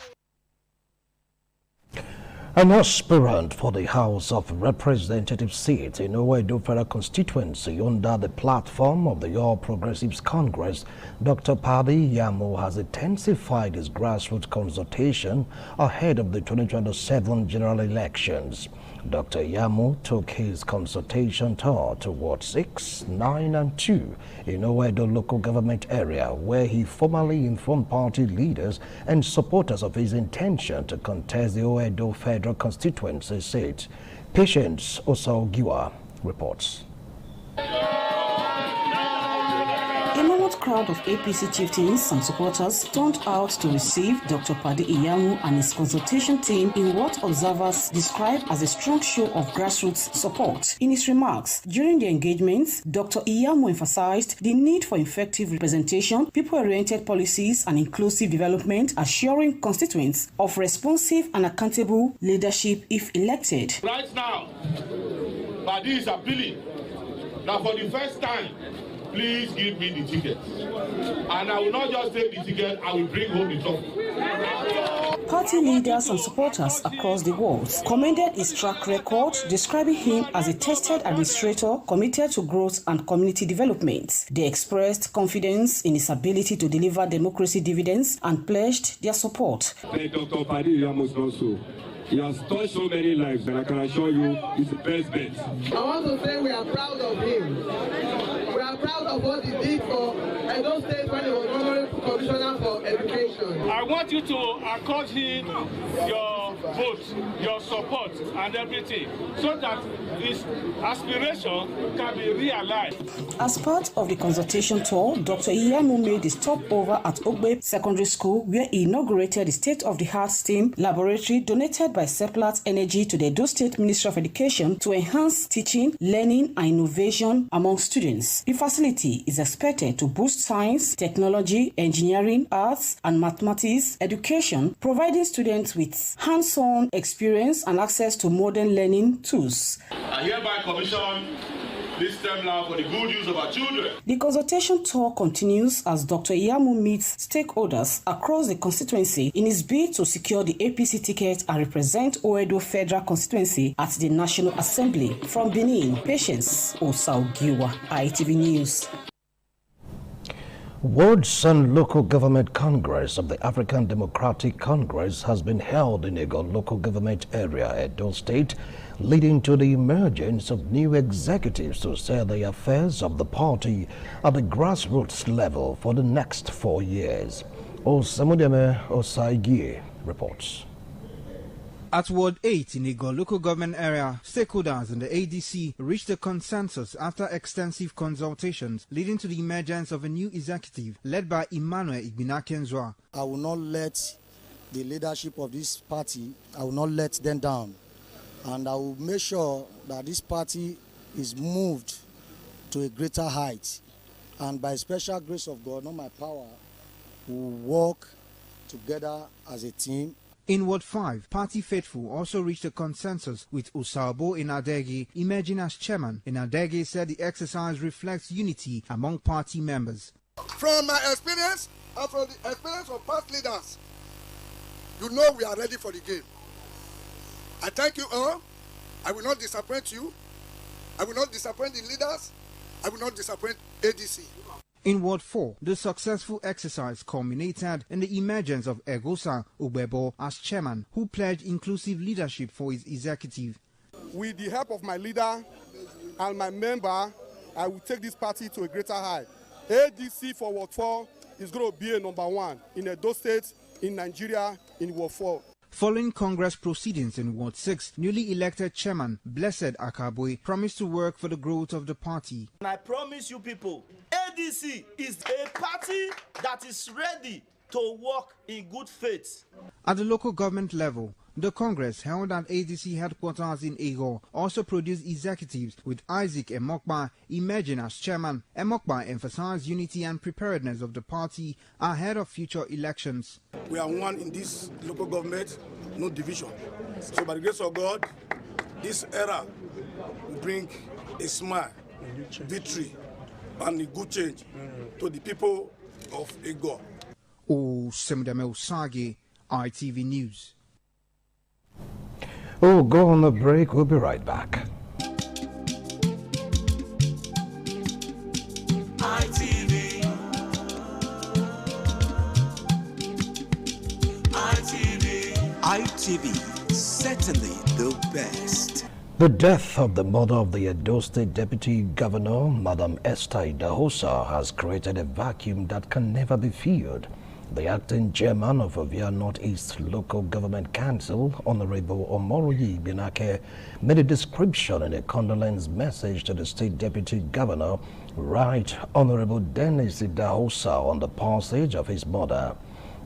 An aspirant for the House of Representatives seat in Owedo Federal constituency under the platform of the All Progressives Congress, Dr. Paddy Yamu has intensified his grassroots consultation ahead of the 2027 general elections. Dr. Yamu took his consultation tour to Ward 6, 9 and 2 in Owedo local government area, where he formally informed party leaders and supporters of his intention to contest the Owedo Federal constituency seat. Patience Osaogiwa reports. A mammoth crowd of APC chieftains and supporters turned out to receive Dr. Paddy Iyamu and his consultation team in what observers describe as a strong show of grassroots support. In his remarks during the engagements, Dr. Iyamu emphasized the need for effective representation, people-oriented policies, and inclusive development, assuring constituents of responsive and accountable leadership if elected. Right now, Paddy is appealing that for the first time, please give me the ticket. And I will not just take the ticket, I will bring home the top. Party leaders and supporters across the world commended his track record, describing him as a tested administrator committed to growth and community development. They expressed confidence in his ability to deliver democracy dividends and pledged their support. Dr. Paddy Iyamu also. He has touched so many lives, and I can assure you he's the best bet. I want to say we are proud of him. We are proud of what he did for Edo State when he was Honorable Commissioner for Education. I want you to accord him your vote, your support, and everything, so that his aspiration can be realized. As part of the consultation tour, Dr. Iyamu made a stopover at Ogbe Secondary School, where he inaugurated the state-of-the-art STEAM laboratory donated by Seplat Energy to the Edo State Ministry of Education to enhance teaching, learning, and innovation among students. The facility is expected to boost science, technology, engineering, arts, and mathematics education, providing students with hands-on experience and access to modern learning tools. I hereby commission this system now for the good use of our children. The consultation tour continues as Dr. Iyamu meets stakeholders across the constituency in his bid to secure the APC ticket and represent Oedo Federal Constituency at the National Assembly. From Benin, Patience Osaugiwa, ITV News. Wards and Local Government Congress of the African Democratic Congress has been held in Ego local government area, Edo State, leading to the emergence of new executives to steer the affairs of the party at the grassroots level for the next 4 years. Osamudeme Osaigie reports. At Ward 8 in Ego local government area, stakeholders in the ADC reached a consensus after extensive consultations, leading to the emergence of a new executive led by Emmanuel Igbinakenzwa. I will not let the leadership of this party, I will not let them down. And I will make sure that this party is moved to a greater height. And by special grace of God, not my power, we will work together as a team. In Ward 5, Party Faithful also reached a consensus with Usabo Inadegi emerging as chairman. Inadegi said the exercise reflects unity among party members. From my experience and from the experience of past leaders, you know we are ready for the game. I thank you all. I will not disappoint you. I will not disappoint the leaders. I will not disappoint ADC. In Ward 4, the successful exercise culminated in the emergence of Egosa Ubebo as chairman, who pledged inclusive leadership for his executive. With the help of my leader and my member, I will take this party to a greater height. ADC for Ward 4 is going to be a #1 in Edo State, in Nigeria, in Ward 4. Following Congress proceedings in Ward 6, newly elected chairman Blessed Akabwe promised to work for the growth of the party. And I promise you people, ADC is a party that is ready to work in good faith. At the local government level, the Congress held at ADC headquarters in Ego also produced executives with Isaac Emokpa emerging as chairman. Emokpa emphasized unity and preparedness of the party ahead of future elections. We are one in this local government, no division. So by the grace of God, this era will bring a smile, victory, and a good change to the people of Ego. Osemudeme Osagi, ITV News. Oh, go on a break. We'll be right back. ITV, certainly the best. The death of the mother of the Edo State Deputy Governor, Madam Esther Idahosa, has created a vacuum that can never be filled. The acting chairman of Ovia Northeast Local Government Council, Honorable Omoroyi Binake, made a description in a condolence message to the State Deputy Governor, Right Honorable Dennis Idahosa, on the passage of his mother.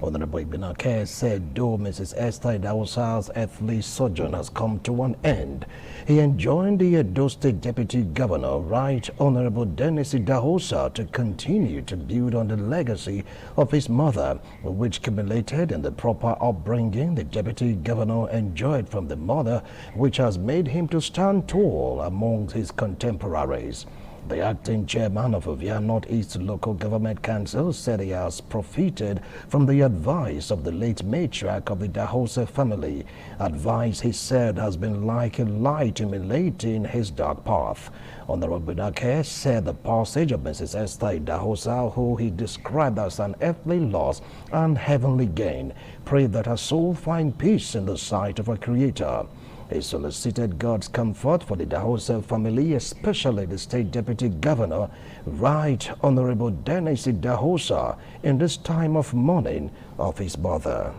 Honorable Binake said though Mrs. Esther Idahosa's earthly sojourn has come to an end, he enjoined the Edo State Deputy Governor, Right Honorable Dennis Idahosa, to continue to build on the legacy of his mother, which culminated in the proper upbringing the Deputy Governor enjoyed from the mother, which has made him to stand tall among his contemporaries. The acting chairman of Ovia Northeast Local Government Council said he has profited from the advice of the late matriarch of the Idahosa family. Advice, he said, has been like a light illuminating his dark path. Honorable Binake said the passage of Mrs. Esther Idahosa, who he described as an earthly loss and heavenly gain, prayed that her soul find peace in the sight of her Creator. He solicited God's comfort for the Idahosa family, especially the State Deputy Governor, Right Honorable Dennis Idahosa, in this time of mourning of his mother.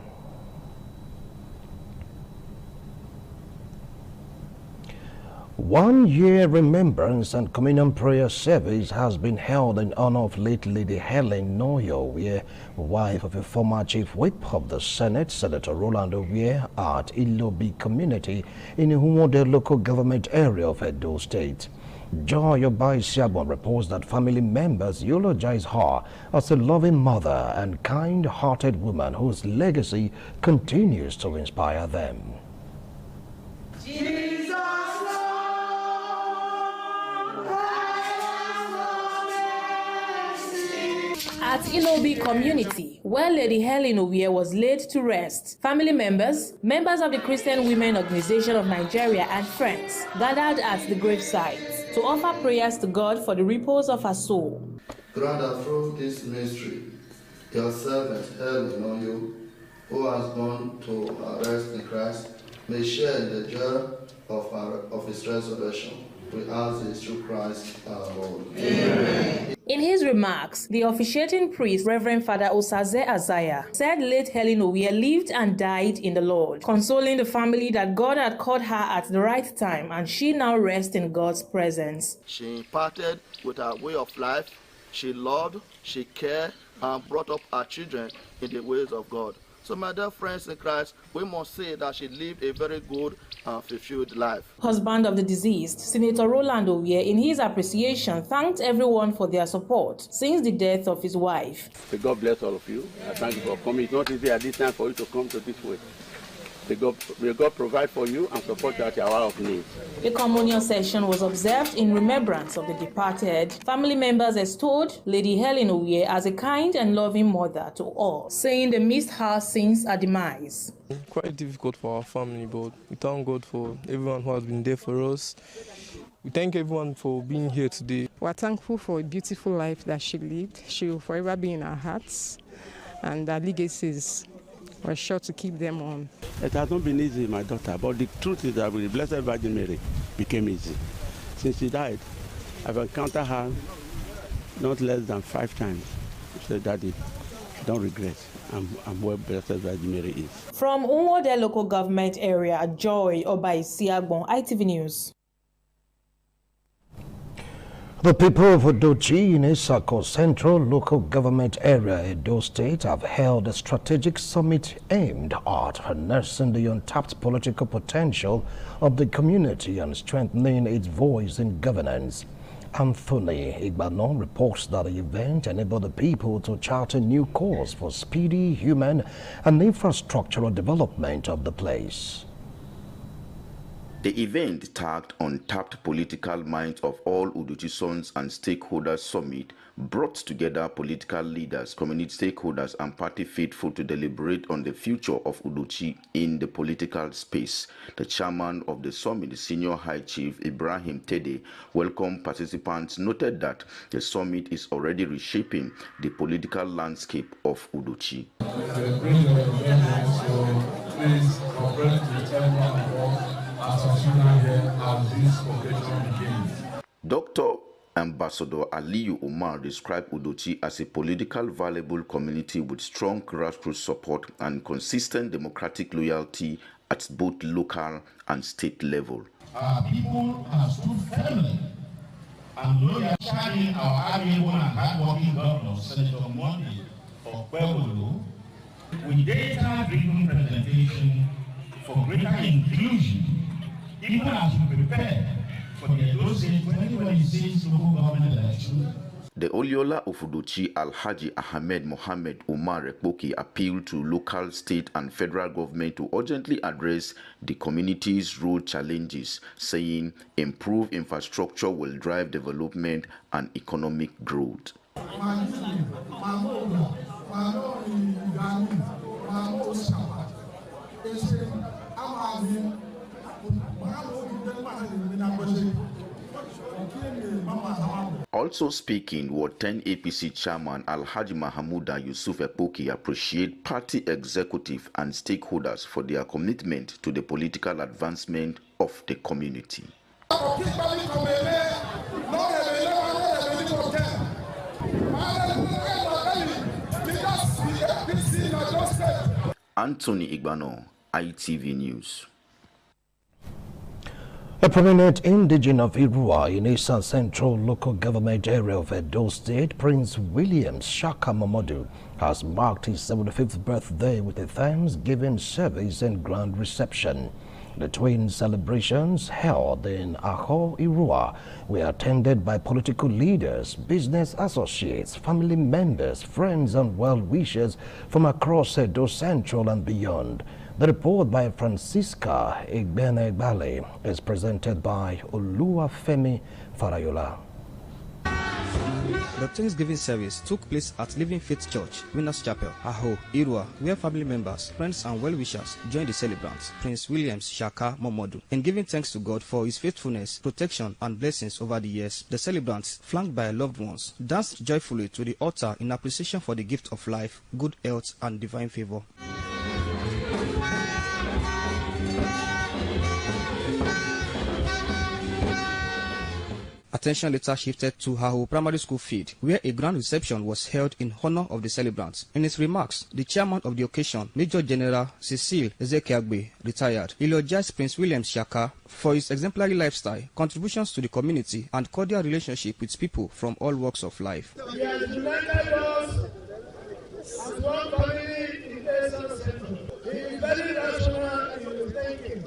One-year remembrance and communion prayer service has been held in honor of late Lady Helen Noyo, wife of a former chief whip of the Senate, Senator Roland Owie, at Ilobi community in Umuode local government area of Edo State. Joy Obaisiabon reports that family members eulogize her as a loving mother and kind-hearted woman whose legacy continues to inspire them. At Ilobi community, where Lady Helen Owie was laid to rest, family members of the Christian Women Organization of Nigeria and friends gathered at the gravesite to offer prayers to God for the repose of her soul. Grant that through this ministry, your servant Helen Owie, who has gone to rest in Christ, may share in the joy of his resurrection. We ask this through Christ our Lord. Amen. In his remarks, the officiating priest, Reverend Father Osaze Azaya, said late Helen Owie lived and died in the Lord, consoling the family that God had called her at the right time and she now rests in God's presence. She imparted with her way of life. She loved, she cared, and brought up her children in the ways of God. So, my dear friends in Christ, we must say that she lived a very good and fulfilled life. Husband of the deceased, Senator Roland Owie, in his appreciation, thanked everyone for their support since the death of his wife. May God bless all of you. I thank you for coming. It's not easy at this time for you to come to this way. May God provide for you and support you at your hour of need. A communion session was observed in remembrance of the departed. Family members extolled Lady Helen Owie as a kind and loving mother to all, saying they missed her since her demise. Quite difficult for our family, but we thank God for everyone who has been there for us. We thank everyone for being here today. We are thankful for a beautiful life that she lived. She will forever be in our hearts, and our legacies, we're sure to keep them on. It has not been easy, my daughter, but the truth is that with the Blessed Virgin Mary became easy. Since she died, I've encountered her not less than 5 times. She said, Daddy, don't regret. I'm where Blessed Virgin Mary is. From Unwode local government area, Joy Obaisi Agbon, ITV News. The people of Udochi in Isako Central Local Government Area, Edo State, have held a strategic summit aimed at harnessing the untapped political potential of the community and strengthening its voice in governance. Anthony Igbanon reports that the event enabled the people to chart a new course for speedy human and infrastructural development of the place. The event tagged Untapped Political Minds of All Udochi Sons and Stakeholders Summit brought together political leaders, community stakeholders and party faithful to deliberate on the future of Udochi in the political space. The chairman of the summit, the Senior High Chief Ibrahim Tede, welcomed participants, noted that the summit is already reshaping the political landscape of Udochi. Please cooperate with everyone involved as this occasion begins. Dr. Ambassador Aliyu Umar described Udochi as a politically valuable community with strong grassroots support and consistent democratic loyalty at both local and state level. Our people have stood firmly and loyal, shining our amiable and hardworking governor, Senator Monday Okpebholo, with data-driven presentation for greater inclusion, even as we prepare for the Edo State 2026 local government election. The Oliola of Udochi, Alhaji Ahmed Mohammed Umar Ekpoki, appealed to local, state and federal government to urgently address the community's road challenges, saying improved infrastructure will drive development and economic growth. Also speaking, Ward 10 APC Chairman Alhaji Mahamuda Yusuf Ekpoki appreciate party executive and stakeholders for their commitment to the political advancement of the community. Anthony Igbano, ITV News. A prominent indigene of Irua in Eastern Central Local Government Area of Edo State, Prince William Shaka Mamadou, has marked his 75th birthday with a Thanksgiving service and grand reception. The twin celebrations held in Aho, Irua were attended by political leaders, business associates, family members, friends and well-wishers from across Edo Central and beyond. The report by Francisca Igbenegbale is presented by Oluwafemi Farayola. The Thanksgiving service took place at Living Faith Church, Winners Chapel, Aho, Irua, where family members, friends and well-wishers joined the celebrants, Prince Williams Shaka Momodu, in giving thanks to God for his faithfulness, protection and blessings over the years. The celebrants, flanked by loved ones, danced joyfully to the altar in appreciation for the gift of life, good health and divine favor. Attention later shifted to Aho Primary School field, where a grand reception was held in honor of the celebrants. In his remarks, the chairman of the occasion, Major General Cecile Ezekiagbe, retired, eulogized Prince William Shaka for his exemplary lifestyle, contributions to the community, and cordial relationship with people from all walks of life. He has united us as one family in Eastern Central. He is very rational in his thinking.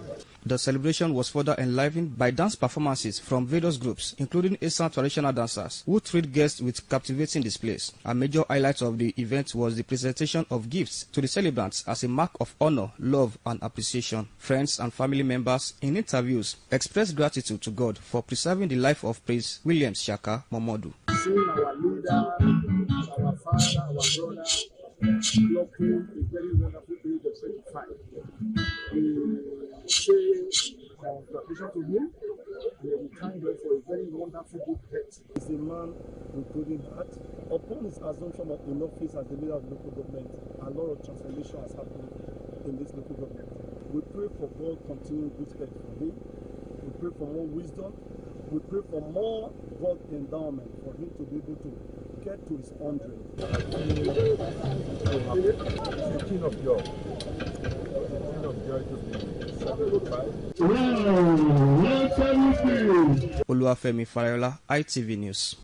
The celebration was further enlivened by dance performances from various groups, including Eastern traditional dancers, who treated guests with captivating displays. A major highlight of the event was the presentation of gifts to the celebrants as a mark of honor, love, and appreciation. Friends and family members, in interviews, expressed gratitude to God for preserving the life of Prince William Shaka Momodu. Seeing our leader, our father, our brother, blocking a very wonderful age of 75. We say congratulations to him. We thank God for a very wonderful good health. He's a man with good heart. Upon his assumption of in office as the leader of the local government, a lot of transformation has happened in this local government. We pray for God continued good health for him. We pray for more wisdom. We pray for more God endowment for him to be able to get to his 100. The king of joy. The king of joy to be 75. Oluwafemi Farayola, ITV News.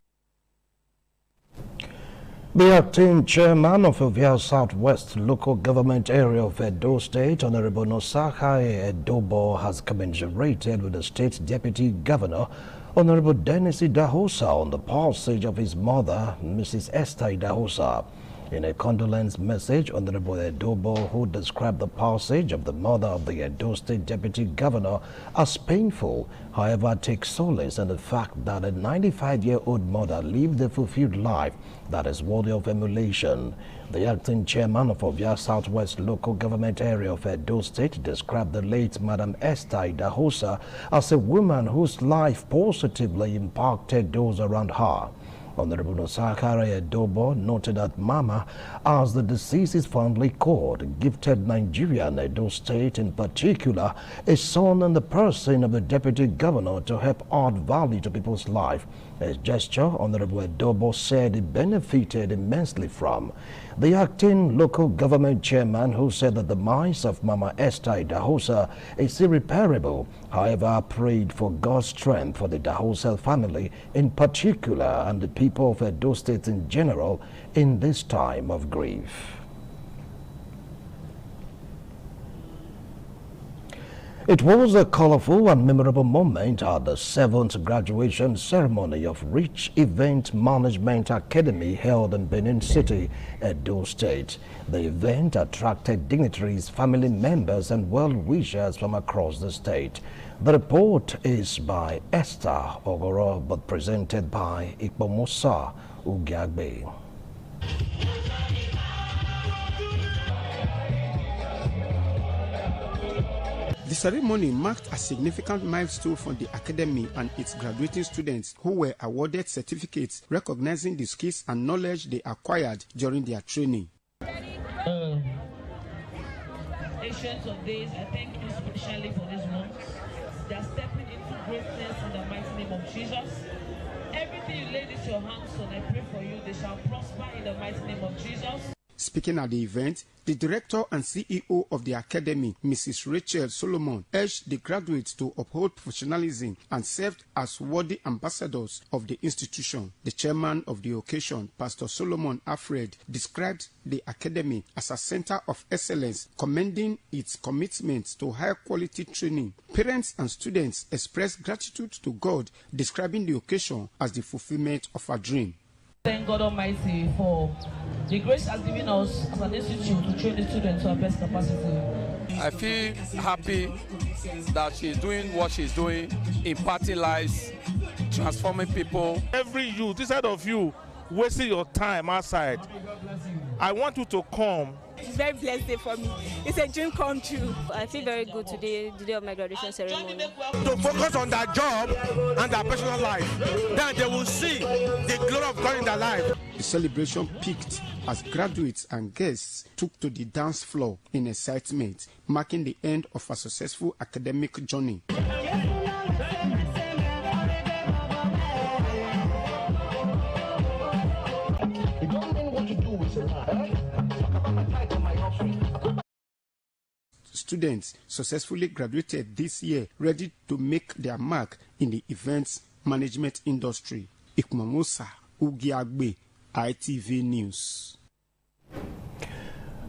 The acting chairman of Ovia Southwest Local Government Area of Edo State, Honorable Nosaka Edobo, has commiserated with the state deputy governor, Honorable Dennis Idahosa, on the passage of his mother, Mrs. Esther Idahosa. In a condolence message, Honorable Edobo, who described the passage of the mother of the Edo State Deputy Governor as painful, however, takes solace in the fact that a 95-year-old mother lived a fulfilled life that is worthy of emulation. The acting chairman of Ovia Southwest Local Government Area of Edo State described the late Madam Esther Idahosa as a woman whose life positively impacted those around her. Honorable Nosakara Edobo noted that Mama, as the deceased is fondly called, gifted Nigeria and Edo State in particular a son in the person of the Deputy Governor to help add value to people's life. A gesture Honorable Edobo said he benefited immensely from. The acting local government chairman, who said that the demise of Mama Esther Idahosa is irreparable, however, prayed for God's strength for the Idahosa family in particular and the people of Edo State in general in this time of grief. It was a colorful and memorable moment at the 7th graduation ceremony of Rich Event Management Academy held in Benin City, Edo State. The event attracted dignitaries, family members, and well-wishers from across the state. The report is by Esther Ogoro, but presented by Ikpomosa Ugiagbe. The ceremony marked a significant milestone for the academy and its graduating students, who were awarded certificates recognizing the skills and knowledge they acquired during their training. Ancients of days, I thank you especially for this month. They are stepping into greatness in the mighty name of Jesus. Everything you laid into your hands on, I pray for you, they shall prosper in the mighty name of Jesus. Speaking at the event, the director and CEO of the academy, Mrs. Rachel Solomon, urged the graduates to uphold professionalism and served as worthy ambassadors of the institution. The chairman of the occasion, Pastor Solomon Alfred, described the academy as a center of excellence, commending its commitment to high-quality training. Parents and students expressed gratitude to God, describing the occasion as the fulfillment of a dream. Thank God Almighty for the grace has given us as an institute to train the students to our best capacity. I feel happy that she's doing what she's doing, imparting lives, transforming people. Every youth inside of you wasting your time outside. I want you to come. It's a very blessed day for me. It's a dream come true. I feel very good today, the day of my graduation ceremony. To focus on their job and their personal life, then they will see the glory of God in their life. The celebration peaked as graduates and guests took to the dance floor in excitement, marking the end of a successful academic journey. Students successfully graduated this year, ready to make their mark in the events management industry. Ikmamusa Ugiagbe, ITV News.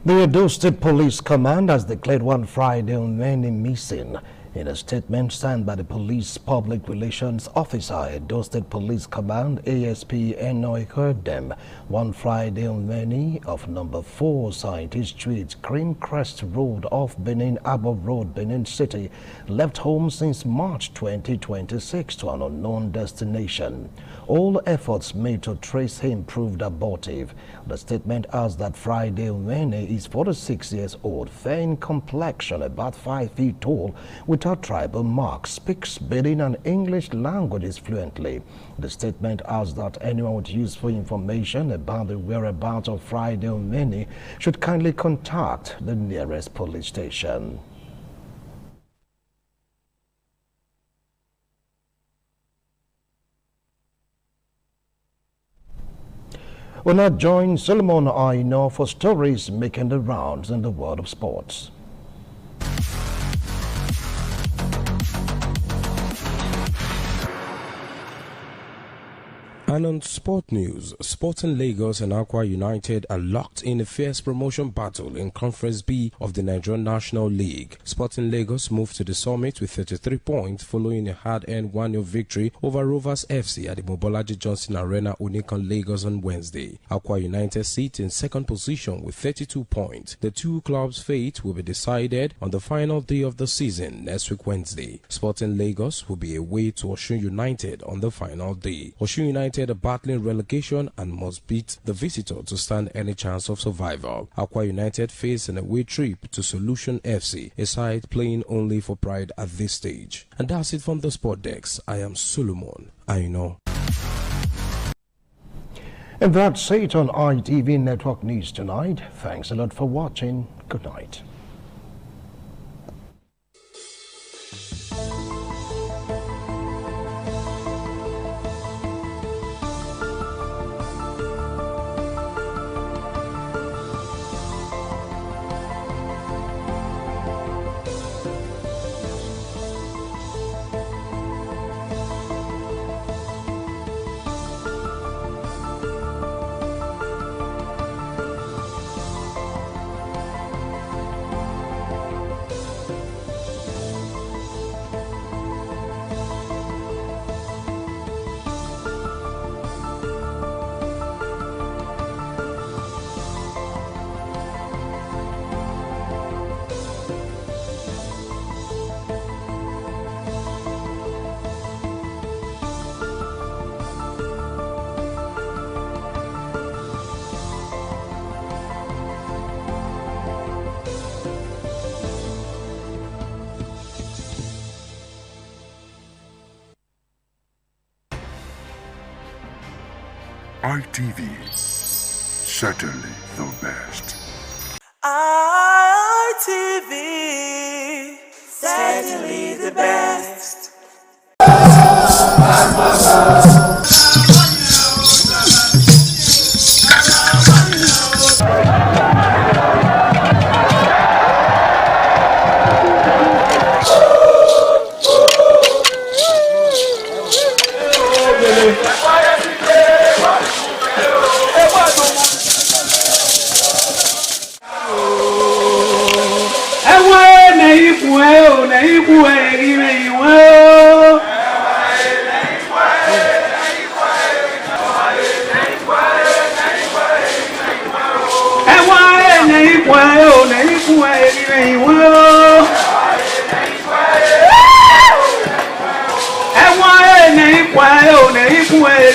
The Edo State Police Command has declared one Friday many missing. In a statement signed by the Police Public Relations Officer, Edo State Police Command, ASP Enoy Herdem, one Friday many of number 4 Scientist Street, Green Crest Road off Benin Arbor Road, Benin City, left home since March 2026 to an unknown destination. All efforts made to trace him proved abortive. The statement adds that Friday Mene is 46 years old, fair in complexion, about 5 feet tall, without tribal marks, speaks Benin and English languages fluently. The statement adds that anyone with useful information about the whereabouts of Friday Mene should kindly contact the nearest police station. We'll now join Solomon Aino for stories making the rounds in the world of sports. And on sport news, Sporting Lagos and Akwa United are locked in a fierce promotion battle in Conference B of the Nigerian National League. Sporting Lagos moved to the summit with 33 points following a hard-earned 1-0 victory over Rovers FC at the Mobolaji Johnson Arena, Unikan, Lagos on Wednesday. Akwa United sit in second position with 32 points. The two clubs' fate will be decided on the final day of the season next week Wednesday. Sporting Lagos will be away to Osun United on the final day. Osun United are battling relegation and must beat the visitor to stand any chance of survival. Akwa United face an away trip to Solution FC, a side playing only for pride at this stage. And that's it from the Sport Decks. I am Solomon Aino. And that's it on ITV Network News tonight. Thanks a lot for watching. Good night. ITV, certainly the best. ITV, certainly the best. Why,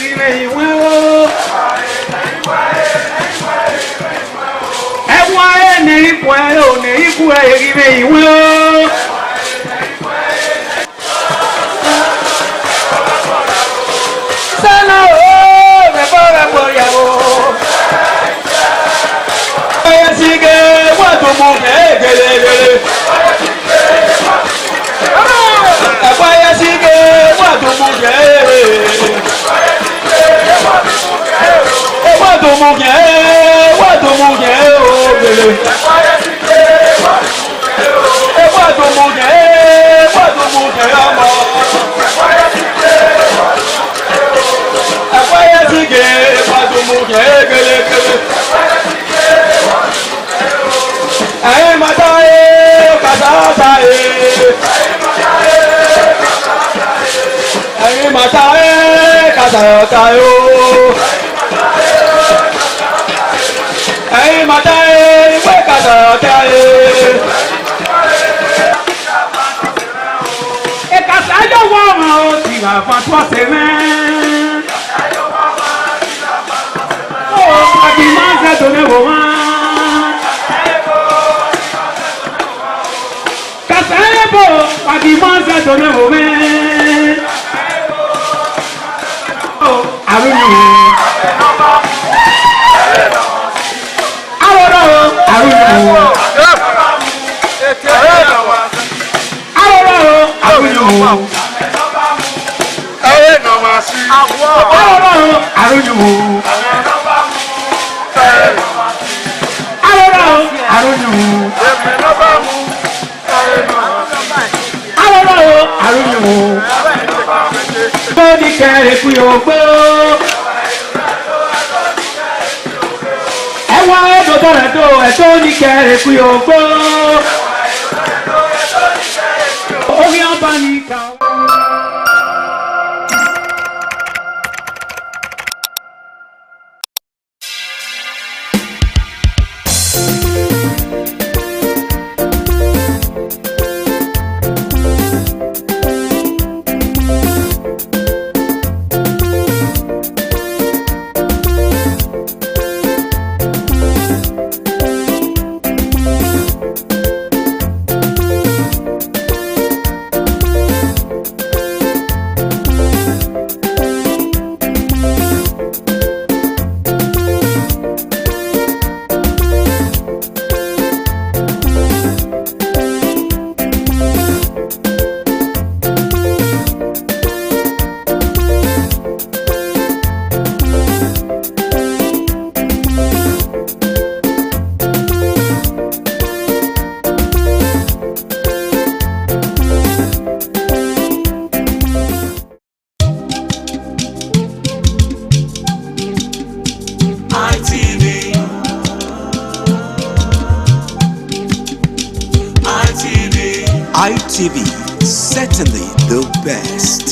ITV, certainly the best.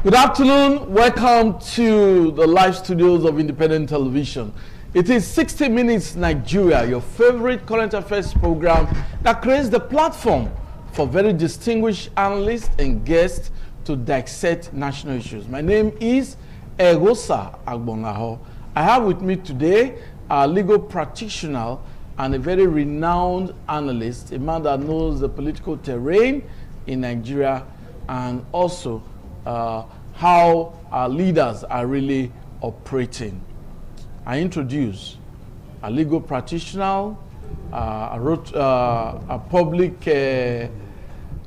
Good afternoon. Welcome to the live studios of Independent Television. It is 60 Minutes Nigeria, your favorite current affairs program that creates the platform for very distinguished analysts and guests to dissect national issues. My name is Egosa Agbonaho. I have with me today a legal practitioner and a very renowned analyst, a man that knows the political terrain in Nigeria and also how our leaders are really operating. I introduce a legal practitioner, a public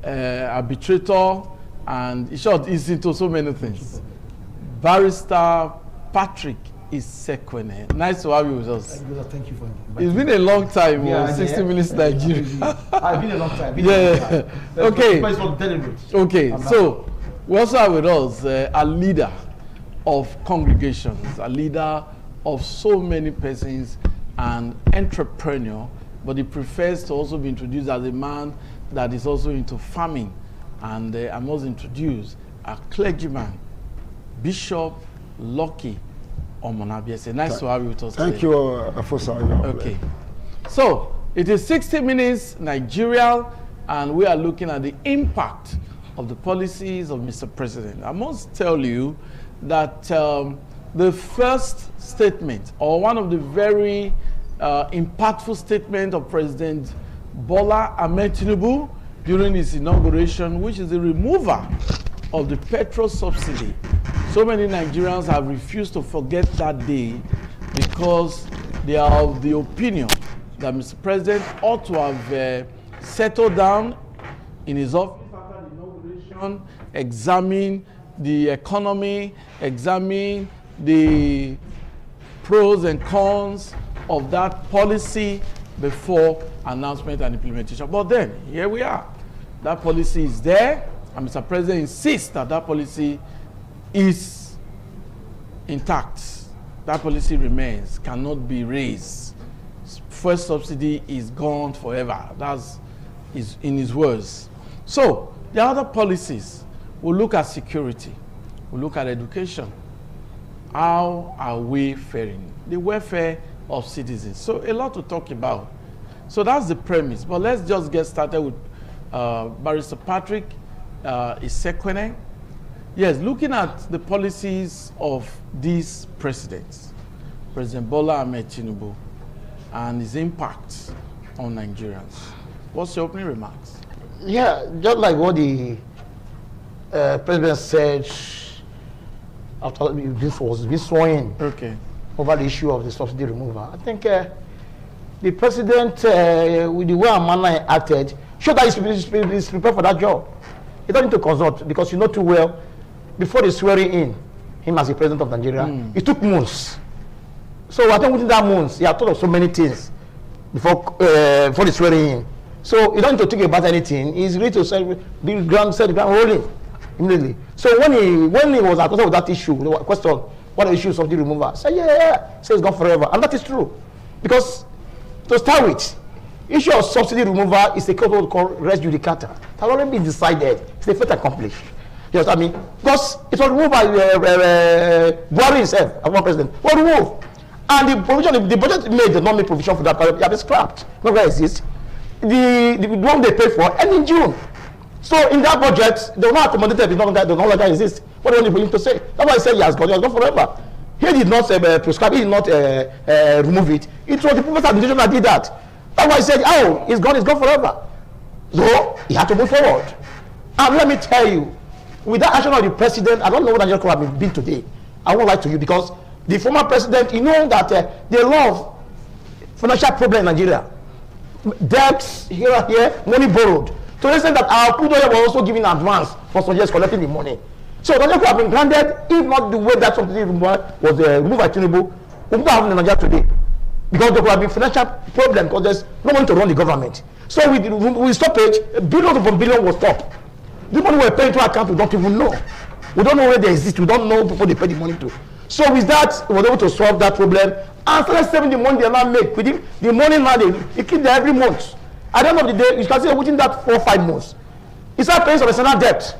arbitrator, and in short, is into so many things. Barrister Patrick Isekwene. Nice to have you with us. Thank you for inviting me. It's been a long time, 60 Minutes Nigeria. It's been a long time. Okay. Okay, so we also have with us a leader of congregations, a leader of so many persons, an entrepreneur, but he prefers to also be introduced as a man that is also into farming. And I must introduce a clergyman, Bishop Lucky Omonabiese. Nice to have you with us today. Thank you, Afosa. Okay. So, it is 60 Minutes Nigeria, and we are looking at the impact of the policies of Mr. President. I must tell you that the first statement, or one of the very impactful statements of President Bola Ahmed Tinubu during his inauguration, which is the removal of the petrol subsidy. So many Nigerians have refused to forget that day because they are of the opinion that Mr. President ought to have settled down in his office after the inauguration, examine the economy, examine the pros and cons of that policy before announcement and implementation. But then, here we are. That policy is there, and Mr. President insists that that policy is intact. That policy remains, cannot be raised. First subsidy is gone forever. That's in his words. So, the other policies, we'll look at security, we'll look at education. How are we faring? The welfare of citizens. So, a lot to talk about. So, that's the premise. But let's just get started with Barrister Patrick Isekwene. Yes, looking at the policies of these presidents, President Bola Ahmed Tinubu, and his impact on Nigerians. What's your opening remarks? Yeah, just like what the president said after this was being sworn in over the issue of the subsidy removal. I think the president, with the way and manner he acted, showed that he's prepared for that job. He doesn't need to consult because you know too well, before the swearing in him as the president of Nigeria, it took months. So I think within that months, he had thought of so many things before the swearing in. So he doesn't need to think about anything. He's ready to set the ground rolling immediately. So when he was at with that issue, the question, what are the issues of the removal? Say say it's gone forever, and that is true, because to start with, issue of subsidy removal is a case called res judicata. It has already been decided. It's a fait accomplished. You know what I mean? Because it was removed by Buhari himself, as one president. Was removed, and the provision, the budget made the non-made provision for that. It has been scrapped. No longer exists. The one they paid for end in June. So in that budget, they will not accommodate it. They no longer exist. What do you want him to say? That's why I said he has gone forever. He did not prescribe. He did not remove it. It was the previous administration that did that. That's why I said, oh, it's gone forever. So he had to move forward. And let me tell you, with that action of the president, I don't know what Nigeria could have been today. I won't lie to you, because the former president, you know that they love financial problem in Nigeria. Debts here and here, money borrowed. So they said that our crude oil was also giving advance for some years collecting the money. So Nigeria could have been granted, if not the way that subsidy was removed by Tinubu, we would have in Nigeria today. Because there could have been financial problem, because there's no money to run the government. So we stoppage, billions upon billions was stopped. The money we're paying to our account, we don't even know. We don't know where they exist. We don't know people they pay the money to. So with that, we were able to solve that problem and started saving the money they now make. Within the money now, they keep there every month. At the end of the day, you can see within that 4 or 5 months, it's not paying some external debt.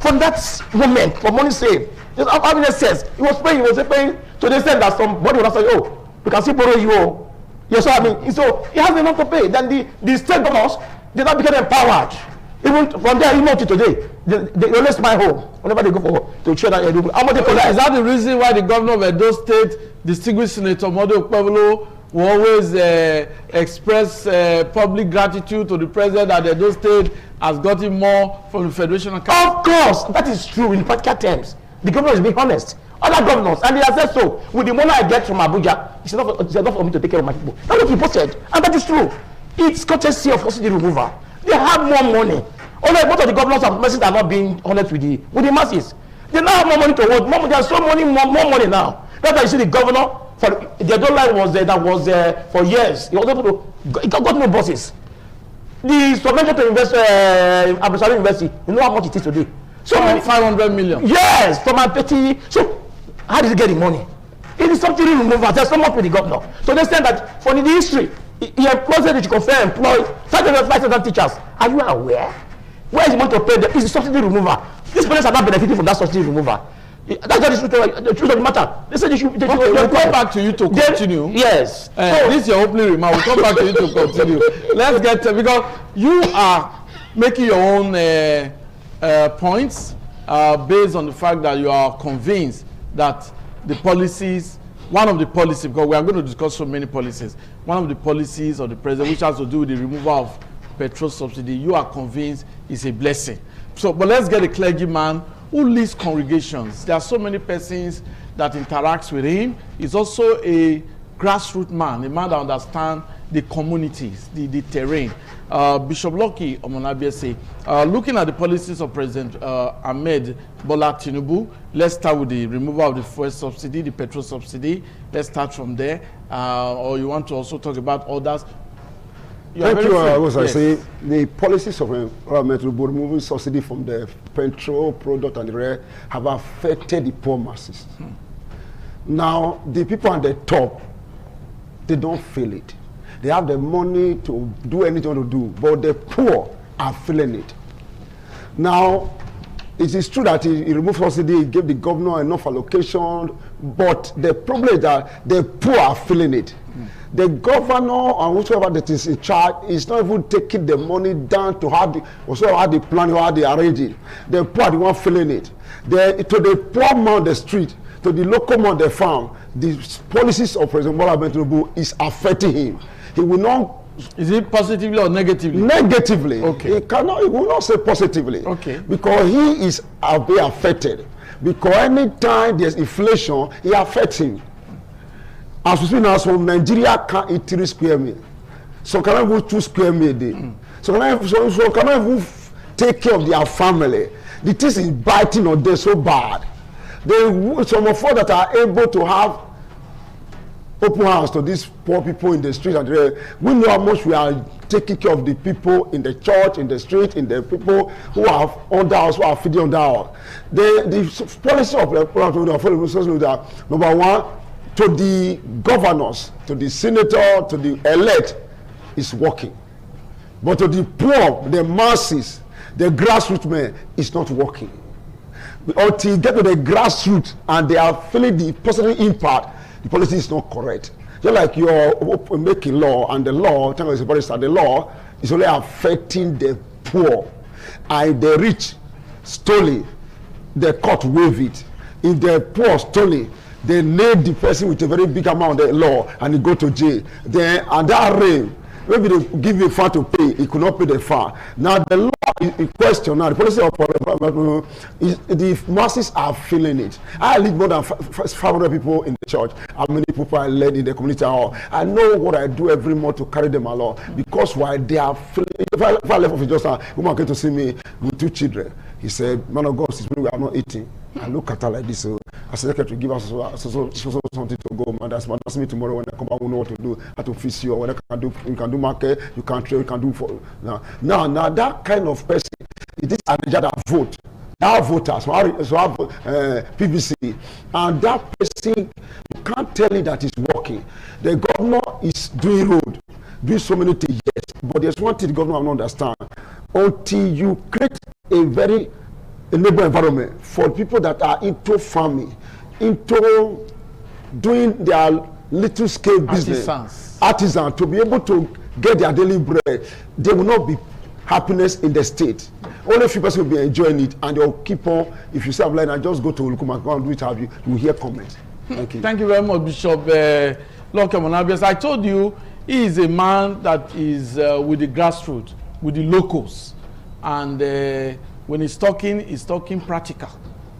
from that moment, for money saved, just having excess, he was paying to the extent that somebody would say, oh, we can still borrow you. Oh. Yes, so I mean, so he has enough to pay. Then the state governors, they now become empowered. Even from there, even to today, they always my home whenever they go for to share that. How much they collect? Is that the reason why the governor of Edo State, distinguished Senator Modu Okpebholo, will always express public gratitude to the president that Edo State has gotten more from the Federation of Council? Of course, that is true in practical terms. The governor is being honest. Other governors, and they have said so. With the money I get from Abuja, it's enough for me to take care of my people. That's what he posted, and that is true. It's courtesy of subsidy remover. They have more money. Although most of the governors of masses are not being honest with the masses. They now have more money to hold. There's so many more money now. That's why you see the governor for the Edo line was for years. He was able to. He got no bosses. The subvention to invest Abdulsalam University, you know how much it is today? So 500 million. Yes, from my petty. So how did he get the money? It is subsidy removal. There's so much with the governor. So they said that for the history, he employs that you confer employ 5,000 teachers. Are you aware? Where is the money to pay them? It's the subsidy remover. These parents are not benefiting from that subsidy remover. That's not the truth of the matter. They said they should. We'll come back to you to continue. Yes. This is your opening remark. We'll come back to you to continue. Let's get to, because you are making your own points based on the fact that you are convinced that the policies, one of the policies, because we are going to discuss so many policies, one of the policies of the president, which has to do with the removal of petrol subsidy, you are convinced is a blessing. So, but let's get a clergyman who leads congregations. There are so many persons that interacts with him. He's also a grassroots man, a man that understands the communities, the terrain. Bishop Lucky Omonabiese, looking at the policies of President Ahmed Bola Tinubu, let's start with the removal of the fuel subsidy, the petrol subsidy. Let's start from there. Or you want to also talk about others? Thank you. As I say, the policies of removing subsidy from the petrol product and the rest have affected the poor masses. Now, the people at the top, they don't feel it. They have the money to do anything to do, but the poor are feeling it. Now, it is true that he removed subsidy, he gave the governor enough allocation, but the problem is that the poor are feeling it. The governor and whoever that is in charge is not even taking the money down to how the plan, how they arrange it. The poor are the one feeling it. To the poor man on the street, to the local man on the farm, the policies of President Bola Tinubu is affecting him. He will not. Is it positively or negatively? Negatively. Okay. He will not say positively. Okay. Because he is being affected. Because anytime there's inflation, it affects him. As we speak now, from Nigeria can't eat 3 square meals. So can I even 2 square meals a day? So can I even take care of their family? The thing is biting on them so bad. Some of us that are able to have open house to these poor people in the street, and we know how much we are taking care of the people in the church, in the street, in the people who are under us, who are feeding under us. The policy of the number one, to the governors, to the senator, to the elect, is working. But to the poor, the masses, the grassroots men, is not working. Until you get to the grassroots and they are feeling the positive impact, the policy is not correct. Just like you're making law, and the law, the law is only affecting the poor. And the rich, stole the court waive it. If the poor stole, they nail the person with a very big amount of the law and he go to jail. Then, and that rain, maybe they give you a fine to pay, he could not pay the fine. Now the law is in question. Now the policy of the masses are feeling it. I lead more than 500 people in the church. How many people I led in the community hall? I know what I do every month to carry them along, because why they are feeling. If I left office just now, woman came to see me with 2 children. He said, "Man of God, since we are not eating." I look at her like this. So I said, "Secretary, give us something to go. Man, that's me tomorrow when I come back. We know what to do. How to fix you. What I can do, you can do market. You can trade. You can do for now. That kind of person, it is an agenda that vote. Our voters, so our PVC, and that person, you can't tell it that it's working. The governor is doing road, doing so many things, yes, but there's one thing the governor will not understand. Until you create a very neighbor environment for people that are into farming, into doing their little scale business, artisans, to be able to get their daily bread. There will not be happiness in the state. Only a few people will be enjoying it, and they'll keep on. If you say I'm lying, I just go to Olukuma, go and do it, have you will hear comments. Thank you. Thank you very much, Bishop Lord Kemonabias. I told you he is a man that is with the grassroots, with the locals, and when he's talking practical,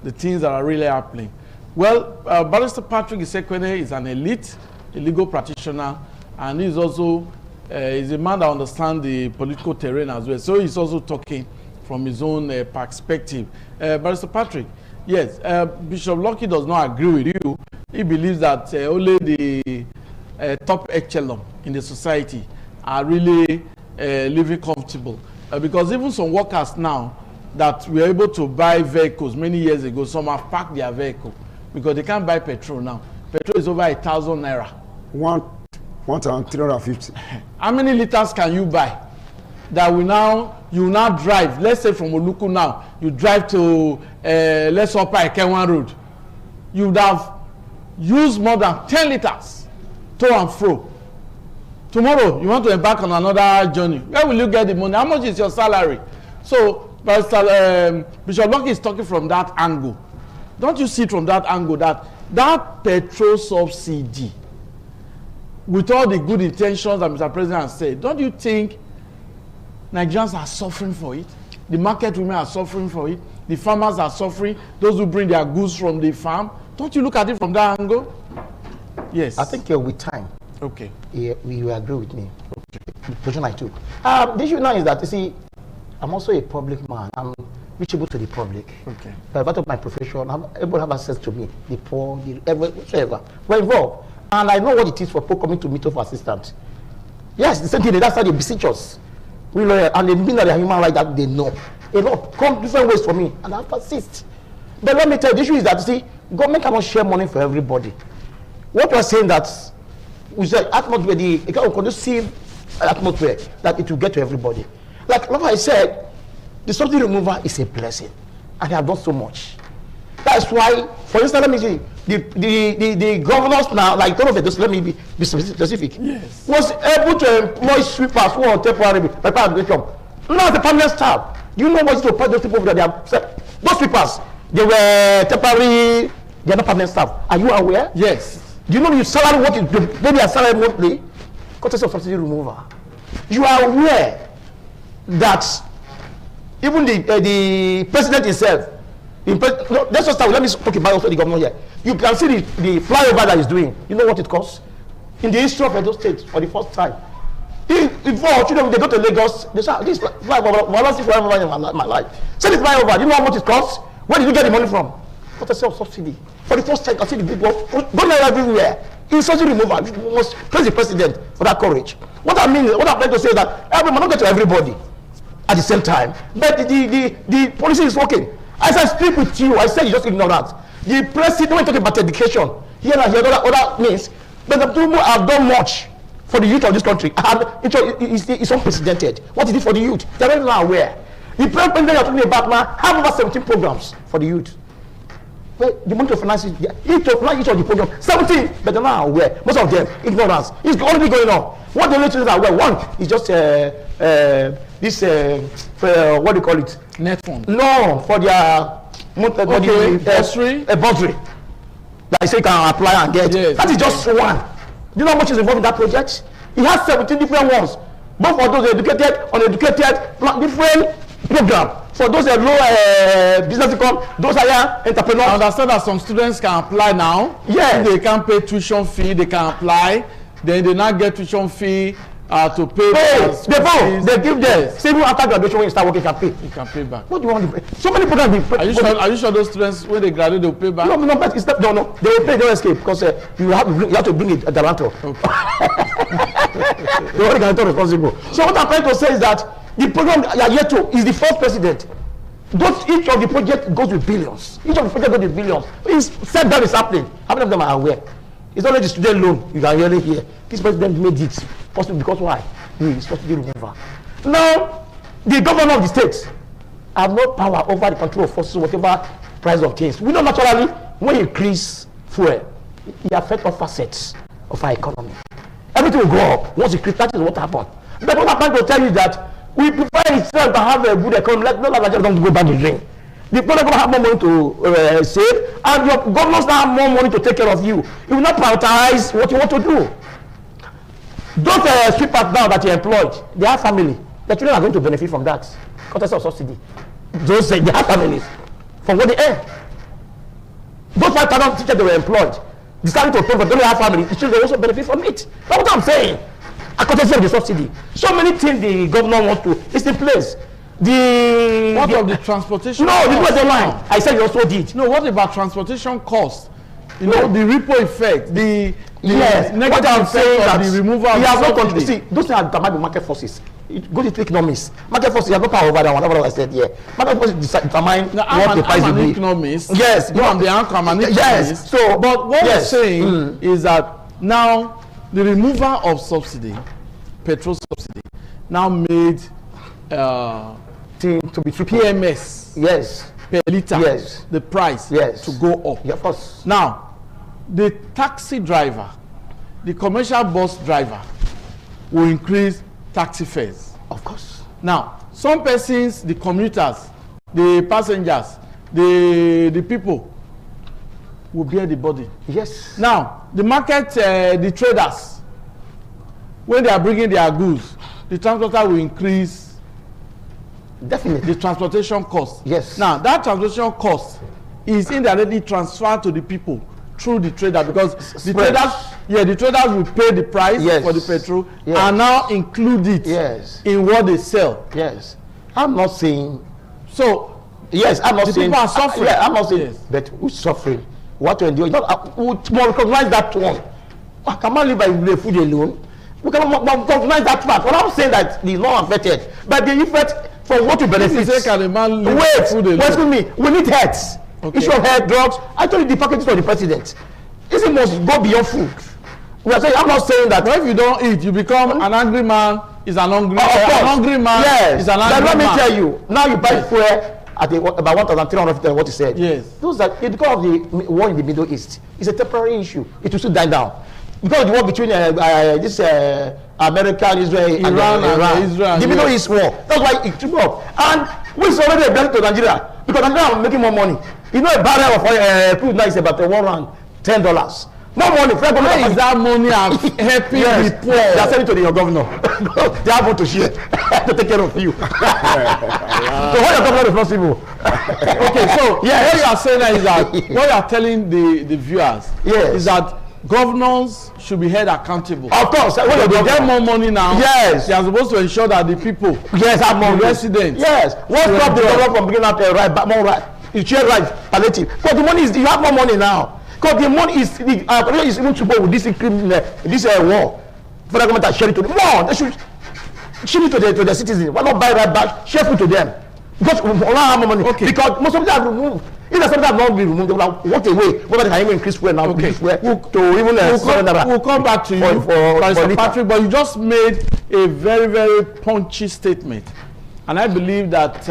the things that are really happening. Well, Barrister Patrick Isekwene is an elite, a legal practitioner, and he's also is a man that understands the political terrain as well. So he's also talking from his own perspective. Barrister Patrick, yes, Bishop Lucky does not agree with you. He believes that only the top echelon in the society are really living comfortable. Because even some workers now that were able to buy vehicles many years ago, some have parked their vehicle because they can't buy petrol now. Petrol is over 1,000 naira. 1,350. How many liters can you buy that you now drive? Let's say from Oluku now, you drive to let's say Ikenwan Road. You would have used more than 10 liters to and fro. Tomorrow you want to embark on another journey. Where will you get the money? How much is your salary? So Bishop Lucky is talking from that angle. Don't you see from that angle that petrol subsidy, with all the good intentions that Mr. President has said, don't you think Nigerians are suffering for it? The market women are suffering for it. The farmers are suffering. Those who bring their goods from the farm. Don't you look at it from that angle? Yes. I think with time. Okay. Yeah, you agree with me. Okay. The position I took. The issue now is that, you see, I'm also a public man. I'm reachable to the public. Okay. By part of my profession, I'm able to have access to me, the poor, whatever. We're involved. And I know what it is for people coming to meet up for assistance. Yes, the same thing, that's how they beseech us. And they mean that they are human rights that they know. A lot come different ways for me, and I persist. But let me tell you, the issue is that, you see, government cannot share money for everybody. What we are saying that, we say atmosphere, the conducive atmosphere, that it will get to everybody. Like I said, the subsidy removal is a blessing, and they have done so much. That's why, for instance, let me see, the governors now, like let me be specific, yes, was able to employ sweepers who are temporary by administration. Now the permanent staff. Do you know what to pay those people that they have? Those sweepers, they were temporary, they are not permanent staff. Are you aware? Yes. Do you know your salary, what is maybe a salary monthly? Cost of subsidy removal. You are aware that even the president himself, let's just start. Let me talk about also the governor here. You can see the flyover that he's doing. You know what it costs? In the history of Edo State, for the first time. Before children, they go to Lagos, they say, this flyover, I don't see flyover in my life. Say this flyover, do you know how much it costs? Where did you get the money from? What a self-subsidy. For the first time, I see the people going everywhere. In subsidy removal, you must praise the president for that courage. What I'm trying to say is that everyone not get to everybody at the same time, but the policy is working. As I speak with you, I said you just ignore that. The president, when talking about education, here and here, other means, but the people have done much for the youth of this country. It's unprecedented. What is it for the youth? They're very not aware. The president you're talking about now have over 17 programs for the youth. But the money to finance it, each of the programs, 17, but they're not aware. Most of them, ignorance. It's already going on. What the little are aware, one is just this, what do you call it? Net fund. No, for their bursary. That is say you can apply and get. Yes, that is just one. Do you know how much is involved in that project? It has 17 different ones. Both for those educated, uneducated, different program. For those that low business income, those are young entrepreneurs. I understand that some students can apply now. Yes. If they can't pay tuition fee, they can apply. Then they not get tuition fee to pay. They give them. Say even after graduation, when you start working, you can pay. You can pay back. What do you want to pay? So many programs. Are you sure those students, when they graduate, they'll pay back? No, but it's not. No. They will pay. They will escape because you have to bring it a guarantor. Okay. The only guarantor responsible. So what I'm trying to say is that the program Yayeto is the first president. Each of the projects goes with billions. Each of the projects goes with billions. It's said that is happening. How many of them are aware? It's only the student loan you can really hear. This president made it possible because why? He is supposed to be remover. Now, the governor of the state have no power over the control of forces, whatever price of things. We know naturally when you increase fuel, it affects all facets of our economy. Everything will go up. Once you increase, that is what happened. But what I'm trying to tell you is that we prefer itself to have a good economy. Let Nigeria don't go back the drain. The people are going to have more money to save, and your governments now have more money to take care of you. You will not prioritize what you want to do. Those sweepers now that you employed, they have family. The children are going to benefit from that. Context of subsidy. Those they have families from what they earn. Those 5,000 teachers they were employed, decided to pay for them, they have family. The children also benefit from it. That's what I'm saying. A context of the subsidy. So many things the governor wants to. It's in place. What of the transportation? No, this was the line. I said you also did. No, what about transportation costs? You know, the ripple effect, the yes, negative what I'm effect saying of that the removal of have subsidy. no control. See, those things are determined by market forces. It goes into economics. Market forces have no power over that one. Whatever I said here. Market forces determine what the price will be. I'm an economist. Yes. No, I'm the anchor. I'm an economist. Yes. So, but what we're saying is that now the removal of subsidy, petrol subsidy, now made to be PMS. Yes. Per liter. Yes. The price. Yes. To go up. Yeah, of course. Now, the taxi driver, the commercial bus driver will increase taxi fares. Of course. Now, some persons, the commuters, the passengers, the people will bear the burden. Yes. Now, the market, the traders, when they are bringing their goods, the transporter will increase definitely the transportation cost. Yes. Now, that transportation cost is indirectly transferred to the people through the trader, because the traders will pay the price for the petrol and now include it in what they sell. Yes. I'm not saying so. Yes, I'm not the saying people are suffering. Yeah, I'm not saying but who's suffering? What to endure? We recognize that one. I cannot live by the food alone. We cannot recognize that fact. What I'm saying that he's not affected, but the effect from what you benefit. Excuse me. We need heads. Okay. Issue of health, drugs. I told you the packages for the president. This must go beyond food. We are saying, I'm not saying that. But if you don't eat, you become an angry man. Is an hungry man. An hungry man. Yes. Is an angry man. But let me tell you. Now you buy fuel at about 1,350. What you said. Yes. Those that because of the war in the Middle East, it's a temporary issue. It will still die down. Because of the war between this America, Israel, Iran, and Israel. The Middle East war. That's why it took up. And we already a blessing to Nigeria because Nigeria are making more money. You know, a barrel of crude now is about $110. More money. Where is that money helping the poor? They are selling to your governor. They have to share to take care of you. So hold your governor responsible. Okay, so what you are saying is that what you are telling the viewers is that governors should be held accountable. Of course, when they get more money now. Yes, they are supposed to ensure that the people, have more residents. Yes, what stop the government from bringing out more right? You share right palliative. Because the money is you have more money now. Because the money is even to go with this war. Federal government has shared it to them. No, they should share it to the citizens. Why not buy right back? Share it to them. Because we don't have more money. Okay. Because most of them have removed. If there's something that have not been removed, they will have walked away. Whether they can even increase fuel now. Okay. We'll come back to you, Mr. Patrick. But you just made a very, very punchy statement, and I believe that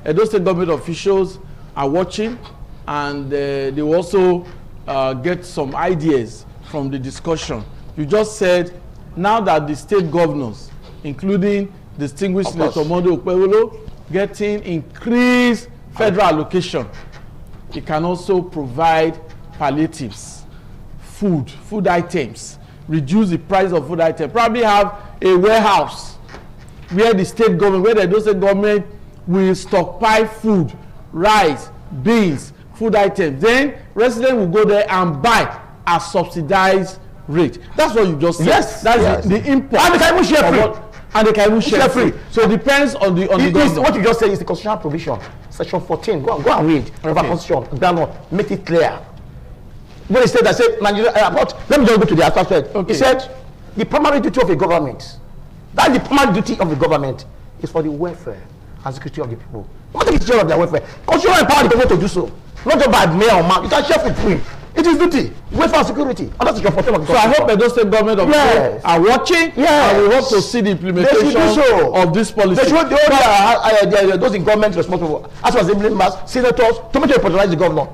Edo State government officials are watching, and they will also get some ideas from the discussion. You just said now that the state governors, including distinguished Senator Monday Okpebholo, getting increased federal allocation, it can also provide palliatives, food items, reduce the price of food items, probably have a warehouse where the state government, where the state government will stockpile food, rice, beans, food items. Then residents will go there and buy at subsidized rate. That's what you just said. Yes. That's the import. And they can even share free. And they can even share free. So it depends on the government. What you just said is the constitutional provision. Section 14. Go and read. Okay. Constitution. Make it clear. When he said that, said Nigeria let me just go to the aspect. Okay. He said the primary duty of a government, that's the primary duty of the government, is for the welfare and security of the people. Not take care of their welfare. Constitution empower the people to do so. Not just by mayor or man. You can share food free. If It is duty. Welfare security. And that's your protect. So I hope Edo State government of are watching. Yes. And we hope to see the implementation of this policy. They should those in government responsible, as well as assembly members, senators, to make sure they patronize the governor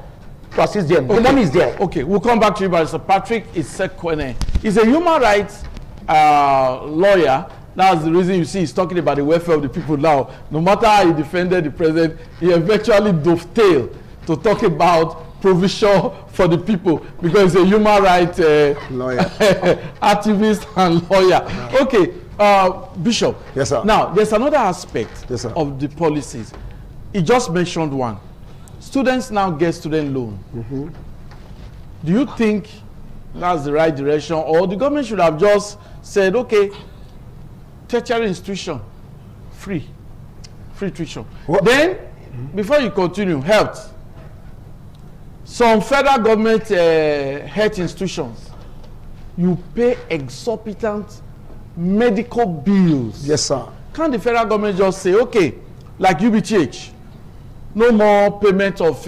to assist them. The money is there. Okay, we'll come back to you, Barrister Patrick Isekwene. He's a human rights lawyer. That's the reason you see he's talking about the welfare of the people now. No matter how he defended the president, he eventually dovetailed to talk about provision for the people because he's a human rights lawyer, activist and lawyer. Yeah. Okay, Bishop. Yes, sir. Now, there's another aspect of the policies. He just mentioned one. Students now get student loan. Mm-hmm. Do you think that's the right direction, or the government should have just said, okay, tertiary institution, free tuition? What? Then, before you continue, health. Some federal government health institutions, you pay exorbitant medical bills. Yes, sir. Can't the federal government just say, okay, like UBTH, no more payment of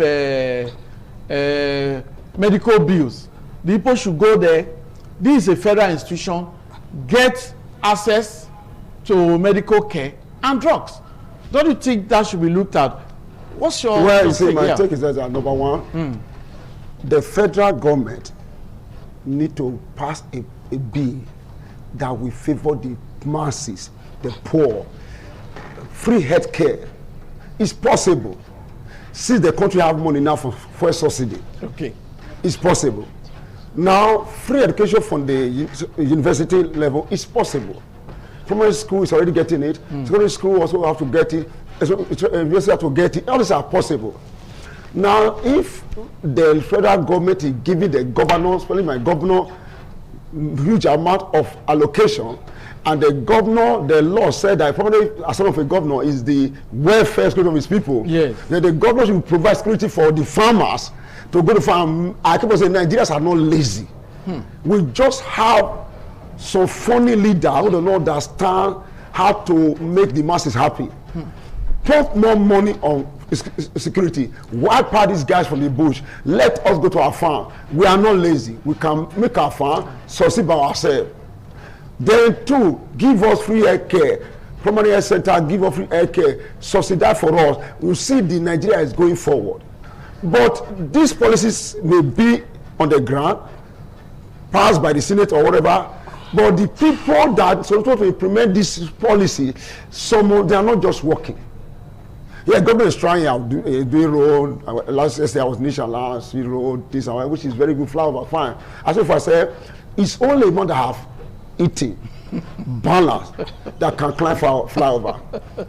medical bills. The people should go there. This is a federal institution, get access to medical care and drugs. Don't you think that should be looked at? What's your well, you see, my take is that number one, the federal government need to pass a bill that will favor the masses, the poor. Free health care is possible. Since the country have money now for subsidy, okay, it's possible. Now, free education from the university level is possible. Primary school is already getting it. Secondary school also have to get it. University have to get it. All these are possible. Now, if the federal government is giving the governor, especially my governor, huge amount of allocation, and the governor, the law said that probably as son of a governor is the welfare security of his people. Yes. Then the governor should provide security for the farmers to go to farm. I keep on saying Nigerians are not lazy. We just have some funny leader who don't understand how to make the masses happy. Put more money on security. Wipe out these guys from the bush. Let us go to our farm. We are not lazy. We can make our farm succeed by ourselves. Then two, give us free health care. Primary health center, give us free health care. Subsidize for us. We see the Nigeria is going forward. But these policies may be on the ground, passed by the Senate or whatever, but the people that are supposed to implement this policy, some of them are not just working. Yeah, government is trying out doing road. Last year I was Nation last road, this and that, which is very good, flower, fine. As if I said, it's only one that have eating balance that can climb flyover.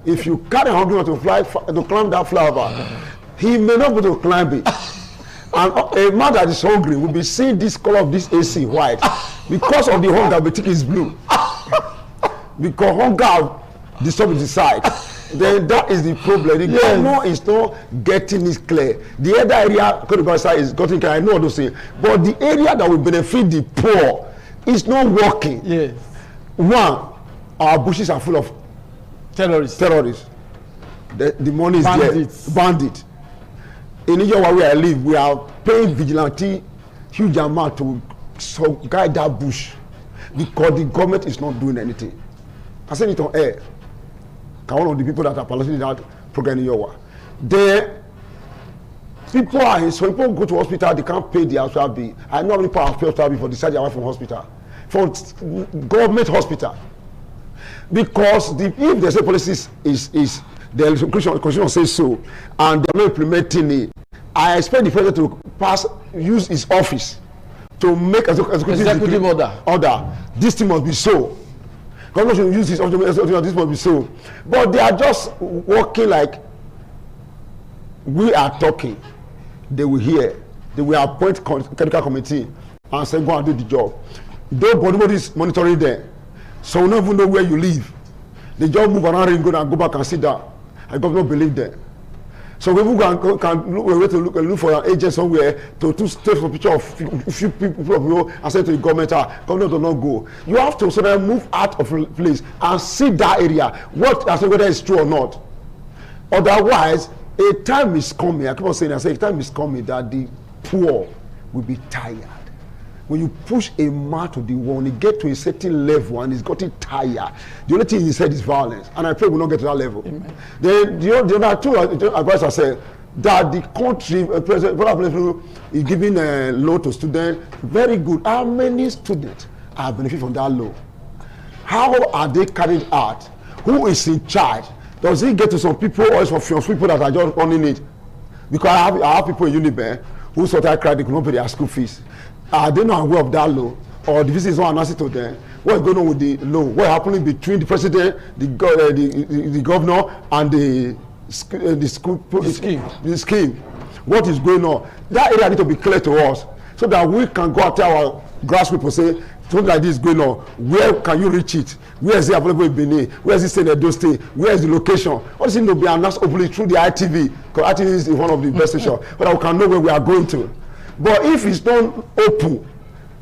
If you carry 100 to climb that flyover, he may not be able to climb it. And a man that is hungry will be seeing this color of this AC white because of the hunger, but it is blue. Because hunger disturbs the sight. Then that is the problem. The governor is not getting it clear. The other area, is getting clear. I know what to say, but the area that will benefit the poor is not working. Yes. One, our bushes are full of terrorists. The money is there. Bandits. In Nigeria where I live, we are paying vigilante huge amount to guide that bush because the government is not doing anything. I said it on air. One of the people that are piloting that program in Iowa, there people go to hospital, they can't pay the hospital bill. I know how many people have paid hospital bill for discharge their wife from hospital, for government hospital, because if the same policy is the constitution says so, and they're not implementing it, I expect the president to use his office to make executive order. This thing must be so. Government should use this must be so. But they are just working like we are talking. They will hear. They will appoint technical committee and say, go and do the job. Nobody is monitoring them. So we don't even know where you live. They just move around and go back and sit down. I don't believe them. So people can look for an agent somewhere to take a picture of few people and say to the government, government does not go. You have to sort of move out of a place and see that area, whether it's true or not. Otherwise, a time is coming, I keep on saying, a time is coming that the poor will be tired. When you push a man to the wall, when he get to a certain level and he's gotten tired, the only thing he said is violence. And I pray we will not get to that level. Amen. Then the other two advisors said that the country, President is giving a loan to students. Very good. How many students are benefiting from that loan? How are they carried out? Who is in charge? Does it get to some people or some people that are just running it? Because I have people in Uniben who sort of cried they could not pay their school fees. Are they not aware of that law? Or the visit is not announced to them? What is going on with the law? What is happening between the president, the governor, and the scheme? What is going on? That area need to be clear to us so that we can go out to our grassroots and say, something like this is going on. Where can you reach it? Where is it available in Benin? Where is it in Edo State? Where is the location? All this need to be announced openly through the ITV, because ITV is one of the best stations, but we can know where we are going to. But if it's not open,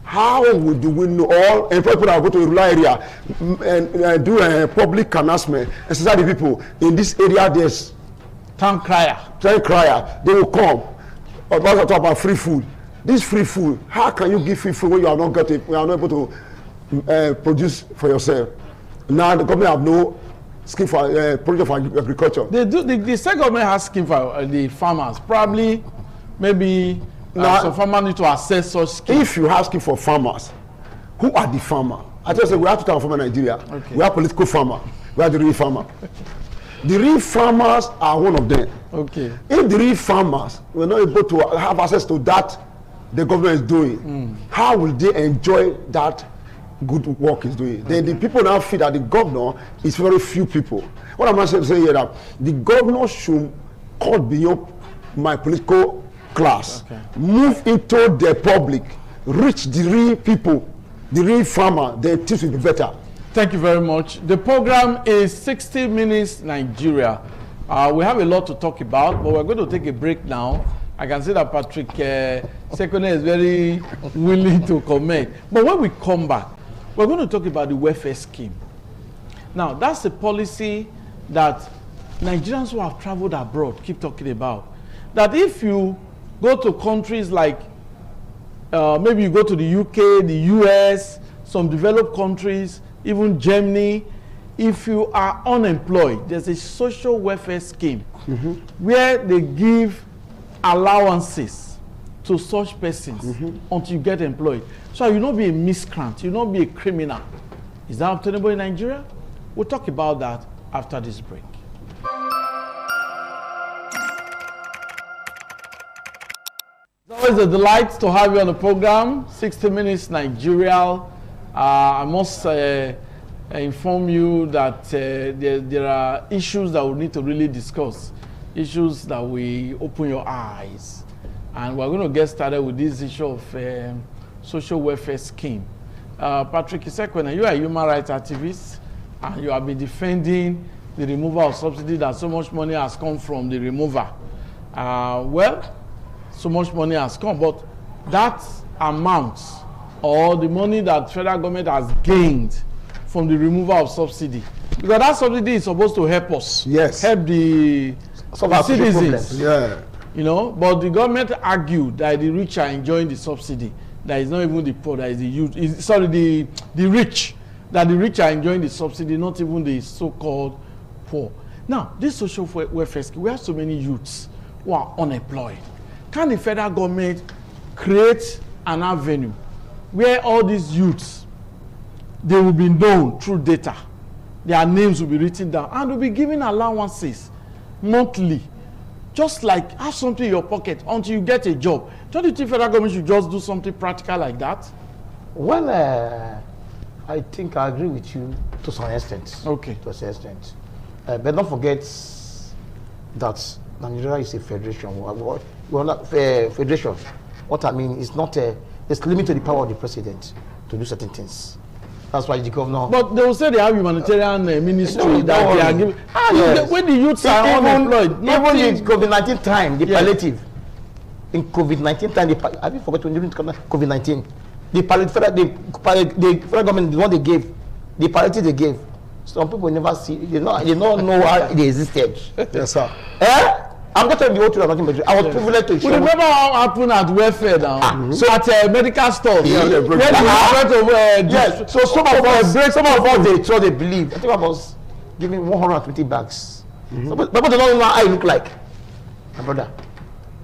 how would we know? All employed people that go to a rural area and do a public announcement and society people in this area there's town crier. They will come. Talk about free food. This free food, how can you give free food when you are not getting, you are not able to produce for yourself? Now the government have no scheme for project for agriculture. They do. The state government has scheme for the farmers. Probably, maybe some farmers need to assess such scheme. If you have scheme for farmers, who are the farmers? I just say we have 2 types of farmers in Nigeria. Okay. We have political farmer. We have the real farmer. The real farmers are one of them. Okay. If the real farmers were not able to have access to that the government is doing, how will they enjoy that good work is doing? Then the people now feel that the governor is very few people. What am I saying here? That the governor should cut beyond my political class, move into the public, reach the real people, the real farmer, then things will be better. Thank you very much. The program is 60 Minutes Nigeria. We have a lot to talk about, but we're going to take a break now. I can see that Patrick Sekone is very willing to comment. But when we come back, we're going to talk about the welfare scheme. Now, that's a policy that Nigerians who have traveled abroad keep talking about. That if you go to countries like, maybe you go to the UK, the US, some developed countries, even Germany, if you are unemployed, there's a social welfare scheme where they give allowances to such persons until you get employed. So you'll not be a miscreant, you'll not be a criminal. Is that obtainable in Nigeria? We'll talk about that after this break. It's always a delight to have you on the program, 60 Minutes Nigeria. I must inform you that there are issues that we need to really discuss. Issues that we open your eyes, and we're going to get started with this issue of social welfare scheme. Patrick Sekone, you are a human rights activist, and you have been defending the removal of subsidy that so much money has come from the remover. Well, so much money has come, but that amount or the money that federal government has gained from the removal of subsidy, because that subsidy is supposed to help us, help the citizens, you know, but the government argued that the rich are enjoying the subsidy. That is not even the poor, that is the youth. The rich. That the rich are enjoying the subsidy, not even the so-called poor. Now, this social welfare scheme, we have so many youths who are unemployed. Can the federal government create an avenue where all these youths, they will be known through data, their names will be written down, and will be given allowances monthly, just like have something in your pocket until you get a job? Don't you think federal government should just do something practical like that? Well, I think I agree with you to some extent. Okay. To some extent. But don't forget that Nigeria is a federation. We're not federation. What I mean is not there's limit to the power of the president to do certain things. That's why the governor. But they will say they have humanitarian ministry that they are giving. When the youths are unemployed, even in COVID-19 time, the palliative. In COVID-19 time, have you forgotten during COVID-19? The federal government, the one they gave, the palliative they gave. Some people never see. They don't know why they existed. Yes, sir. I'm just telling you what I'm talking about. I was privileged to show. Remember how happened at welfare now? So at medical stores. Yes. So some of us they believe. I think I was giving 120 bags. But they don't know how I look like. My brother.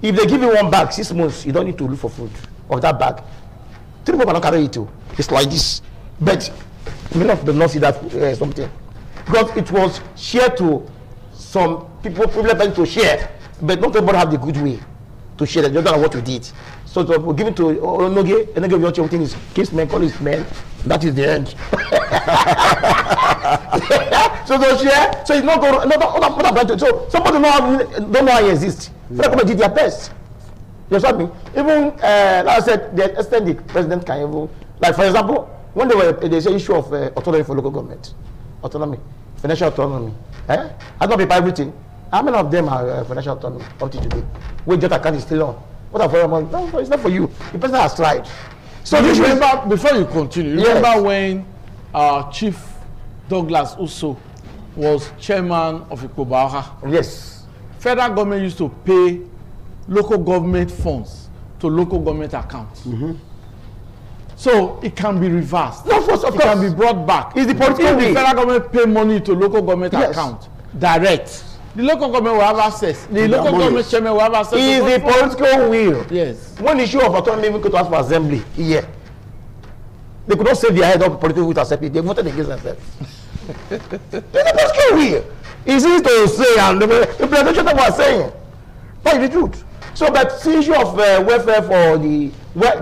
If they give you 1 bag, 6 months, you don't need to look for food of that bag. 3 people cannot carry it too. It's like this. But many of them not see that something. Because it was shared to some people, privileged to share. But not everybody have the good way to share. They don't know what we did. So we give it to Onoge, and then your thing is kiss men, call his men. That is the end. So they share. So it's not so somebody don't know how he exists. They did their best. You understand me? Even like I said, the extent the president can even, like for example, when there's an issue of autonomy for local government, autonomy, financial autonomy. I don't pay everything. How many of them are financial autonomy up to today? Wage just account is still on. What are for them? No, it's not for you. The person has tried. So you remember, before you continue, remember when Chief Douglas Uso was chairman of Ikobaha? Yes. Federal government used to pay local government funds to local government accounts. So it can be reversed. No, of course, it can be brought back. Is the political way? If the federal government pay money to local government account direct, the local government will have access. The local government chairman will have access. Is the political will? Yes. One issue of autonomy even go to ask for assembly here. They could not save their head up political will to accept it. They voted against themselves. The political will. It's easy to say, and the implementation of what I'm saying. That is the truth. So, but the issue of welfare for the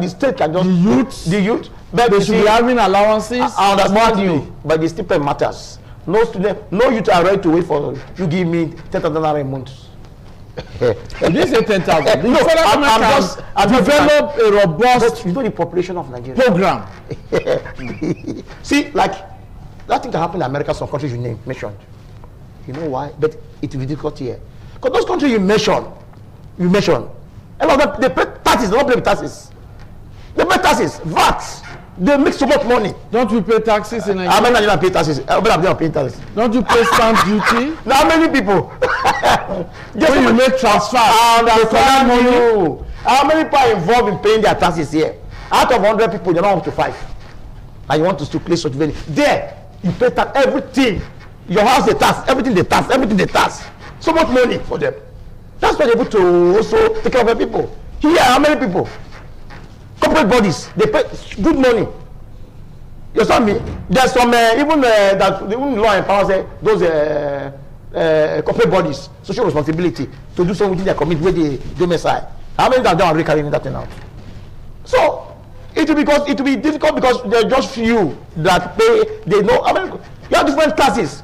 state can just the youth, but they should be having allowances. I understand you, but the stipend matters. No student, no youth are ready to wait for you. Give me 10,000 a month. You didn't say 10,000. No, I'm develop a robust. You know the population of Nigeria program. See, like that thing that happened in America, some countries you mentioned. You know why? But it will be difficult here because those countries you mentioned, a lot of them they pay taxes. They don't pay taxes. They pay taxes, VAT. They make so much money. Don't we pay taxes in Nigeria? How many Nigerians pay taxes? How many of them pay taxes? Don't you pay stamp duty? Now, how many people? When you make transfer, they collect money. How many people are involved in paying their taxes here? Out of 100 people, they're not up to 5. And you want to place such value. There, you pay tax, everything. Your house, they tax, everything they tax, everything they tax. So much money for them. That's why they're able to also take care of the people. Here, how many people? Corporate bodies, they pay good money. You understand me? There's some even law empowers those corporate bodies social responsibility to do something they commit with the domicile. How many of them are carrying that thing out? So it will be difficult because there are just few that pay. They know. I mean, you have different classes.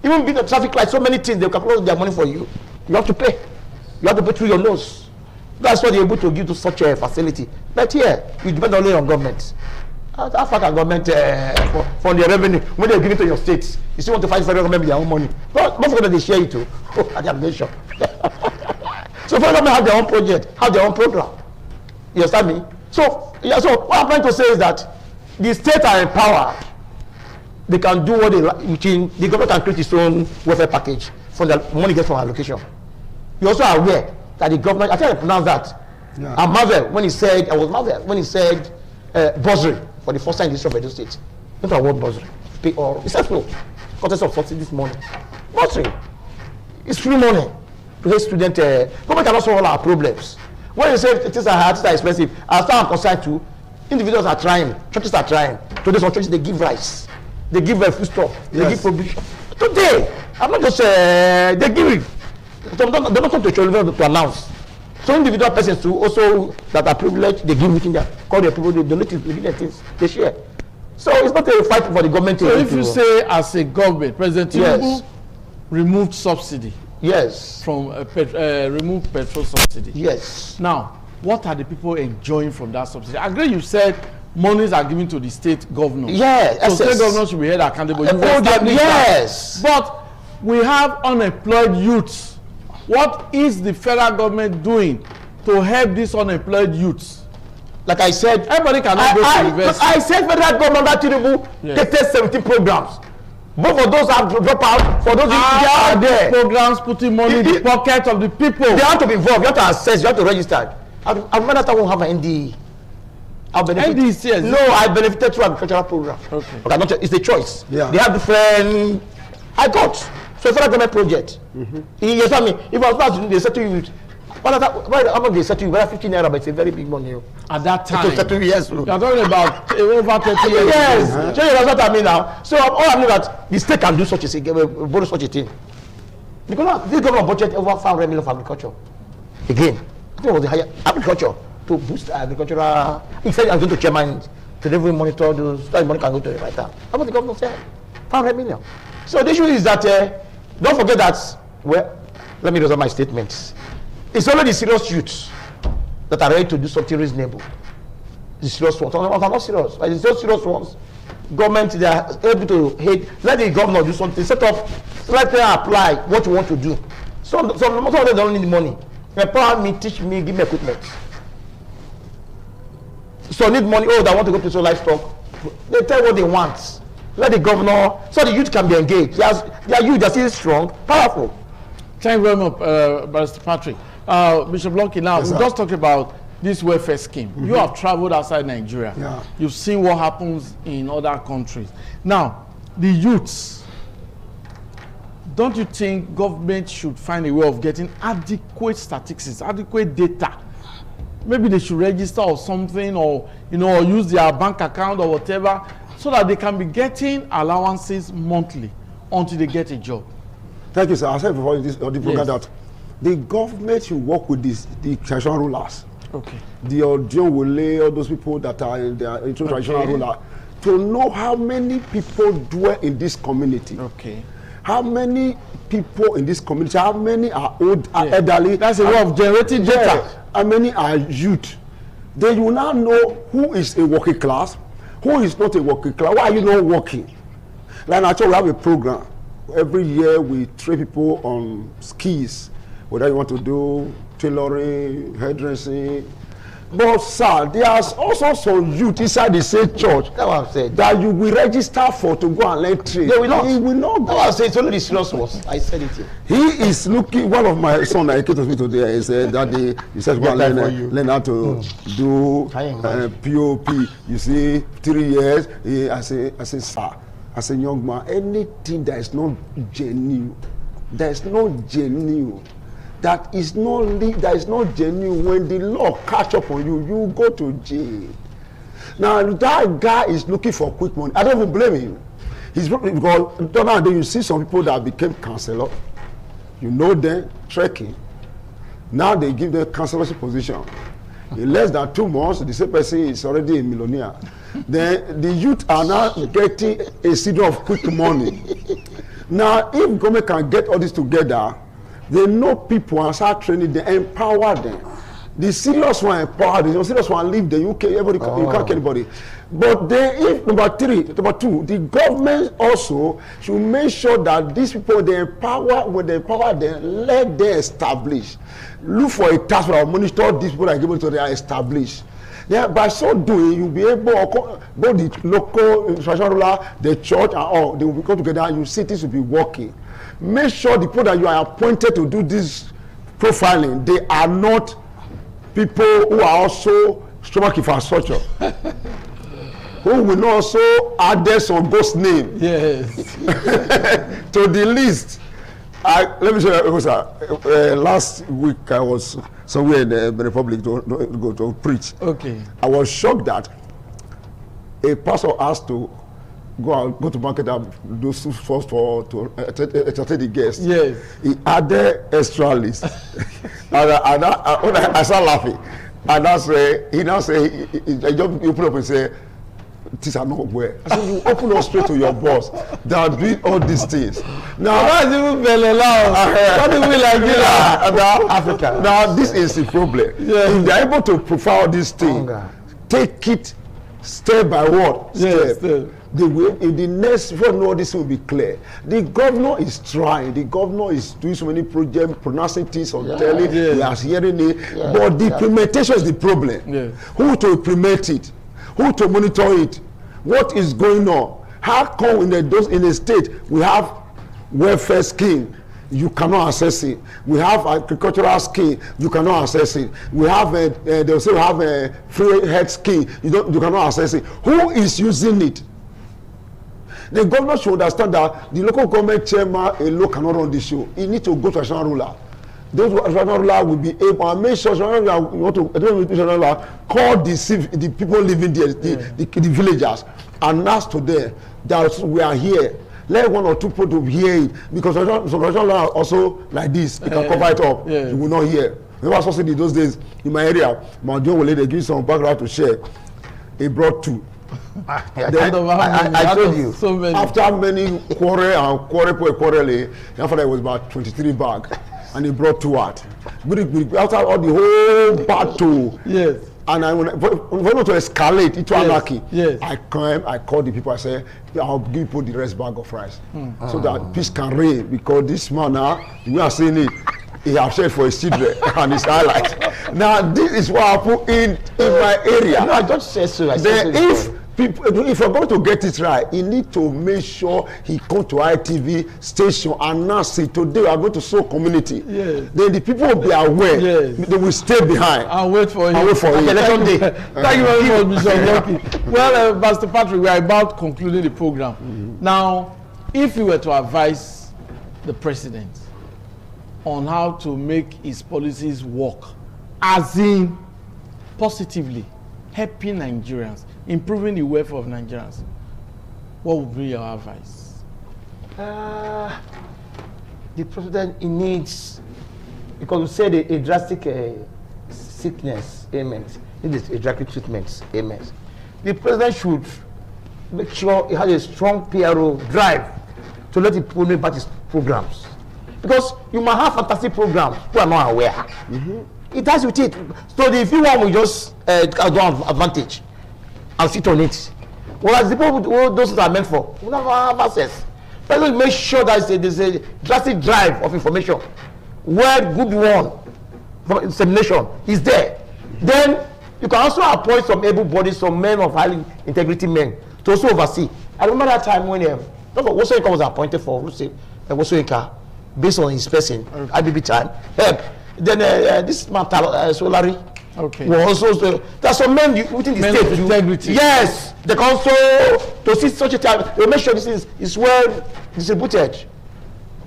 Even being a traffic light, so many things they calculate their money for you. You have to pay. You have to pay through your nose. That's why they're able to give to such a facility. But here, you depend only on government. How far can government from their revenue when they give it to your states? You still want to fight federal government with their own money. But most of them they share it too. At their nation. So federal government have their own project, have their own program. You understand me? So what I'm trying to say is that the states are empowered. They can do what they like. The government can create its own welfare package from the money gets from allocation. You're also aware that the government, I think I pronounced that. Yeah. And Marvel, when he said, bursary for the first time in the history of Edo State. Not award bursary. Pay all. It's no contest of subsidies money. Bursary. It's free money to help student. Government cannot solve all our problems. When you say things are hard, things are expensive, as far as I'm concerned too, individuals are trying, churches are trying. Today some churches they give rice, they give food stuff, they give provision. Today, I'm not just they give it. They're not going to children to announce. So individual persons too also that are privileged, they give within their call their people, they donate, they give their things, they share. So it's not a fight for the government. So if you say as a government, President Tinubu removed subsidy. Yes. From removed petrol subsidy. Yes. Now, what are the people enjoying from that subsidy? I agree you said monies are given to the state governors. Yes. So state governors should be held accountable. Yes. But we have unemployed youths. What is the federal government doing to help these unemployed youths? Like I said, everybody cannot go to university. I said federal government that Tinubu created 17 programs. But for those that drop out, for those they are there. Programs putting money in the pocket of the people. They have to be involved. You have to assess. You have to register. I remember that I won't have an NDE. I'll benefit. NDE, yes. No, I benefited through agricultural program. Okay. Not, it's the choice. Yeah. They have different. I got so federal government project. You tell me if I was not they settle you with. How much they settle you? Whether 15 naira, but it's a very big money. At that time. To settle yes. You are talking about over 30 years. Yes. So you know what I mean now. So all I mean that the state can do such a thing, borrow such a thing. Because this government budget over 500 million for agriculture. Again, I think it was the higher agriculture to boost agricultural. He said I'm going to chairman to never monitor those. That money can go to the right hand. How much the government said? 500 million. So the issue is that don't forget that. Well, let me reserve my statements. It's only the serious youths that are ready to do something reasonable. The serious ones. Some are not serious. But the serious ones, government, they are able to hate. Let the governor do something. Set up, let them apply what you want to do. Some of them don't need money. Empower me, teach me, give me equipment. So need money. Oh, they want to go to livestock. They tell what they want. Let the governor, so the youth can be engaged. They are youth, they are still strong, powerful. Thank you very much, Barrister Patrick. Bishop Lucky, now we just talked about this welfare scheme. You have traveled outside Nigeria. Yeah. You've seen what happens in other countries. Now, the youths, don't you think government should find a way of getting adequate statistics, adequate data? Maybe they should register or something, or or use their bank account or whatever, so that they can be getting allowances monthly until they get a job. Thank you, sir. I said before this program that the government should work with the traditional rulers. Okay. The Odion Wole, all those people that are in the traditional ruler, to know how many people dwell in this community. Okay. How many people in this community, how many are old, are elderly. That's a way of generating data. How many are youth. Then you now know who is a working class, who is not a working class. Why are you not working? Like actually we have a program. Every year we train people on skills, whether you want to do tailoring, hairdressing. But sir, there's also some youth inside the same church that you will register for to go and learn trade. They will not. He will not go. I say it's only the serious ones. I said it here. He is looking. One of my son that came to me today, he said that he said go and learn how to do POP. You see, 3 years. I say sir. As a young man, anything that is not genuine, that is not genuine, that is not genuine, when the law catch up on you, you go to jail. Now that guy is looking for quick money. I don't even blame him. He's because nowadays you see some people that became counselor. You know them, trekking. Now they give them counselorship position. In less than 2 months, the same person is already a millionaire. Then the youth are now getting a seed of quick money. Now, if government can get all this together, they know people and start training them, empower them. The serious one empower them, the serious one leave the UK, everybody, you can't kill anybody. But then, if number two, the government also should make sure that these people, when they empower them, let them establish. Look for a task force, monitor these people that are given to them, establish. Yeah, by so doing, you'll be able, both the local traditional ruler, the church, and all, they will come together and you see things will be working. Make sure the people that you are appointed to do this profiling, they are not people who are also stomach infrastructure. Who will not also add some ghost name to the list. Let me show you, sir. Last week I was somewhere in the Republic to go to preach. Okay. I was shocked that a pastor asked to go to market and do first to entertain the guests. Yes. He added extra list. and I started laughing. And that's he now say he just open up and say, these are not where. I said, you open up straight to your boss that are doing all these things. Now, that's even What do we like Africa? Now, this is the problem. Yeah. If they're able to profile this thing, take it step by step. They will, in the next, before all this will be clear. The governor is trying. The governor is doing so many projects, pronouncing things on telly. We are hearing it. But the implementation is the problem. Who to implement it? Who to monitor it? What is going on? How come in a state we have welfare scheme, you cannot access it? We have agricultural scheme, you cannot access it. We have they also have a free health scheme, you cannot access it. Who is using it? The government should understand that the local government chairman alone cannot run the show. He needs to go to a national ruler. Those national ruler will be able and make sure national ruler call the people living there, the villagers, and ask to them that we are here. Let one or two people to hear it, because some national ruler also like this, they can cover it up. You will not hear. Remember, I saw in those days in my area, my John Wole, they give some background to share. He brought 2. I told you, so many. After many quarrel, after that was about 23 bags, and he brought 2 out. After all the whole battle, yes. And I want to escalate into anarchy. Yes. I called the people. I said, I'll give people the rest bag of rice, so that peace can reign. Because this man now, we are seeing it. He has shared for his children and his allies. Now this is what happened in my area. No, I don't say so. If you're going to get it right, you need to make sure he come to ITV station and announce it. Today we are going to sow community. Yes. Then the people will be aware. Yes. They will stay behind. I'll wait for him. Okay, thank you very much, Mr. Lucky. Well, Pastor Patrick, we are about concluding the program. Now, if you were to advise the president on how to make his policies work, as in positively helping Nigerians, improving the welfare of Nigerians, what would be your advice? The president, he needs, because we said a drastic sickness, amen. It is a drastic treatment, amen. The president should make sure he has a strong PRO drive to let the people know about his programs. Because you might have fantastic programs who are not aware. It has with it. So the few one will just have advantage and sit on it. Whereas the people those that are meant for will never have access. President make sure that there's a drastic drive of information where good one for dissemination is there. Then you can also appoint some able bodies, some men of high integrity men to also oversee. I remember that time when Wosoyinka was appointed for Wosoyinka based on his person, IBB time. Then this man Solari was also there's some men within the state integrity. Yes, they can also to see such a time. They make sure this is well distributed.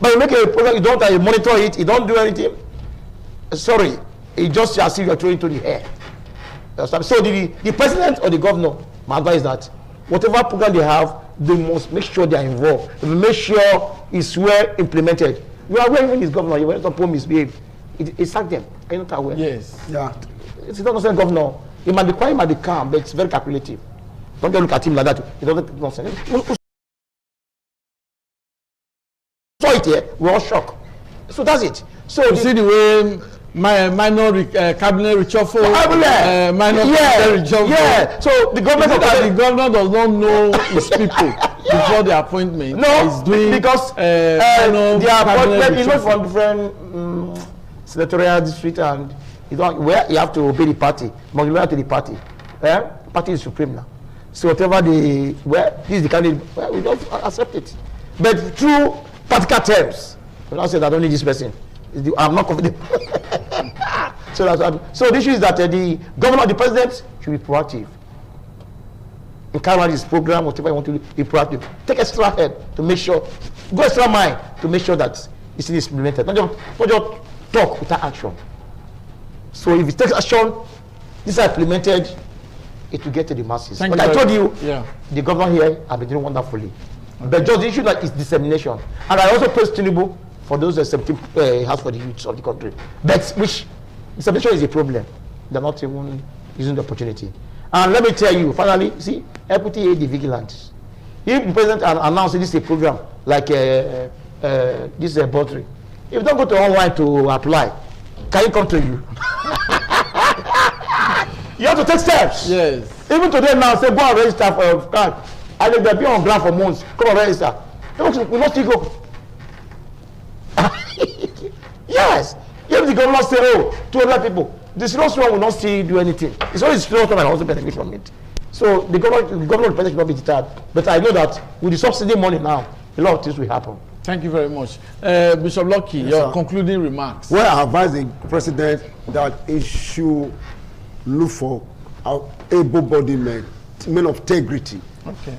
But you make a program, you don't monitor it, you don't do anything. Sorry, it just as if you are throwing to the air. So the president or the governor, my advice is that whatever program they have, they must make sure they are involved. They make sure it's well implemented. You are aware when this governor, you went to misbehave. It sacked them. Are you not aware? Yes. Yeah. It's not nonsense governor. He might be quiet, he might be calm, but it's very calculative. Don't just look at him like that. It doesn't nonsense. Saw it here, we're all shocked. So that's it. So you see the way minor cabinet reshuffle, minor cabinet reshuffle. Yeah. So the government does not know his people before the appointment. No, is doing because the appointment is from different senatorial district, and you don't where you have to obey the party, but you loyal to the party. Party is supreme now. So whatever this is the candidate, we don't accept it. But through practical terms, we don't say that I don't need this person. I'm not confident. So the issue is that the governor, the president, should be proactive. In carrying out his program, whatever you want to do, be proactive. Take extra head to make sure, go extra mile to make sure that it's implemented. Not just talk without action. So if it takes action, this is implemented, it will get to the masses. But I told you, the governor here have been doing wonderfully. Okay. But just the issue that is dissemination. And I also praise Tinubu for those 17 house for the youth of the country. But which dissemination is a problem. They're not even using the opportunity. And let me tell you, finally, see, equity aid the vigilance. If the president announced this is a program like this Botry, if you don't go to online to apply, can you come to you? You have to take steps. Yes. Even today now, say go and register for a card. I think they've been on ground for months. Come and register. We must still go. Yes. If the government say, 200 people, the serious one will not still do anything. It's only the serious one that also benefit from it. So the government should not be deterred. But I know that with the subsidy money now, a lot of things will happen. Thank you very much. Bishop Lucky, Yes, your sir. concluding remarks. Well, I advise the president that he should look for able-bodied men of integrity. Okay.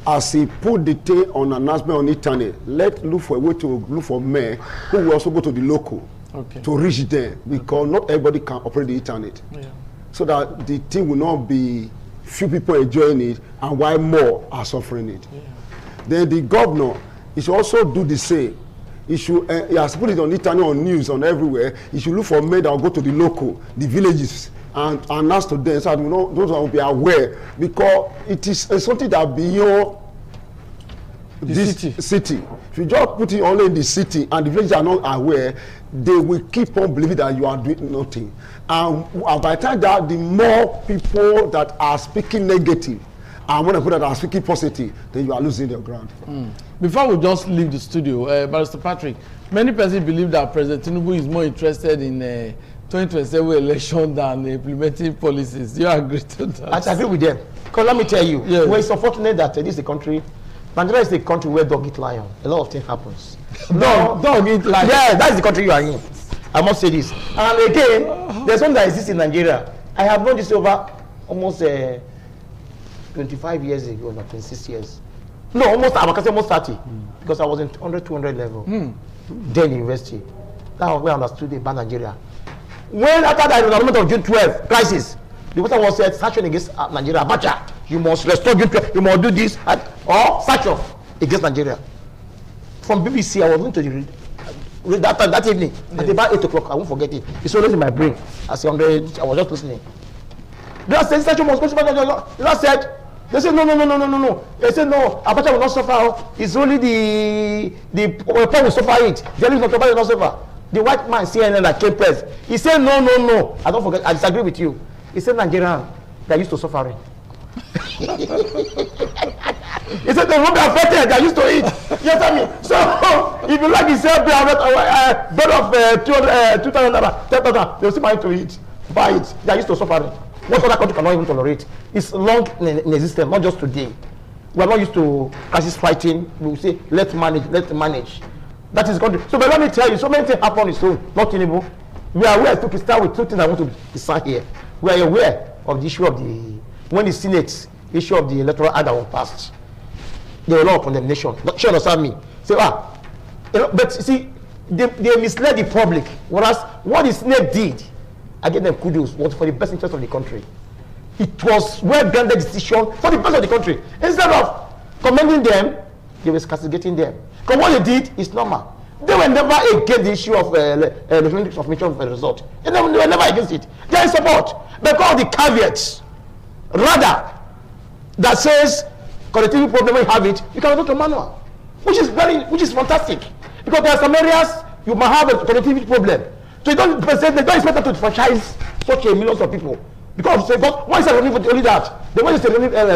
As he put the thing on announcement on internet, let's look for a way to look for men who will also go to the local to reach them, because not everybody can operate the internet. Yeah. So that the thing will not be few people enjoying it and while more are suffering it. Yeah. Then the governor, he should also do the same. He should, he has put it on internet, on news, on everywhere. He should look for men that will go to the local, the villages, and announce to them, so that those will be aware, because it is something that beyond this city. If you just put it only in the city and the villages are not aware, they will keep on believing that you are doing nothing. And by the time that the more people that are speaking negative and more people that are speaking positive, then you are losing your ground. Before we just leave the studio, Barrister Patrick, many persons believe that President Tinubu is more interested in 2027 election than implementing policies. Do you agree to that? I agree with them. Because let me tell you, well, it's unfortunate that this is a country, Nigeria is a country where dog eat lion. A lot of things happens. Dog eat lion. Yeah, that's the country you are in. I must say this. And again, there's something that exists in Nigeria. I have known this over almost 25 years ago, not 26 years. No, almost 30. Because I was in 100-200 level. Then in university. That was where I understood about Nigeria. When after the announcement of June 12 crisis, the person was said, sanction against Nigeria. Abacha, you must restore June 12, you must do this, or sanction against Nigeria. From BBC, I was going to read that evening, at about 8 o'clock. I won't forget it. It's always in my brain. As I was just listening. They said, sanction must go. They said, no. They said, no, Abacha will not suffer. It's only the poor will suffer it. The will not suffer. The white man, CNN, that came press, he said, no. I don't forget, I disagree with you. He said, Nigerian, they're used to suffering. He said, they won't be affected, they're used to it. You understand me? So, if you like, he said, bed of 2,000, 10,000, they'll still buy to it. Buy it. They're used to suffering. What other country cannot even tolerate? It's long in existence, not just today. We're not used to crisis fighting. We will say, let's manage. That is the country. So, but let me tell you, so many things happen on its own, not anymore. We are aware to start with 2 things I want to start here. We are aware of the issue of when the Senate issue of the electoral act was passed. There were a lot of condemnation. Sure, understand me? Say, but see, they misled the public. Whereas what the Senate did, I give them kudos, was for the best interest of the country. It was well-grounded decision for the best of the country. Instead of commending them, they were castigating them. Because what they did is normal. They were never against the issue of electronic transmission of the result. They were never against it. They are in support. Because the caveats, rather, that says connectivity problem, when you have it, you can go to manual, which is fantastic. Because there are some areas you might have a connectivity problem. So they don't expect them to franchise such a millions of people. Because why is there only that? The way it's a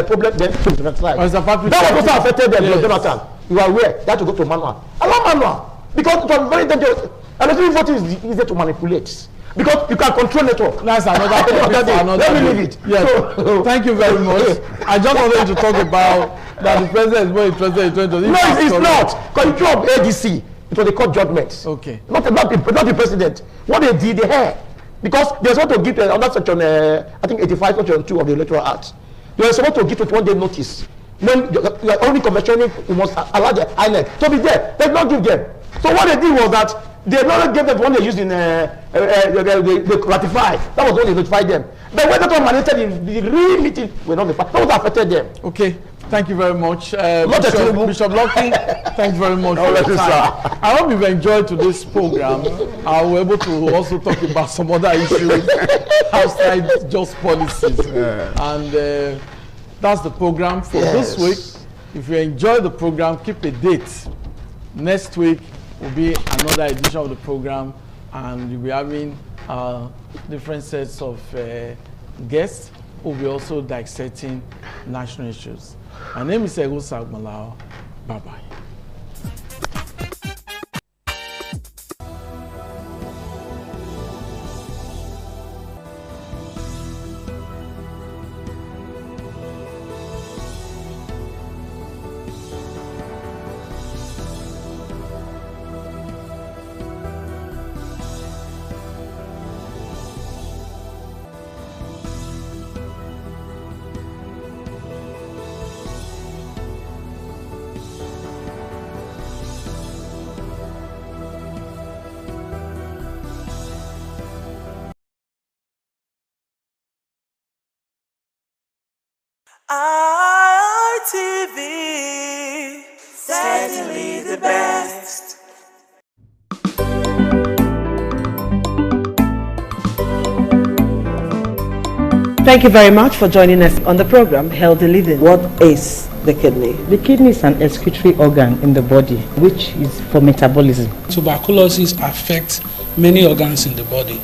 problem, then that was also affected them. Yes. Jonathan, you are aware they have to go to manual. Allow manual. Because it was very dangerous. Electronic voting is easier to manipulate. Because you can control network. That's another topic. Let me leave it. Yes. So, thank you very much. I just wanted to talk about that the president is more interested in 2020. No, it's not. Because you of ADC, it was a court judgment. Okay. Not the president. What they did, they had. Because they were supposed to give under section, I think 85 section 2 of the Electoral Act. They were supposed to give 21-day notice. When you are only conventioning, you must allow the INEC to be there. They did not give them. So what they did was that they not gave them the one they used in they ratify. That was when they notified them. But when that one mandated the real meeting, were not notified. That was affected them. Okay. Thank you very much. Bishop Lucky, thank you very much for your time. I hope you've enjoyed today's program. I was able to also talk about some other issues outside just policies. And that's the program for this week. If you enjoy the program, keep a date. Next week will be another edition of the program, and you'll be having different sets of guests who will be also dissecting national issues. My name is Ego Sagmalao. Bye-bye. ITV, certainly the best. Thank you very much for joining us on the program Healthy Living. What is the kidney? The kidney is an excretory organ in the body which is for metabolism. Tuberculosis affects many organs in the body,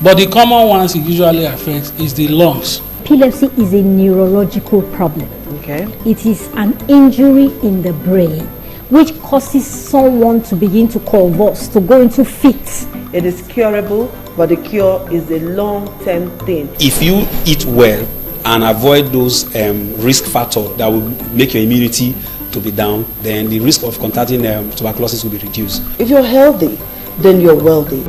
but the common ones it usually affects is the lungs. Epilepsy is a neurological problem. Okay. It is an injury in the brain which causes someone to begin to convulse, to go into fits. It is curable, but the cure is a long-term thing. If you eat well and avoid those risk factors that will make your immunity to be down, then the risk of contracting tuberculosis will be reduced. If you're healthy, then you're wealthy.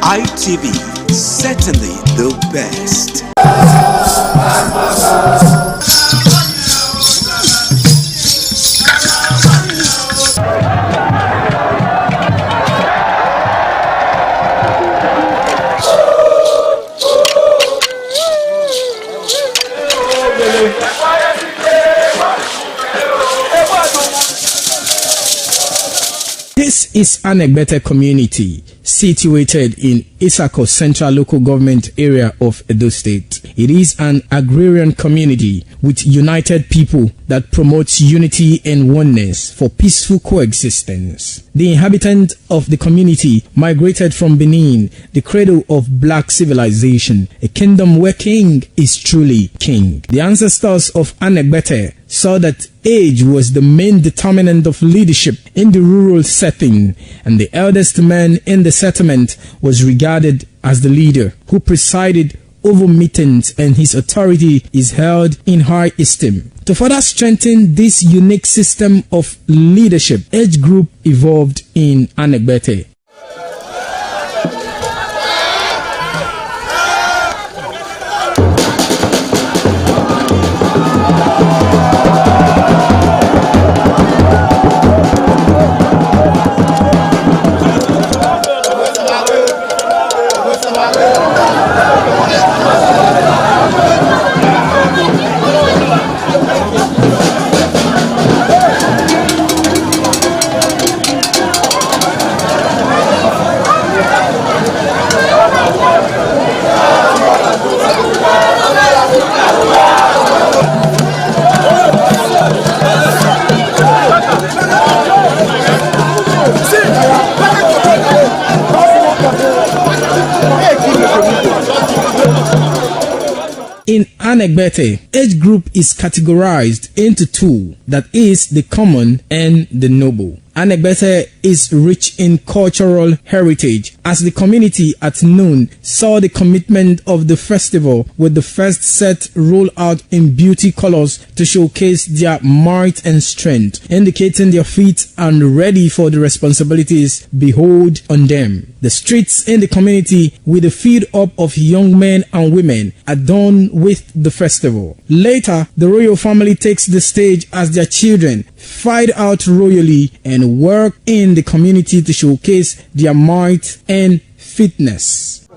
ITV, certainly the best. This is Anegbete community, situated in Isako Central Local Government Area of Edo State. It is an agrarian community with united people that promotes unity and oneness for peaceful coexistence. The inhabitants of the community migrated from Benin, the cradle of black civilization, a kingdom where king is truly king. The ancestors of Anegbete saw that age was the main determinant of leadership in the rural setting, and the eldest man in the settlement was regarded as the leader who presided over meetings, and his authority is held in high esteem. To further strengthen this unique system of leadership, age group evolved in Anegbete. Anegbete, age group is categorized into two, that is the common and the noble. Anegbete is rich in cultural heritage, as the community at noon saw the commitment of the festival with the first set roll out in beauty colors to showcase their might and strength, indicating their feet and ready for the responsibilities behold on them. The streets in the community with a feed up of young men and women adorned with the festival. Later, the royal family takes the stage as their children fight out royally and work in the community to showcase their might and fitness.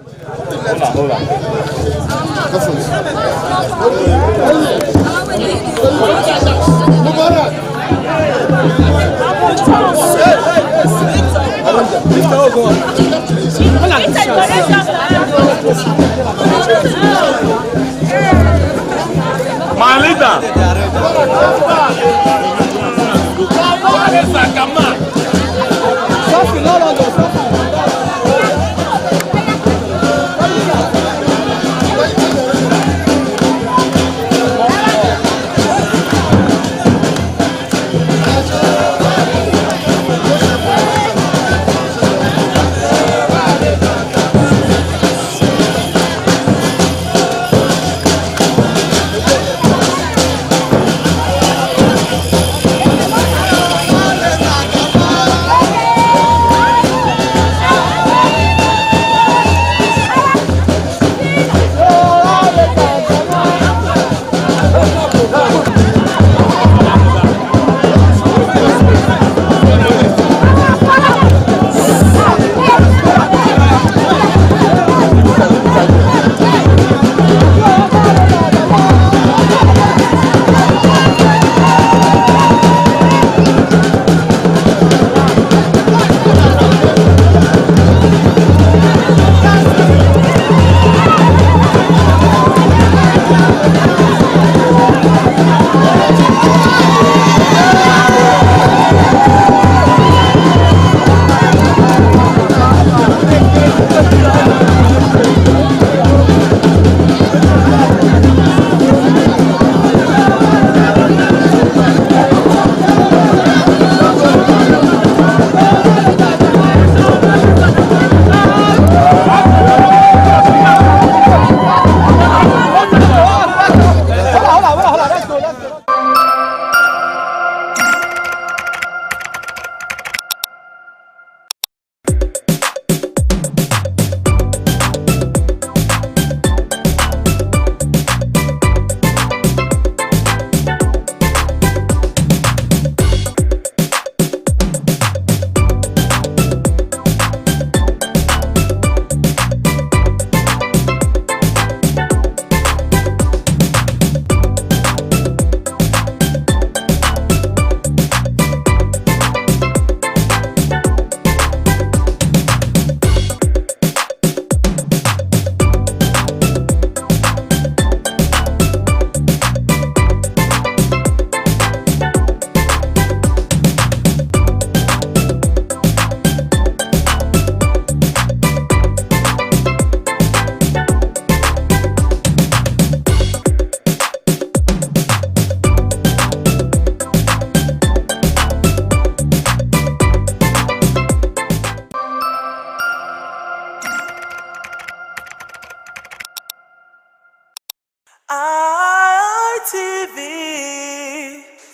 ITV,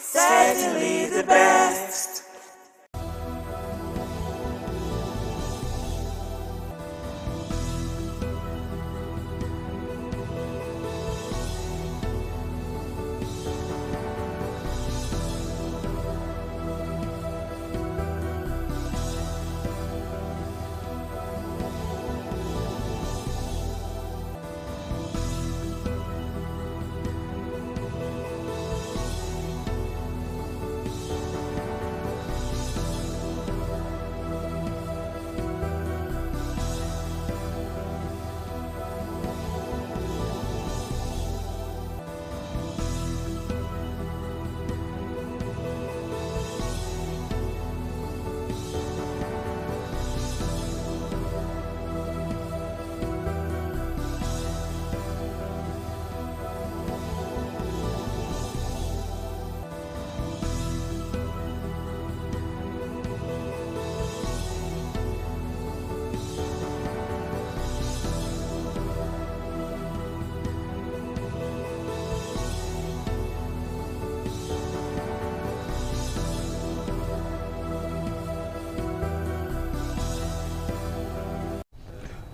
certainly the best.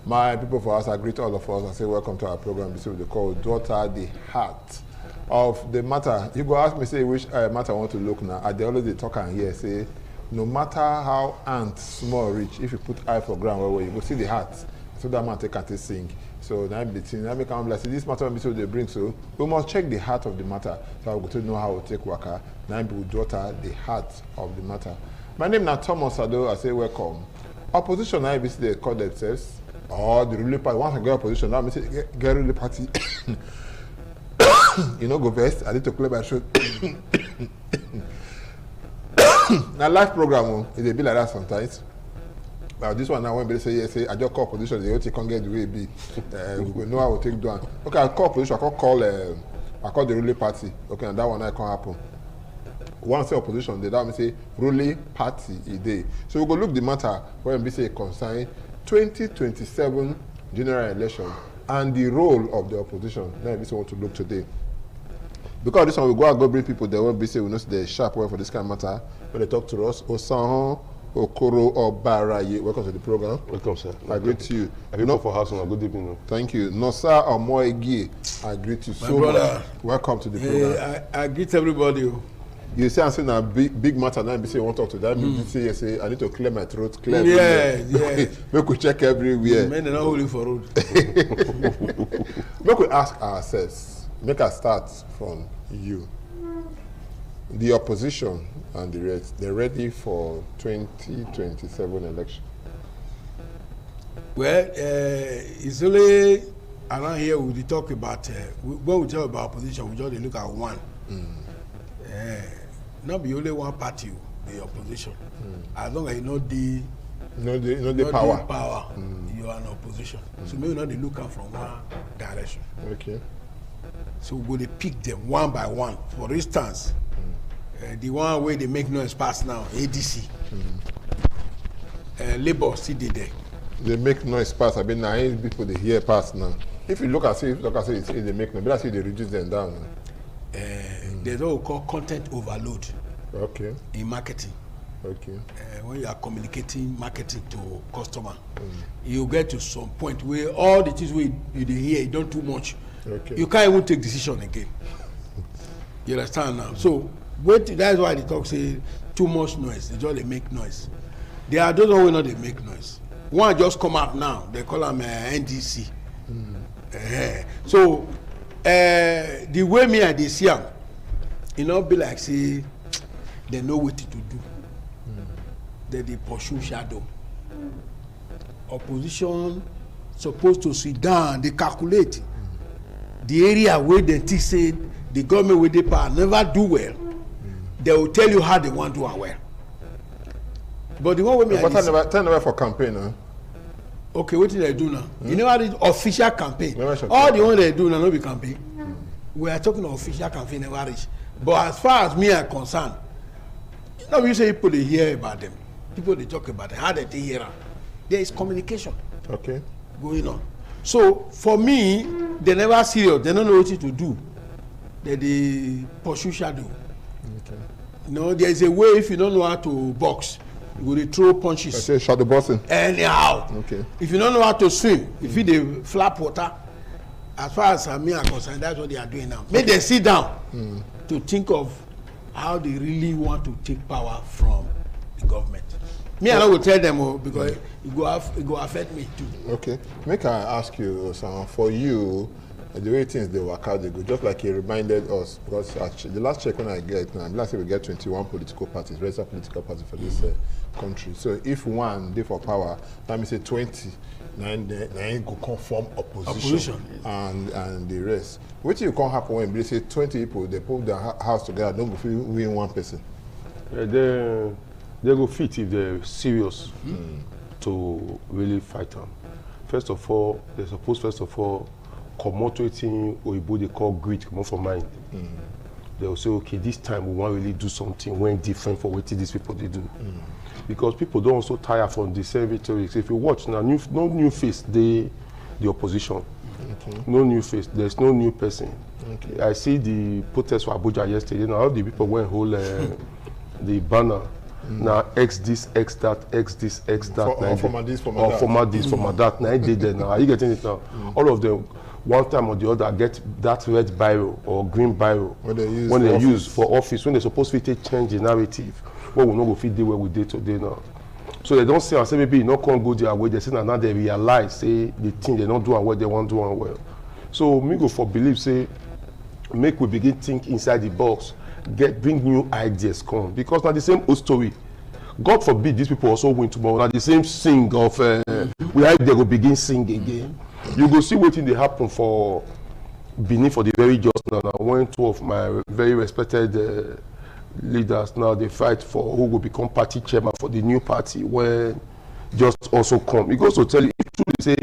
My people for us, I greet all of us and say welcome to our program. This is the call Daughter, the Heart of the Matter. You go ask me, say, which matter I want to look now. I always talk and hear, say, no matter how ant small reach, if you put eye for ground where you go see the heart. So that man can't sing. So now between that make like say this matter so they bring, so we must check the heart of the matter. So I go to know how to take waka. Now be Daughter, the heart of the matter. My name is Thomas Ado. I say welcome. Opposition now they call themselves. Or the ruling party. Once I get opposition, that means get ruling party. You know, go best. I need to clear my throat. Now live program, it be like that sometimes. But this one now when they say yes, say I just call opposition, they can't get the way it be. We know how to take down. Okay, I call opposition, I call the ruling party. Okay, and that one I can't happen. Once say opposition, they that say ruling party a day. So we go look the matter when we say concern 2027 general election and the role of the opposition. Now we want to look today. Because this one we go bring people, they won't be say we know the sharp word for this kind of matter. When they talk to us, Osanho, Okoro, Obaraye, welcome to the program. Welcome, sir. I greet you. I greet you for house. Good evening. Thank you. Nosa Omoegi, I greet you so much. Welcome to the program. I greet everybody. You say I'm saying a big matter now. Be say you want to talk to that. You say I need to clear my throat. Clear. Yeah. Make we check everywhere. Men are not holding for road. Make we ask ourselves. Make us start from you. The opposition and the rest, they're ready for 2027 election. Well, it's only around here we talk about when we talk about opposition, we just look at one. Not be only one party, the opposition. As long as you know the power, you are an opposition. So maybe not they look out from one direction. Okay. So we go they pick them one by one. For instance, the one where they make noise pass now, ADC. Labour still did there. They make noise pass. I mean, now people they hear pass now. If you look at it, they make noise. But I see they reduce them down now. There's what we call content overload. Okay. In marketing. Okay. When you are communicating marketing to customer, you get to some point where all the things you hear, you don't too much. Okay. You can't even take decision again. You understand now? So that's why they talk say too much noise. They just make noise. There are those who know they make noise. One just come out now. They call them NDC. So the way me and they see them, you know, be like say they know what to do. They pursue shadow. Opposition supposed to sit down, they calculate the area where they think say the government with the power never do well. They will tell you how they want to do well. But the one way me never for campaign, huh? Okay, what did they do now? You never did official campaign. All the one they do now no be campaign. We are talking of official campaign never reach. But as far as me are concerned, you know, you say people they hear about them. People they talk about them. How they hear them. There is communication. Okay. Going on. So for me, they never serious. They don't know what to do. They pursue shadow. Okay. You know, there is a way if you don't know how to box, you go to throw punches. I say shadow boxing. Anyhow. Okay. If you don't know how to swim, if you they flap water, as far as me are concerned, that's what they are doing now. Make them sit down to think of how they really want to take power from the government. Me, I will tell them because it go affect me too. Okay. Make I ask you, for you, the way things they work out, they go just like he reminded us, because actually, the last check when I get, last year we get 21 political parties, registered political parties for this country. So if one day for power, let me say 20, then go conform opposition. And the rest. What you can't happen when they say 20 people, they put their house together, don't go win one person. They go fit if they're serious to really fight them. First of all, they're supposed commoting Oyibo they call greed, come from mind. They will say, okay, this time we want to really do something when different for what these people they do. Because people don't also tire from the same rhetoric. If you watch now, no new face, the opposition. Okay. No new face, there's no new person. Okay. I see the protest for Abuja yesterday. Now all the people went hold the banner Now X this, X that, X this, X that. Or format this, format or that. format this, format that. Now they there now. Are you getting it now? All of them, one time or the other, get that red biro or green biro when they use for office, when they're supposed to change the narrative. Well, we know go fit deal where we did today now. So they don't say and say maybe not can't go their way. They say now they realize say the thing they don't do and what they want to do and well. So me go for believe say make we begin think inside the box, bring new ideas come because now the same old story. God forbid these people also win tomorrow. Now the same sing of we hope they go begin sing again. You go see what thing they happen for Benin for the very just now. When two of my very respected leaders now they fight for who will become party chairman for the new party when just also come. It goes to tell you if truly say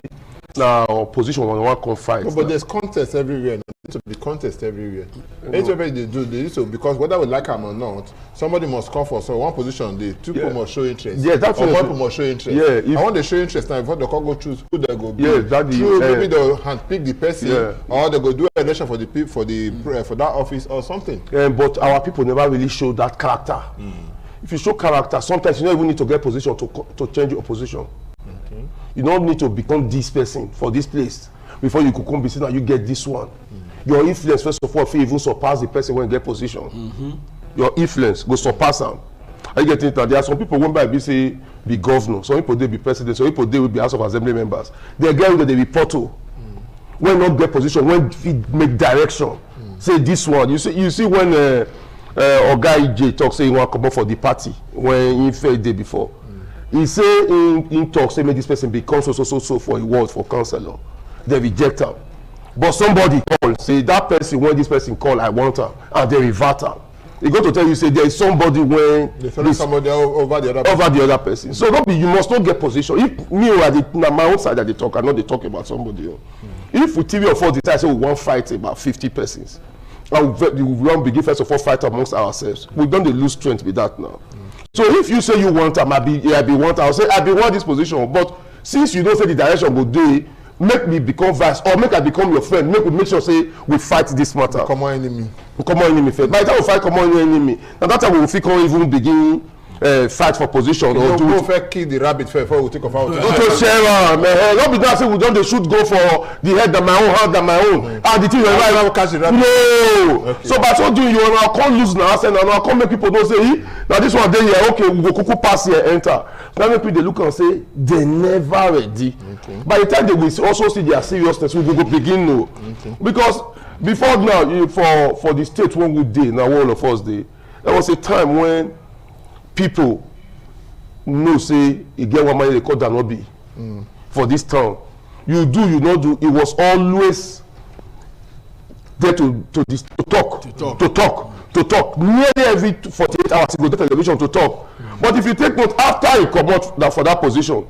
now opposition one come fight. No, but there's contest everywhere. There needs to be contest everywhere. Anyway they do they need to because whether we like them or not, somebody must come for so one position. The two people must show interest. Yeah, that's or one people must show interest. Yeah, I want to show interest now before they can go choose who they go. Yeah, exactly. Maybe they'll handpick the person, or they go do an election for the people for that office or something. But our people never really show that character. If you show character, sometimes you don't even need to get position to change your position. Okay. You don't need to become this person for this place before you could come be saying that you get this one. Your influence first of all if you even surpass the person when you get position. Your influence go surpass them. Are you getting it? There are some people when by say be governor, some people they be president, some people they will be House of Assembly members. They get that they report to. When not get position, when it make direction. Say this one. You see when Oga EJ talk say he want to come up for the party when he failed the day before. He say in talk say make this person become so for a word for councillor. They reject him. But somebody call say that person when this person call I want her and they revert her. He got to tell you say there is somebody when they follow somebody over the other person. So don't be you must not get position. If me or my own side that they talk, I know they talk about somebody else. If we TV or 4 decide say we want fight about 50 persons, and we want begin first of all fight amongst ourselves, we don't lose strength with that now. So if you say you want I be want, I'll say I be want this position. But since you don't say the direction go do, make me become vice or make I become your friend. Make sure say we fight this matter. The common enemy. Common enemy first. By the time we fight common enemy, and that time we will can't even begin fight for position. Or do first kill the rabbit first before we take off our man. Not be that say we don't shoot go for the head than my own, hand than my own. And the thing never catch the rabbit. No. Okay. So by so doing you now can't lose now, and now can't make people don't say now this one day here, okay, we go kuku pass here, enter. Now make people they look and say they never ready. Okay. By the time they will also see their seriousness, we go begin no. Okay. Because before now, for the state one good day, now all of us day, there was a time when people know say you get one money they call Danobi for this town. You do, you not do. It was always there to talk. Nearly every 48 hours you go to television to talk. But if you take note after you come out for that position,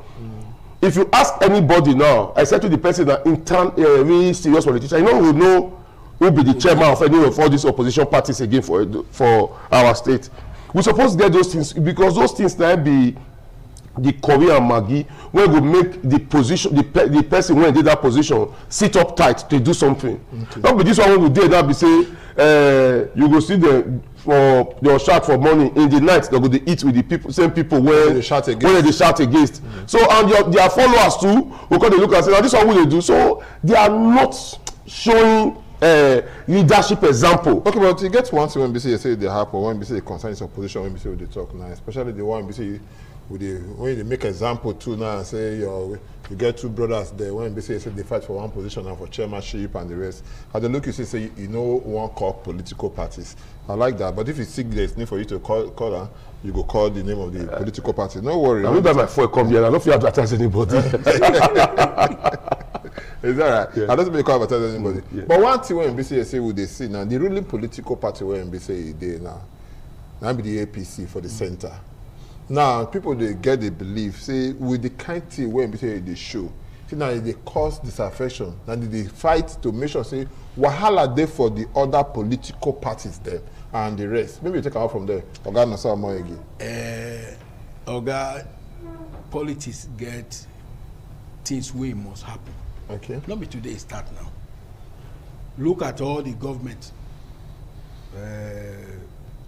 if you ask anybody now, I said to the person that in turn really serious politician, you know who be the chairman of any of all these opposition parties again for our state. We supposed to get those things because those things now be the Korean Maggi when we make the position the person when did that position sit up tight to do something. Okay. Not be this one when we did that be say you go see the for your shout for money in the night they go to eat with the people same people when they shout against. So and their followers too who come they look and say now this one what they do so they are not showing leadership example. Okay, but you get one thing when you say they happen, when you say they concern is opposition, when you say they talk now, especially the one you say when they make example too now and say you get two brothers there when you say they fight for one position and for chairmanship and the rest. How they look you say you know one call political parties. I like that, but if you think there's need for you to call her, you go call the name of the political party. No worry. I know that my phone come here. I don't feel advertise anybody. Is that right? Yeah. I don't make advertise anybody. Yeah. But one thing when NBC say would they see now the ruling political party where NBC is now be the APC for the center. Now people they believe say with the kind thing where NBC they show. See now they cause disaffection. Now they fight to make sure say wahala there for the other political parties there and the rest. Maybe you take out from there. Oga Nasa more again. Oga politics get things wey must happen. Okay. Not be today start now. Look at all the government.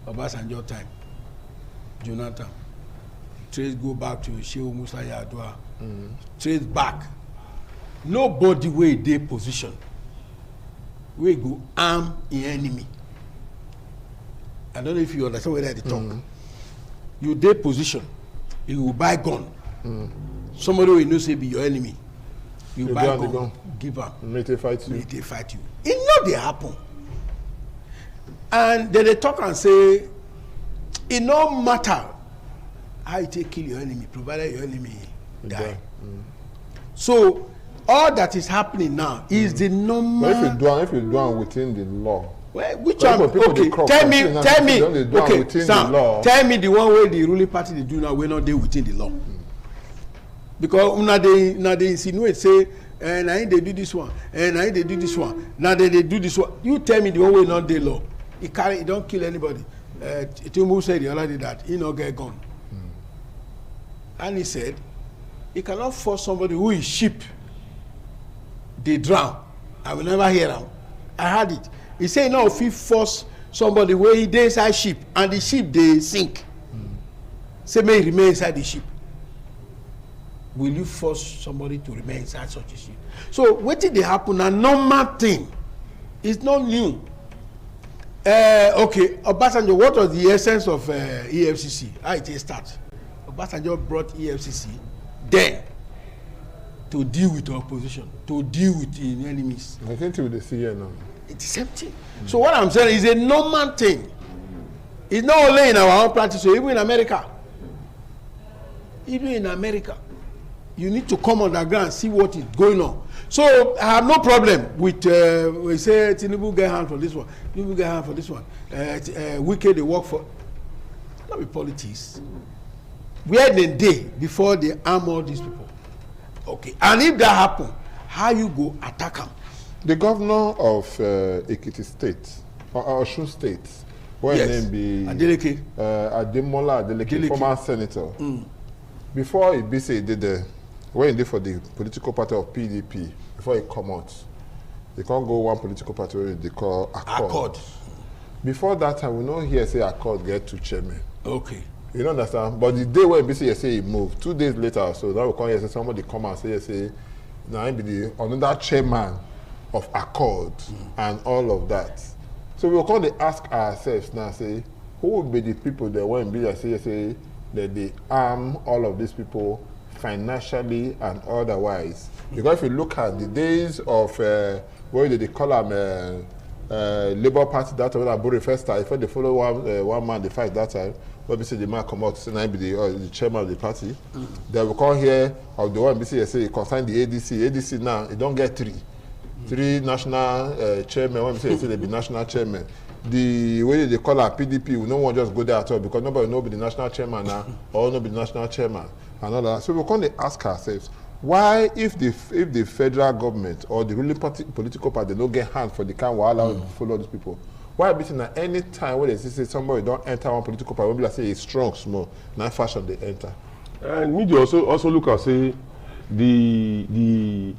Obasanjo time, Jonathan, trace go back to Shehu Musa Yar'Adua, trace back. Nobody wey dey position wey go arm in enemy. I don't know if you understand whether they talk. You dey position, you will buy gun. Somebody will know say be your enemy. You buy gun, give am. Make they fight you. Make they fight you. It no dey happen. And then they talk and say, it no matter how you take kill your enemy, provided your enemy die. So all that is happening now is the normal. But if you do it within the law. Well, which one? Okay, tell me. Okay, Sam, tell me the one way the ruling party they do now. We're not there within the law. Because now they insinuate say, and I they do this one, and I they do this one. Now they do this one. You tell me the one way not the law. It don't kill anybody. Tinubu said the other day that he not get gun, and he said he cannot force somebody who is sheep. They drown. I will never hear him. I heard it. He said no, if he force somebody where he dey inside sheep and the sheep they sink, say may he remain inside the sheep. Will you force somebody to remain inside such a sheep? So what did they happen? A normal thing. It's not new. Okay, Obasanjo, what was the essence of EFCC? How it start? Obasanjo brought EFCC then to deal with the opposition, to deal with the enemies. I think we see here now. It's the same thing. So what I'm saying is a normal thing. It's not only in our own practice, so even in America. Even in America, you need to come on the ground and see what is going on. So I have no problem with we say Tinubu get hand for this one, Tinubu get hand for this one. Wike they work for. Not be politics. Where they day before they arm all these people. Okay, and if that happen, how you go attack them? The governor of Ekiti State, or Osun State, where his name be Adeleke. Ademola Adeleke, former senator. Before he be say he did the when he did for the political party of PDP, before he come out, they can't go one political party where they call Accord. Before that time, we know here say Accord get 2 chairmen. Okay. You don't understand? But the day when BC say he moved, 2 days later, so now we come here say somebody come and say now he be the another chairman of Accord and all of that. So we will come to ask ourselves now, say, who would be the people that when be say that they arm all of these people financially and otherwise? Because if you look at the days of what they call them Labour Party that time, when Aburi first started, if they follow one man they fight that time, when BC the man come out say now be the chairman of the party, they will come here of the one BC say concern the ADC. ADC now it don't get 3 national chairmen. When we say they be national chairman, the way they call our PDP, we no one just go there at all because nobody know be the national chairman now or no be the national chairman and all that. So we come to ask ourselves, why if the federal government or the ruling political party don't get hand for the kind of wahala to follow these people, why between at any time when they say somebody don't enter one political party, when people say it's strong, small, now fashion they enter. And media also look and say the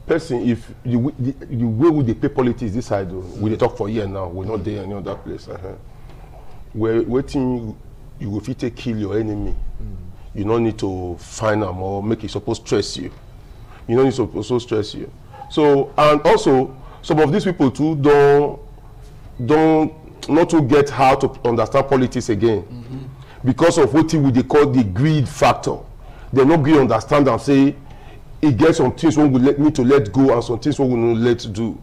person, if the way we they pay politics this side, we they talk for a year now, we're not there any other place. We're waiting, you will fit to kill your enemy. You don't need to find them or make it supposed to stress you. You don't need to also stress you. So, and also, some of these people too don't not to get how to understand politics again. Because of what they call the greed factor. They not going to understand and say, it gets some things we need to let go and some things we will not let do.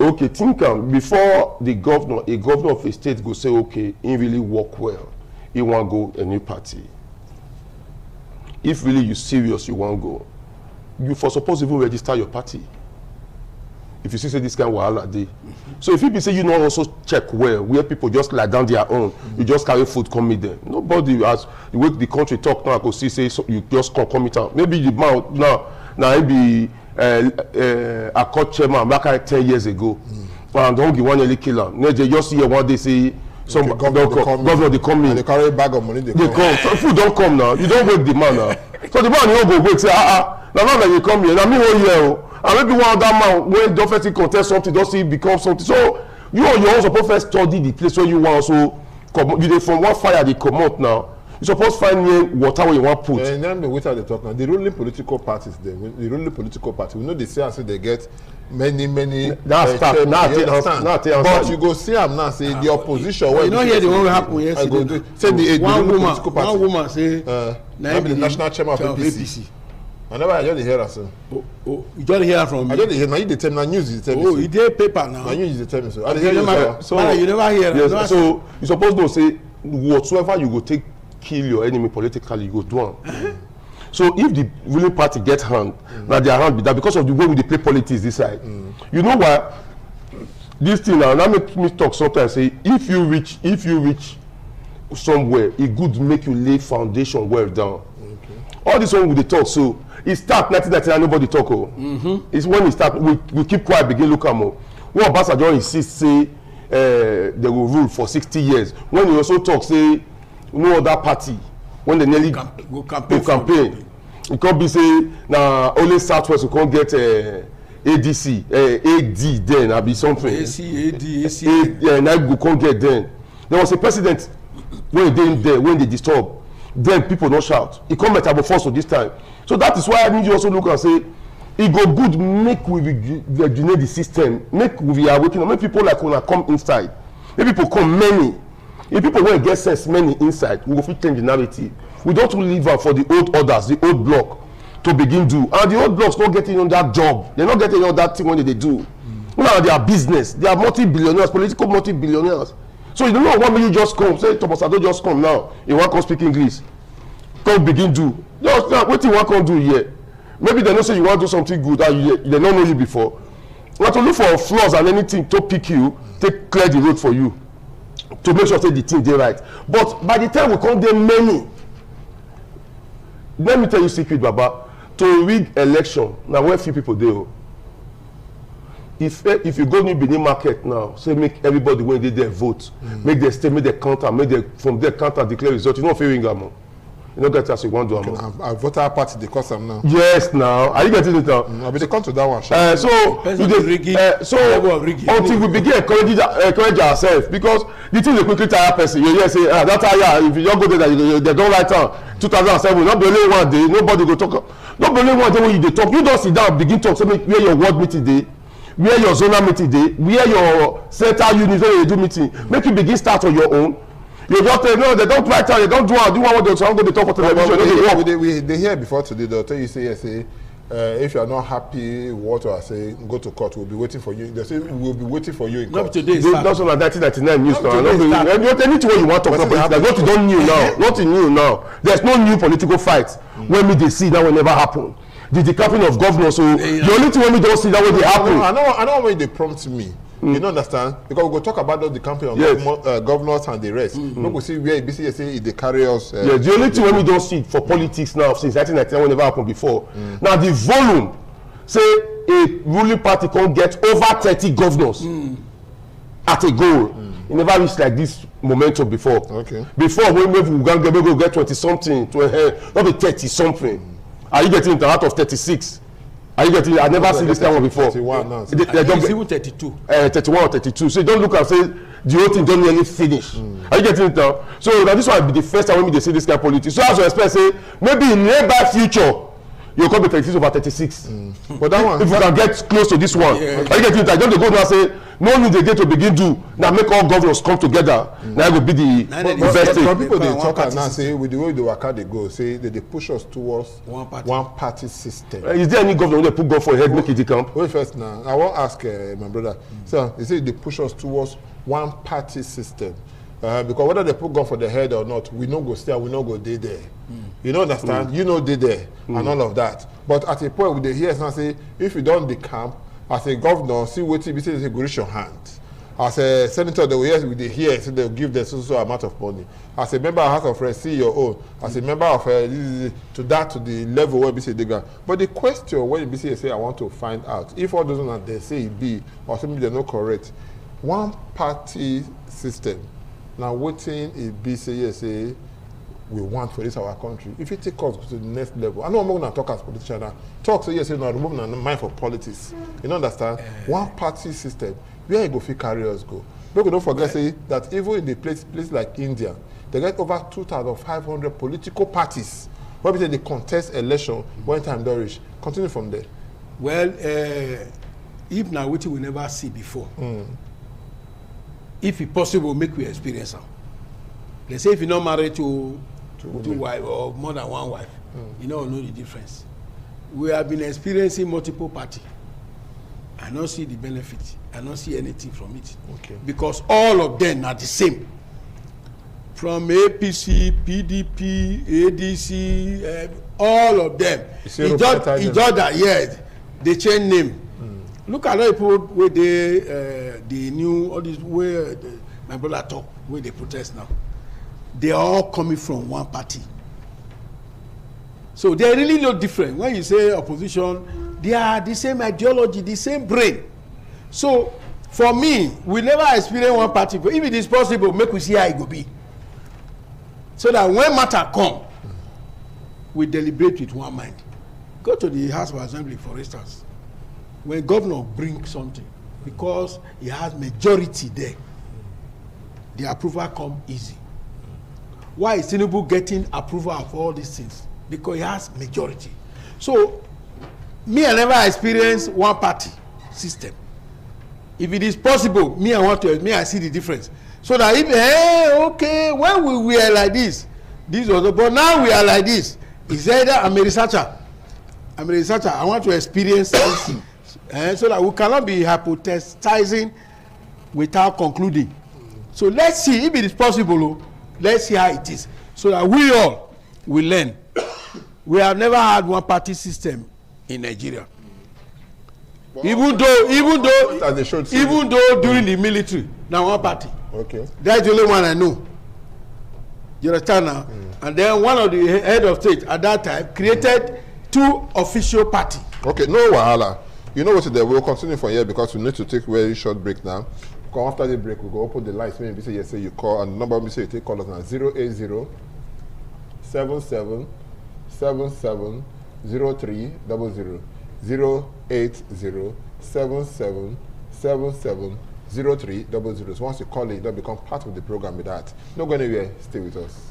Okay, think before a governor of a state go say, okay, he really work well, he want to go a new party. If really you serious, you want to go, you for suppose even register your party. If you see say this kind of wahala dey. So if you be say you not also check well, where people just lie down their own, you just carry food come meet them. Nobody, as the way the country talk now, I go see say so you just come meet am. Maybe the man now he be a court chairman back 10 years ago, and don't give one nearly kill am. They just hear one day say some governor they come in. They carry a bag of money. They come. So food don't come now. You don't wake the man now. So the man you don't go wake say now that you come here. Now me whole year. And maybe one other man when don't first contest something, don't see it become something. So you on your own supposed to study the place where you want. So you from one fire they come out now. You suppose find near water where you want put. And then the waiter they talk now. The ruling political parties, the ruling political party, we know they say and say they get many. That's start now. But you go see them now say the opposition. You know here the one will happen yesterday. Say the one woman say maybe the national chairman of APC. I never I just hear that. You just hear from me. I just hear now. You dey tell me now news. You tell me. Oh, you dey paper now. Now news you tell me so. I hear you. So you never hear. Yes. So you suppose to say whatsoever you go take kill your enemy politically, you go do them. So if the ruling party get hand, now their hand be that because of the way we dey play politics this side. You know what? This thing now make me talk sometimes say if you reach somewhere, it good make you lay foundation well down. All this one we dey talk so it start 1999 nobody talk it's when it start we keep quiet begin look am o. When Obasanjo insist say they will rule for 60 years when he also talk say no other party when they nearly go campaign it come be say na only Southwest we come get ADC AD then abi something AC na go come get then there was a president when dey there when they disturb then people don't shout. It come metamorphose to this time. So that is why I need you also look and say, it go good make we regulate the system, make we are waking up, make people like when come inside. Make people come many. If people want to get sense many inside, we go fit change the narrative. We don't leave out for the old orders, the old block to begin do. And the old blocks not getting on that job. They're not getting on that thing when they do. Now they are business. They are multi-billionaires, political multi-billionaires. So you don't know what you just come. Say Thomas Ado just come now. You want to speak English. Come begin do. Just what you want to do here. Maybe they don't say you want to do something good and they don't know you before. You want to look for flaws and anything to pick you, take clear the road for you. To make sure say the thing they right. But by the time we come there many. Let me tell you secret, Baba. To rig election, now where few people there. If you go to Benin market now, say make everybody when they vote, make them stay, make them counter, make them from there counter declare result. You know failing them. You know get as you want to do. I voter party they cause them now. Yes, now. Are you getting it now? I they come to that one. Until we begin encourage ourselves because the thing they quickly tire person. You hear say that tire if you don't go there they don't write down 2007. Not the only one day nobody go talk. Not the only one day when you they talk. You don't sit down begin talk. So make where your ward meeting day. Where your zonal meeting day, where your central unit where you do meeting, make you begin start on your own. You just tell no, they don't write down, they don't do what they go to talk for television. They hear before today, they'll tell you say if you are not happy, what I say, go to court. We'll be waiting for you. They say we'll be waiting for you in court. Not today, that's on 1999 news now. Anything you want to talk about, there's nothing don't new now. Nothing new now. There's no new political fight. When me they see that will never happen. The decapping of governors. So the only thing when we don't see that way they happen. I know when they prompt me. You don't understand because we go talk about the campaign of governors and the rest. We go see where BCS say they carry us. The only thing when we don't see for politics now since 1999 never happened before. Now the volume say a ruling party can get over 30 governors at a goal. It never reached like this momentum before. Okay. Before when we go get 20 something, not be 30 something. Are you getting it out of 36? Are you getting it? I've never seen this kind of before. 31 now. It's even 32. 31 or 32. So you don't look and say the whole thing don't nearly finish. Are you getting it now? So now this one will be the first time when they see this kind of politics. So as you expect, say maybe in nearby future you'll come be 36 over 36. But that one, if you can get close to this one, are you getting it? I don't go now and say no need they get to begin do now make all governors come together. Now it will be the best thing. Some people they talk and now say with the way the work they go, say that they push us towards one party system. Is there any governor they put God for head make it camp? Wait first now. I want to ask my brother. So they say they push us towards one party system. Because whether they put God for the head or not, we no go stay, we no go there. You don't understand? You know they there and all of that. But at a point, they hear and say, if you don't decamp, as a governor, see what you say, go reach your hand. As a senator, they will hear, so they'll give them so amount of money. As a member of House of Reps, see your own. As a member of to the level where BC they go. But the question when BC say, I want to find out if all those ones they say it be or something they're not correct. One party system. Now, waiting a BC say we want for this our country. If it take us to the next level, I know I'm not going to talk as politician now. Talk so yes, now removing our mind for politics. You know, understand? One party system. Where you go fit carry us go? But don't forget say that even in the place like India, They get over 2,500 political parties. What we say they contest election when time don't reach. Continue from there. Well, if now which we never see before, if it possible, make we experience them. Let's say if you're not married to two wives or more than one wife, you know the difference. We have been experiencing multiple parties. I don't see the benefit. I don't see anything from it. Okay. Because all of them are the same. From APC, PDP, ADC, all of them. Each other, yes. They change name. Look at the people where they knew all this where my brother talk, where they protest now. They are all coming from one party. So they're really not different. When you say opposition, they are the same ideology, the same brain. So for me, we never experience one party. But if it is possible, make we see how it will be. So that when matter come, we deliberate with one mind. Go to the House of Assembly, for instance. When governor brings something, because he has majority there, the approval come easy. Why is Tinubu getting approval of all these things? Because he has majority. So, me, I never experienced one party system. If it is possible, I see the difference. So that if, okay, when we were like this was, but now we are like this. It's either I'm a researcher. I want to experience this. So that we cannot be hypothesizing without concluding. So let's see if it is possible. Let's see how it is. So that we all will learn. We have never had one party system in Nigeria. Well, even though during the military, now one party. Okay. That's the only one I know. You understand now? And then one of the head of state at that time created two official parties. Okay, no wahala. You know what today? We'll continue from here because we need to take a very short break now. Because after the break, we'll go open the lines. Maybe say yes, say you call, and the number we say you take call us now 080 77 77 0300 080 77 77 0300. So once you call it, you'll become part of the program with that. Not going anywhere. Stay with us.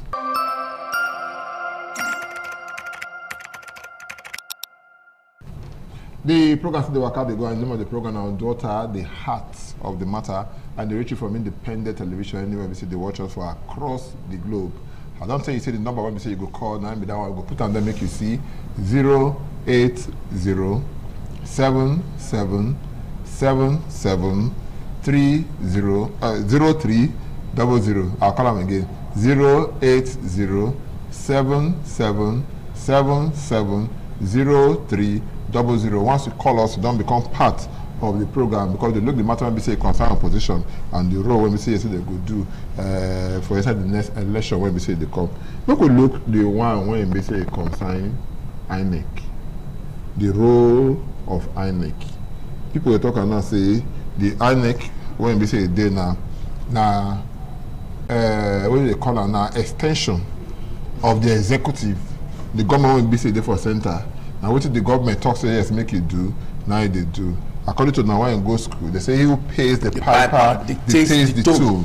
The program today will they go and the name of the program our daughter, the heart of the matter, and they reach you from independent television anywhere we see they watch us for across the globe. I don't say you see the number when we say you go call now, be that one go put on there make you see 080 77 77 0300. I'll call them again 080 77 77 0300. Once you call us, you don't become part of the program because they look the matter when we say concern opposition and the role when we say yes they go do for inside the next election when we say they come. We could look the one when we say concern INEC, the role of INEC. People will talk and now say the INEC when we say they now what do they call it now extension of the executive. The government will be say they for center. Now what the government talks say yes make you do, now they do. According to now when you go school, they say who pays the piper dictates the tune.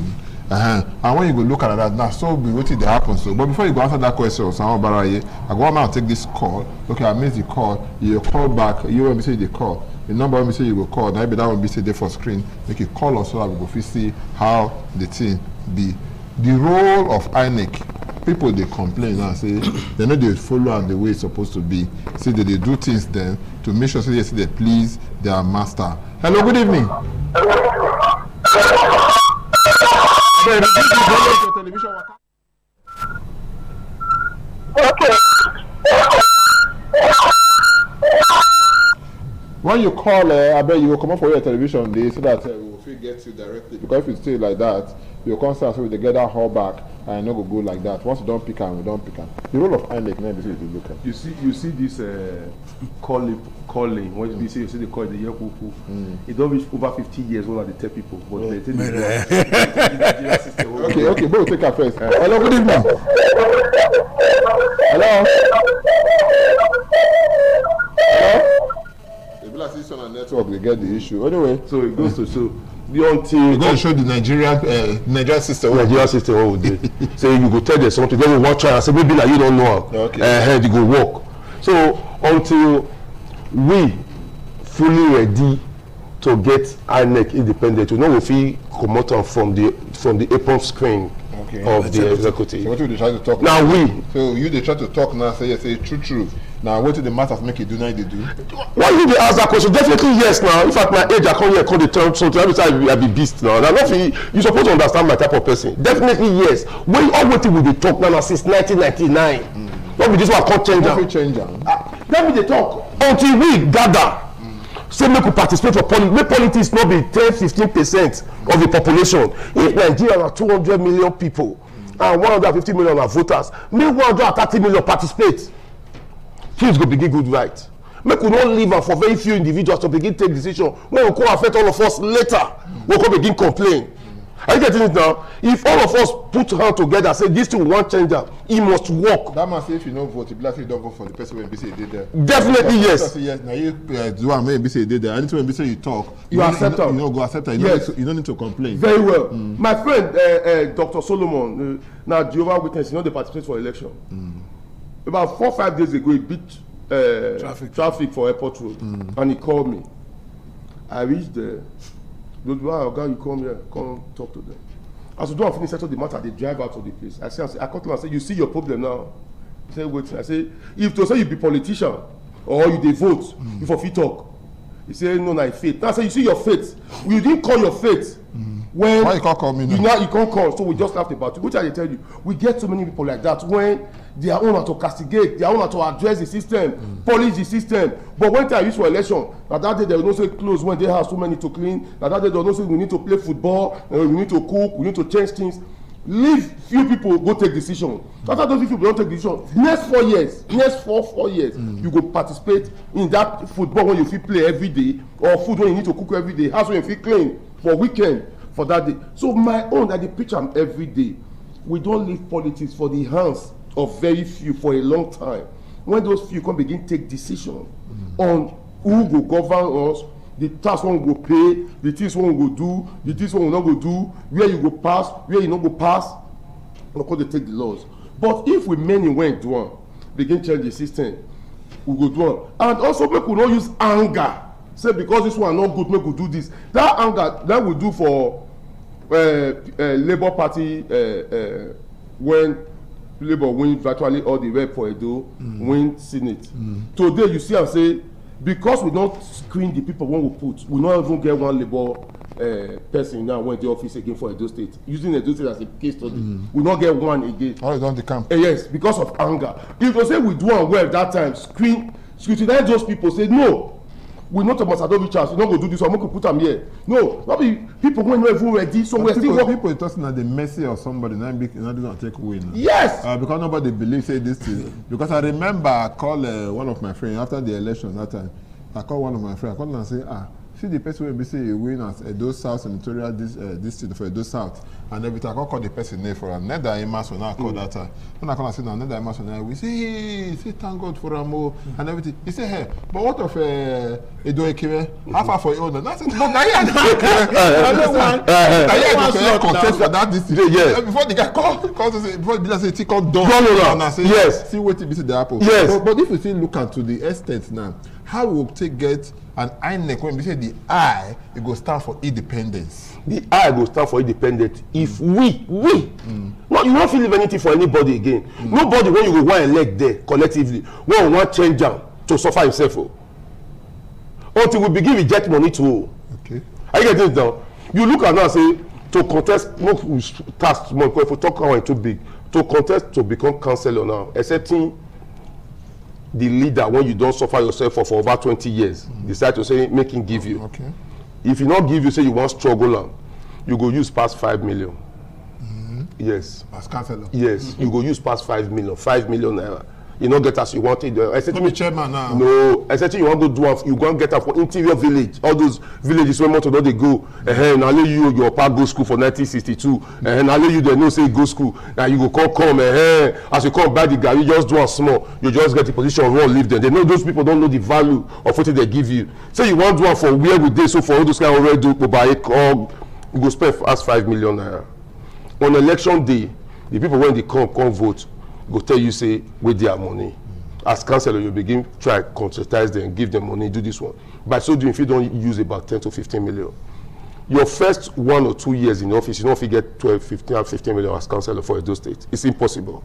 And when you go look at that, now so be what did happen. So but before you go answer that question, I go now take this call. Okay, I missed the call, you call back, you will be say the call. The number when we say you go call, now be that will be say there for screen, make you call us so that we go see how the thing be. The role of INEC. People they complain and say they know they follow and the way it's supposed to be. Say that they do things then to make sure say they please their master. Hello, good evening. Okay. When you call, I bet you will come up for your television day so that we will get you directly. Because if you stay like that, your concert will get that hall back and not go like that. Once you don't pick them, we don't pick them. The role of INEC now is to look at. You see this calling when you see the call the young people. It don't reach over 50 years old at the tell people, but they tell me. Okay, but we'll take her first. Hello, good evening. Hello. Hello. If you see on a network, they get the issue. Anyway, so it goes to show until you go to show the Nigerian system. Nigerian system what we do. So you go tell them something, then we want try and say maybe now you don't know. Okay. You go work. So until we fully ready to get INEC independent, we know we feel come out from the apron screen of the executive. So what they try to talk now now? So you they try to talk now, say true. Now what do the matters make it do now they do? Why you dey ask that question? Definitely yes now. In fact, my age I come here call the term something. Every time I be beast now. Now nothing you supposed to understand my type of person. Definitely yes. When all wetin we dey talk now since 1999. Not be this one can't change am. Let me dey talk until we gather. Say make we participate for politics. Make politics not be 10-15% of the population. If Nigeria are 200 million people and 150 million are voters, make 130 million participate. Things go begin good right. Make we not leave am for very few individuals to begin take decision. When we go affect all of us later, we go begin complain. Are you getting it now? If all of us put hand together, say this thing won't change am, it must work. That man say if you don't vote, if you don't vote for the person when be say you did there. Definitely yes. Yes. Now you do one when be say you did there. Anything when be say you talk, you accept it. You don't go accept it. Yes. You don't need to complain. Very well. My friend Dr. Solomon, now Jehovah Witness, you know they participate for election. About 4-5 days ago, he beat traffic for Airport Road, and he called me. I reached there. Wow, guy, you come here, come talk to them. As we don't finish settle the matter, they drive out of the place. I call him and say, you see your problem now. He said, wait. I say, if to say you be politician or you dey vote, you for fit talk. He said, no, na faith. Now I say, you see your faith. You didn't call your faith. When why you can't call me now? You can't call, so we just laughed about it. Which I tell you, we get so many people like that when they are owner to castigate, they are owner to address the system, police the system. But when they are used for election, now that day they will not say close when they have so many to clean. Now that day they will not say we need to play football, we need to cook, we need to change things. Leave few people go take decision. After those people don't take decision, next 4 years, next four years, you go participate in that football when you feel play every day, or food when you need to cook every day, house when you feel clean for weekend. For that day. So my own, I preach am every day. We don't leave politics for the hands of very few for a long time. When those few can begin take decision on who go govern us, the tax one go pay, the things one go do, the things one will not go do, where you go pass, where you not go pass, because they take the laws. But if we many went do one, begin change the system, we go do one. And also make we not use anger. Say because this one not good, make we do this. That anger that we do for Labour Party when Labour win virtually all the way for Edo, win Senate. Today you see and say because we don't screen the people when we put, we not even get one Labour person now when the office again for Edo State. Using Edo State as a case study, we not get one again. All done the camp. Yes, because of anger. If you say we do one well that time, scrutinize those people. Say no. We not about Sadovic Charles, we not go do this, I'm going to put them here. No, not be people when not even ready, so we're still working. People talking at the mercy of somebody, not going to take away now. Yes! Because nobody believes say this thing. Because I remember I called one of my friends after the election that time. I called one of my friends, I called him and say, see the person will be say you win as Edo South senatorial district for Edo South. And every time I call the person name for him. Neda Emerson, I call that time. When I call and say, no, Neda Emerson, we say, hey, thank God for him and everything. He said, hey, but what of Edo Ekire? How far for your owner? I said, but Naya contest for that district. Yes. Before the guy calls say, before the say, he called Don. And I say, yes. See what he see the apple. Yes. But if you still look at to the extent now, how we will take get an INEC when we say the I, it go stand for independence. The I go stand for independence. If we, no, you won't feel anything for anybody again. Nobody when you go want elect there collectively, when we want change down to suffer himself. Until we begin reject money to. Okay. Are you getting it down? You look at now and say to contest, no task more if we talk how too big, to contest to become councillor now, accepting the leader when you don't suffer yourself for over 20 years, decide to say make him give you. Okay. If he not give you, say you want struggle am, you go use past 5 million. Yes. As councillor. Yes, you go use past 5 million naira. you no get as you want it. Be chairman now. No, except you want to do you go and get up for interior village, all those villages where motor they go. And I let you your pa go school for 1962. And I let you they know say go school. Now you go come as you come buy the guy, you just do a small, you just get the position, run, leave them. They know those people don't know the value of what they give you. So you want to do one for where we did, so for all those kind of already do buy it, you go spend as 5 million naira. On election day, the people when they come vote, go tell you say with their money. As councillor, you begin try conscientize them, give them money, do this one. By so doing, if you don't use about 10 to 15 million, your first 1 or 2 years in office, you don't get 12, 15 million as councillor for Edo State. It's impossible.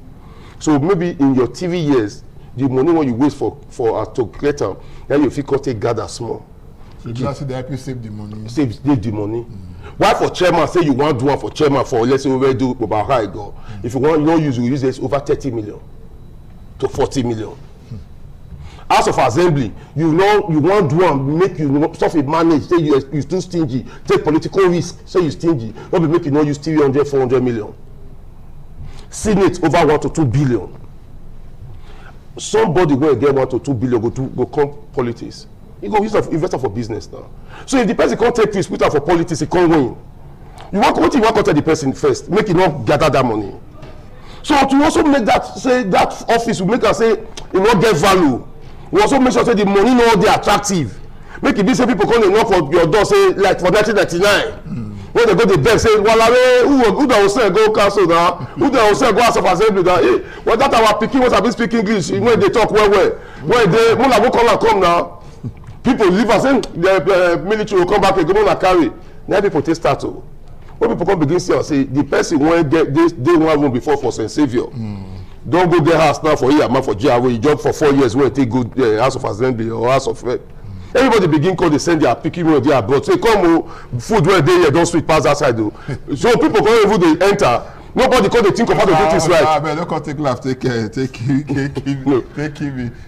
So maybe in your TV years, the money when you waste for to create them, then you feel take gather small. So just they help you save the money. Save the money. Why for chairman say you want to do one for chairman for let's say we do about how it go. If you want, you don't use, you use this over 30 million to 40 million. House of Assembly, you want to do one, make you stuff it manage, say you too stingy, take political risk, say you stingy, not be make you not use 300, 400 million. Senate over 1 to 2 billion. Somebody will get 1 to 2 billion go come politics. You go use investor for business now. So if the person can't take risk, put out for politics, he can't win. You want to tell the person first, make you not gather that money. So to also make that say that office will make us say it not get value. We also make sure say the money not be attractive. Make it be say people come and knock for your door say like for 1999. When they go to bed say walare who that will say go council now, who that will say go House of Assembly now. Hey, well that our pikin was been speak English when they talk well. When they mula go come now. People leave us saying the military will come back and go on carry. Now people take start to. When people come begin say the person when get this day one room before for St. Saviour. Don't go get house now for here, man for GRA. You job for 4 years when you take good House of Assembly or House of everybody begin call they send their pikin when they abroad. Say come food where they here don't sweet pass outside though. So people come even they enter. Nobody can think of how to do things right. Don't take laugh, take me.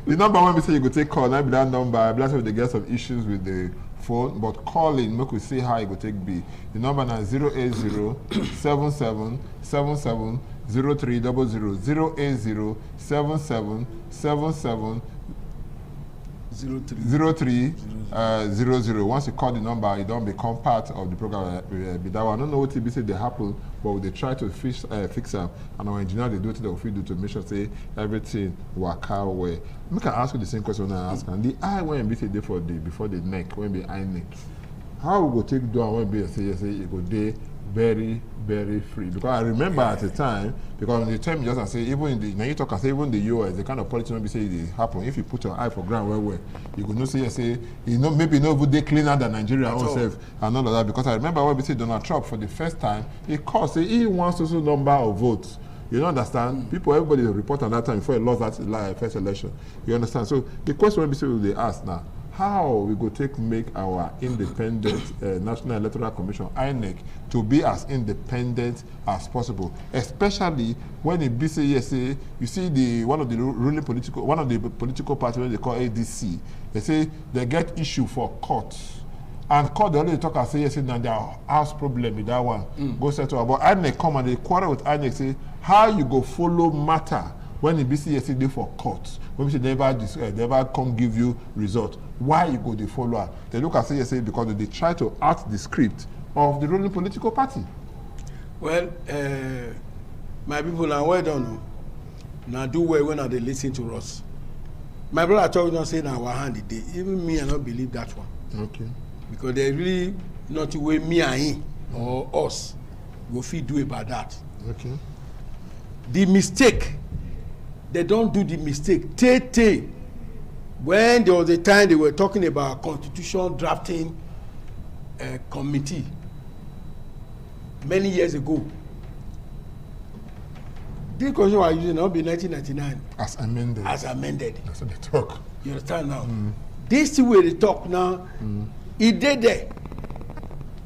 The number when we say you go take call, now be that number. Bless if they get some issues with the phone, but calling, make we see how you go take B. The number now 080-7777-0300. 080-7777-0300. Once you call the number, you don't become part of the program. Be that one. I don't know what TBC they happen, but they try to fix them, and our engineer they do what they will do to make sure say everything work out well. I can ask you the same question when I ask, and the eye when be day for the before the neck when be eye neck. How we go take down when be say you go day very free, because I remember at the time, because the time just I say even in the now you talk I say even the US the kind of politics maybe say they happen. If you put your eye for ground well, you could not say you know maybe no they cleaner than Nigeria ourselves and all of that. Because I remember when we say Donald Trump for the first time he called say he wants a certain number of votes. You don't understand? People, everybody report at that time before he lost that first election. You understand? So the question when they ask now, how we go make our independent National Electoral Commission (INEC) to be as independent as possible, especially when it be say yes, you see one of the political parties when they call ADC, they say they get issue for court. And court, they only talk and say yes, now their house problem with that one. Go settle. But INEC come and they quarrel with INEC, say how you go follow matter when the BCS dey for court, when we never come give you result. Why you go the follow? They look at say because they try to act the script of the ruling political party. Well, my people now well done. Now do well when they listen to us. My brother told me say now our hand the day. Even me, I don't believe that one. Okay. Because they really not the way me and him or us go fit do about that. Okay. The mistake, they don't do the mistake. When there was a time they were talking about constitution drafting committee many years ago. This constitution was using not be 1999. As amended. That's what they talk. You understand now? This is where they talk now. It did there.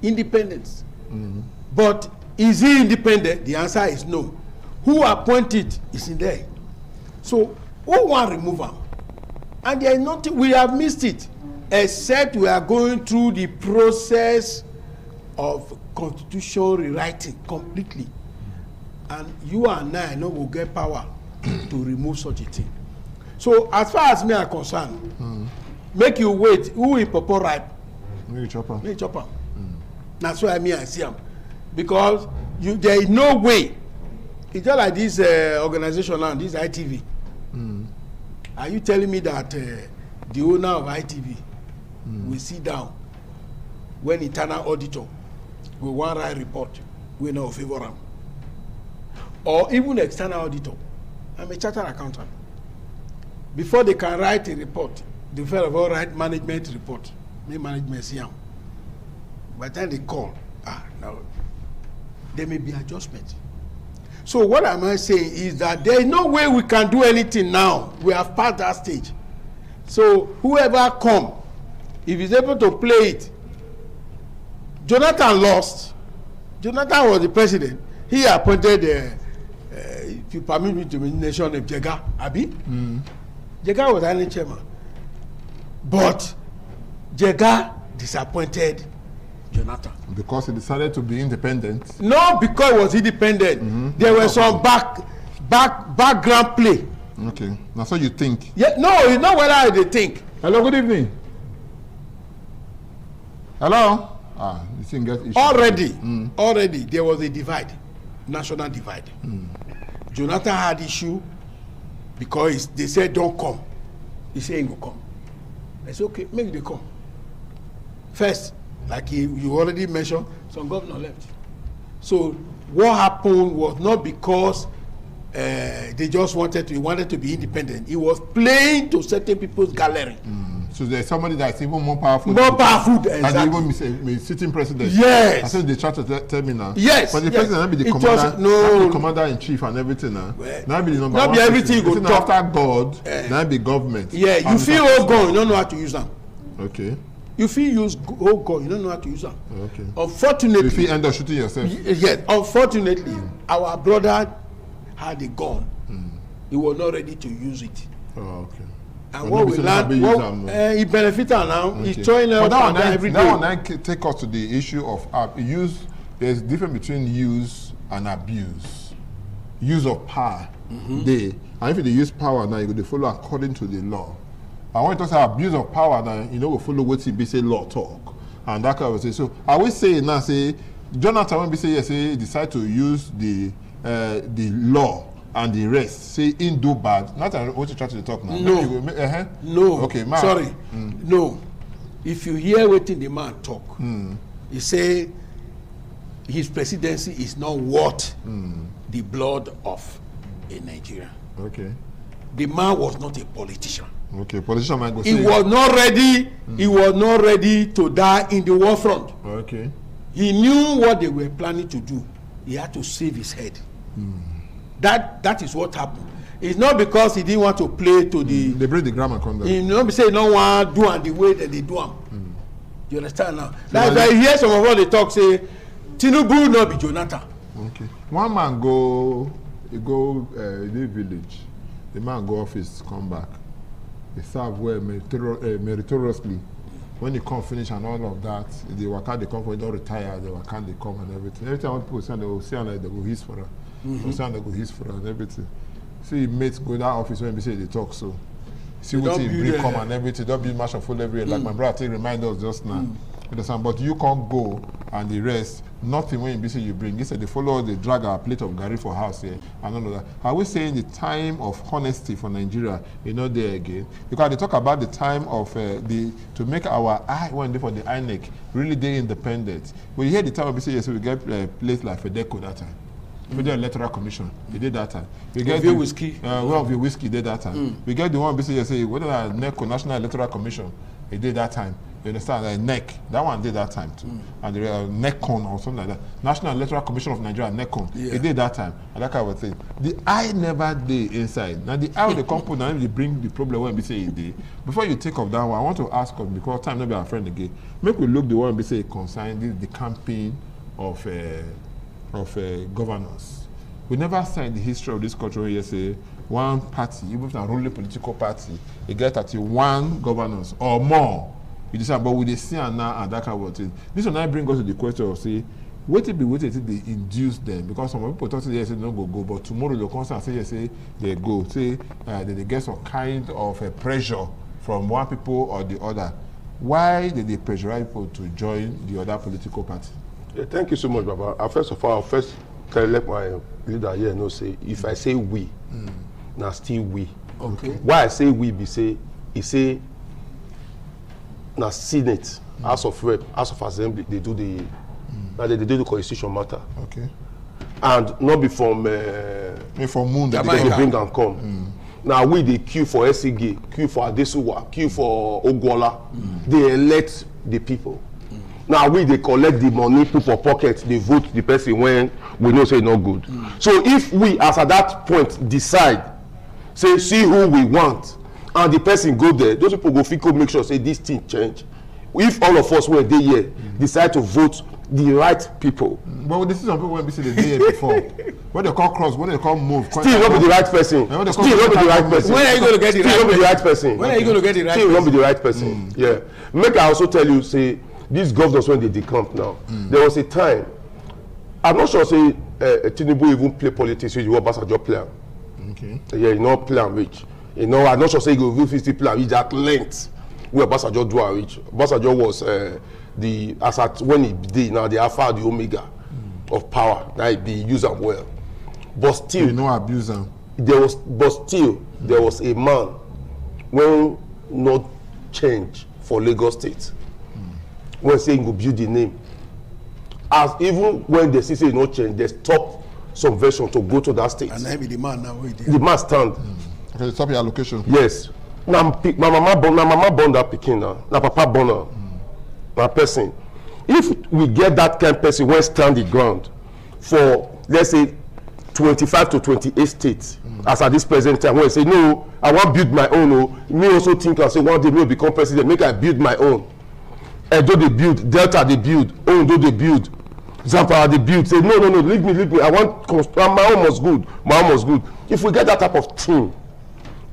Independence. But is he independent? The answer is no. Who appointed is in there. So who want to remove him? And there is nothing, we have missed it, except we are going through the process of constitution rewriting completely. And you and I know will get power to remove such a thing. So as far as me are concerned, make you wait. Who in Popo ripe? Me chopper. Me chopper. That's why I see them, because there is no way. It's just like this organization now, this ITV. Are you telling me that the owner of ITV will sit down when internal auditor will want write report, we know favor him, or even external auditor? I'm a chartered accountant. Before they can write a report, they first of all write management report. May management see them. By the time they call, now there may be adjustment. So what am I saying is that there is no way we can do anything now. We have passed that stage. So whoever come, if he's able to play it, Jonathan lost. Jonathan was the president. He appointed, if you permit me to mention him, Jega Abi. Jega was only chairman. But Jega disappointed Jonathan. Because he decided to be independent? No, because he was independent. There were some background play. Okay. Now, so you think? Yeah, no, it's not whether they think. Hello, good evening. Hello? You think get issue. Already, there was a divide, national divide. Jonathan had issue because they said don't come. He said he will come. I said, okay, make they come. First, like you already mentioned, some governor left. So what happened was not because they just wanted to be independent. It was playing to certain people's gallery. So there's somebody that's even more powerful. Exactly. And even sitting president. Yes. I said they try to tell me now. Yes. But the president not be the commander. The commander in chief and everything now. Now be the number one. Not be everything you go talk after God. Now be government. Yeah. You feel all gone. You don't know how to use them. Okay. You feel use whole gun, you don't know how to use them. Okay. Unfortunately, you feel end up shooting yourself. Yes. Unfortunately, our brother had a gun. He was not ready to use it. Oh, okay. And what we learned, he benefited now. Okay. He's throwing out every day. That one take us to the issue of use. There's difference between use and abuse. Use of power. And if they use power now, you go to follow according to the law. I want to say abuse of power now, we follow what he say law talk. And that kind of say. So I will say now, say, Jonathan when be say yes, say decide to use the law and the rest, say in do bad. Not what you try to talk now. No. No. Okay, man. Sorry. No. If you hear what the man talk, he say his presidency is not worth the blood of a Nigerian. Okay. The man was not a politician. Okay, politician might go he was not ready. He was not ready to die in the war front. Okay. He knew what they were planning to do. He had to save his head. That is what happened. It's not because he didn't want to play to the. They break the grammar conduct. He not be say no one do and the way that they do them. You understand now? That's why you hear some of what they talk say, Tinubu not be Jonathan. Okay. One man go the village. The man go office, come back. They serve well meritoriously. When they come finish and all of that, they work out, they come for don't retire, they work out, they come and everything. Every time people say they will see like they go his for her. They say they go his for her and everything. See mates go to that office when they say they talk so. See what he bring come and everything. Don't be much of full every year. Like my brother take remind us just now. Understand? But you can't go and the rest, nothing when you say you bring. He said they follow, they drag a plate of gari for house here and all of that. Are we saying the time of honesty for Nigeria is not there again? Because they talk about the time of to make our when they for the INEC really they independent. When you hear the time of yes, we get a place like FEDECO that time. We did electoral commission. They did that time. We get the whiskey. Whiskey did that time. We get the one say whether NECO National Electoral Commission. They did that time. You understand? Like NEC, that one did that time too. And the NECON or something like that. National Electoral Commission of Nigeria, NECON. It did that time. And that kind of thing. The eye never did inside. Now the eye of the company now they bring the problem when we say it did. Before you take off that one, I want to ask us because time not be our friend again. Make we look the one we say concerning the campaign of governance. We never signed the history of this country where you say one party, even if it's a ruling political party, you get 31 governors or more. You decide, but we see and now and that kind of thing. This will now bring us to the question of say, wetin they induce them, because some people talk say yes they no go, but tomorrow they'll come and say yes they go, say they get some kind of a pressure from one people or the other. Why did they pressurize people to join the other political party? Yeah, thank you so much, Baba. First of all, let my leader here know say if I say we, now still we. Okay. Why I say we be say now Senate, House of Rep, House of Assembly, they do the they do the constitution matter. Okay. And not be from moon they bring and come. Now we they queue for SCG, queue for Adesuwa, queue for Ogwola. They elect the people. Now we they collect the money, put for pocket, they vote the person when we know say no good. So if we as at that point decide, say see who we want, and the person go there, those people go fit make sure say this thing change. If all of us were there here decide to vote the right people. But this is some people when we see the day before. What they call cross, what they call move. Still not be the right person. Still not be the right person. When are you going to get the right person? Still not be the right person. When are you going to get the right person? Still not be the right person. Yeah. Make I also tell you, say, these governors when they decamp now, there was a time, I'm not sure say Tinubu even play politics with you Obasanjo plan. Okay. Yeah, you know plan which. You know, I'm not sure say he go real 50 plan which at length where Obasanjo do which. Obasanjo was when he did now the alpha the omega of power. That be use them well. But still, you know, abuse them. There was a man when not change for Lagos State. When saying go build the name. As even when they say no change, they stop some version to go to that state. And I be the man now. The man stand. Okay, stop your allocation. Yes. Now my mama born that pikin now. Now papa born her. Now person. If we get that kind of person when stand the ground for let's say 25 to 28 states, as at this present time, when I say no, I want to build my own. Oh, me also think I say one day me will become president. Make I build my own. Edo they build, Delta they build, Ondo they build, Zamfara they build. Say no, leave me. I want my own was good. My own was good. If we get that type of team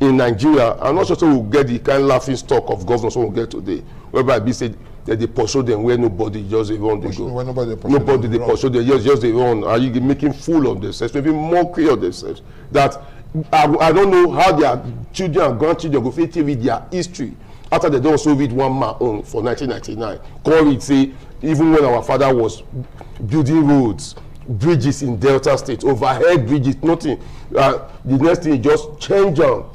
in Nigeria, I'm not sure so we'll get the kind of laughing stock of governors we'll get today, whereby be said that they pursue them where nobody just run they go. Nobody they pursue them, just they run. Are you making fool of themselves, maybe mockery of themselves? That I don't know how their children and grandchildren go fit with their history. After they don't also read one man own for 1999, come read say even when our father was building roads, bridges in Delta State, overhead bridges, nothing. The next thing just change on.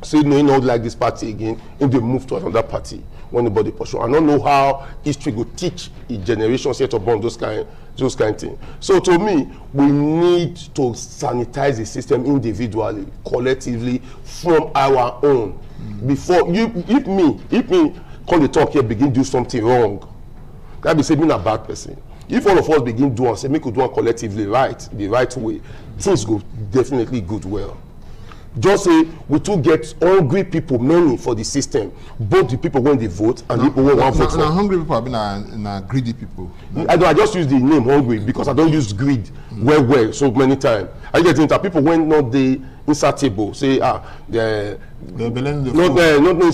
Say no, not like this party again, and they move to another party when nobody pursue. I don't know how history will teach a generation set upon those kind of things. So to me, we need to sanitize the system individually, collectively, from our own. Before if me come to talk here begin do something wrong, that be say me a bad person. If all of us begin do and say make we do it collectively right, the right way, things go definitely good well. Just say we too get hungry people, many for the system, both the people when they vote and the people when want vote for. Hungry people have been greedy people. I just use the name hungry because I don't use greed well so many times. I get into people when not the insatiable say not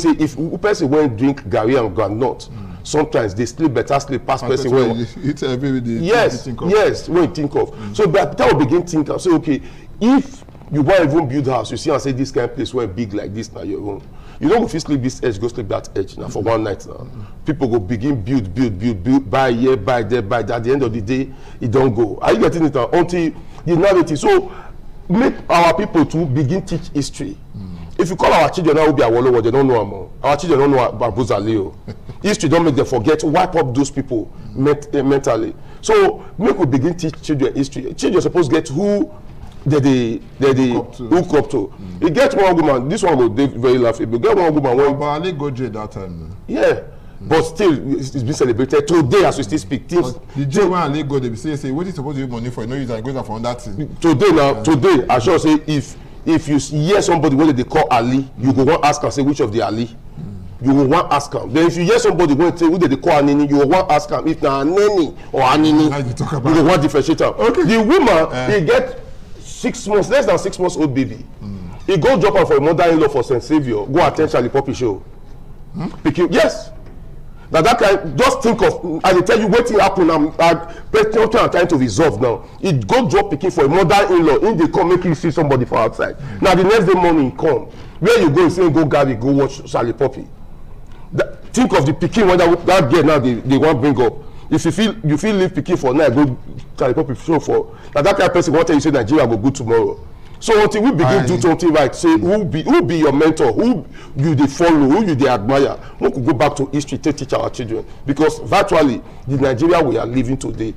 say if a person when drink garri and groundnut, sometimes they sleep better sleep past person when it's every day. Yes, when you think of. So that will begin think of say okay, if you want even build house, you see and say this kind of place where big like this now your own. You don't go fit sleep this edge, go sleep that edge now for one night now. People go begin build, buy here, buy there, buy that. At the end of the day, it don't go. Are you getting it now? Until the narrative. So make our people to begin teach history. If you call our children now will be Awolowo, they don't know more. Our children don't know about Buzaleo. History don't make them forget, wipe up those people mentally. So make we begin teach children history. Children supposed to get who they hook up to. You get one woman, this one will be very laughable. Get one woman when but Ali go jail that time. Yeah. But still it's been celebrated today as we still speak. Things the jail when Ali go, they say what is supposed to use money for? You know you are going for that thing. Today I sure say if you hear somebody when they call Ali, you go want ask and say which of the Ali. You will want ask him. Then if you hear somebody when say who they call Anini, you will want ask him if na Anini or Anini. You will want differentiate them. Okay. The woman he get 6 months, less than 6 months old baby. He go drop her for a mother-in-law for St. Saviour, go attend Charlie Poppy show. Yes. Now that kind, just think of, I tell you what happen. I'm trying to resolve now. It go drop picking for a mother-in-law. In they come make you see somebody for outside. Now the next day morning come, where you go? You say go Gary, go watch Sally Poppy. Think of the picking when that girl now they want bring up. If you feel leave picking for night, go Sally Poppy show for. Now that kind of person want tell you say Nigeria go good tomorrow. So until we begin do something right, say who be your mentor, who you they follow, who you they admire, we could go back to history to teach our children, because virtually the Nigeria we are living today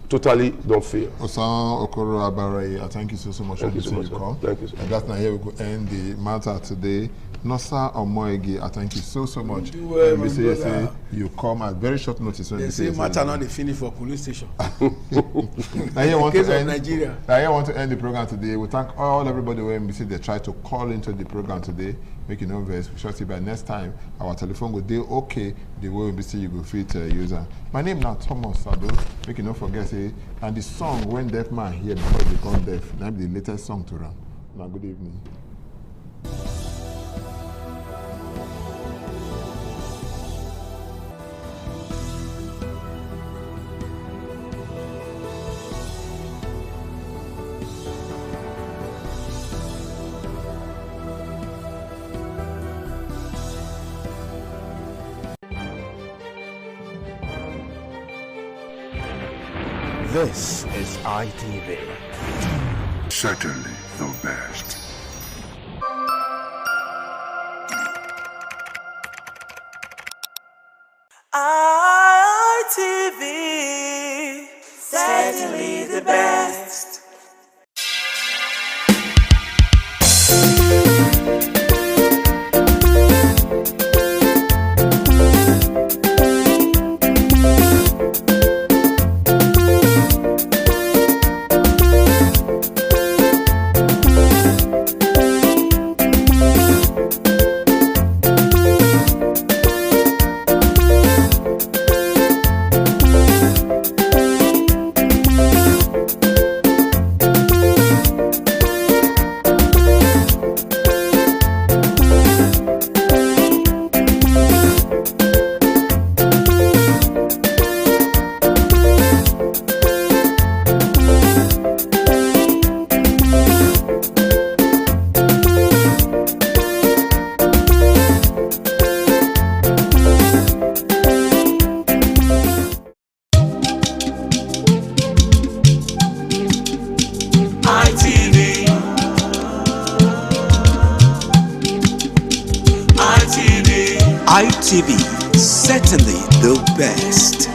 totally don't fail. Osan Okoro Abarai, thank you so much for the call. Thank you. And that's now here we go end the matter today. Nosa Omoegi, I thank you so much. We say you come at very short notice. When they say matter now they finish for police station. Now here want to end Nigeria. Now here want to end the program today. We thank everybody where NBC they try to call into the program today. Make you know very shortly by next time our telephone will do okay the way NBC you go fit user. My name now Thomas Sado. Make you not forget say and the song when deaf man hear before he become deaf. Now the latest song to run. Now good evening. This is ITV. Certainly the best. ITV. Certainly the best. ITV, certainly the best.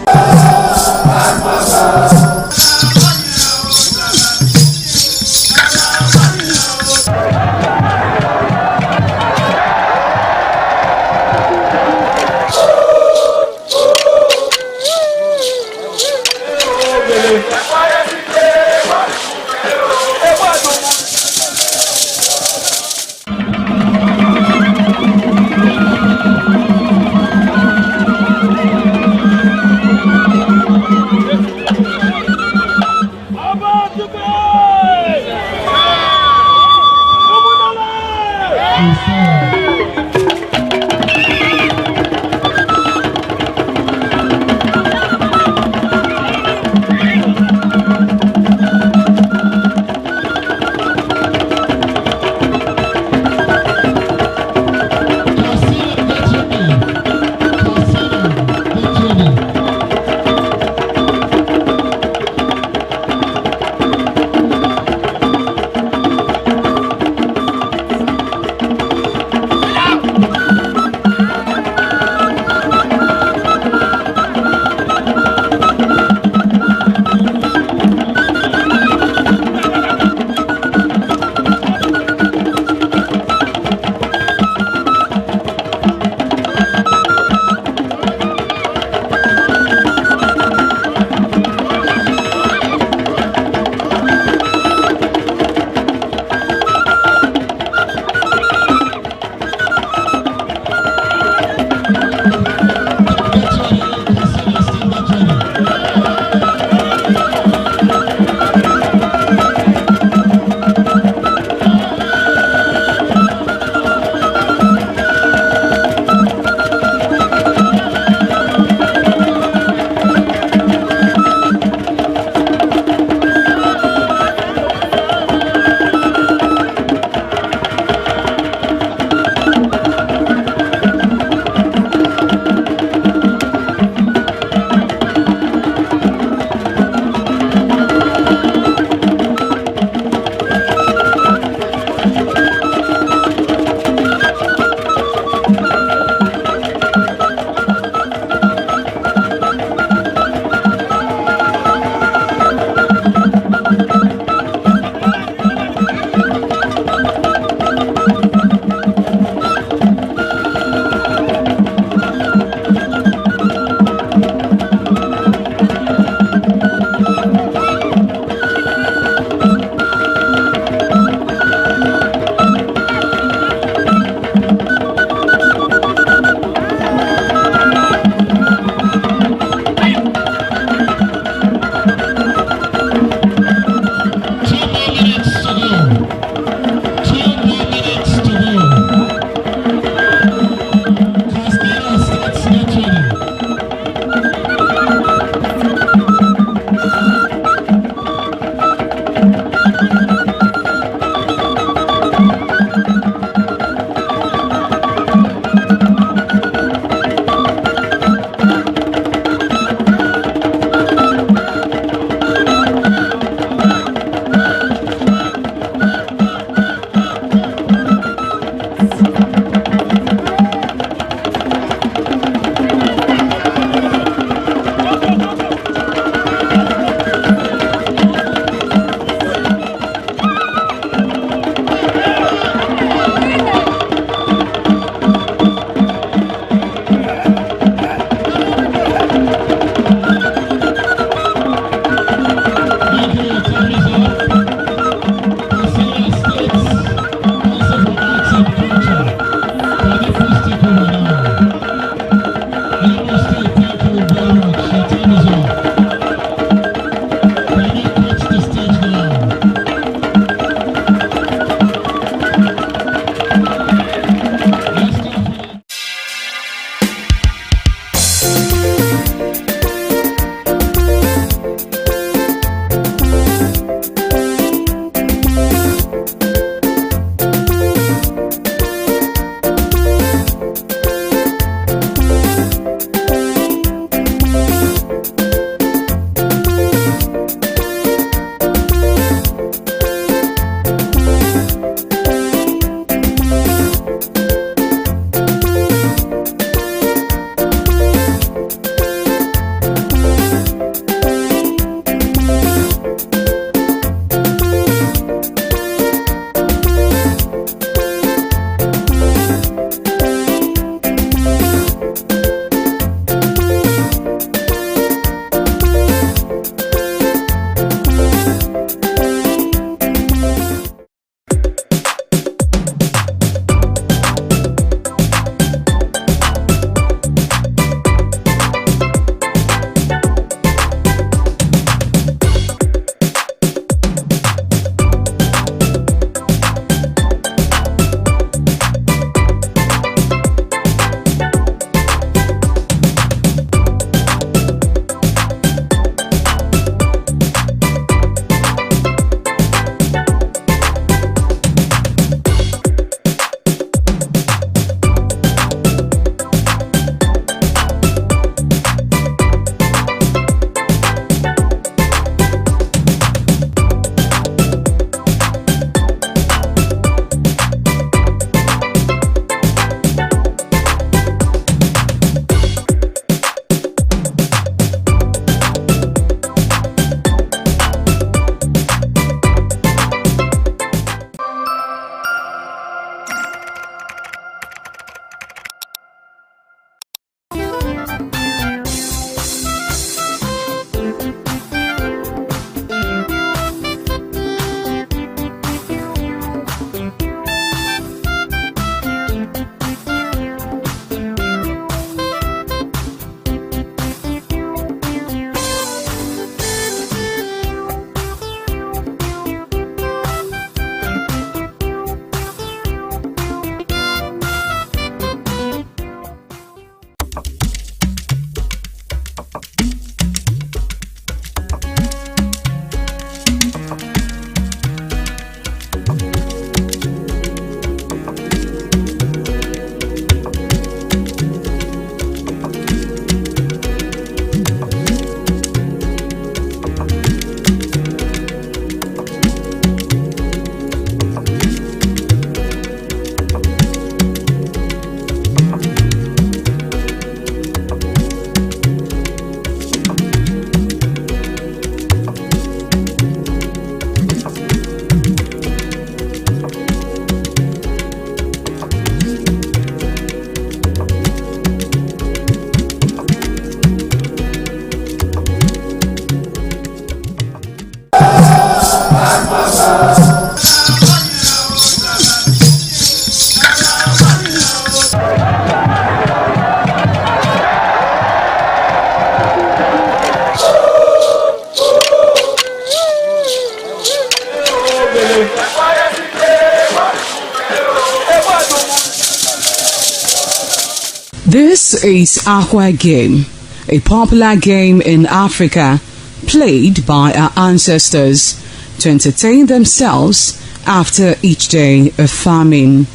This is Aqua Game, a popular game in Africa played by our ancestors to entertain themselves after each day of farming.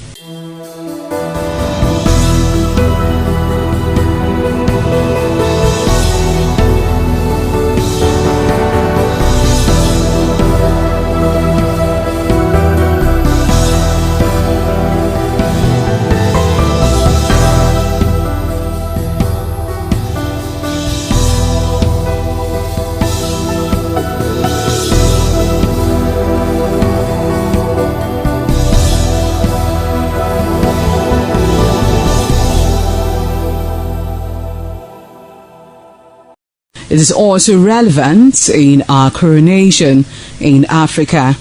It is also relevant in our coronation in Africa.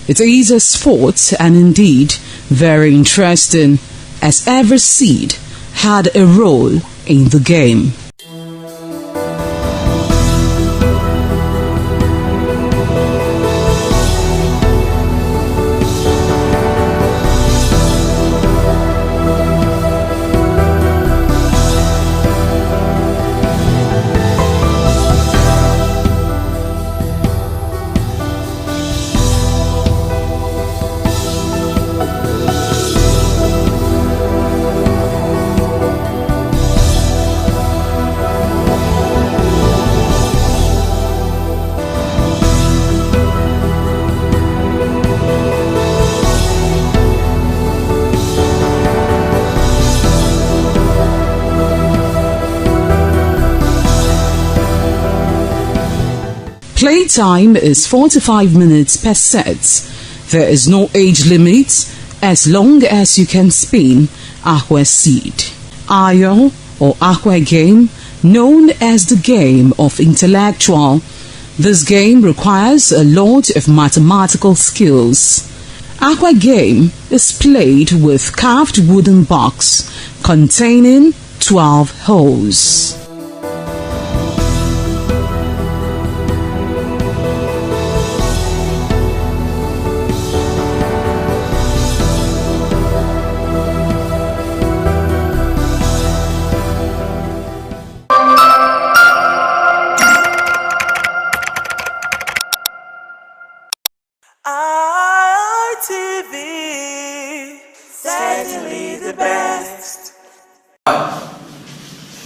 It is a sport and indeed very interesting, as every seed had a role in the game. Playtime is 45 minutes per set. There is no age limit as long as you can spin aqua seed. Ayo or aqua game, known as the game of intellectual. This game requires a lot of mathematical skills. Aqua game is played with carved wooden box containing 12 holes. Certainly the best.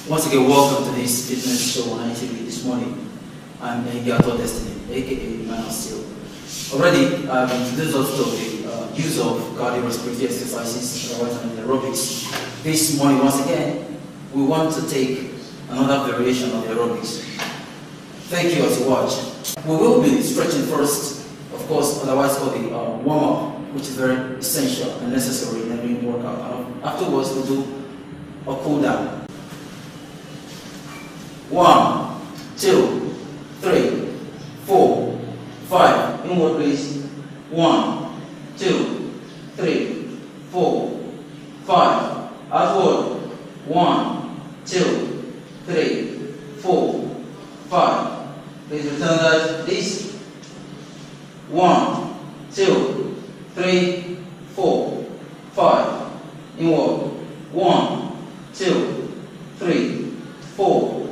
Once again, welcome to this fitness show on ITV this morning. I'm Gato Destiny, aka Man of Steel. Already, I've introduced us to the use of cardiorespiratory exercises, otherwise known as aerobics. This morning, once again, we want to take another variation of the aerobics. Thank you as you watch. We will be stretching first, of course, otherwise called the warm-up, which is very essential and necessary in every workout. Afterwards, we'll do a cool down. 1, 2, 3, 4, 5. Inward please. 1, 2, 3, 4, 5. Outward. 1, 2, 3, 4, 5. Please return that, please. 1, 2, 3, 4, 5. Inward. 1, 2, 3, 4,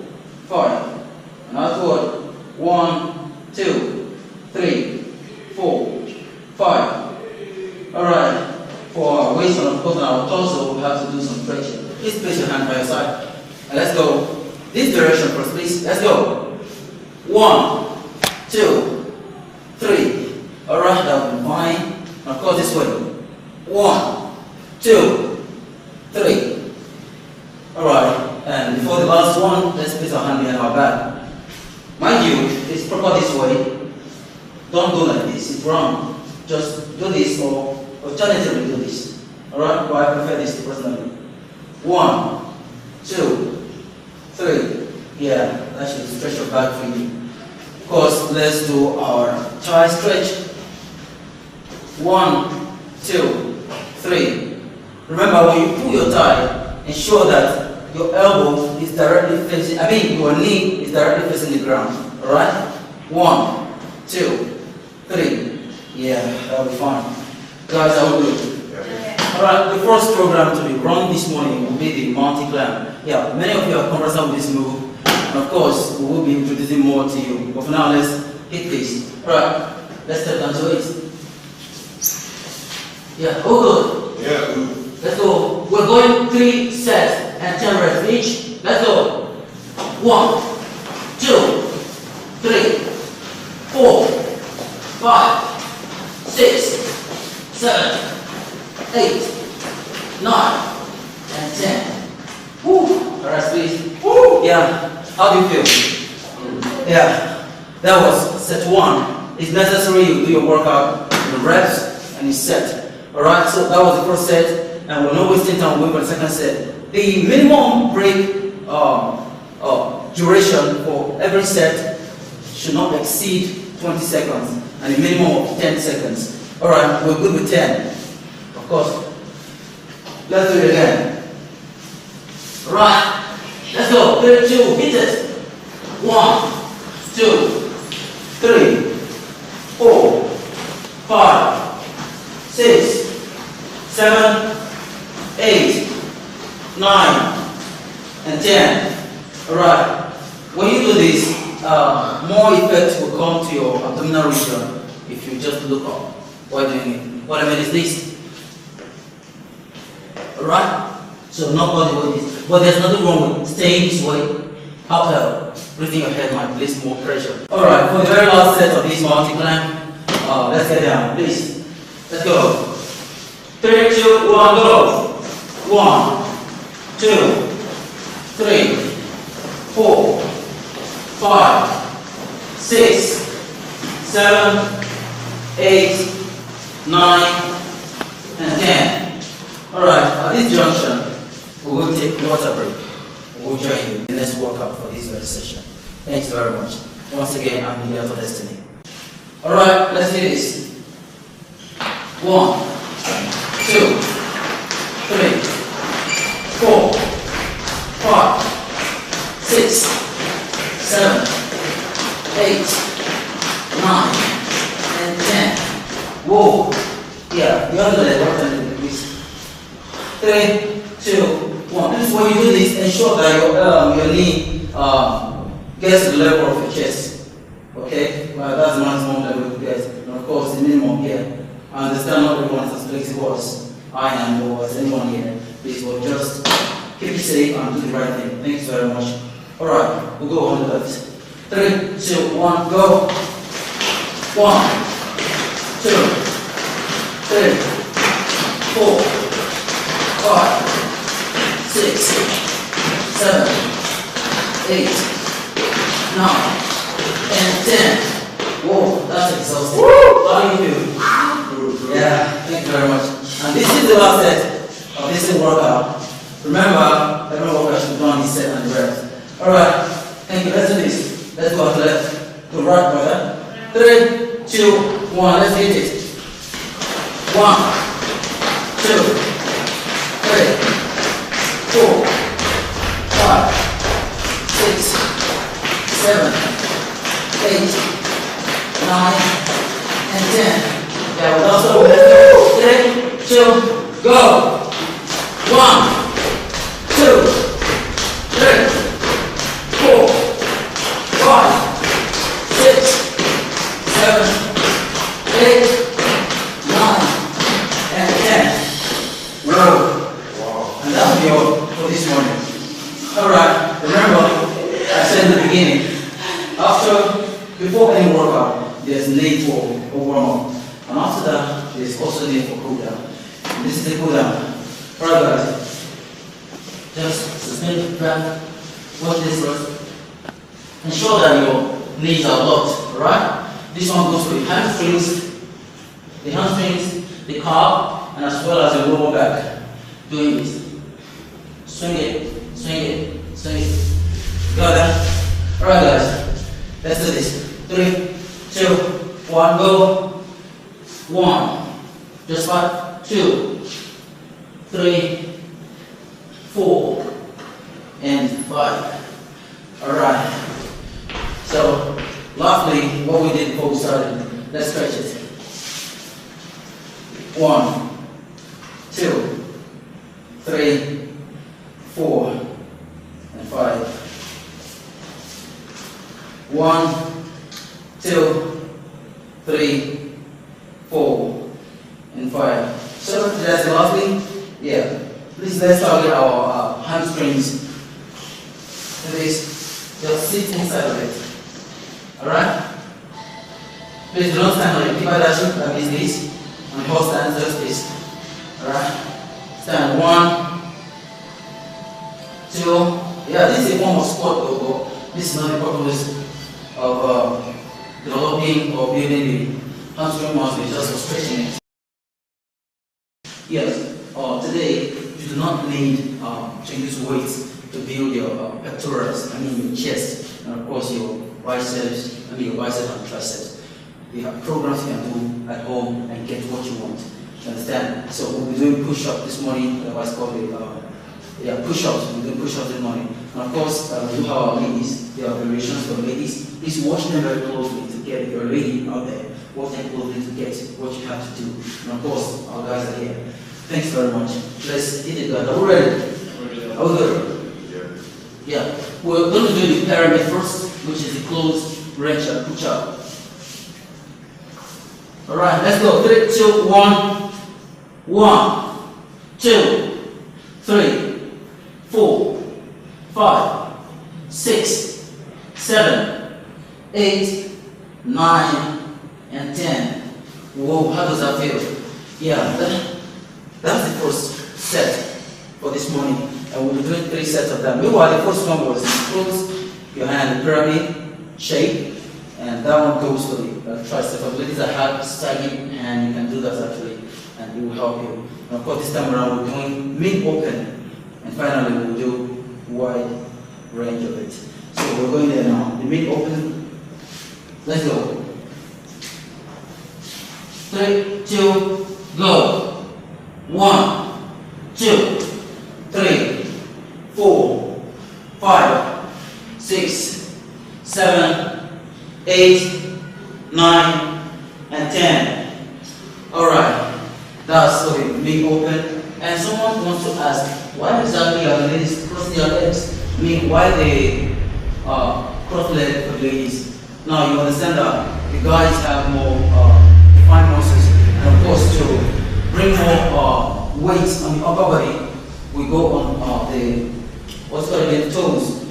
5. And outward. 1, 2, 3, 4, 5. Alright. For our waist and of course our torso, we have to do some stretching. Please place your hand by your side. And let's go. This direction first, please. Let's go. 1, 2, 3. Alright, that will be fine. Of course, this way. 1, 2, 3. Alright, and before the last one, let's place our hand behind our back. Mind you, it's proper this way. Don't go like this, it's wrong. Just do this or alternatively do this. Alright, but I prefer this personally. 1, 2, 3. Yeah, that should stretch your back for you. Of course, let's do our thigh stretch. 1, 2, 3. Remember, when you pull your thigh, ensure that your elbow is directly facing, your knee is directly facing the ground. Alright? 1, 2, 3. Yeah, that'll be fine. Guys, that will good. Alright, the first program to be run this morning will be the Mountain Climb. Yeah, many of you are conversant with this move. And of course, we will be introducing more to you. But for now, let's hit this. Alright, let's step down to it. Yeah, all good. Yeah, good. Let's go. We're going 3 sets and 10 reps each. Let's go. 1, 2, 3, 4, 5, 6, 7, 8, 9, and 10. Woo! Alright, please. Woo! Yeah. How do you feel? Yeah. That was set 1. It's necessary you do your workout in the reps and you set. Alright, so that was the first set, and we're not wasting time waiting for the second set. The minimum break duration for every set should not exceed 20 seconds, and a minimum of 10 seconds. Alright, we're good with 10. Of course. Let's do it again. Right, let's go. 3, 2, hit it. 1, 2, 3, 4, 5, 6, 7, 8, 9, and 10. Alright, when you do this, more effect will come to your abdominal region if you just look up while doing it. What I mean is this. Alright? So not body weight, but there's nothing wrong with staying this way. However, lifting your head might place more pressure. Alright, for the very last set of this mountain climb, let's get down, please. Let's go. 3, 2, 1, go. 1, 2, 3, 4, 5, 6, 7, 8, 9, and 10. Alright, at this junction, we will take a water break. We'll join you in the next workout for this very session. Thanks very much. Once again, I'm here for Destiny. Alright, let's do this. 1, 2, 3, 4, 5, 6, 7, 8, 9, and 10. Whoa. Yeah, the other leg, what time is this? 3, 2, 1. This is when you do this, ensure that your knee gets to the level of your chest. Okay? Well, that's the maximum level you get. And of course, the minimum here. I understand not everyone is as flexible as I am or as anyone here. Please, but just keep it safe and do the right thing. Thanks very much. Alright, we'll go on the left. 3, 2, 1, go. 1, 2, 3, 4, 5, 6, 7, 8, 9, and 10. Whoa, that's exhausting. How do you feel? Yeah, thank you very much. And this is the last set of this workout. Remember, every workout should be done this set and the reps. Alright, thank you. Let's do this. Let's go to the left, to right, brother. 3, 2, 1, let's hit it. 1, 2, 3, 4, 5, 6, 7, 8, 9, and 10. Yeah, well, also, let's go. 3, 2, go. 1, 2, 3, 4, 5, 6, 7, 8, 9, and 10. Whoa. Wow. And that'll be all for this morning. Alright, remember, I said in the beginning, before any workout, there's need for a warm-up. And after that, there's also need for cool down. And this is the cool down. Alright guys, just suspend the breath, watch this first. Ensure that your knees are locked, alright? This one goes for the hamstrings, the calf, and as well as the lower back. Doing this. Swing it, swing it, swing it. Got that? Alright guys, let's do this. 3, 2, 1, go. 1, Just 5, 2, 3, 4, and 5. Alright. So, lastly, what we did before we started, let's stretch it. 1, 2, 3, 4, and 5. 1, 2, 3, 4, and 5. So that's lastly, yeah. Please let's target our hamstrings. Please just sit inside of it. Alright? Please don't stand on it. Keep that like this. On the horse stand, just this. Alright? Stand 1, 2. Yeah, this is a form of squat though. This is not the purpose of developing or building the hamstring muscle, it's just for stretching it. Yes, today you do not need to use weights to build your pectorals, your chest, and of course your biceps, your biceps and triceps. We have programs you can do at home and get what you want. You understand? So we'll be doing push-up this morning, otherwise called push-ups. We're doing push-ups this morning. And of course, we have our ladies, there are variations for ladies. Please watch them very closely to get, if you're a lady out there, watch them closely to get what you have to do. And of course, our guys are here. Thanks very much. Let's hit it, guys. Are we ready? Are we good? Yeah. We're going to do the pyramid first, which is the closed range and push-up. Alright, let's go. 3, 2, 1. 1, 2, 3, 4, 5, 6, 7, 8, 9, and 10. Whoa, how does that feel? Yeah, that's the first set for this morning. And we'll be doing 3 sets of that. Meanwhile, the first one was close your hand in pyramid shape. And that one goes for the tricep. For ladies that have sagging hand, you can do that actually, and it will help you. And of course, this time around we're doing mid-open, and finally we'll do wide range of it. So we're going there now. The mid-open. Let's go. 3, 2, go. 1, 2, 3, 4, 5, 6, 7. 8, 9, and 10. Alright, that's okay, big open. And someone wants to ask, why exactly are the ladies crossing their legs? Why they cross legs for ladies? Now you understand that the guys have more defined muscles, and of course to bring more weight on the upper body, we go on the toes,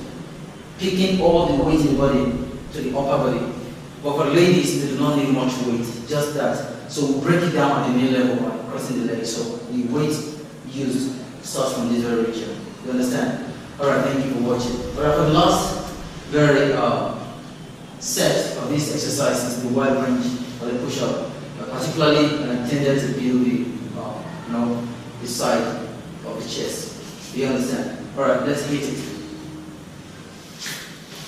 picking all the weight in the body to the upper body. But for ladies, they do not need much weight, just that. So we break it down at the knee level by crossing the legs. So the weight used starts from this very region. You understand? Alright, thank you for watching. Alright, for the last very set of this exercise is the wide range or the push-up. Particularly intended to build the side of the chest. Do you understand? Alright, let's hit it.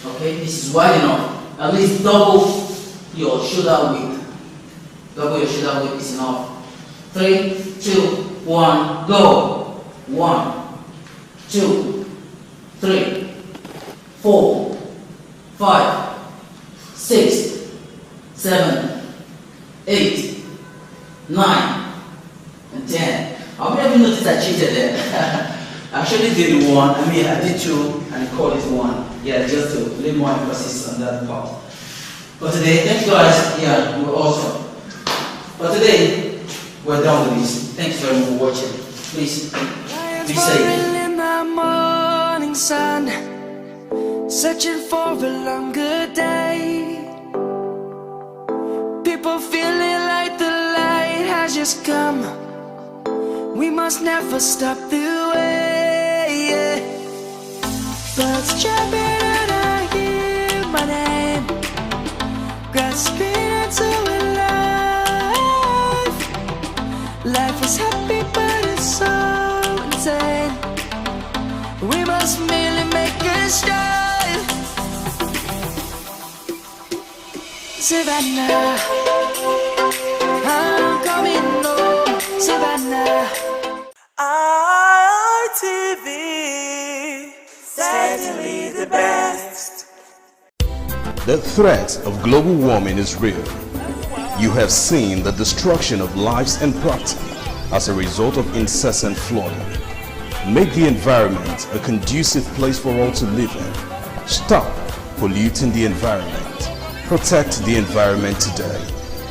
Okay, this is wide enough. At least double your shoulder width. Double your shoulder width is enough. 3, 2, 1, go. 1, 2, 3, 4, 5, 6, 7, 8, 9, and 10. How many of you noticed I cheated there? I actually did 1, I did 2, and I called it 1. Yeah, just to lay more emphasis on that part. But today, thanks guys, yeah, we're awesome. But today, we're done with this. Thanks very much for watching. Please, be safe. In the morning sun, searching for a longer day. People feeling like the light has just come. We must never stop the way, yeah. Birds jumping and I hear my name, grasping into a life. Life is happy but it's so insane. We must merely make a start. Savannah, I'm coming home. The threat of global warming is real. You have seen the destruction of lives and property as a result of incessant flooding. Make the environment a conducive place for all to live in. Stop polluting the environment. Protect the environment today.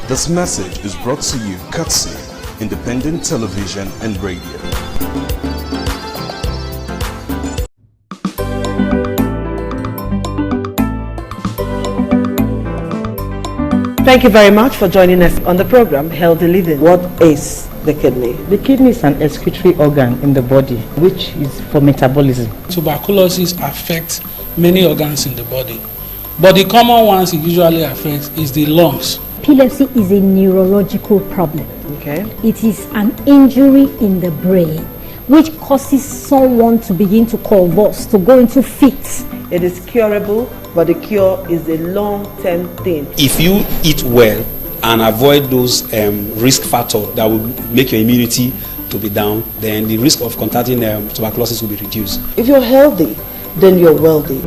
This message is brought to you courtesy Independent Television and Radio. Thank you very much for joining us on the program Healthy Living. What is the kidney? The kidney is an excretory organ in the body which is for metabolism. Tuberculosis affects many organs in the body, but the common ones it usually affects is the lungs. Epilepsy is a neurological problem. Okay. It is an injury in the brain which causes someone to begin to convulse, to go into fits. It is curable, but the cure is a long-term thing. If you eat well and avoid those risk factors that will make your immunity to be down, then the risk of contracting tuberculosis will be reduced. If you're healthy, then you're wealthy.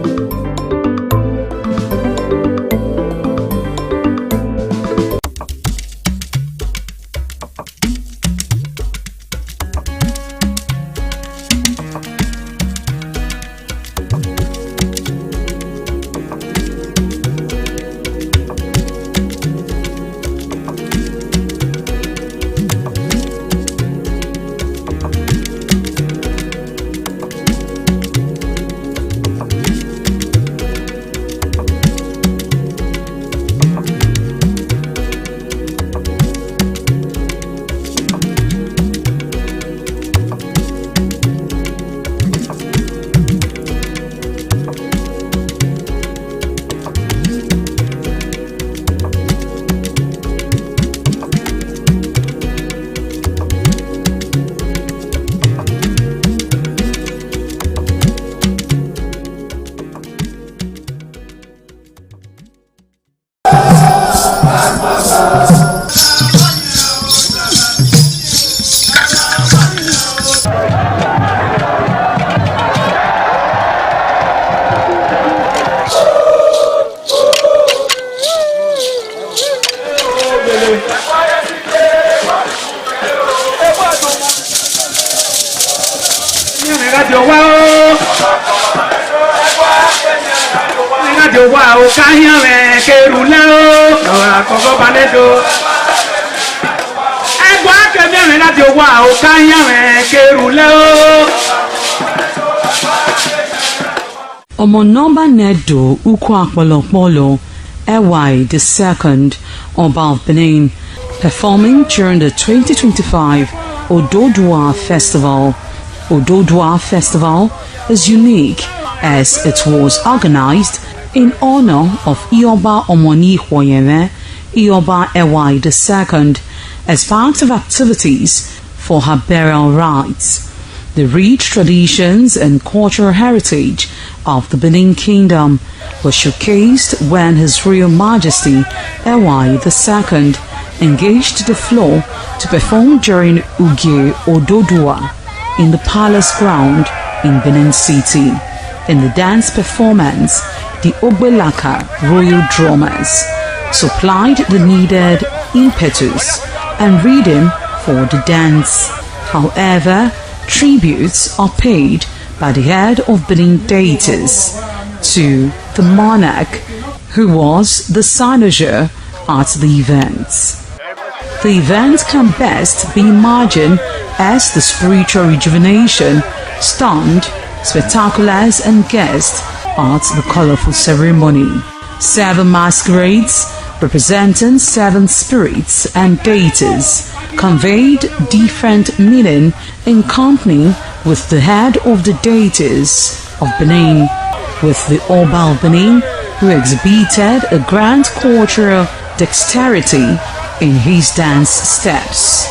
Omonomba Nedo Ukwakwalopolo Ewai II, Oba of Benin, performing during the 2025 Ododua Festival. Ododua Festival is unique as it was organized in honor of Ioba Omoni Hwoyeme, Ioba Ewai II, as part of activities for her burial rites. The rich traditions and cultural heritage of the Benin Kingdom was showcased when His Royal Majesty Ewai II engaged the floor to perform during Uge Ododua in the palace ground in Benin City. In the dance performance, the Ogbelaka Royal Drummers supplied the needed impetus and rhythm for the dance. However, tributes are paid by the head of Benin deities to the monarch, who was the cynosure at the event. The event can best be imagined as the spiritual rejuvenation, stunned, spectaculars and guests at the colorful ceremony. 7 masquerades representing 7 spirits and deities conveyed different meaning in company with the head of the deities of Benin, with the Oba of Benin, who exhibited a grand cultural dexterity in his dance steps.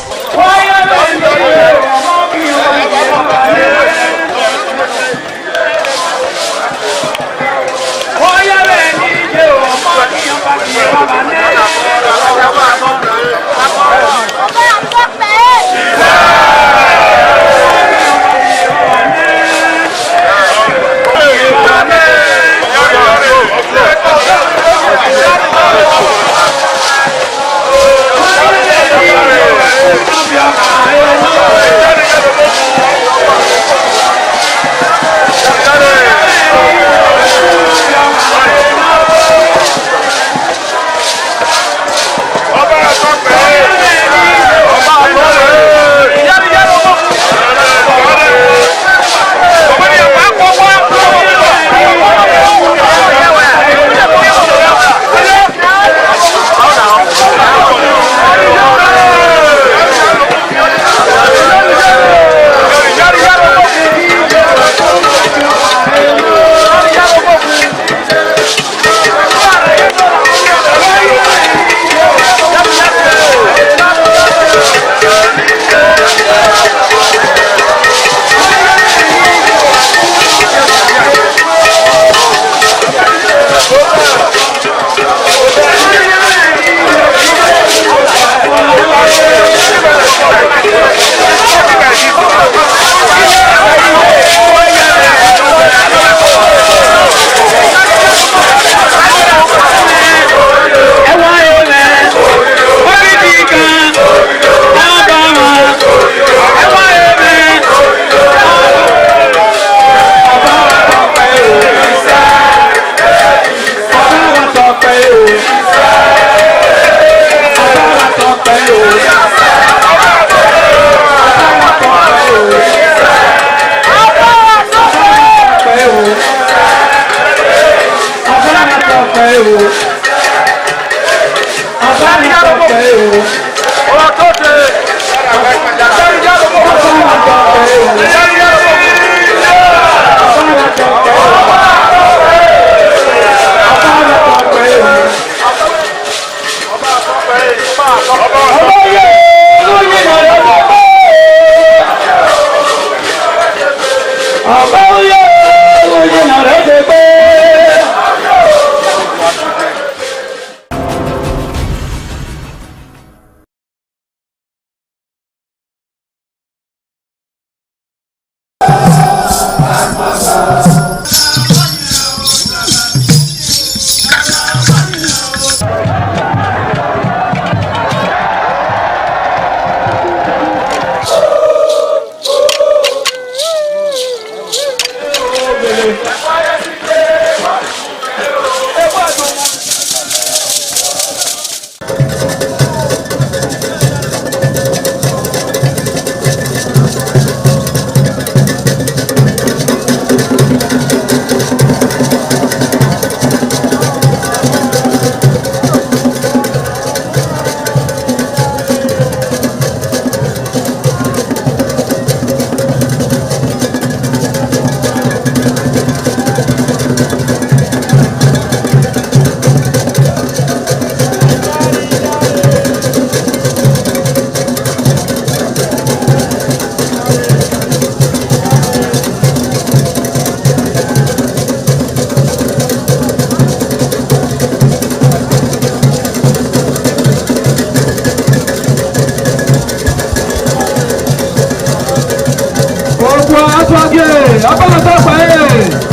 Atwage, Abalasapae.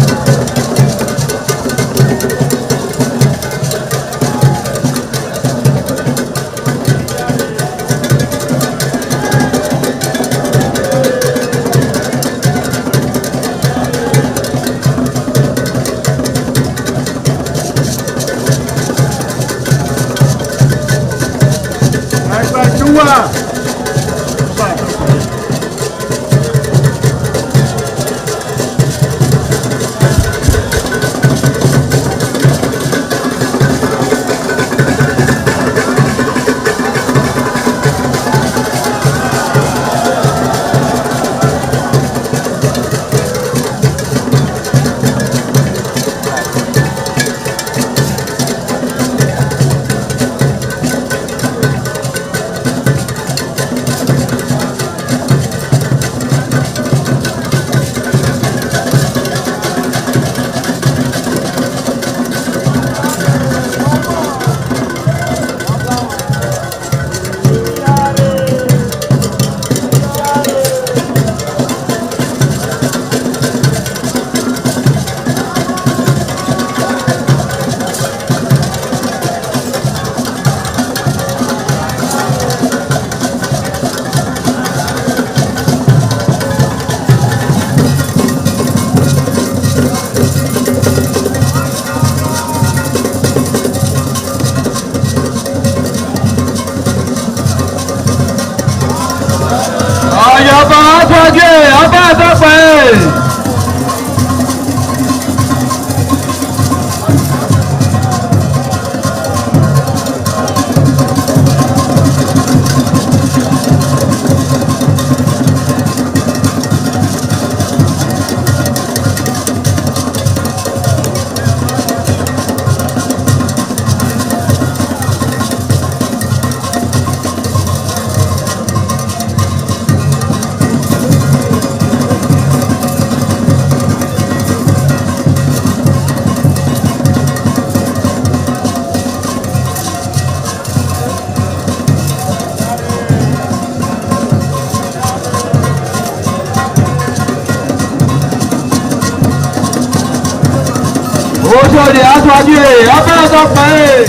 Ojode Atwage, Abalasapae.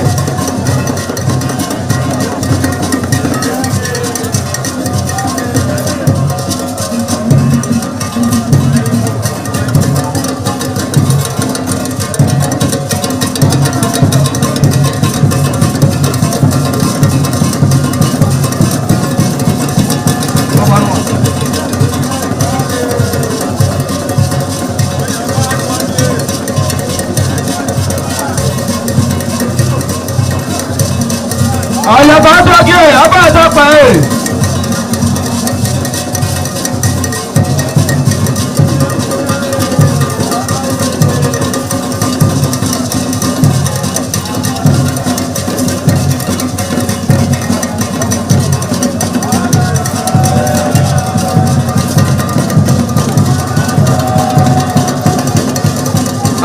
Ayaba Atwage, Abalasapae.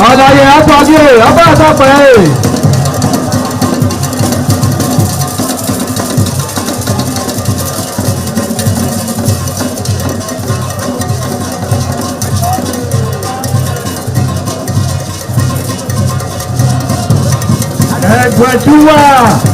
Adaye Atwage, Abalasapae. Egbetuwa.